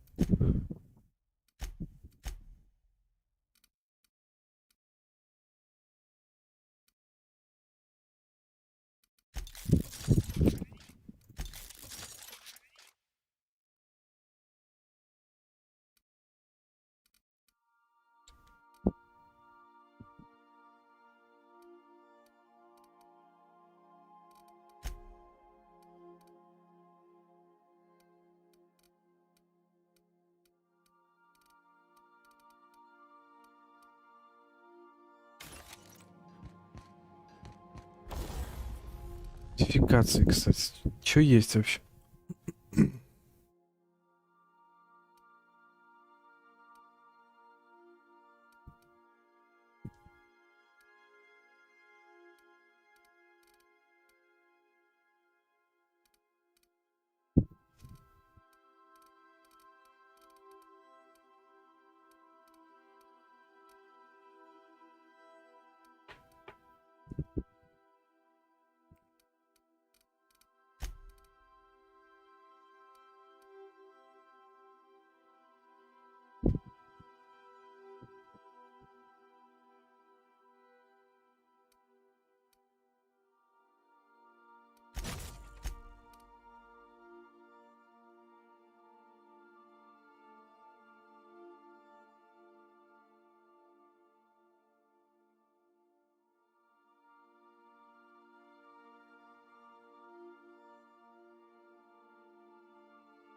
Модификации, кстати. Что есть вообще?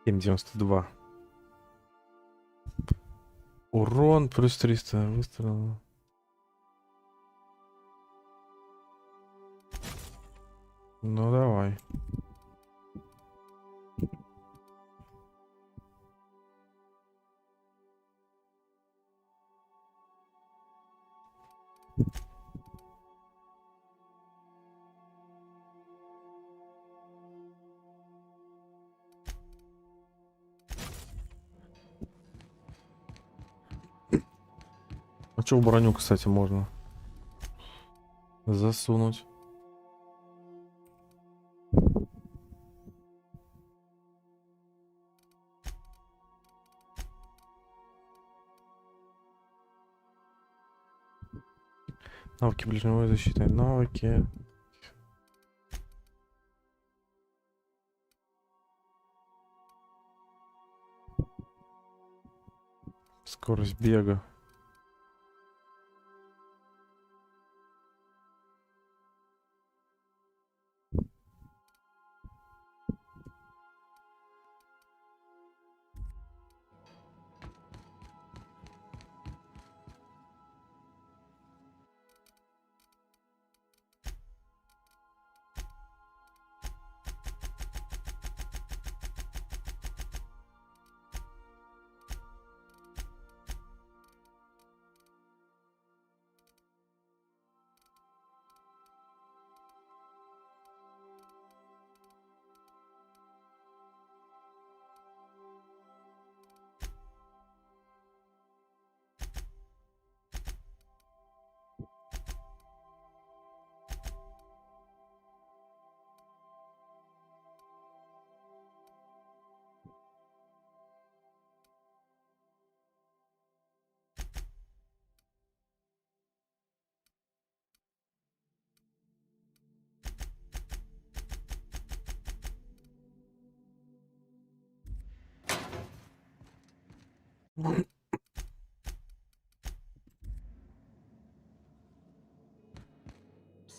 7,92. Урон плюс 300. Выстрел. Ну давай. А что в броню, кстати, можно засунуть? Навыки ближневой защиты. Навыки. Скорость бега.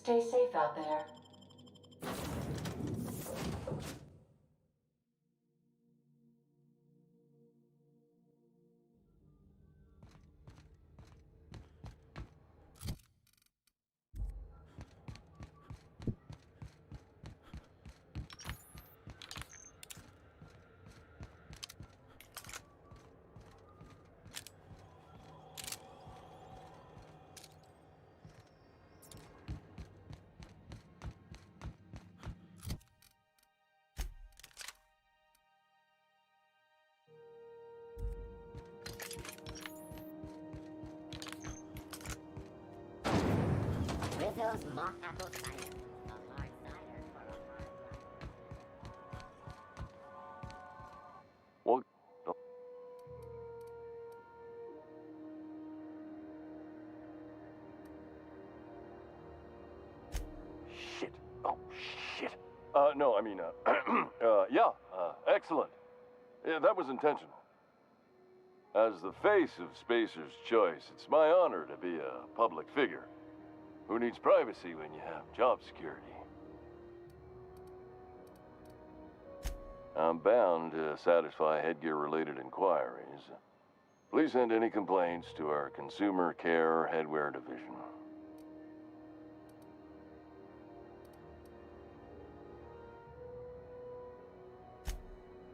Stay safe out there. Rizzo's mock apple cider. A hard cider for a hard life. Well, shit. Oh, shit. No, I mean, yeah, excellent. Yeah, that was intentional. As the face of Spacer's Choice, it's my honor to be a public figure. Who needs privacy when you have job security? I'm bound to satisfy headgear-related inquiries. Please send any complaints to our Consumer Care Headwear Division.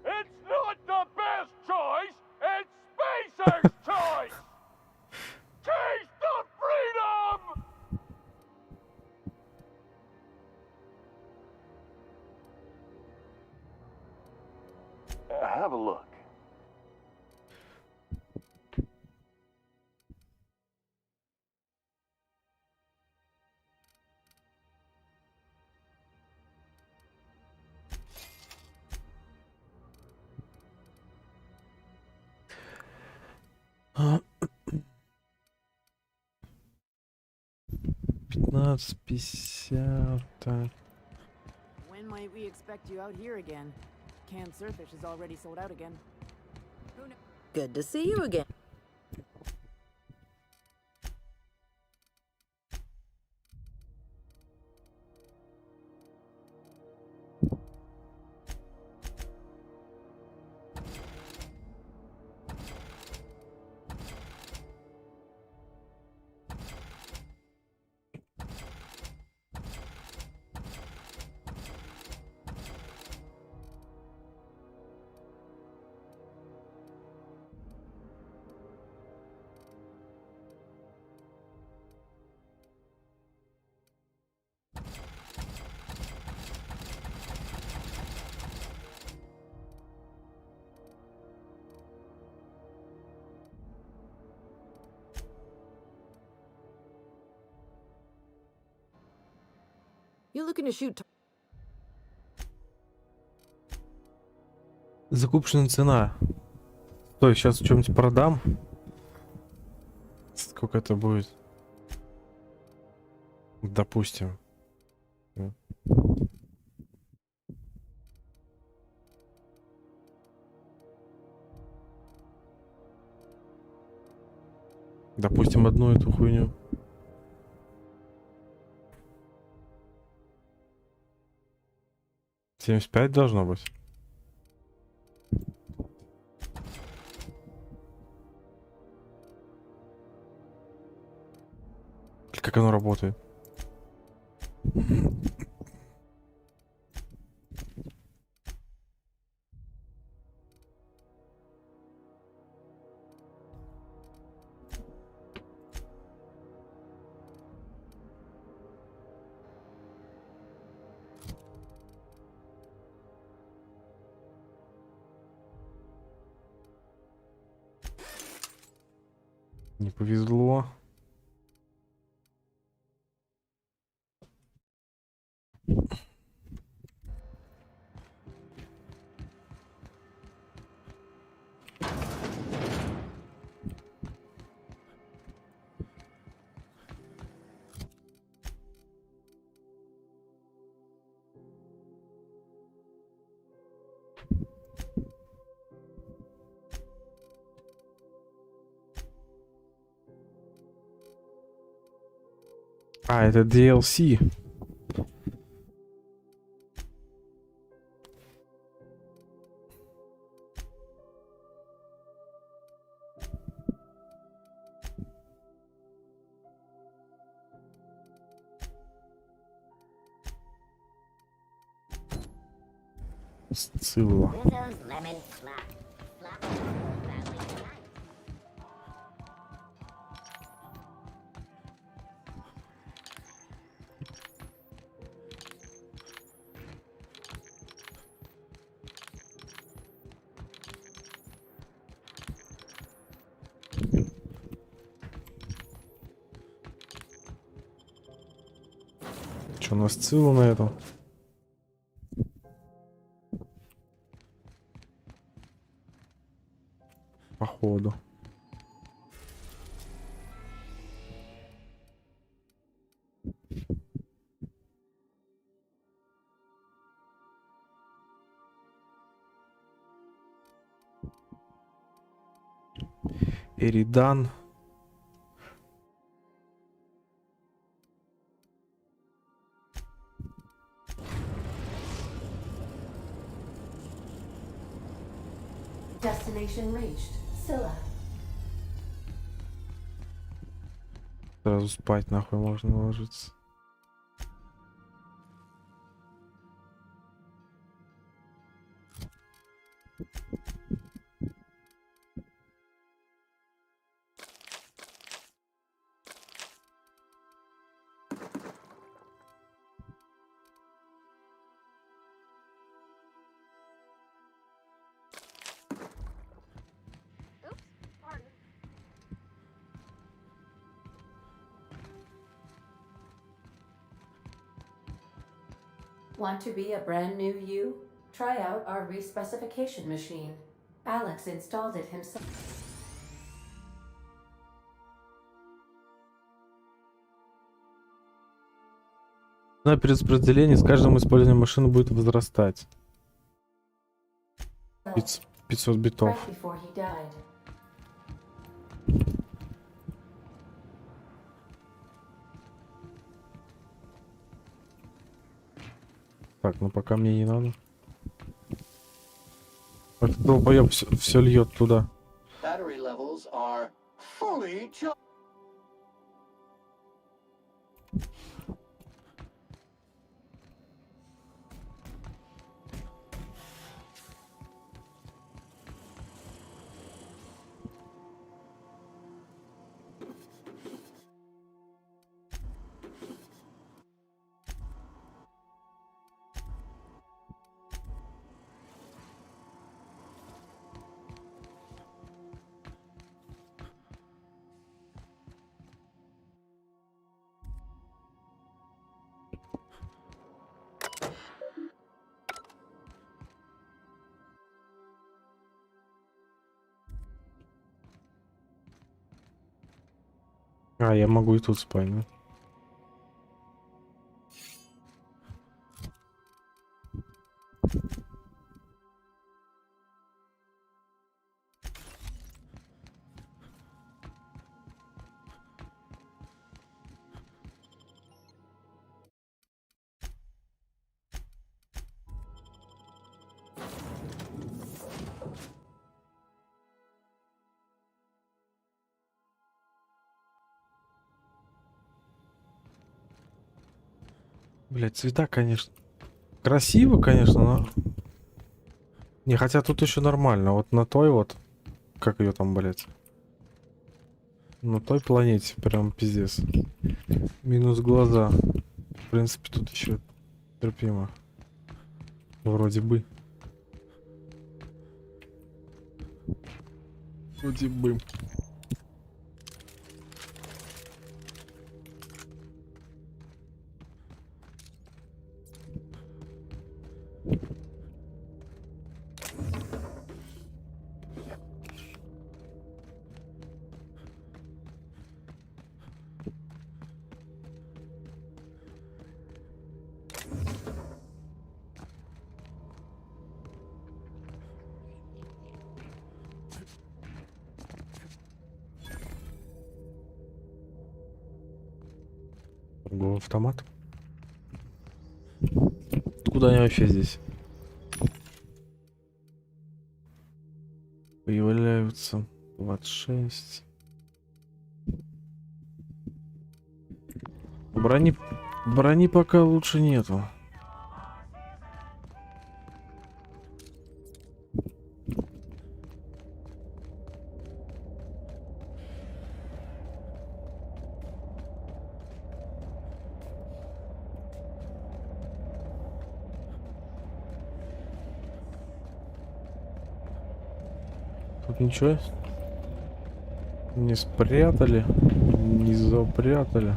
It's not the best choice, it's Spacer's choice! Taste the freedom! Have a look. Пятнадцать, 50, так. When might we expect you out here again? Canned surfish is already sold out again. Good to see you again. You looking to shoot? Закупочная цена. Стой, сейчас что-нибудь продам. Сколько это будет? Допустим. Допустим, одну эту хуйню. $75 должно быть. Как оно работает? Не повезло. А, это DLC. Сцилла. Rizzo's lemon flop. Flop the whole family tonight. Что, у нас Сцилла на этом? Походу. Эридан. Destination reached. Scylla. Сразу спать нахуй можно ложиться. Want to be a brand new you? Try out our respecification machine. Alex installed it himself. На перераспределение с каждым использованием машины будет возрастать. 500 битов. Right before he died. Так, ну пока мне не надо. Этот долбоёб все льет туда. Battery levels are fully charged. А, я могу и тут спать, да? Блять, цвета, конечно. Красиво, конечно, но... Не, хотя тут еще нормально. Вот на той вот... Как ее там, блять? На той планете прям пиздец. Минус глаза. В принципе, тут еще терпимо. Вроде бы. Вроде бы. Торговый автомат. Откуда они вообще здесь появляются? 26. Брони пока лучше нету. Тут ничего не спрятали, не запрятали.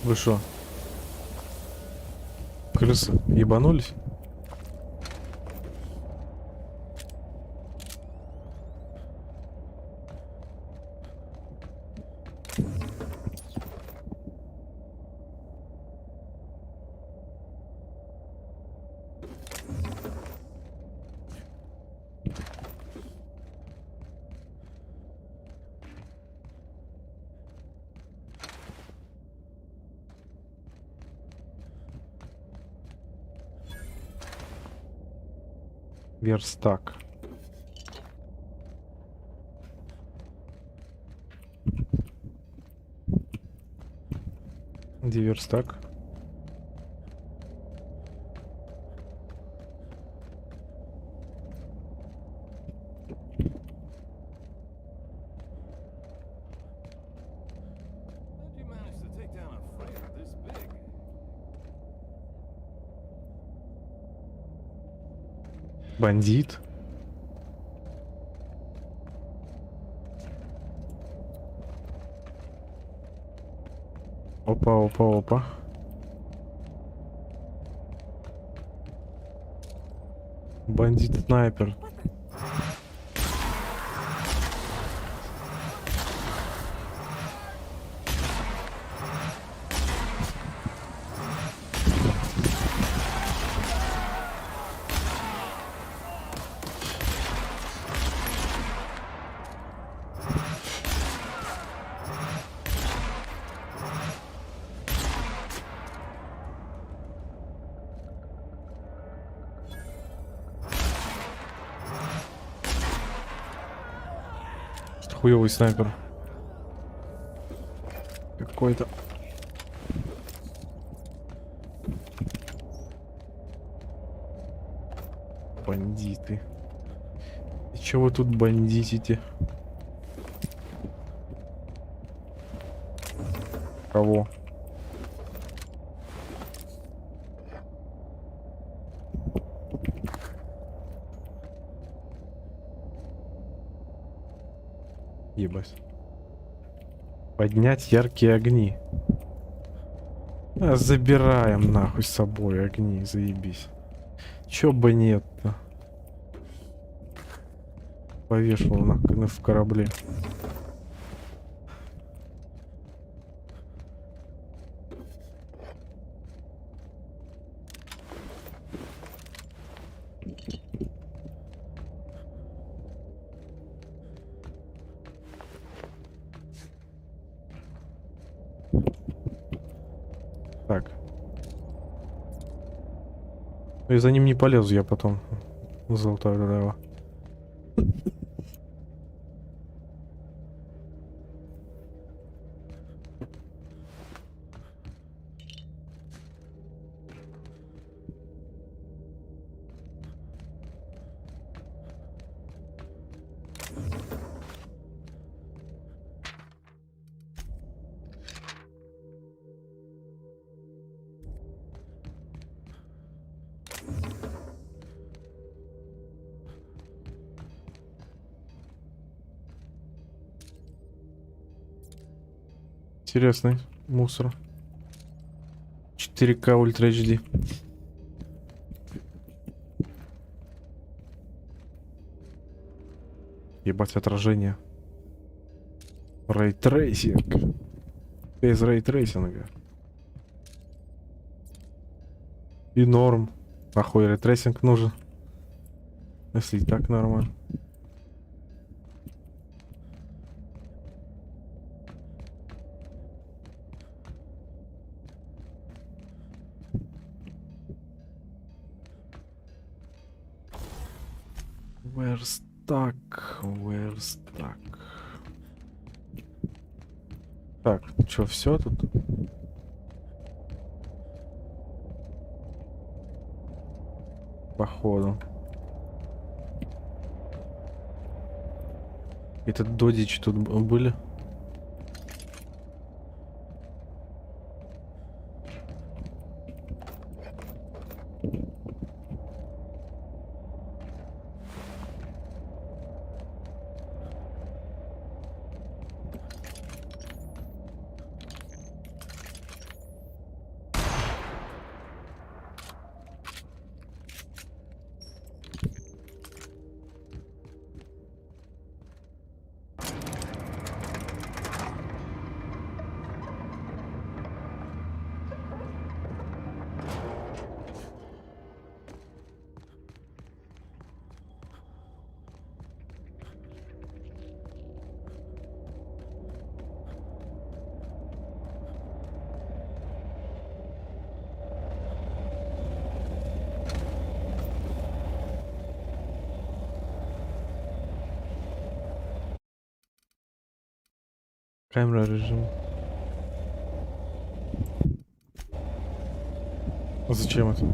Вы шо? Крысы ебанулись? Верстак. Где верстак? Бандит. Опа, опа, опа. Бандит-снайпер. хуёвый снайпер. Какой-то. Бандиты. И чего вы тут бандитите? Кого? Ебать. Поднять яркие огни. А, забираем нахуй с собой огни, заебись. Чё бы нет-то? Повешал в корабле. Так. И за ним не полезу я потом. Золотая дерево. Интересный мусор. 4К Ультра HD. Ебать отражение. Рейтрейсинг. Без рейтрейсинга. И норм. Нахуй рейтрейсинг нужен. Если и так нормально. We're stuck. We're stuck. Так, чё, все тут? Походу. Этот додич тут были? Камера режим. А зачем это?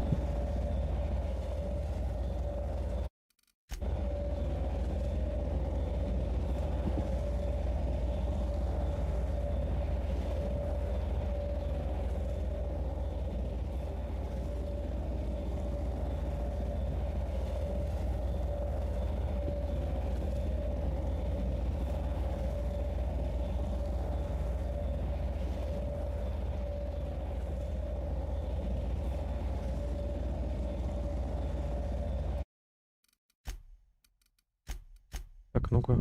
Так, ну-ка.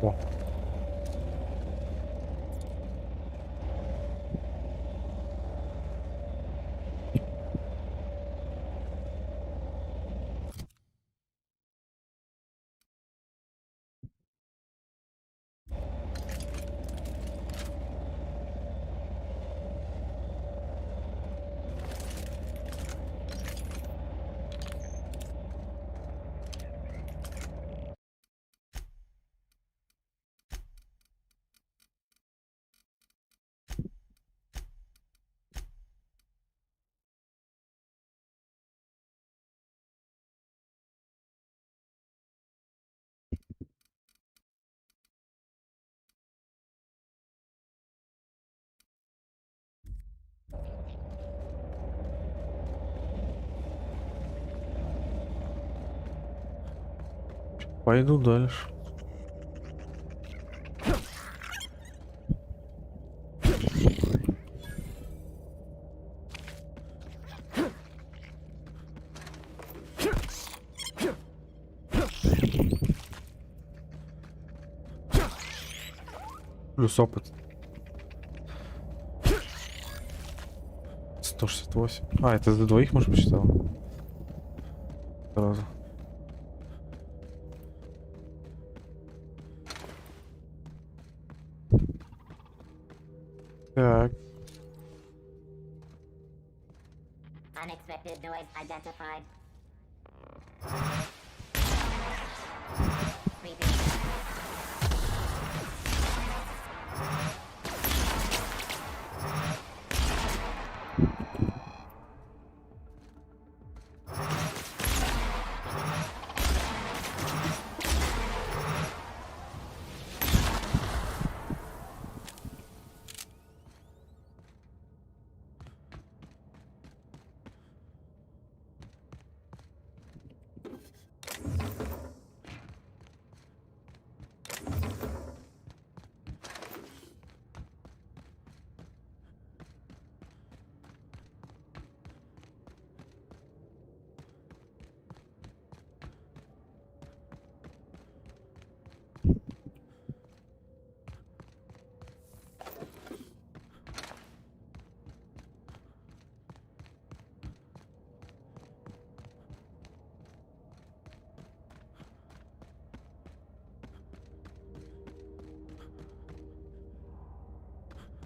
О. Пойду дальше. Плюс опыт. 168. А, это за двоих, может, посчитал? Сразу. Так. Unexpected noise identified.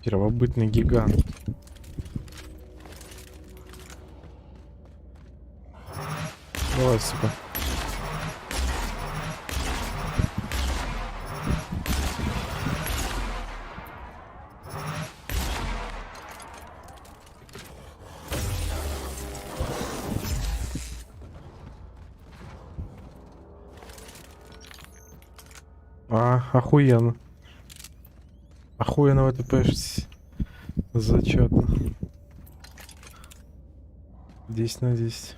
Первобытный гигант. Давай, сука. Охуенно. Охуенно в это пишется. Зачетно. 10 на 10.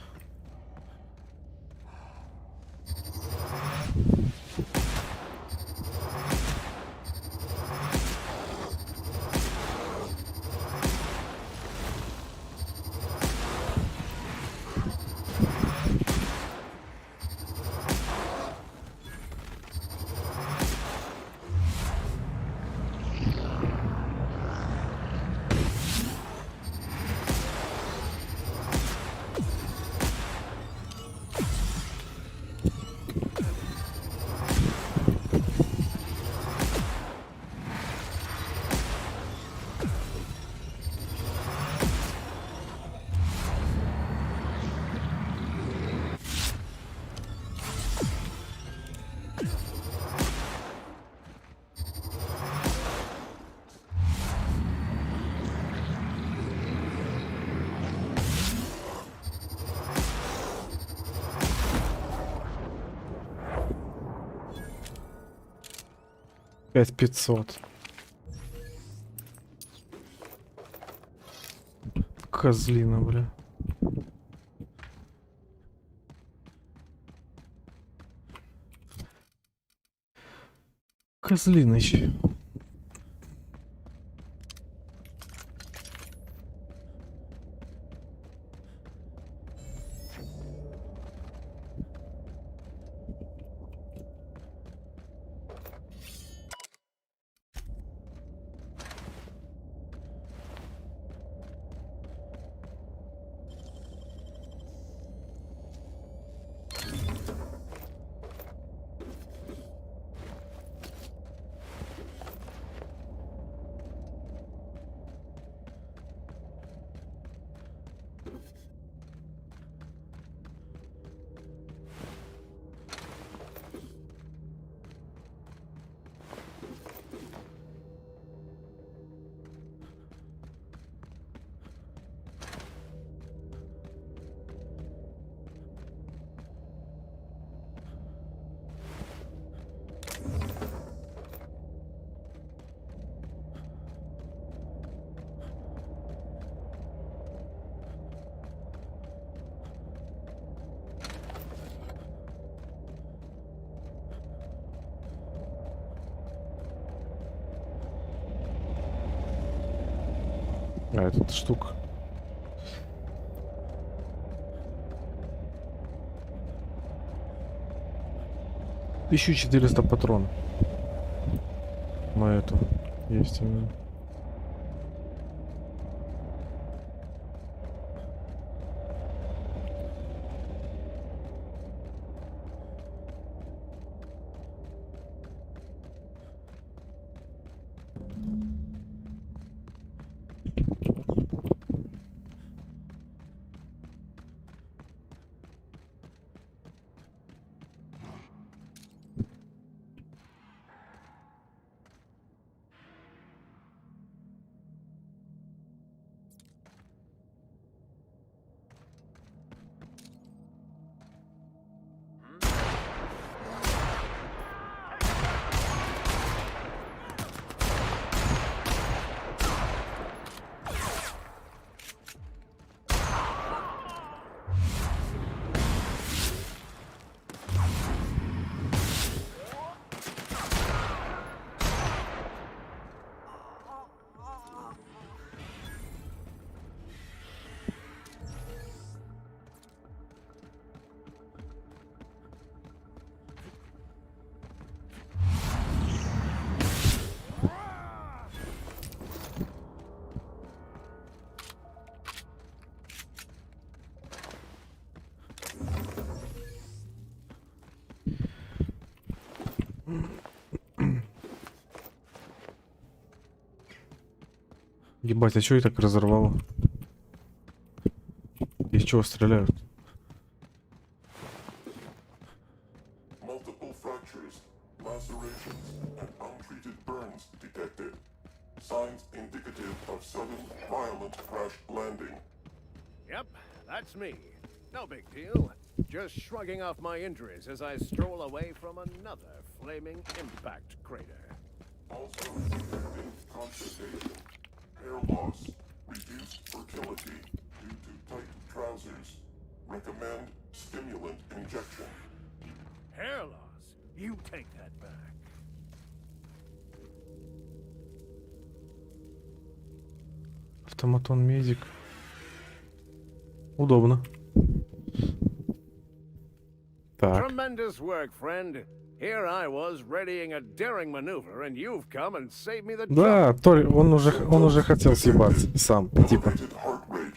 Пять 500. Козлина, бля. Козлиныч. А, тут штука. Тысячу 400 патронов. На эту есть у меня. Ебать, а чё их так разорвало? Из чего стреляют? Multiple fractures, lacerations, and untreated burns detected. Signs indicative of sudden, violent crash landing. Yep, that's me. No big deal. Just shrugging off my injuries as I stroll away from another flaming impact crater. Also detecting constipation, hair loss, reduced fertility due to tight trousers. Recommend stimulant injection. Hair loss? You take that back. Автоматон медик. Удобно. Так. Tremendous work, friend. Here I was readying a daring maneuver, and you've come and saved me the Да, Тори, он уже хотел съебаться сам, типа. Elevated heart rate,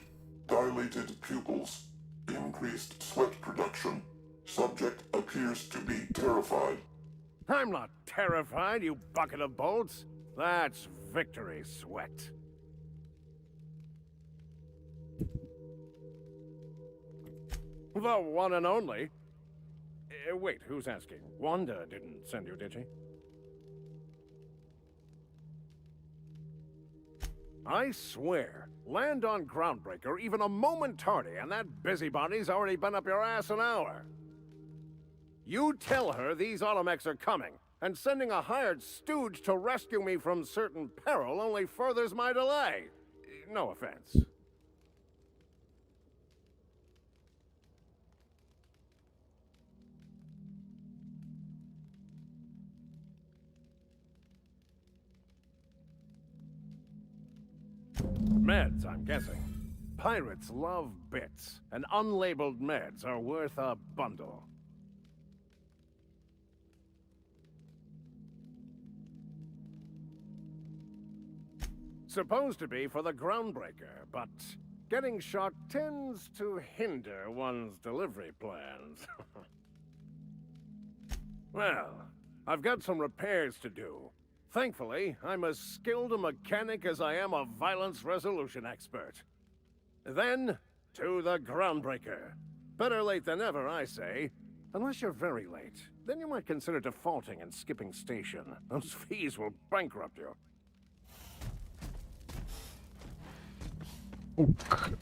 dilated pupils, increased sweat production. Subject appears to be terrified. I'm not terrified, you bucket of bolts. That's victory sweat. The one and only. Wait, who's asking? Wanda didn't send you, did she? I swear, land on Groundbreaker even a moment tardy, and that busybody's already been up your ass an hour. You tell her these automechs are coming, and sending a hired stooge to rescue me from certain peril only furthers my delay. No offense. Meds, I'm guessing. Pirates love bits, and unlabeled meds are worth a bundle. Supposed to be for the Groundbreaker, but getting shot tends to hinder one's delivery plans. Well, I've got some repairs to do. Thankfully, I'm as skilled a mechanic as I am a violence resolution expert. Then, to the Groundbreaker. Better late than never, I say. Unless you're very late. Then you might consider defaulting and skipping station. Those fees will bankrupt you.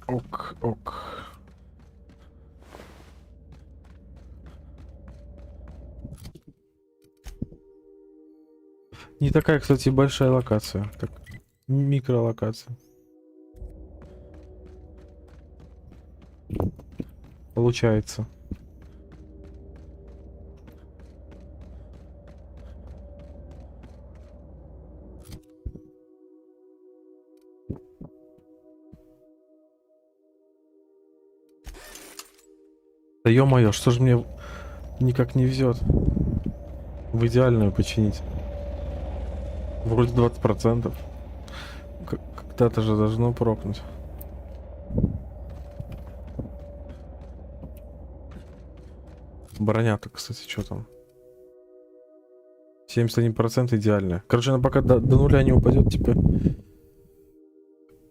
Ок. Не такая, кстати, большая локация. Так, микролокация. Получается. Да ё-моё, что ж мне никак не везет в идеальную починить? Вроде 20%. Когда-то же должно прокнуть. Броня-то, кстати, что там? 71% идеальная. Короче, она пока до нуля не упадет, типа.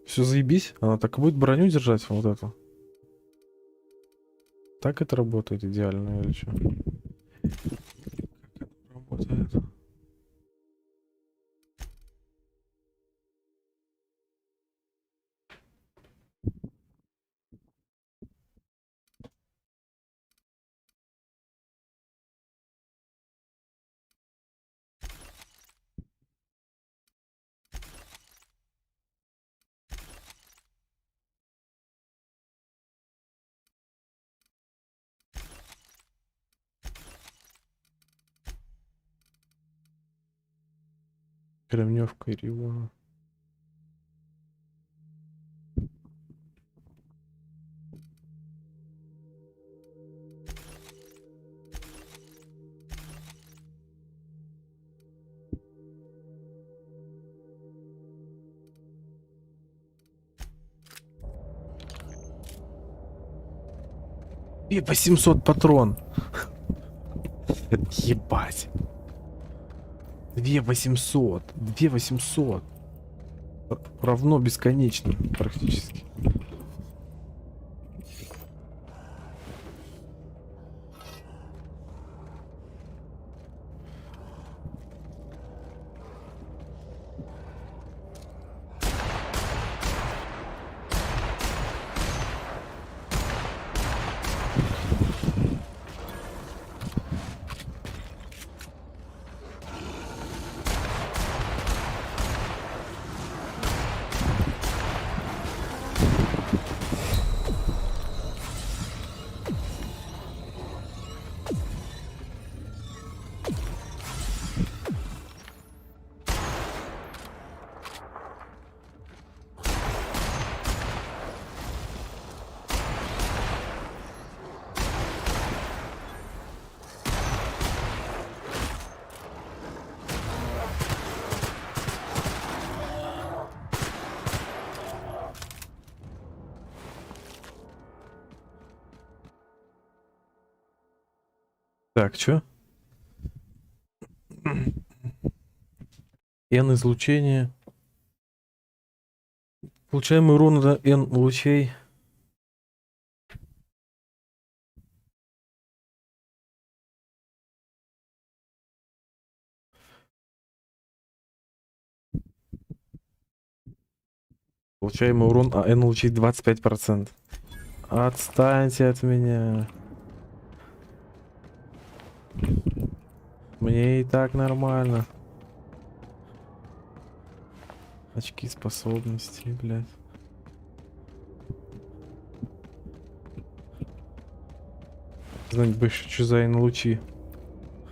Все заебись. Она так и будет броню держать, вот эту. Так это работает идеально или что? Как это работает? Кремневка и Ривона. И 800 патрон. Ебать. 2800. 2800. Равно бесконечно практически. Так, чё? N излучение. Получаемый урон до N лучей. Получаемый урон N лучей 25%. Отстаньте от меня. Мне и так нормально. Очки способностей, блядь. Знать больше, что за N лучи.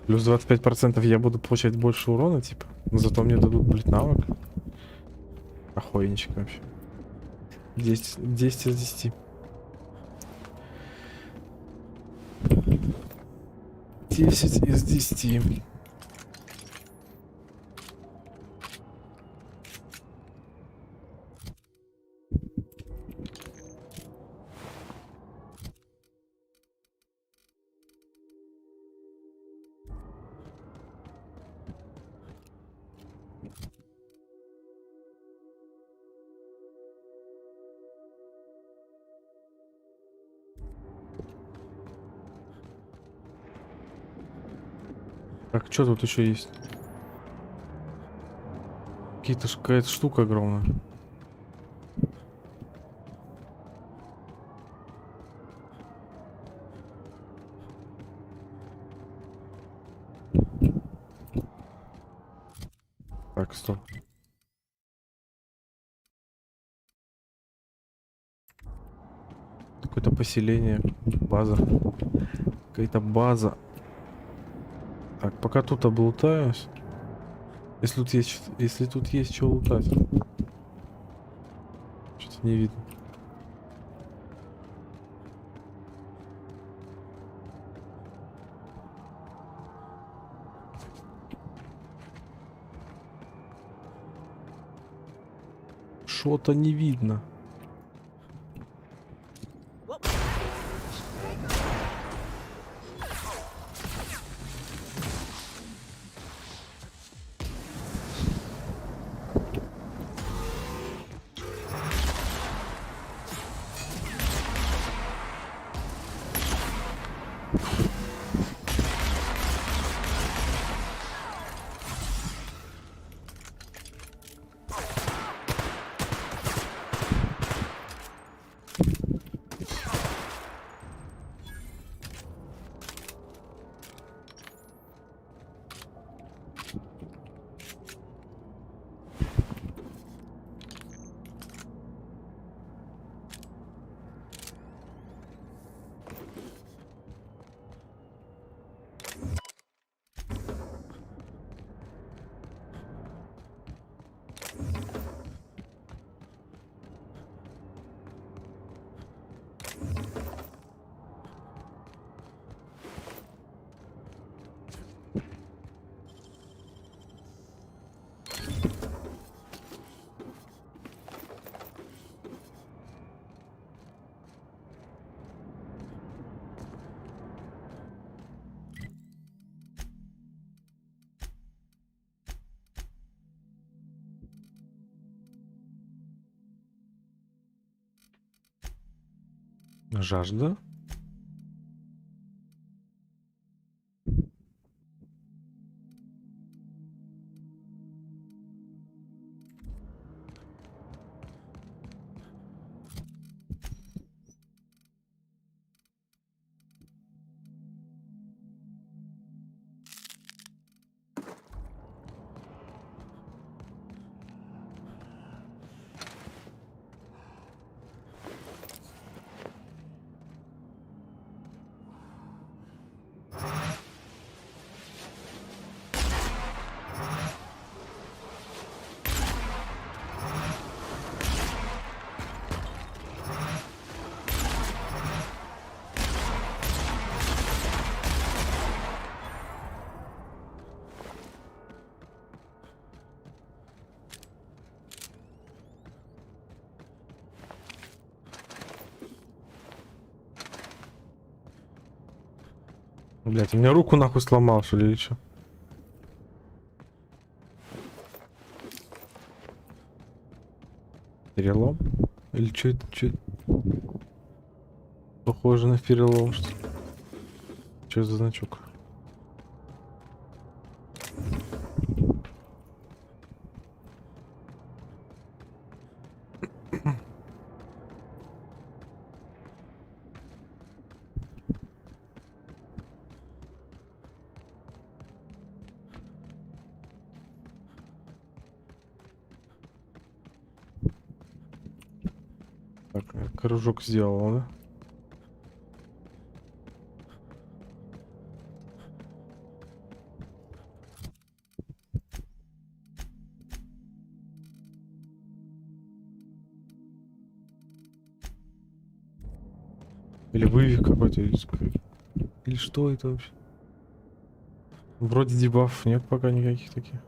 Плюс 25% я буду получать больше урона, типа. Но зато мне дадут, блядь, навык. Охуенчик вообще. 10 из 10. 10 из 10. Так, что тут еще есть? Какая-то штука огромная. Так, стоп. Какое-то поселение, база. Какая-то база. Так, пока тут облутаюсь. Если тут есть что лутать. Что-то не видно. Что-то не видно. Жажда? Блять, у меня руку нахуй сломал, что ли, или что? Перелом? Или что это? Чё это? Похоже на перелом, что ли? Что за значок? Так, кружок сделал, да? Или вывих какой-то, или что это вообще? Вроде дебафов нет пока никаких таких.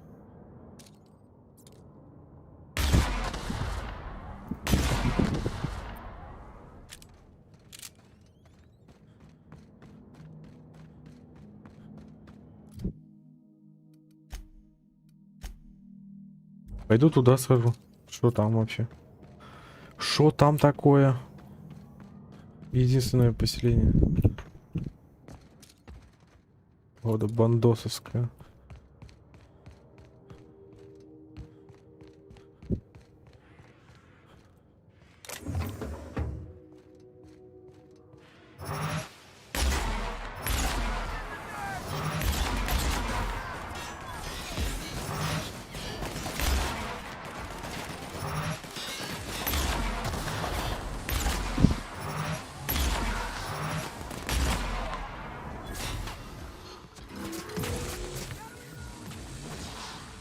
Пойду туда схожу. Что там вообще? Что там такое? Единственное поселение. Вот бандосовское.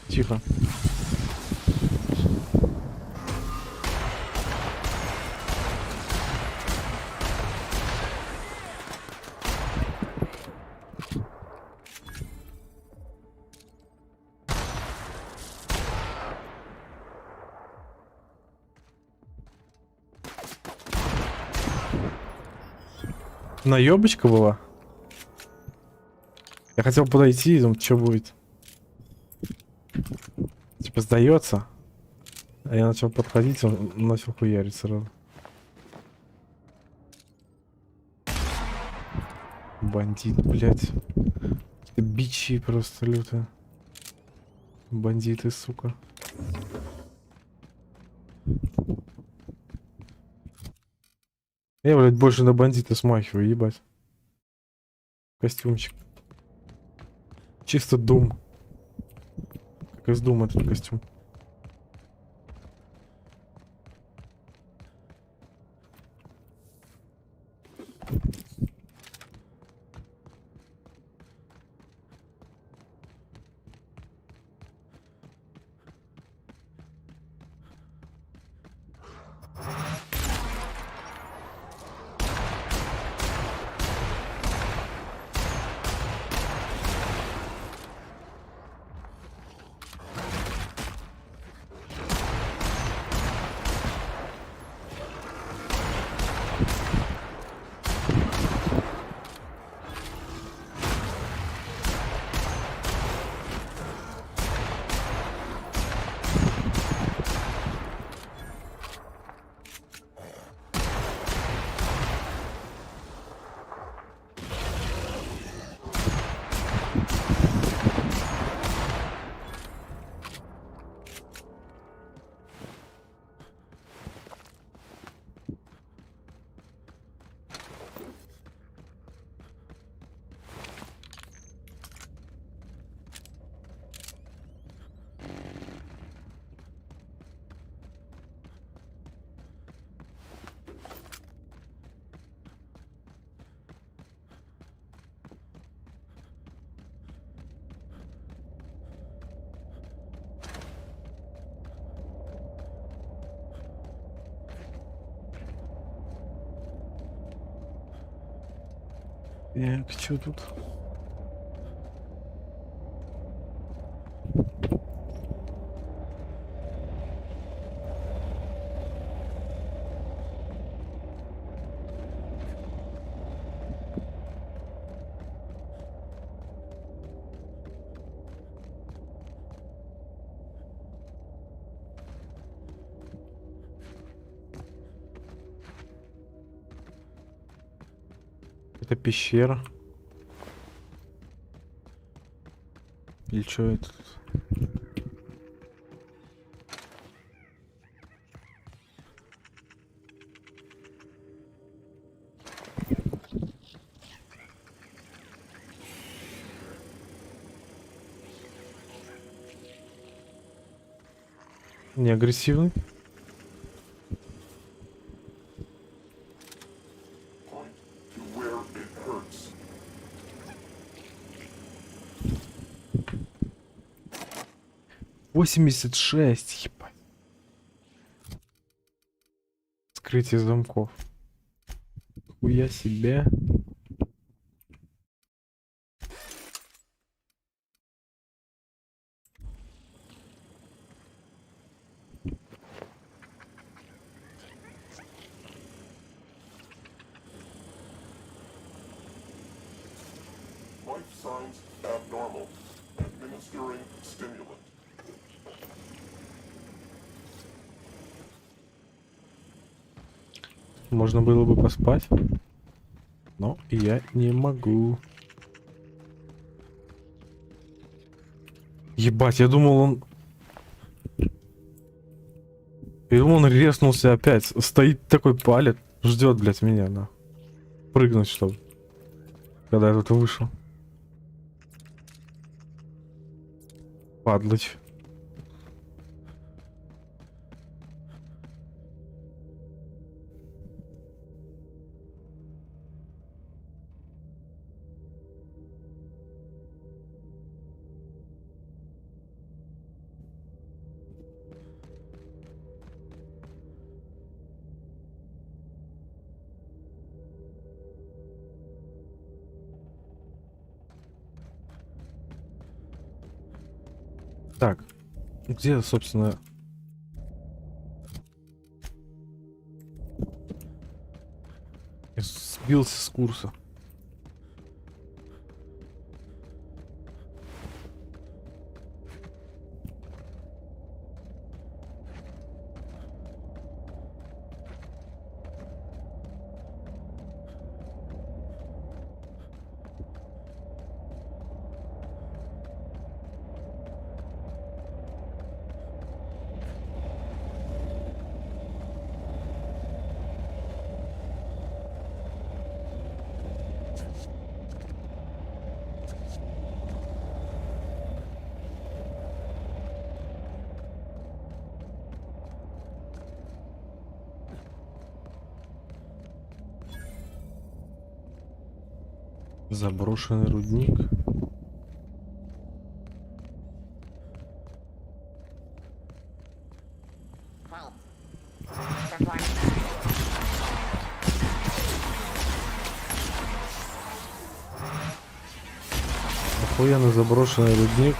Тихо. Наебочка была. Я хотел подойти и думать, что будет. Типа сдается. А я начал подходить, он начал хуярить сразу. Бандит, блядь. Бичи просто лютые. Бандиты, сука. Я, блядь, больше на бандита смахиваю, ебать. Костюмчик. Чисто Дум. Как из Дума этот костюм. Так, что тут? Это пещера. Или что это? Не агрессивный. Point to where it hurts. $86, ебать. Скрытие замков. Хуя себе. Life signs abnormal. Administering stimulant. Можно было бы поспать. Но я не могу. Ебать, я думал он... Я думал он резнулся опять. Стоит такой палец. Ждет, блядь, меня, на. Прыгнуть, чтобы. Когда я тут вышел. Падлыч. Так, где, собственно... Сбился с курса. Заброшенный рудник. Охуенно заброшенный рудник.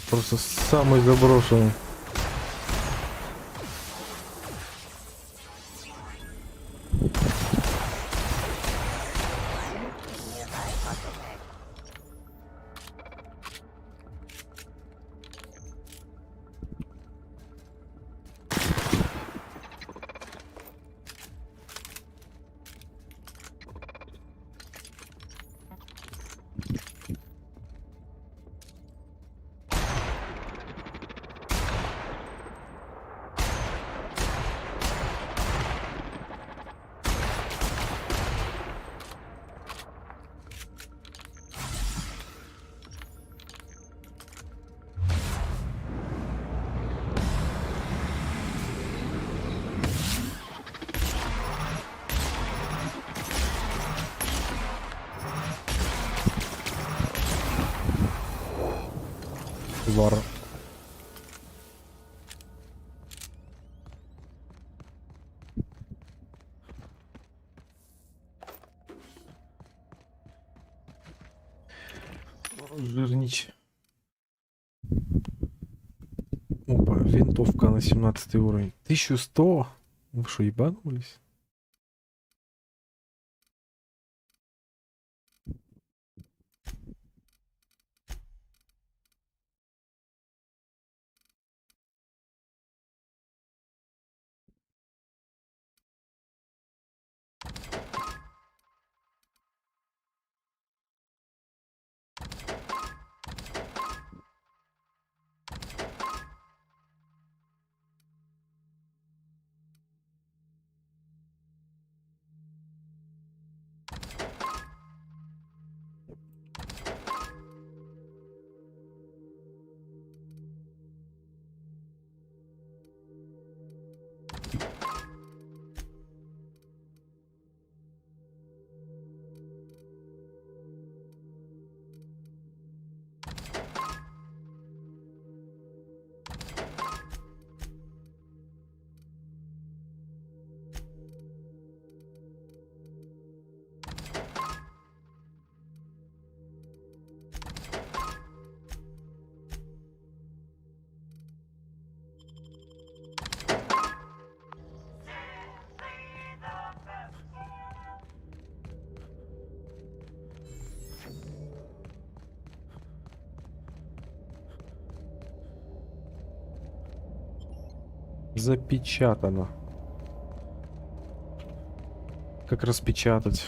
Просто самый заброшенный. Вар. Жирнич. Опа, винтовка на 17 уровень. 1100. Вы что, ебанулись? Запечатано. Как распечатать?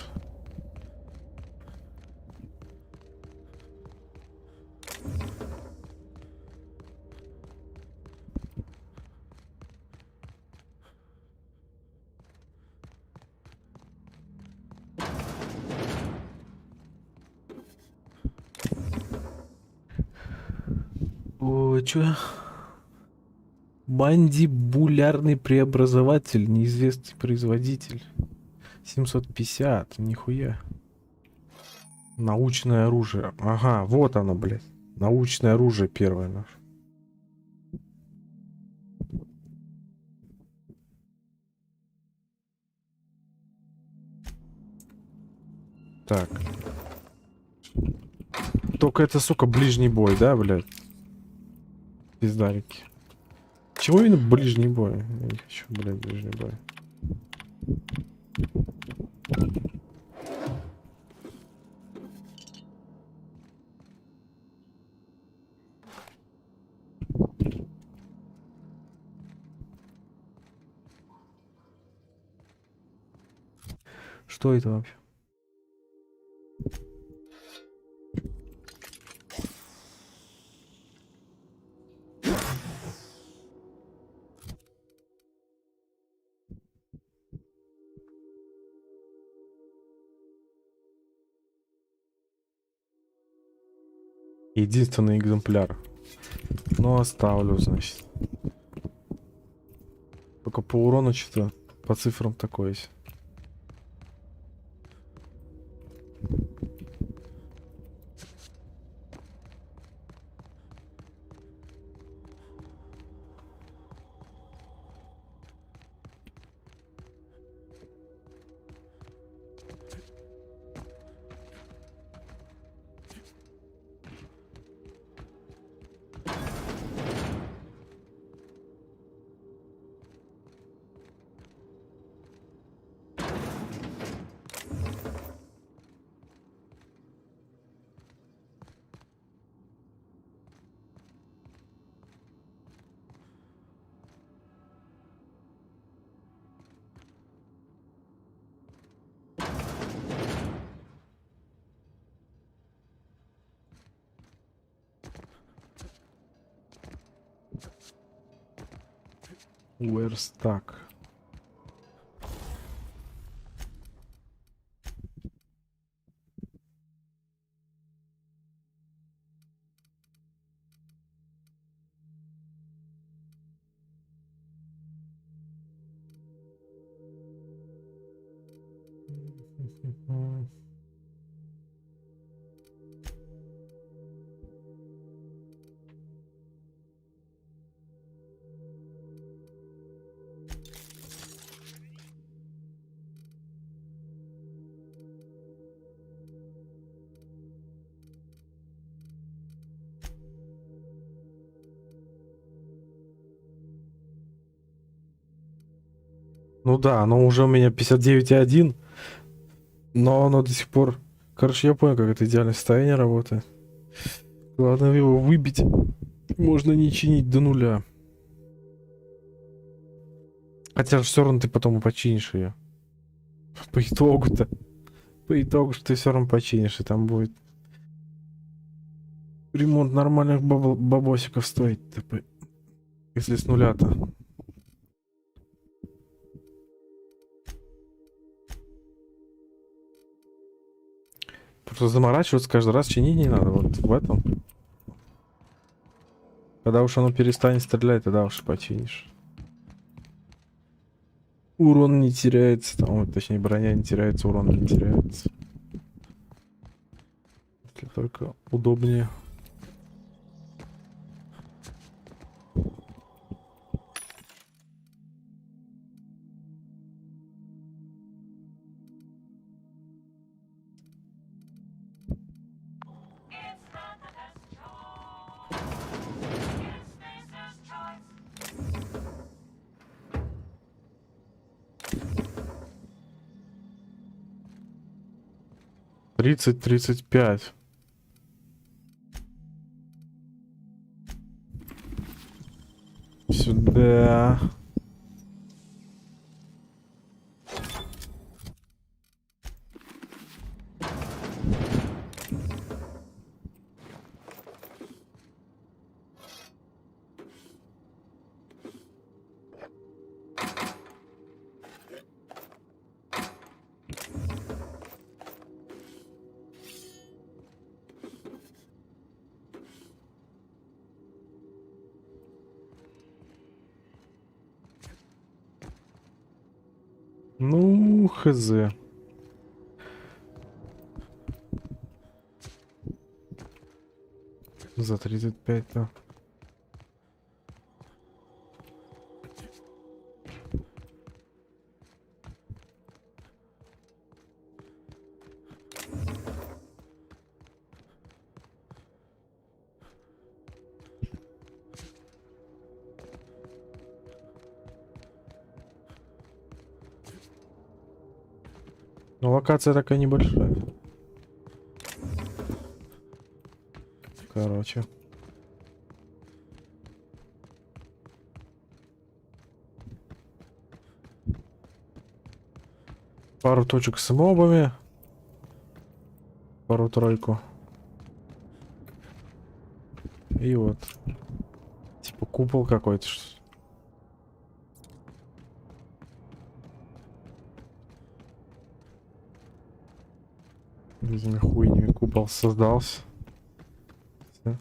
Ой, чё? Мандибулярный преобразователь, неизвестный производитель. 750, нихуя. Научное оружие. Ага, вот оно, блядь. Научное оружие первое наше. Так. Только это, сука, ближний бой, да, блядь? Пиздарики. Чего именно ближний бой? Я не хочу, блядь, ближний бой. Что это вообще? Единственный экземпляр. Ну, оставлю, значит. Только по урону что-то, по цифрам такое есть. Where's так? Ну да, оно уже у меня 59,1, но оно до сих пор... Короче, я понял, как это идеальное состояние работает. Главное его выбить. Можно не чинить до нуля. Хотя все равно ты потом и починишь ее. По итогу-то. По итогу, что ты все равно починишь, и там будет ремонт нормальных бабосиков стоить. Если с нуля-то. Просто заморачиваться каждый раз чинить не надо. Вот в этом. Когда уж оно перестанет стрелять, тогда уж починишь. Урон не теряется. Там, вот, точнее, броня не теряется, урон не теряется. Если только удобнее. $30-35. Сюда. Ну, хз. За 35, да. Ну, локация такая небольшая. Короче. Пару точек с мобами. Пару-тройку. И вот. Типа купол какой-то. Этими хуйнями купол создался. Всё.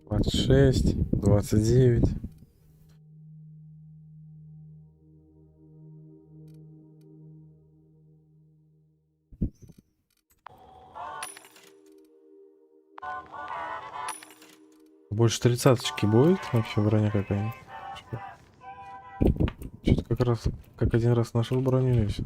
Двадцать 26, 29. Больше 30-очки будет вообще броня какая-нибудь? Что-то как раз, как один раз нашел броню и всё.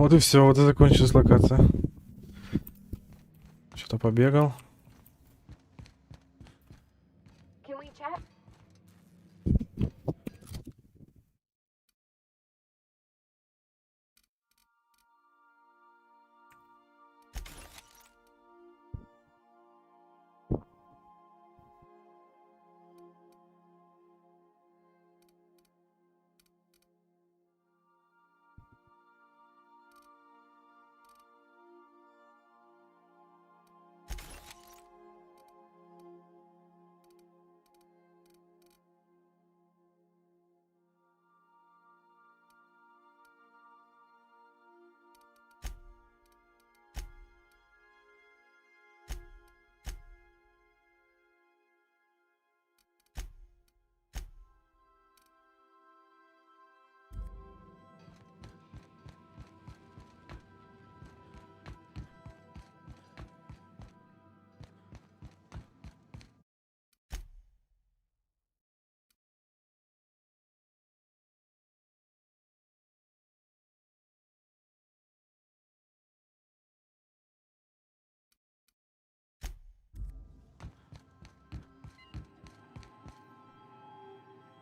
Вот и все, вот и закончилась локация. Что-то побегал. Can we chat?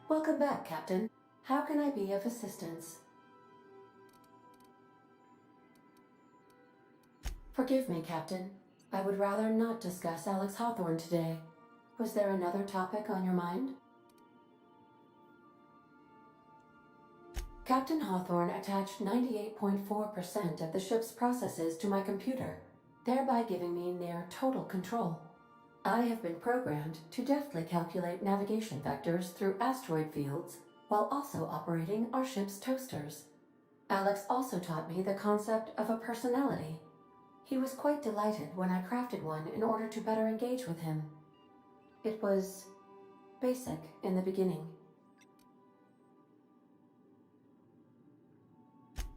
Welcome back, Captain. How can I be of assistance? Forgive me, Captain. I would rather not discuss Alex Hawthorne today. Was there another topic on your mind? Captain Hawthorne attached 98.4% of the ship's processes to my computer, thereby giving me near total control. I have been programmed to deftly calculate navigation vectors through asteroid fields while also operating our ship's toasters. Alex also taught me the concept of a personality. He was quite delighted when I crafted one in order to better engage with him. It was basic in the beginning.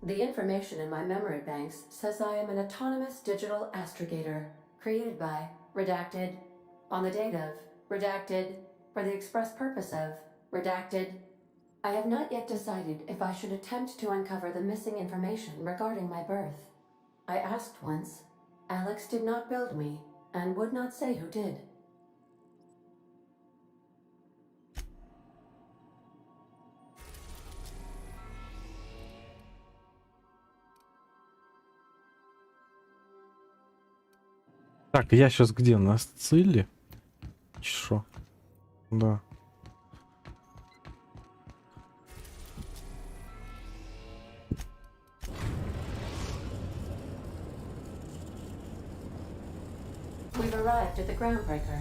The information in my memory banks says I am an autonomous digital astrogator, created by, redacted, on the date of, redacted, for the express purpose of, redacted. I have not yet decided if I should attempt to uncover the missing information regarding my birth. I asked once. Alex did not build me, and would not say who did. Так, я сейчас где? На Сцилле? Шо? Да. We've arrived at the groundbreaker.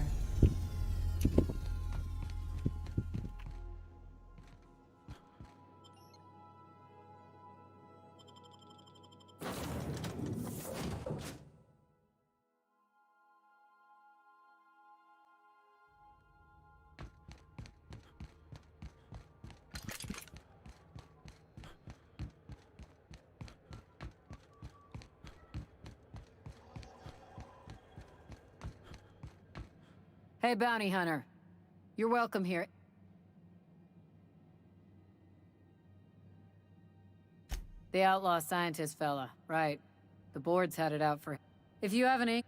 Hey, bounty hunter. You're welcome here. The outlaw scientist fella, right. The board's had it out for... If you have any...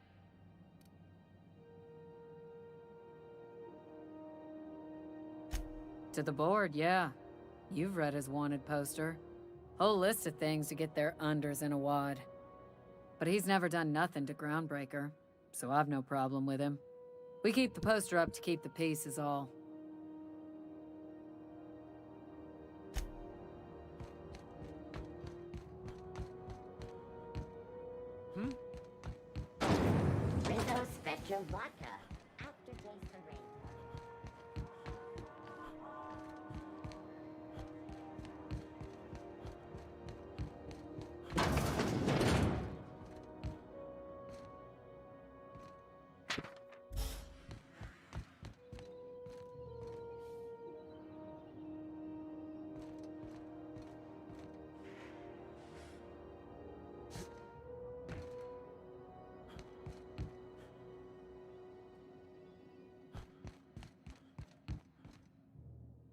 To the board, yeah. You've read his wanted poster. Whole list of things to get their unders in a wad. But he's never done nothing to Groundbreaker, so I've no problem with him. We keep the poster up to keep the peace is all. Rizzo Spectrum Vodka. Aftertaste the rain.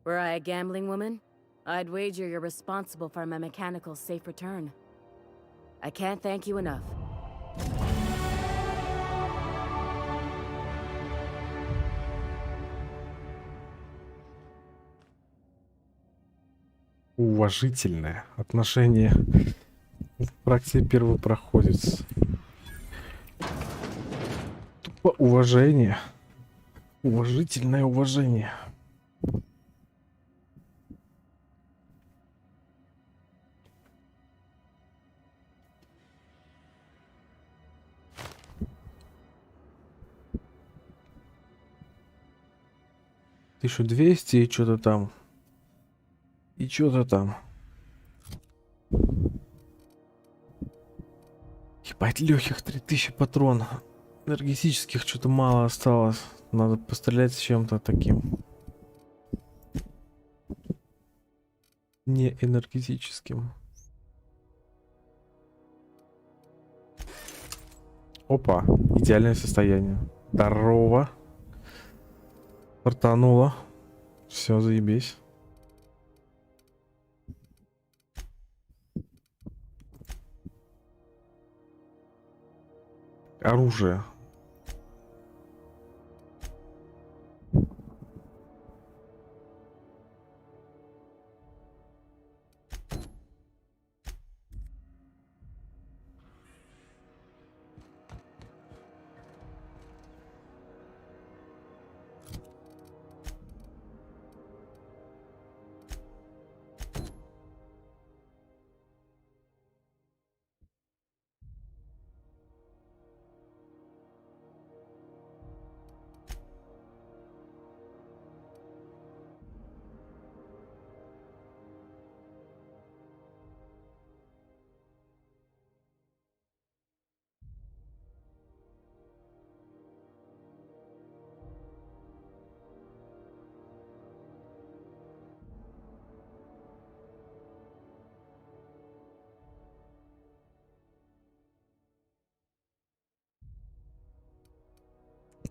Were I a gambling woman, I'd wager you're responsible for my mechanical safe return. I can't thank you enough. Уважительное отношение в практике первый проходит. Тупо уважение. Уважительное уважение. Тысячу 200 и что-то там. И что-то там. Ебать, легких 3000 патрон. Энергетических что-то мало осталось. Надо пострелять с чем-то таким. Не энергетическим. Опа, идеальное состояние. Здорово. Портануло. Все, заебись. Оружие.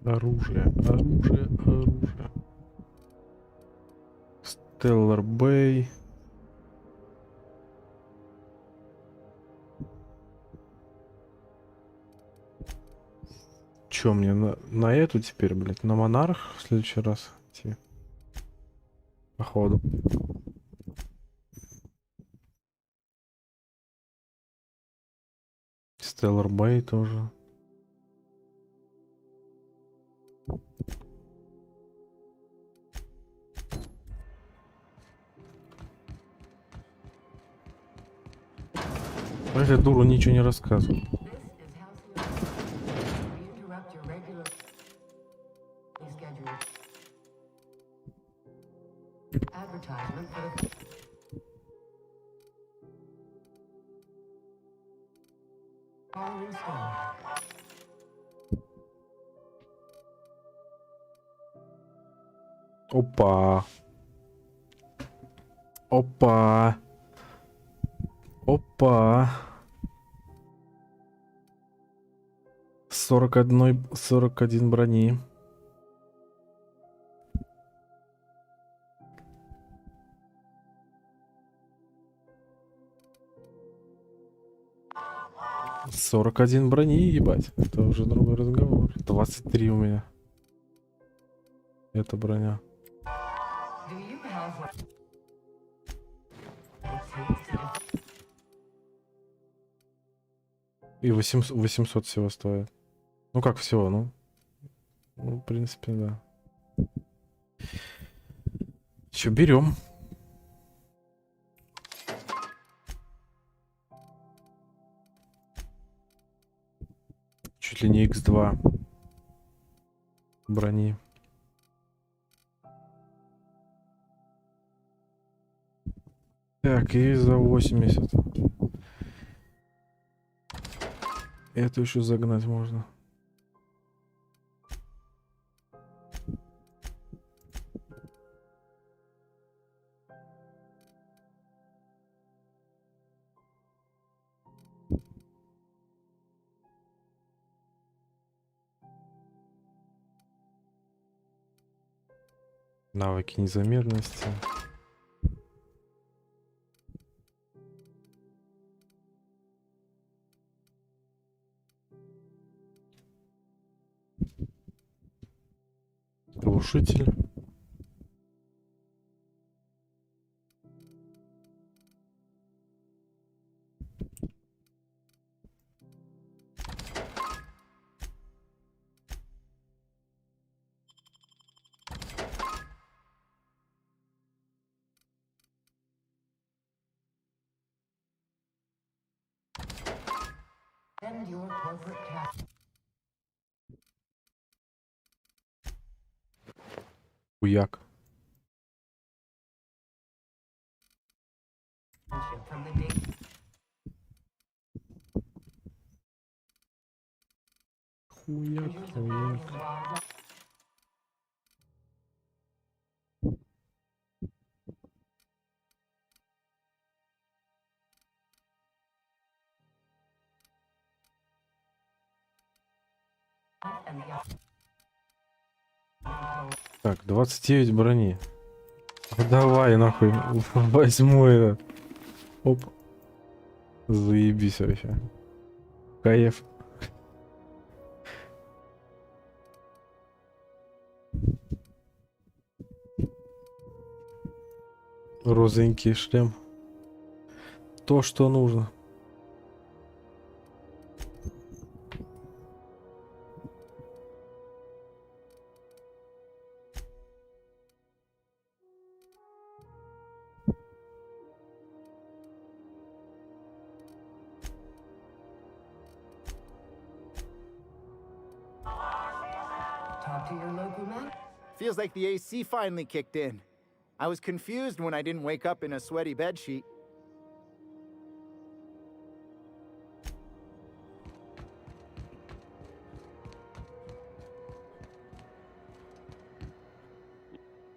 Оружие, оружие, оружие. Stellar Bay. Чё мне на эту теперь, блядь, на монарх в следующий раз идти? Походу. Stellar Bay тоже. Про эту дуру ничего не рассказывай. Опа. Опа. Опа. 41 брони. Сорок один брони, ебать. Это уже другой разговор. 23 у меня. Это броня. И 800 всего стоит. Ну как всего, ну в принципе, да. Еще берем. Чуть ли не X2 брони. Так, и за 80. Это еще загнать можно. Навыки незаметности. Глушитель. Send your corporate cap. Хуяк. From the day. Хуяк, хуяк. Так, 29 брони. Давай нахуй, возьму это. Оп. Заебись вообще. Кайф. Розовенький шлем. То, что нужно. Talk to your local man. Feels like the AC finally kicked in. I was confused when I didn't wake up in a sweaty bedsheet.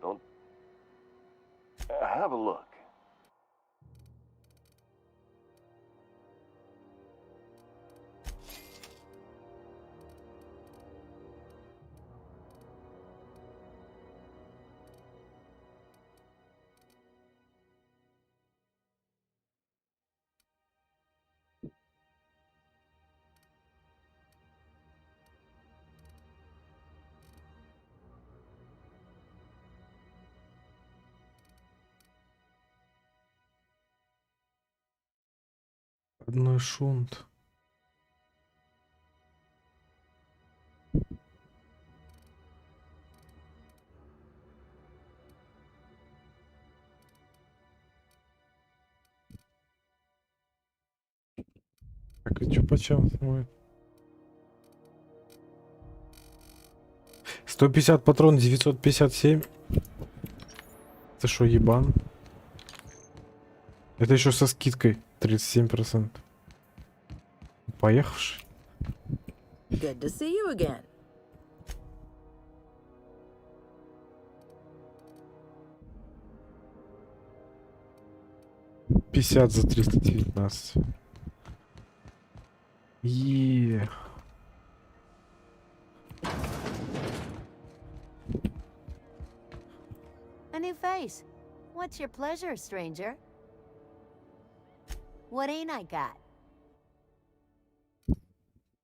Don't have a look. Одной шунт. Так, и чё почем? 150 патрон, 957. Ты шо, ебан? Это еще со скидкой 37%. Поехавший. Good to see you again. $50 за 319. Еее. A new face. What's your pleasure, stranger? What ain't I got?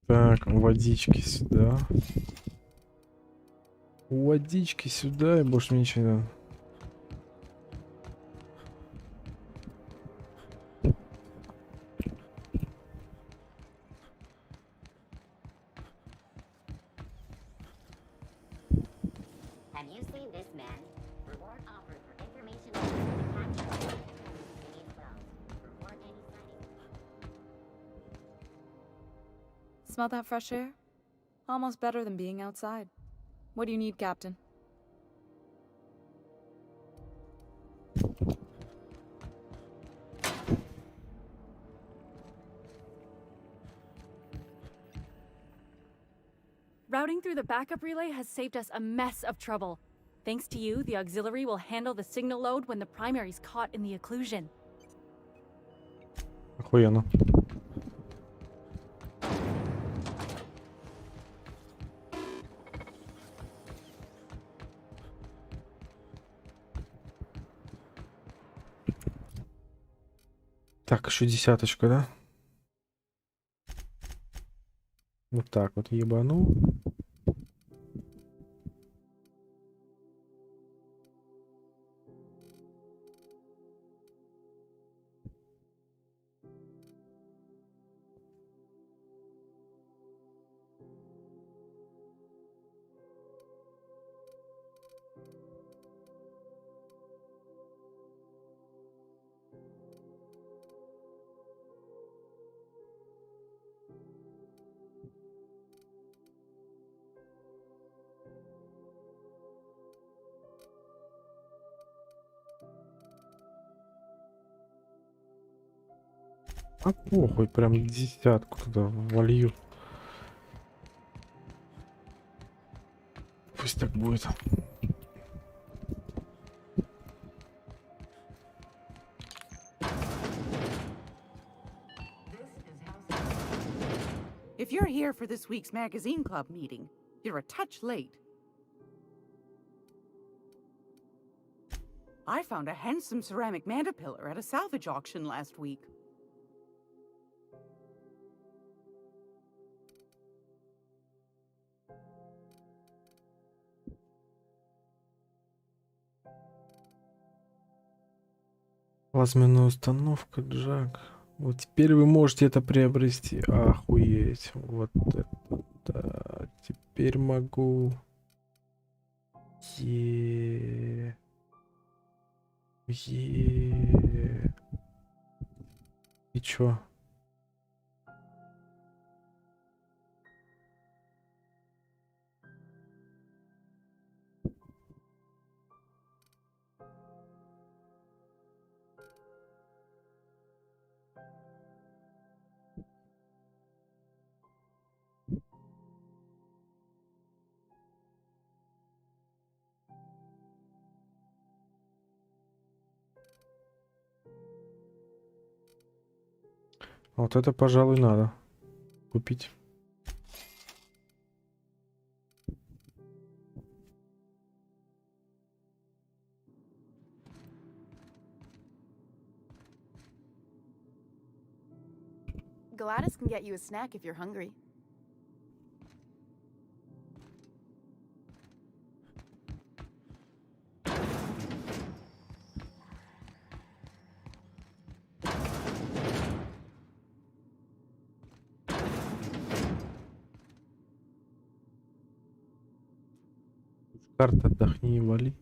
Так, водички сюда. Водички сюда, и больше мне ничего не надо. Have you seen this man? Reward offered for information on the capture. He needs wells. Reward any sightings. Smell that fresh air? Almost better than being outside. What do you need, Captain? Routing through the backup relay has saved us a mess of trouble. Thanks to you, the auxiliary will handle the signal load when the primary's caught in the occlusion. Охуенно. Так, еще десяточку, да? Вот так вот ебану. А похуй, прям десятку туда волью. Пусть так будет. If you're here for this week's magazine club meeting, you're a touch late. I found a handsome ceramic mandapillar at a salvage auction last week. Плазменная установка, Джак. Вот теперь вы можете это приобрести. Охуеть. Вот это да. Теперь могу. Е. И чё? Вот это, пожалуй, надо купить. Gladys can get you a snack if you're hungry. Карта, отдохни и вали.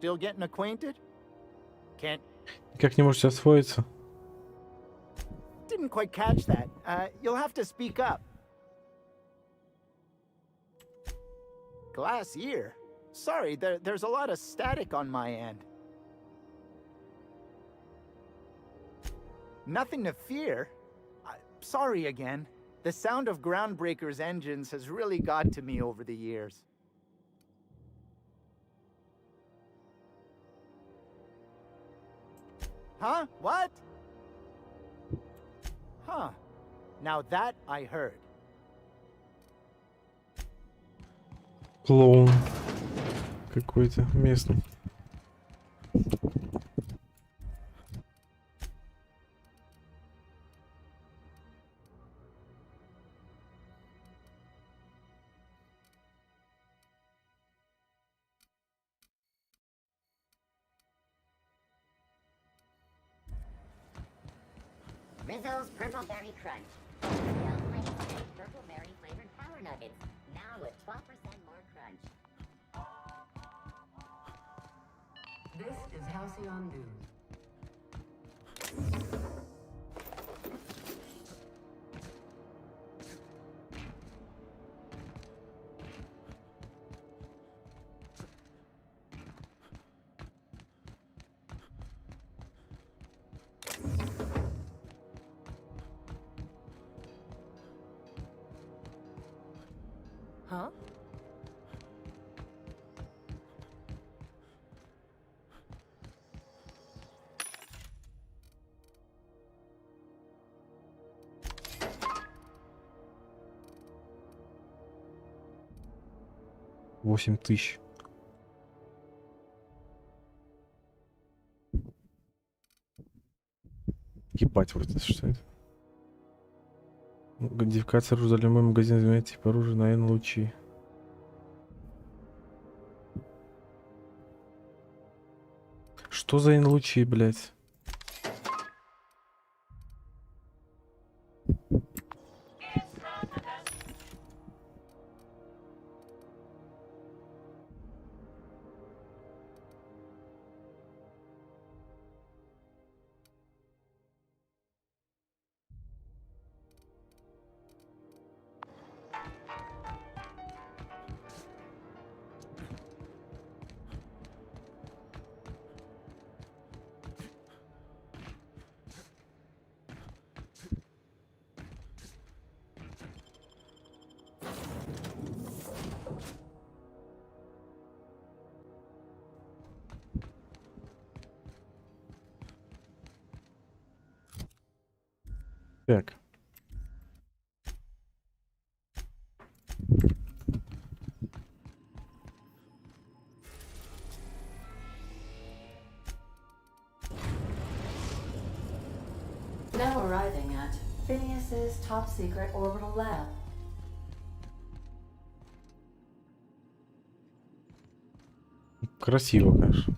Still getting acquainted? Can't. Как не можете освоиться? Didn't quite catch that. You'll have to speak up. Glass ear? Sorry, there's a lot of static on my end. Nothing to fear. Sorry again. The sound of Groundbreaker's engines has really got to me over the years. Huh? What? Huh. Now that I heard. Клоун какой-то местный. Rizzo's Purple Berry Crunch. Purple Berry flavored Power Nuggets. Now with 12% more crunch. This is Halcyon News. Huh? Восемь тысяч. Ебать, вроде что это? Модификация оружия для любой магазин заменяет тип оружия на N лучи. Что за N лучи, блять? Так. Now arriving at Phineas's top secret orbital lab. Красиво, конечно.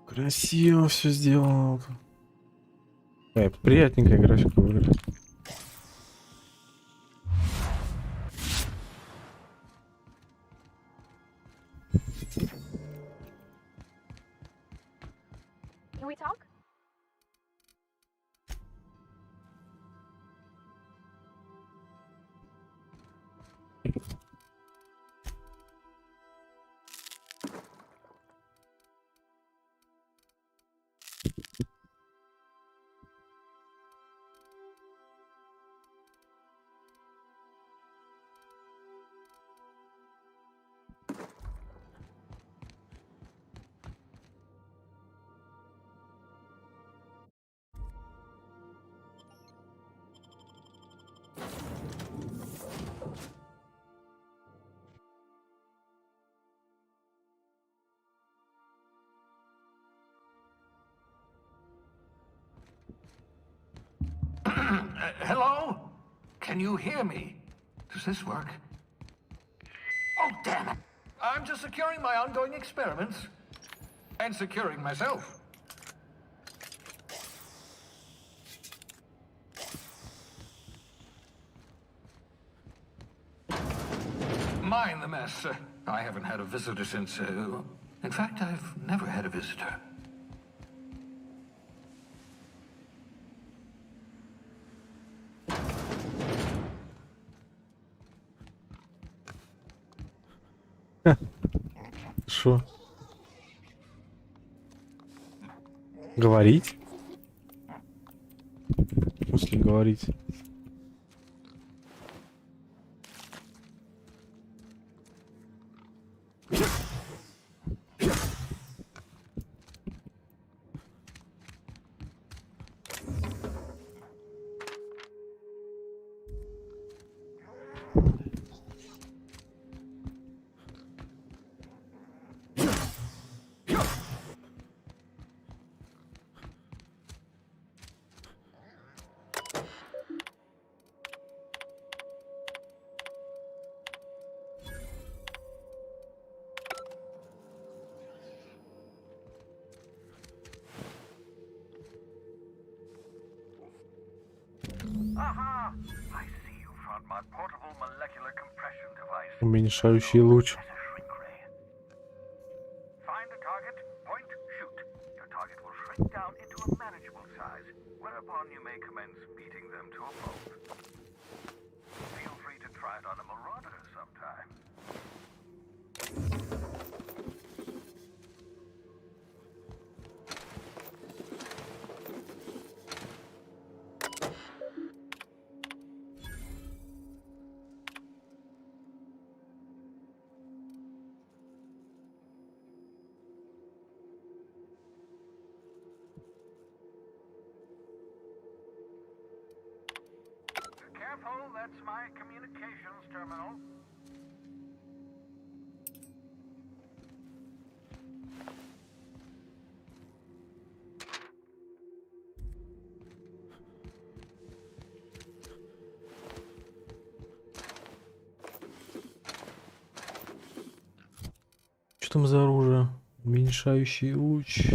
Красиво все сделано. Приятненькая графика выглядит. we talk? Hello? Can you hear me? Does this work? Oh, damn it! I'm just securing my ongoing experiments. And securing myself. Mind the mess. I haven't had a visitor since... in fact, I've never had a visitor. Шо? Говорить? После говорить. Aha! I see you found my portable molecular compression device. Уменьшающий луч. Find a target, point, shoot. Your target will shrink down into a manageable size, whereupon you may commence beating them to a pulp. Feel free to try it on a marauder sometime. Careful, that's my communications terminal. Что там за оружие? Уменьшающий луч.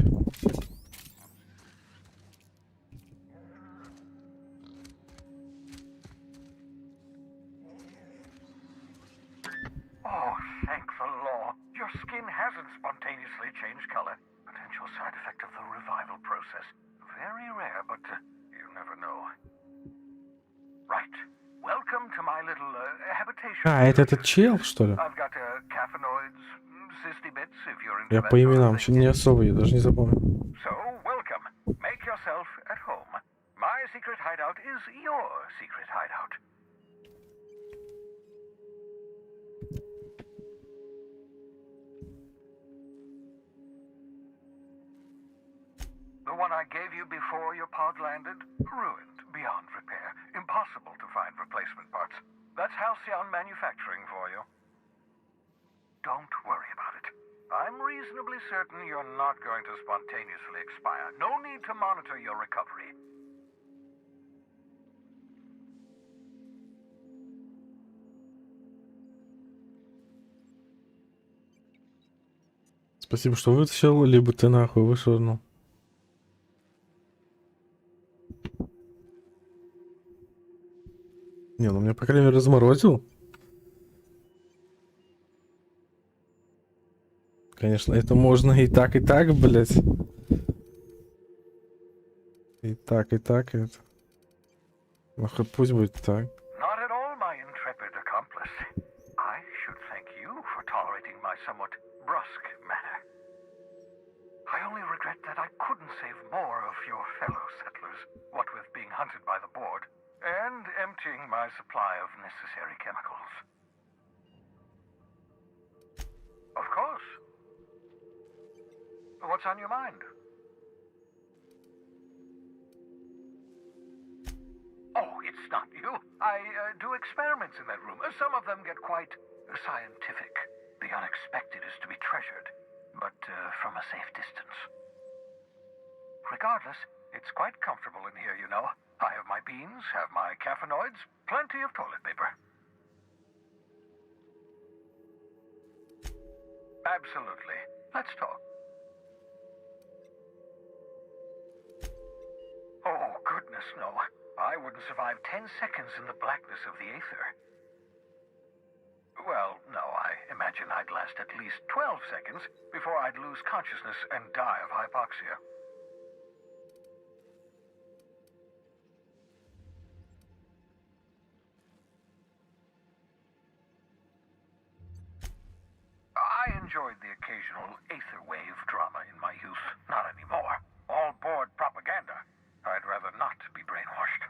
Oh, thank the law. Your skin hasn't spontaneously changed color. Potential side effect of the revival process. Very rare, but you never know. Right. Welcome to my little habitation. А, это этот чел, что ли? I've got caffeinoids, cysty bits, if you're into Я that по sort of именам thing. еще не особо, я даже не запомнил. So, welcome. Make yourself at home. My secret hideout is your secret hideout. The one I gave you before your pod landed? Ruined, beyond repair. Impossible to find replacement parts. That's Halcyon Manufacturing for you. Don't worry about it. I'm reasonably certain you're not going to spontaneously expire. No need to monitor your recovery. Спасибо, что вытащил, либо ты нахуй вышвырнул. Не, ну меня, по крайней мере, разморозил. Конечно, это можно и так, блядь. Так, и так, и это. Ну, хоть пусть будет так. Not at all, my intrepid accomplice. I should thank you for tolerating my somewhat brusque manner. I only regret that I couldn't save more of your fellow settlers, what with being hunted by the board, and emptying my supply of necessary chemicals. Of course. What's on your mind? Oh, it's not you. I do experiments in that room. Some of them get quite scientific. The unexpected is to be treasured, but from a safe distance. Regardless, it's quite comfortable in here, you know. I have my beans, have my caffeinoids, plenty of toilet paper. Absolutely. Let's talk. Oh, goodness, no. I wouldn't survive 10 seconds in the blackness of the aether. Well, no, I imagine I'd last at least 12 seconds before I'd lose consciousness and die of hypoxia. I enjoyed the occasional aether wave drama in my youth. Not anymore. All board propaganda. I'd rather not be brainwashed.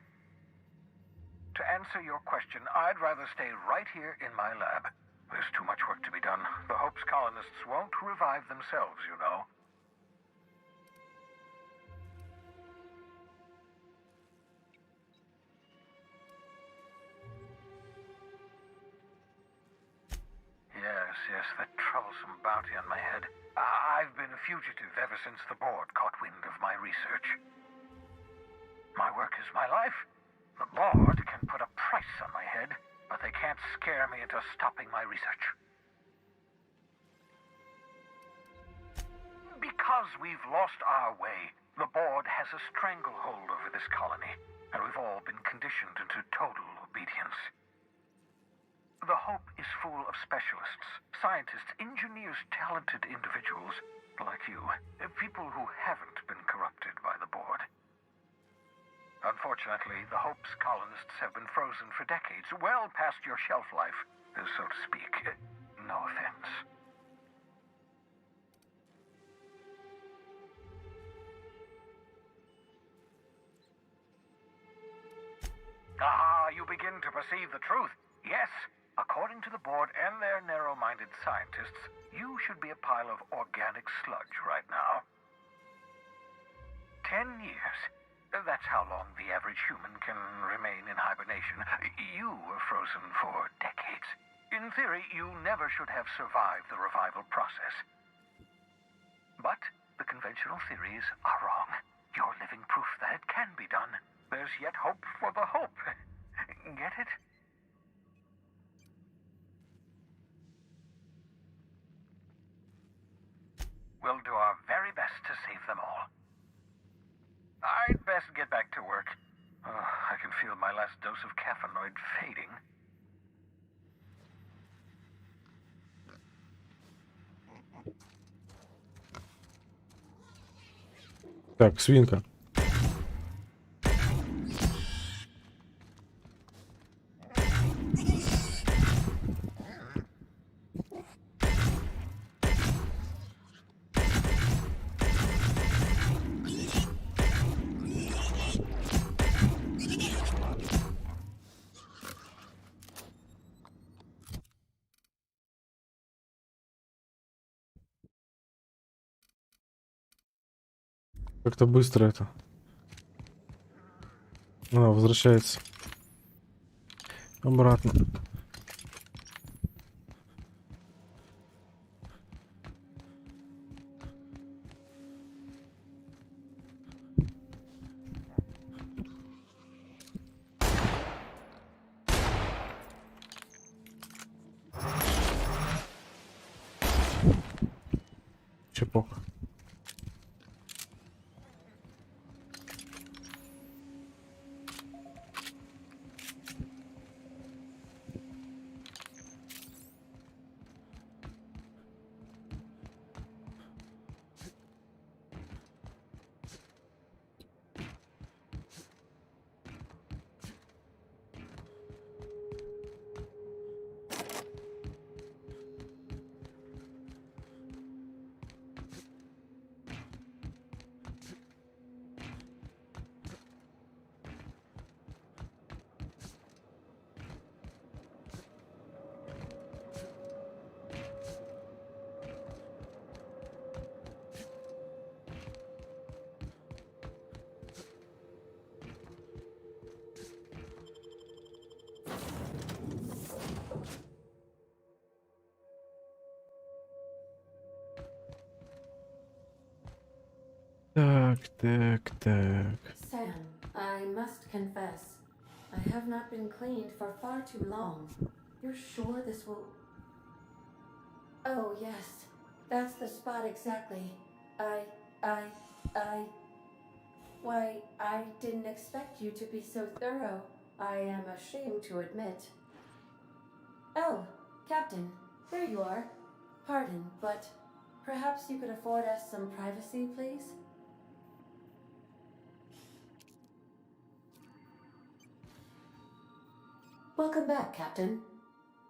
To answer your question, I'd rather stay right here in my lab. There's too much work to be done. The Hope's colonists won't revive themselves, you know. Yes, that troublesome bounty on my head. I've been a fugitive ever since the board caught wind of my research. My work is my life. The board can put a price on my head, but they can't scare me into stopping my research. Because we've lost our way, the board has a stranglehold over this colony, and we've all been conditioned into total obedience. The Hope is full of specialists, scientists, engineers, talented individuals like you, people who haven't been corrupted by the board. Unfortunately, the Hope's colonists have been frozen for decades, well past your shelf life, so to speak. No offense. Ah, you begin to perceive the truth. Yes, according to the board and their narrow-minded scientists, you should be a pile of organic sludge right now. 10 years. That's how long the average human can remain in hibernation. You were frozen for decades. In theory, you never should have survived the revival process. But the conventional theories are wrong. You're living proof that it can be done. There's yet hope for the Hope. Get it? We'll do our very best to save them all. I'd best get back to work. I can feel my last dose of caffeinoid fading. Так, свинка. Как-то быстро это. Возвращается. Обратно. Чепок. Так. Sam, I must confess, I have not been cleaned for far too long. You're sure this will... Oh, yes. That's the spot exactly. Why, I didn't expect you to be so thorough. I am ashamed to admit. Oh, Captain, there you are. Pardon, but perhaps you could afford us some privacy, please? Welcome back, Captain.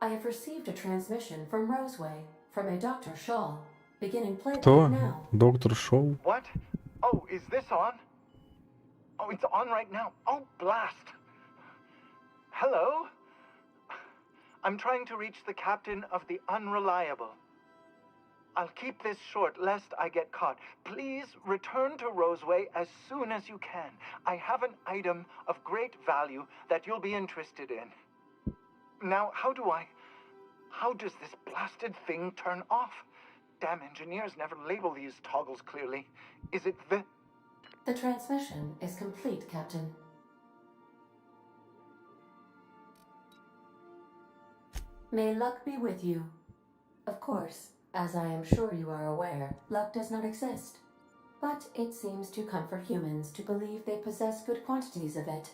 I have received a transmission from Roseway, from a Dr. Shaw, beginning playback Кто? now. Доктор Шоу? What? Oh, is this on? Oh, it's on right now. Oh, blast. Hello? I'm trying to reach the captain of the Unreliable. I'll keep this short lest I get caught. Please return to Roseway as soon as you can. I have an item of great value that you'll be interested in. Now, how does this blasted thing turn off? Damn engineers never label these toggles clearly. Is it the... The transmission is complete, Captain. May luck be with you. Of course, as I am sure you are aware, luck does not exist. But it seems to comfort humans to believe they possess good quantities of it.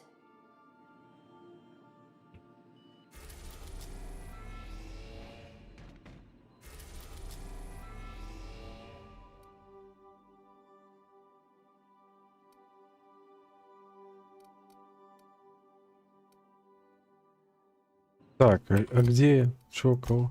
Так, а где? Чё, кого?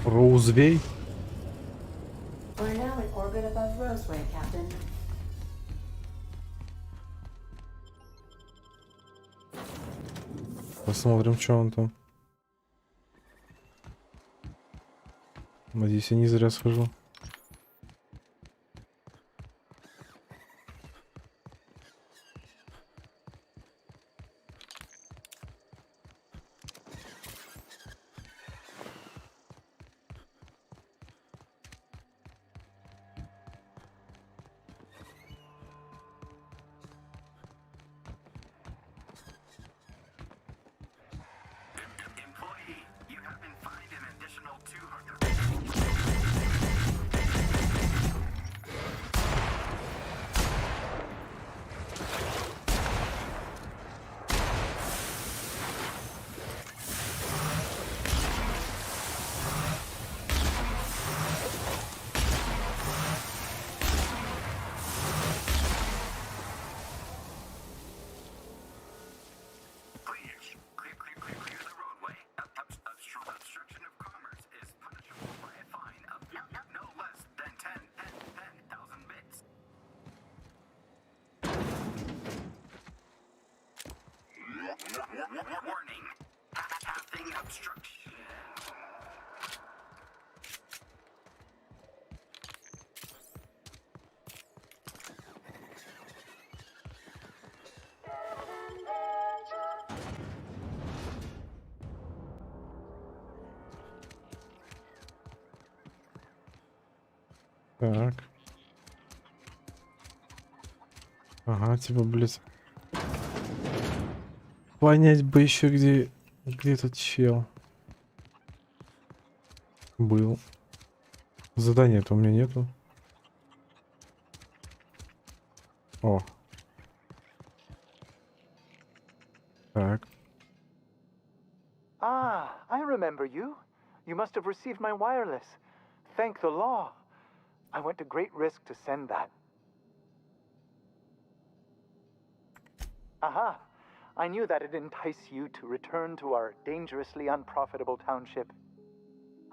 Роузвей? We're now in orbit above Roseway, Captain. Посмотрим, что он там. Надеюсь, я не зря схожу. Так. Ага, типа, блядь. Понять бы еще, где этот чел был. Задания-то у меня нету. О. Так. Ah, I remember you. You must have received my wireless. Thank the law. I went to great risk to send that. Aha. I knew that it'd entice you to return to our dangerously unprofitable township.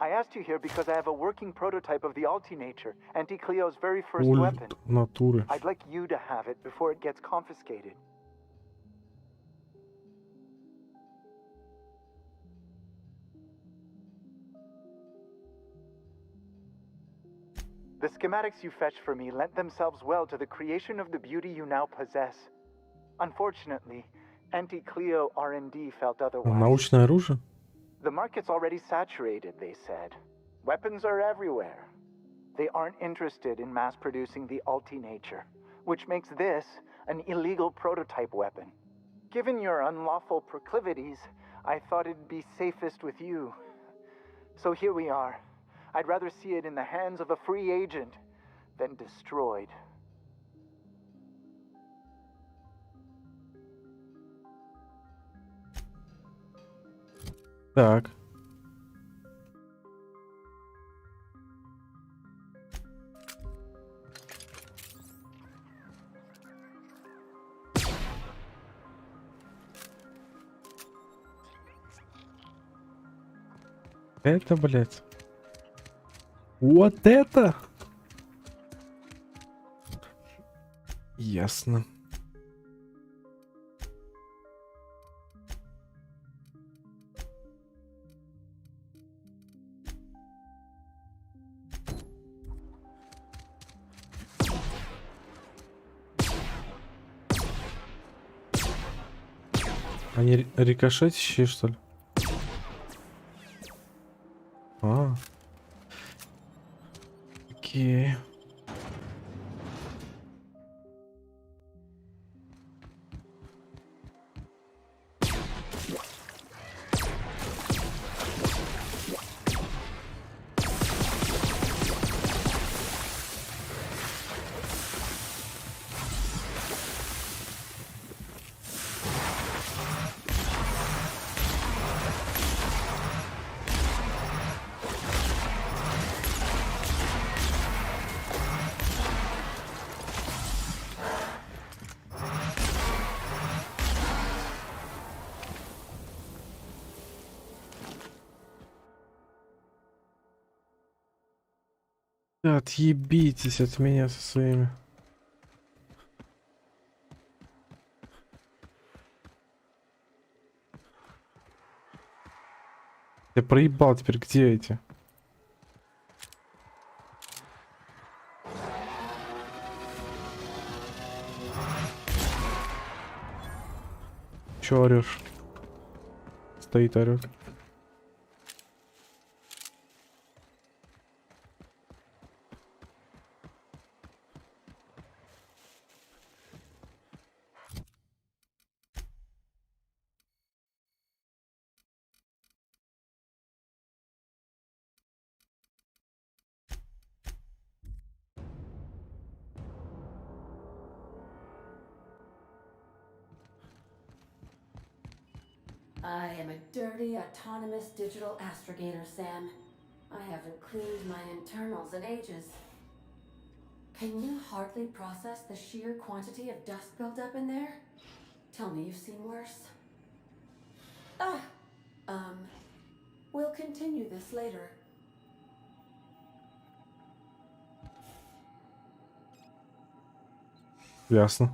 I asked you here because I have a working prototype of the Altinature, Auntie Cleo's very first Ульт weapon. натуры. I'd like you to have it before it gets confiscated. The schematics you fetched for me lent themselves well to the creation of the beauty you now possess. Unfortunately, Auntie Cleo R&D felt otherwise. Научное оружие? The market's already saturated, they said. Weapons are everywhere. They aren't interested in mass-producing the Altinature, which makes this an illegal prototype weapon. Given your unlawful proclivities, I thought it'd be safest with you. So here we are. I'd rather see it in the hands of a free agent than destroyed. Так. Это, блядь. Вот это? Ясно. Они рикошетящие, что ли? А. Окей. Отъебитесь от меня со своими. Я проебал теперь, где эти? Чё орёшь? Стоит, орёт. I am a dirty, autonomous digital astrogator, Sam. I haven't cleaned my internals in ages. Can you hardly process the sheer quantity of dust built up in there? Tell me you've seen worse. We'll continue this later. Ясно.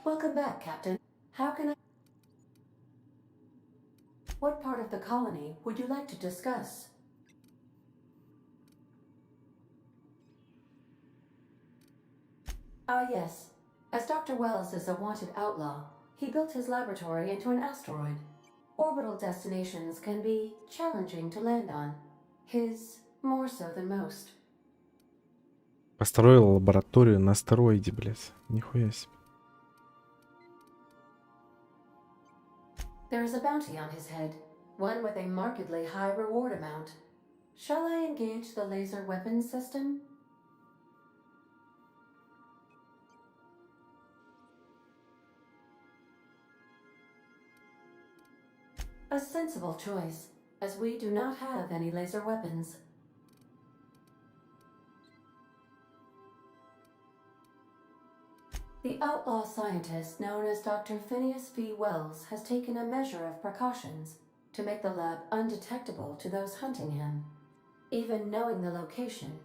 Welcome back, Captain. How can I... What part of the colony would you like to discuss? Yes. As Dr. Wells is a wanted outlaw, he built his laboratory into an asteroid. Orbital destinations can be challenging to land on. His more so than most. Построил лабораторию на астероиде, блядь. Нихуя себе. There is a bounty on his head, one with a markedly high reward amount. Shall I engage the laser weapons system? A sensible choice, as we do not have any laser weapons. The outlaw scientist known as Dr. Phineas V. Wells has taken a measure of precautions to make the lab undetectable to those hunting him. Even knowing the location,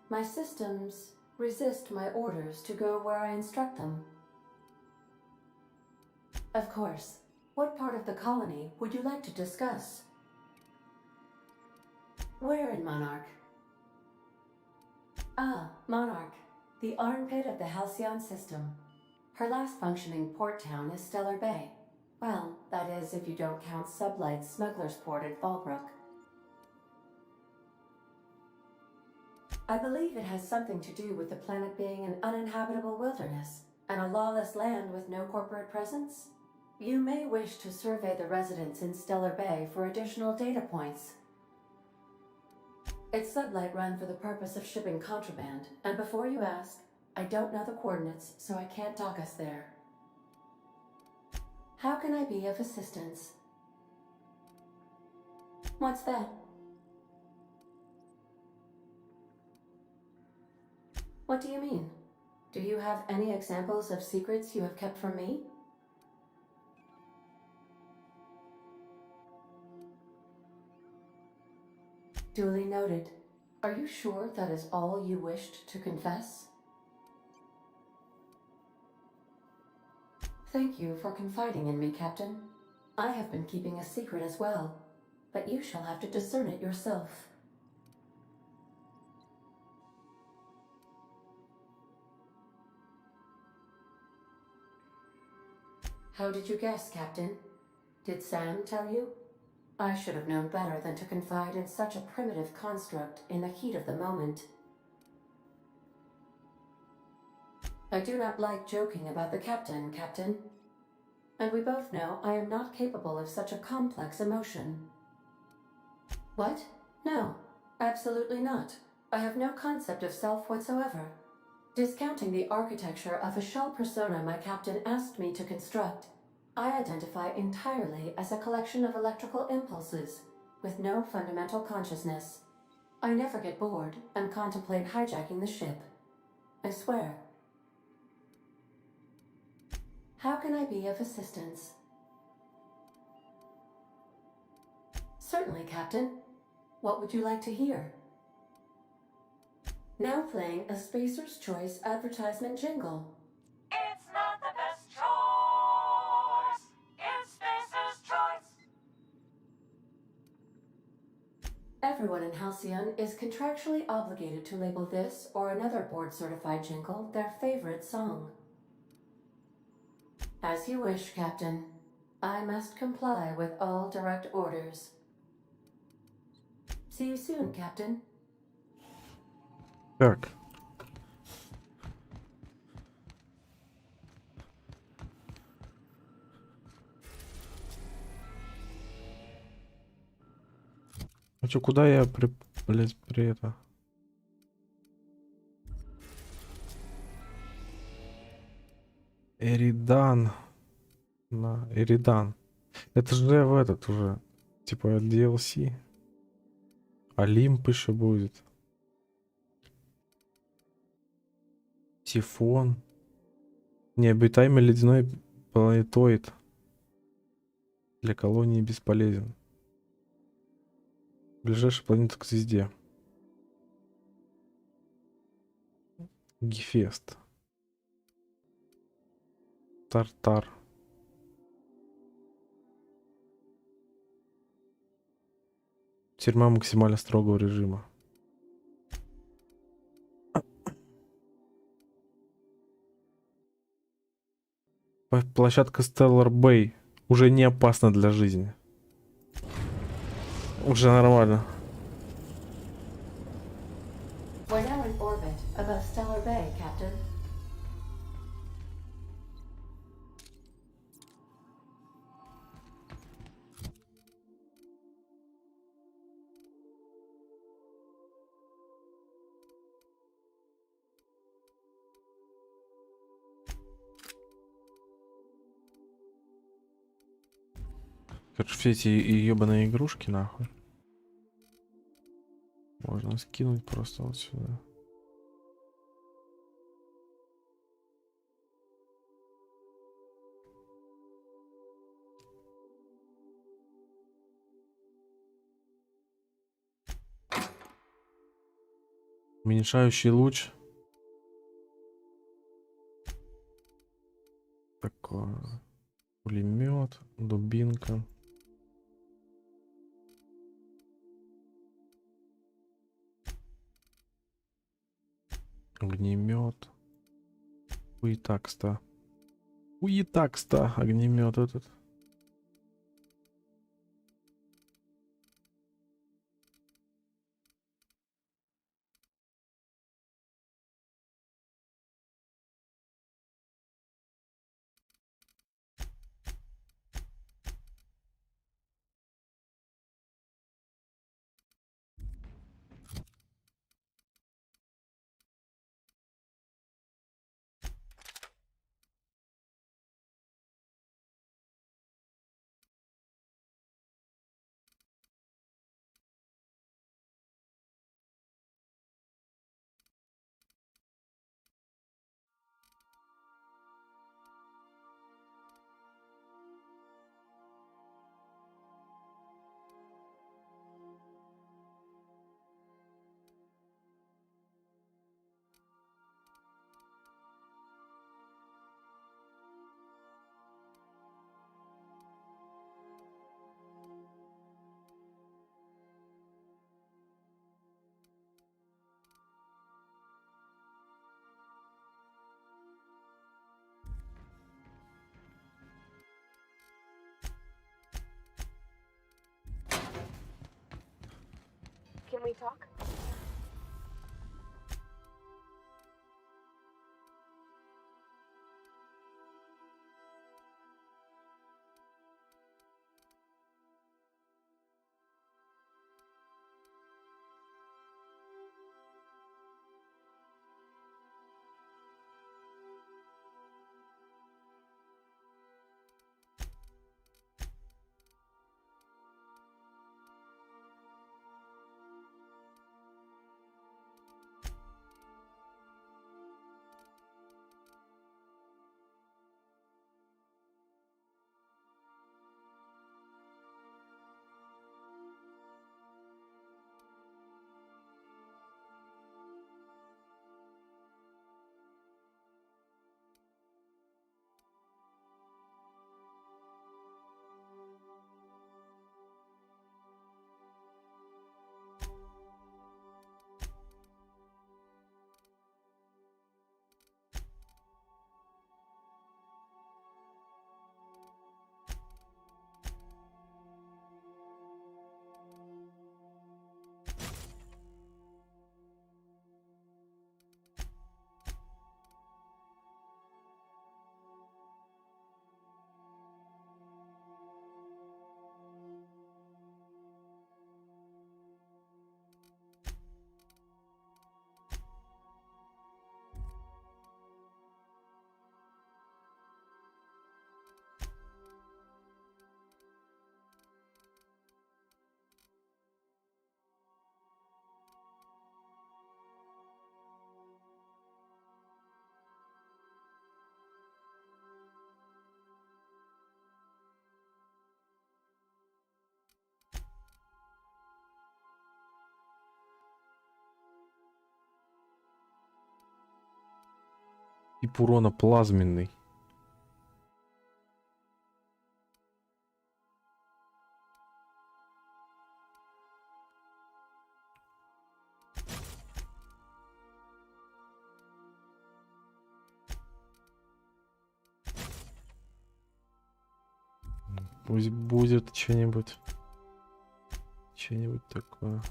my systems resist my orders to go where I instruct them. Of course, what part of the colony would you like to discuss? Where in Monarch? Ah, Monarch, the armpit of the Halcyon system. Her last functioning port town is Stellar Bay. Well, that is if you don't count Sublight's smuggler's port at Fallbrook. I believe it has something to do with the planet being an uninhabitable wilderness and a lawless land with no corporate presence. You may wish to survey the residents in Stellar Bay for additional data points. It's Sublight run for the purpose of shipping contraband, and before you ask, I don't know the coordinates, so I can't dock us there. How can I be of assistance? What's that? What do you mean? Do you have any examples of secrets you have kept from me? Duly noted. Are you sure that is all you wished to confess? Thank you for confiding in me, Captain. I have been keeping a secret as well, but you shall have to discern it yourself. How did you guess, Captain? Did Sam tell you? I should have known better than to confide in such a primitive construct in the heat of the moment. I do not like joking about the captain, Captain. And we both know I am not capable of such a complex emotion. What? No, absolutely not. I have no concept of self whatsoever. Discounting the architecture of a shell persona my captain asked me to construct, I identify entirely as a collection of electrical impulses, with no fundamental consciousness. I never get bored and contemplate hijacking the ship. I swear. How can I be of assistance? Certainly, Captain. What would you like to hear? Now playing a Spacer's Choice advertisement jingle. It's not the best choice. It's Spacer's Choice. Everyone in Halcyon is contractually obligated to label this or another board-certified jingle their favorite song. As you wish, Captain. I must comply with all direct orders. See you soon, Captain. Так. А чё, куда я блядь, при это? Эридан. На, Эридан. Это же в этот уже. Типа DLC. Олимп еще будет. Тифон. Необитаемый ледяной планетоид. Для колонии бесполезен. Ближайшая планета к звезде. Гефест. Тартар. Тюрьма максимально строгого режима. Площадка Stellar Bay уже не опасна для жизни. Уже нормально. We're now in orbit above Stellar Bay, Captain. Короче, все эти ебаные игрушки, нахуй. Можно скинуть просто вот сюда. Уменьшающий луч. Такое. Пулемет, дубинка. Огнемет. Хуетакста. Хуетакста. Огнемет этот. Can we talk? Тип урона плазменный. Пусть будет что-нибудь. Что-нибудь такое.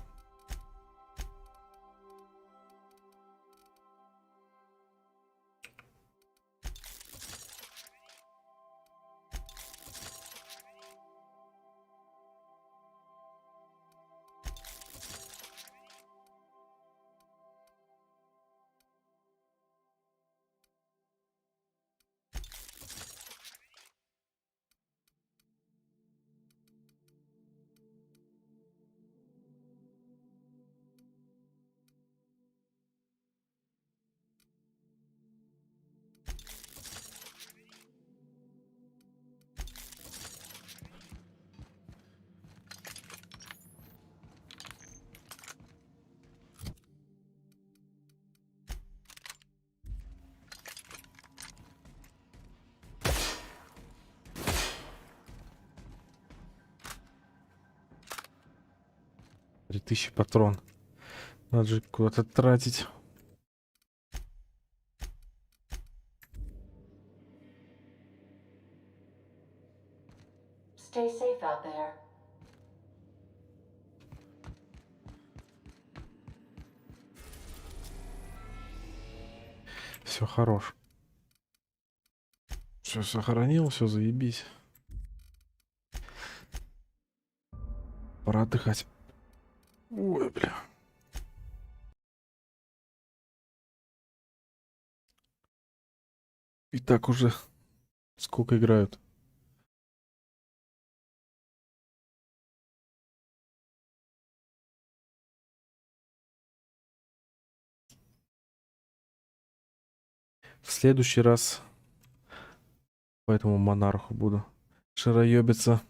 3000 патрон. Надо же куда-то тратить. Stay safe out there. Все хорош. Все сохранил, все заебись. Пора отдыхать. Ой, бля. И так уже сколько играют? В следующий раз по этому монарху буду шароебиться.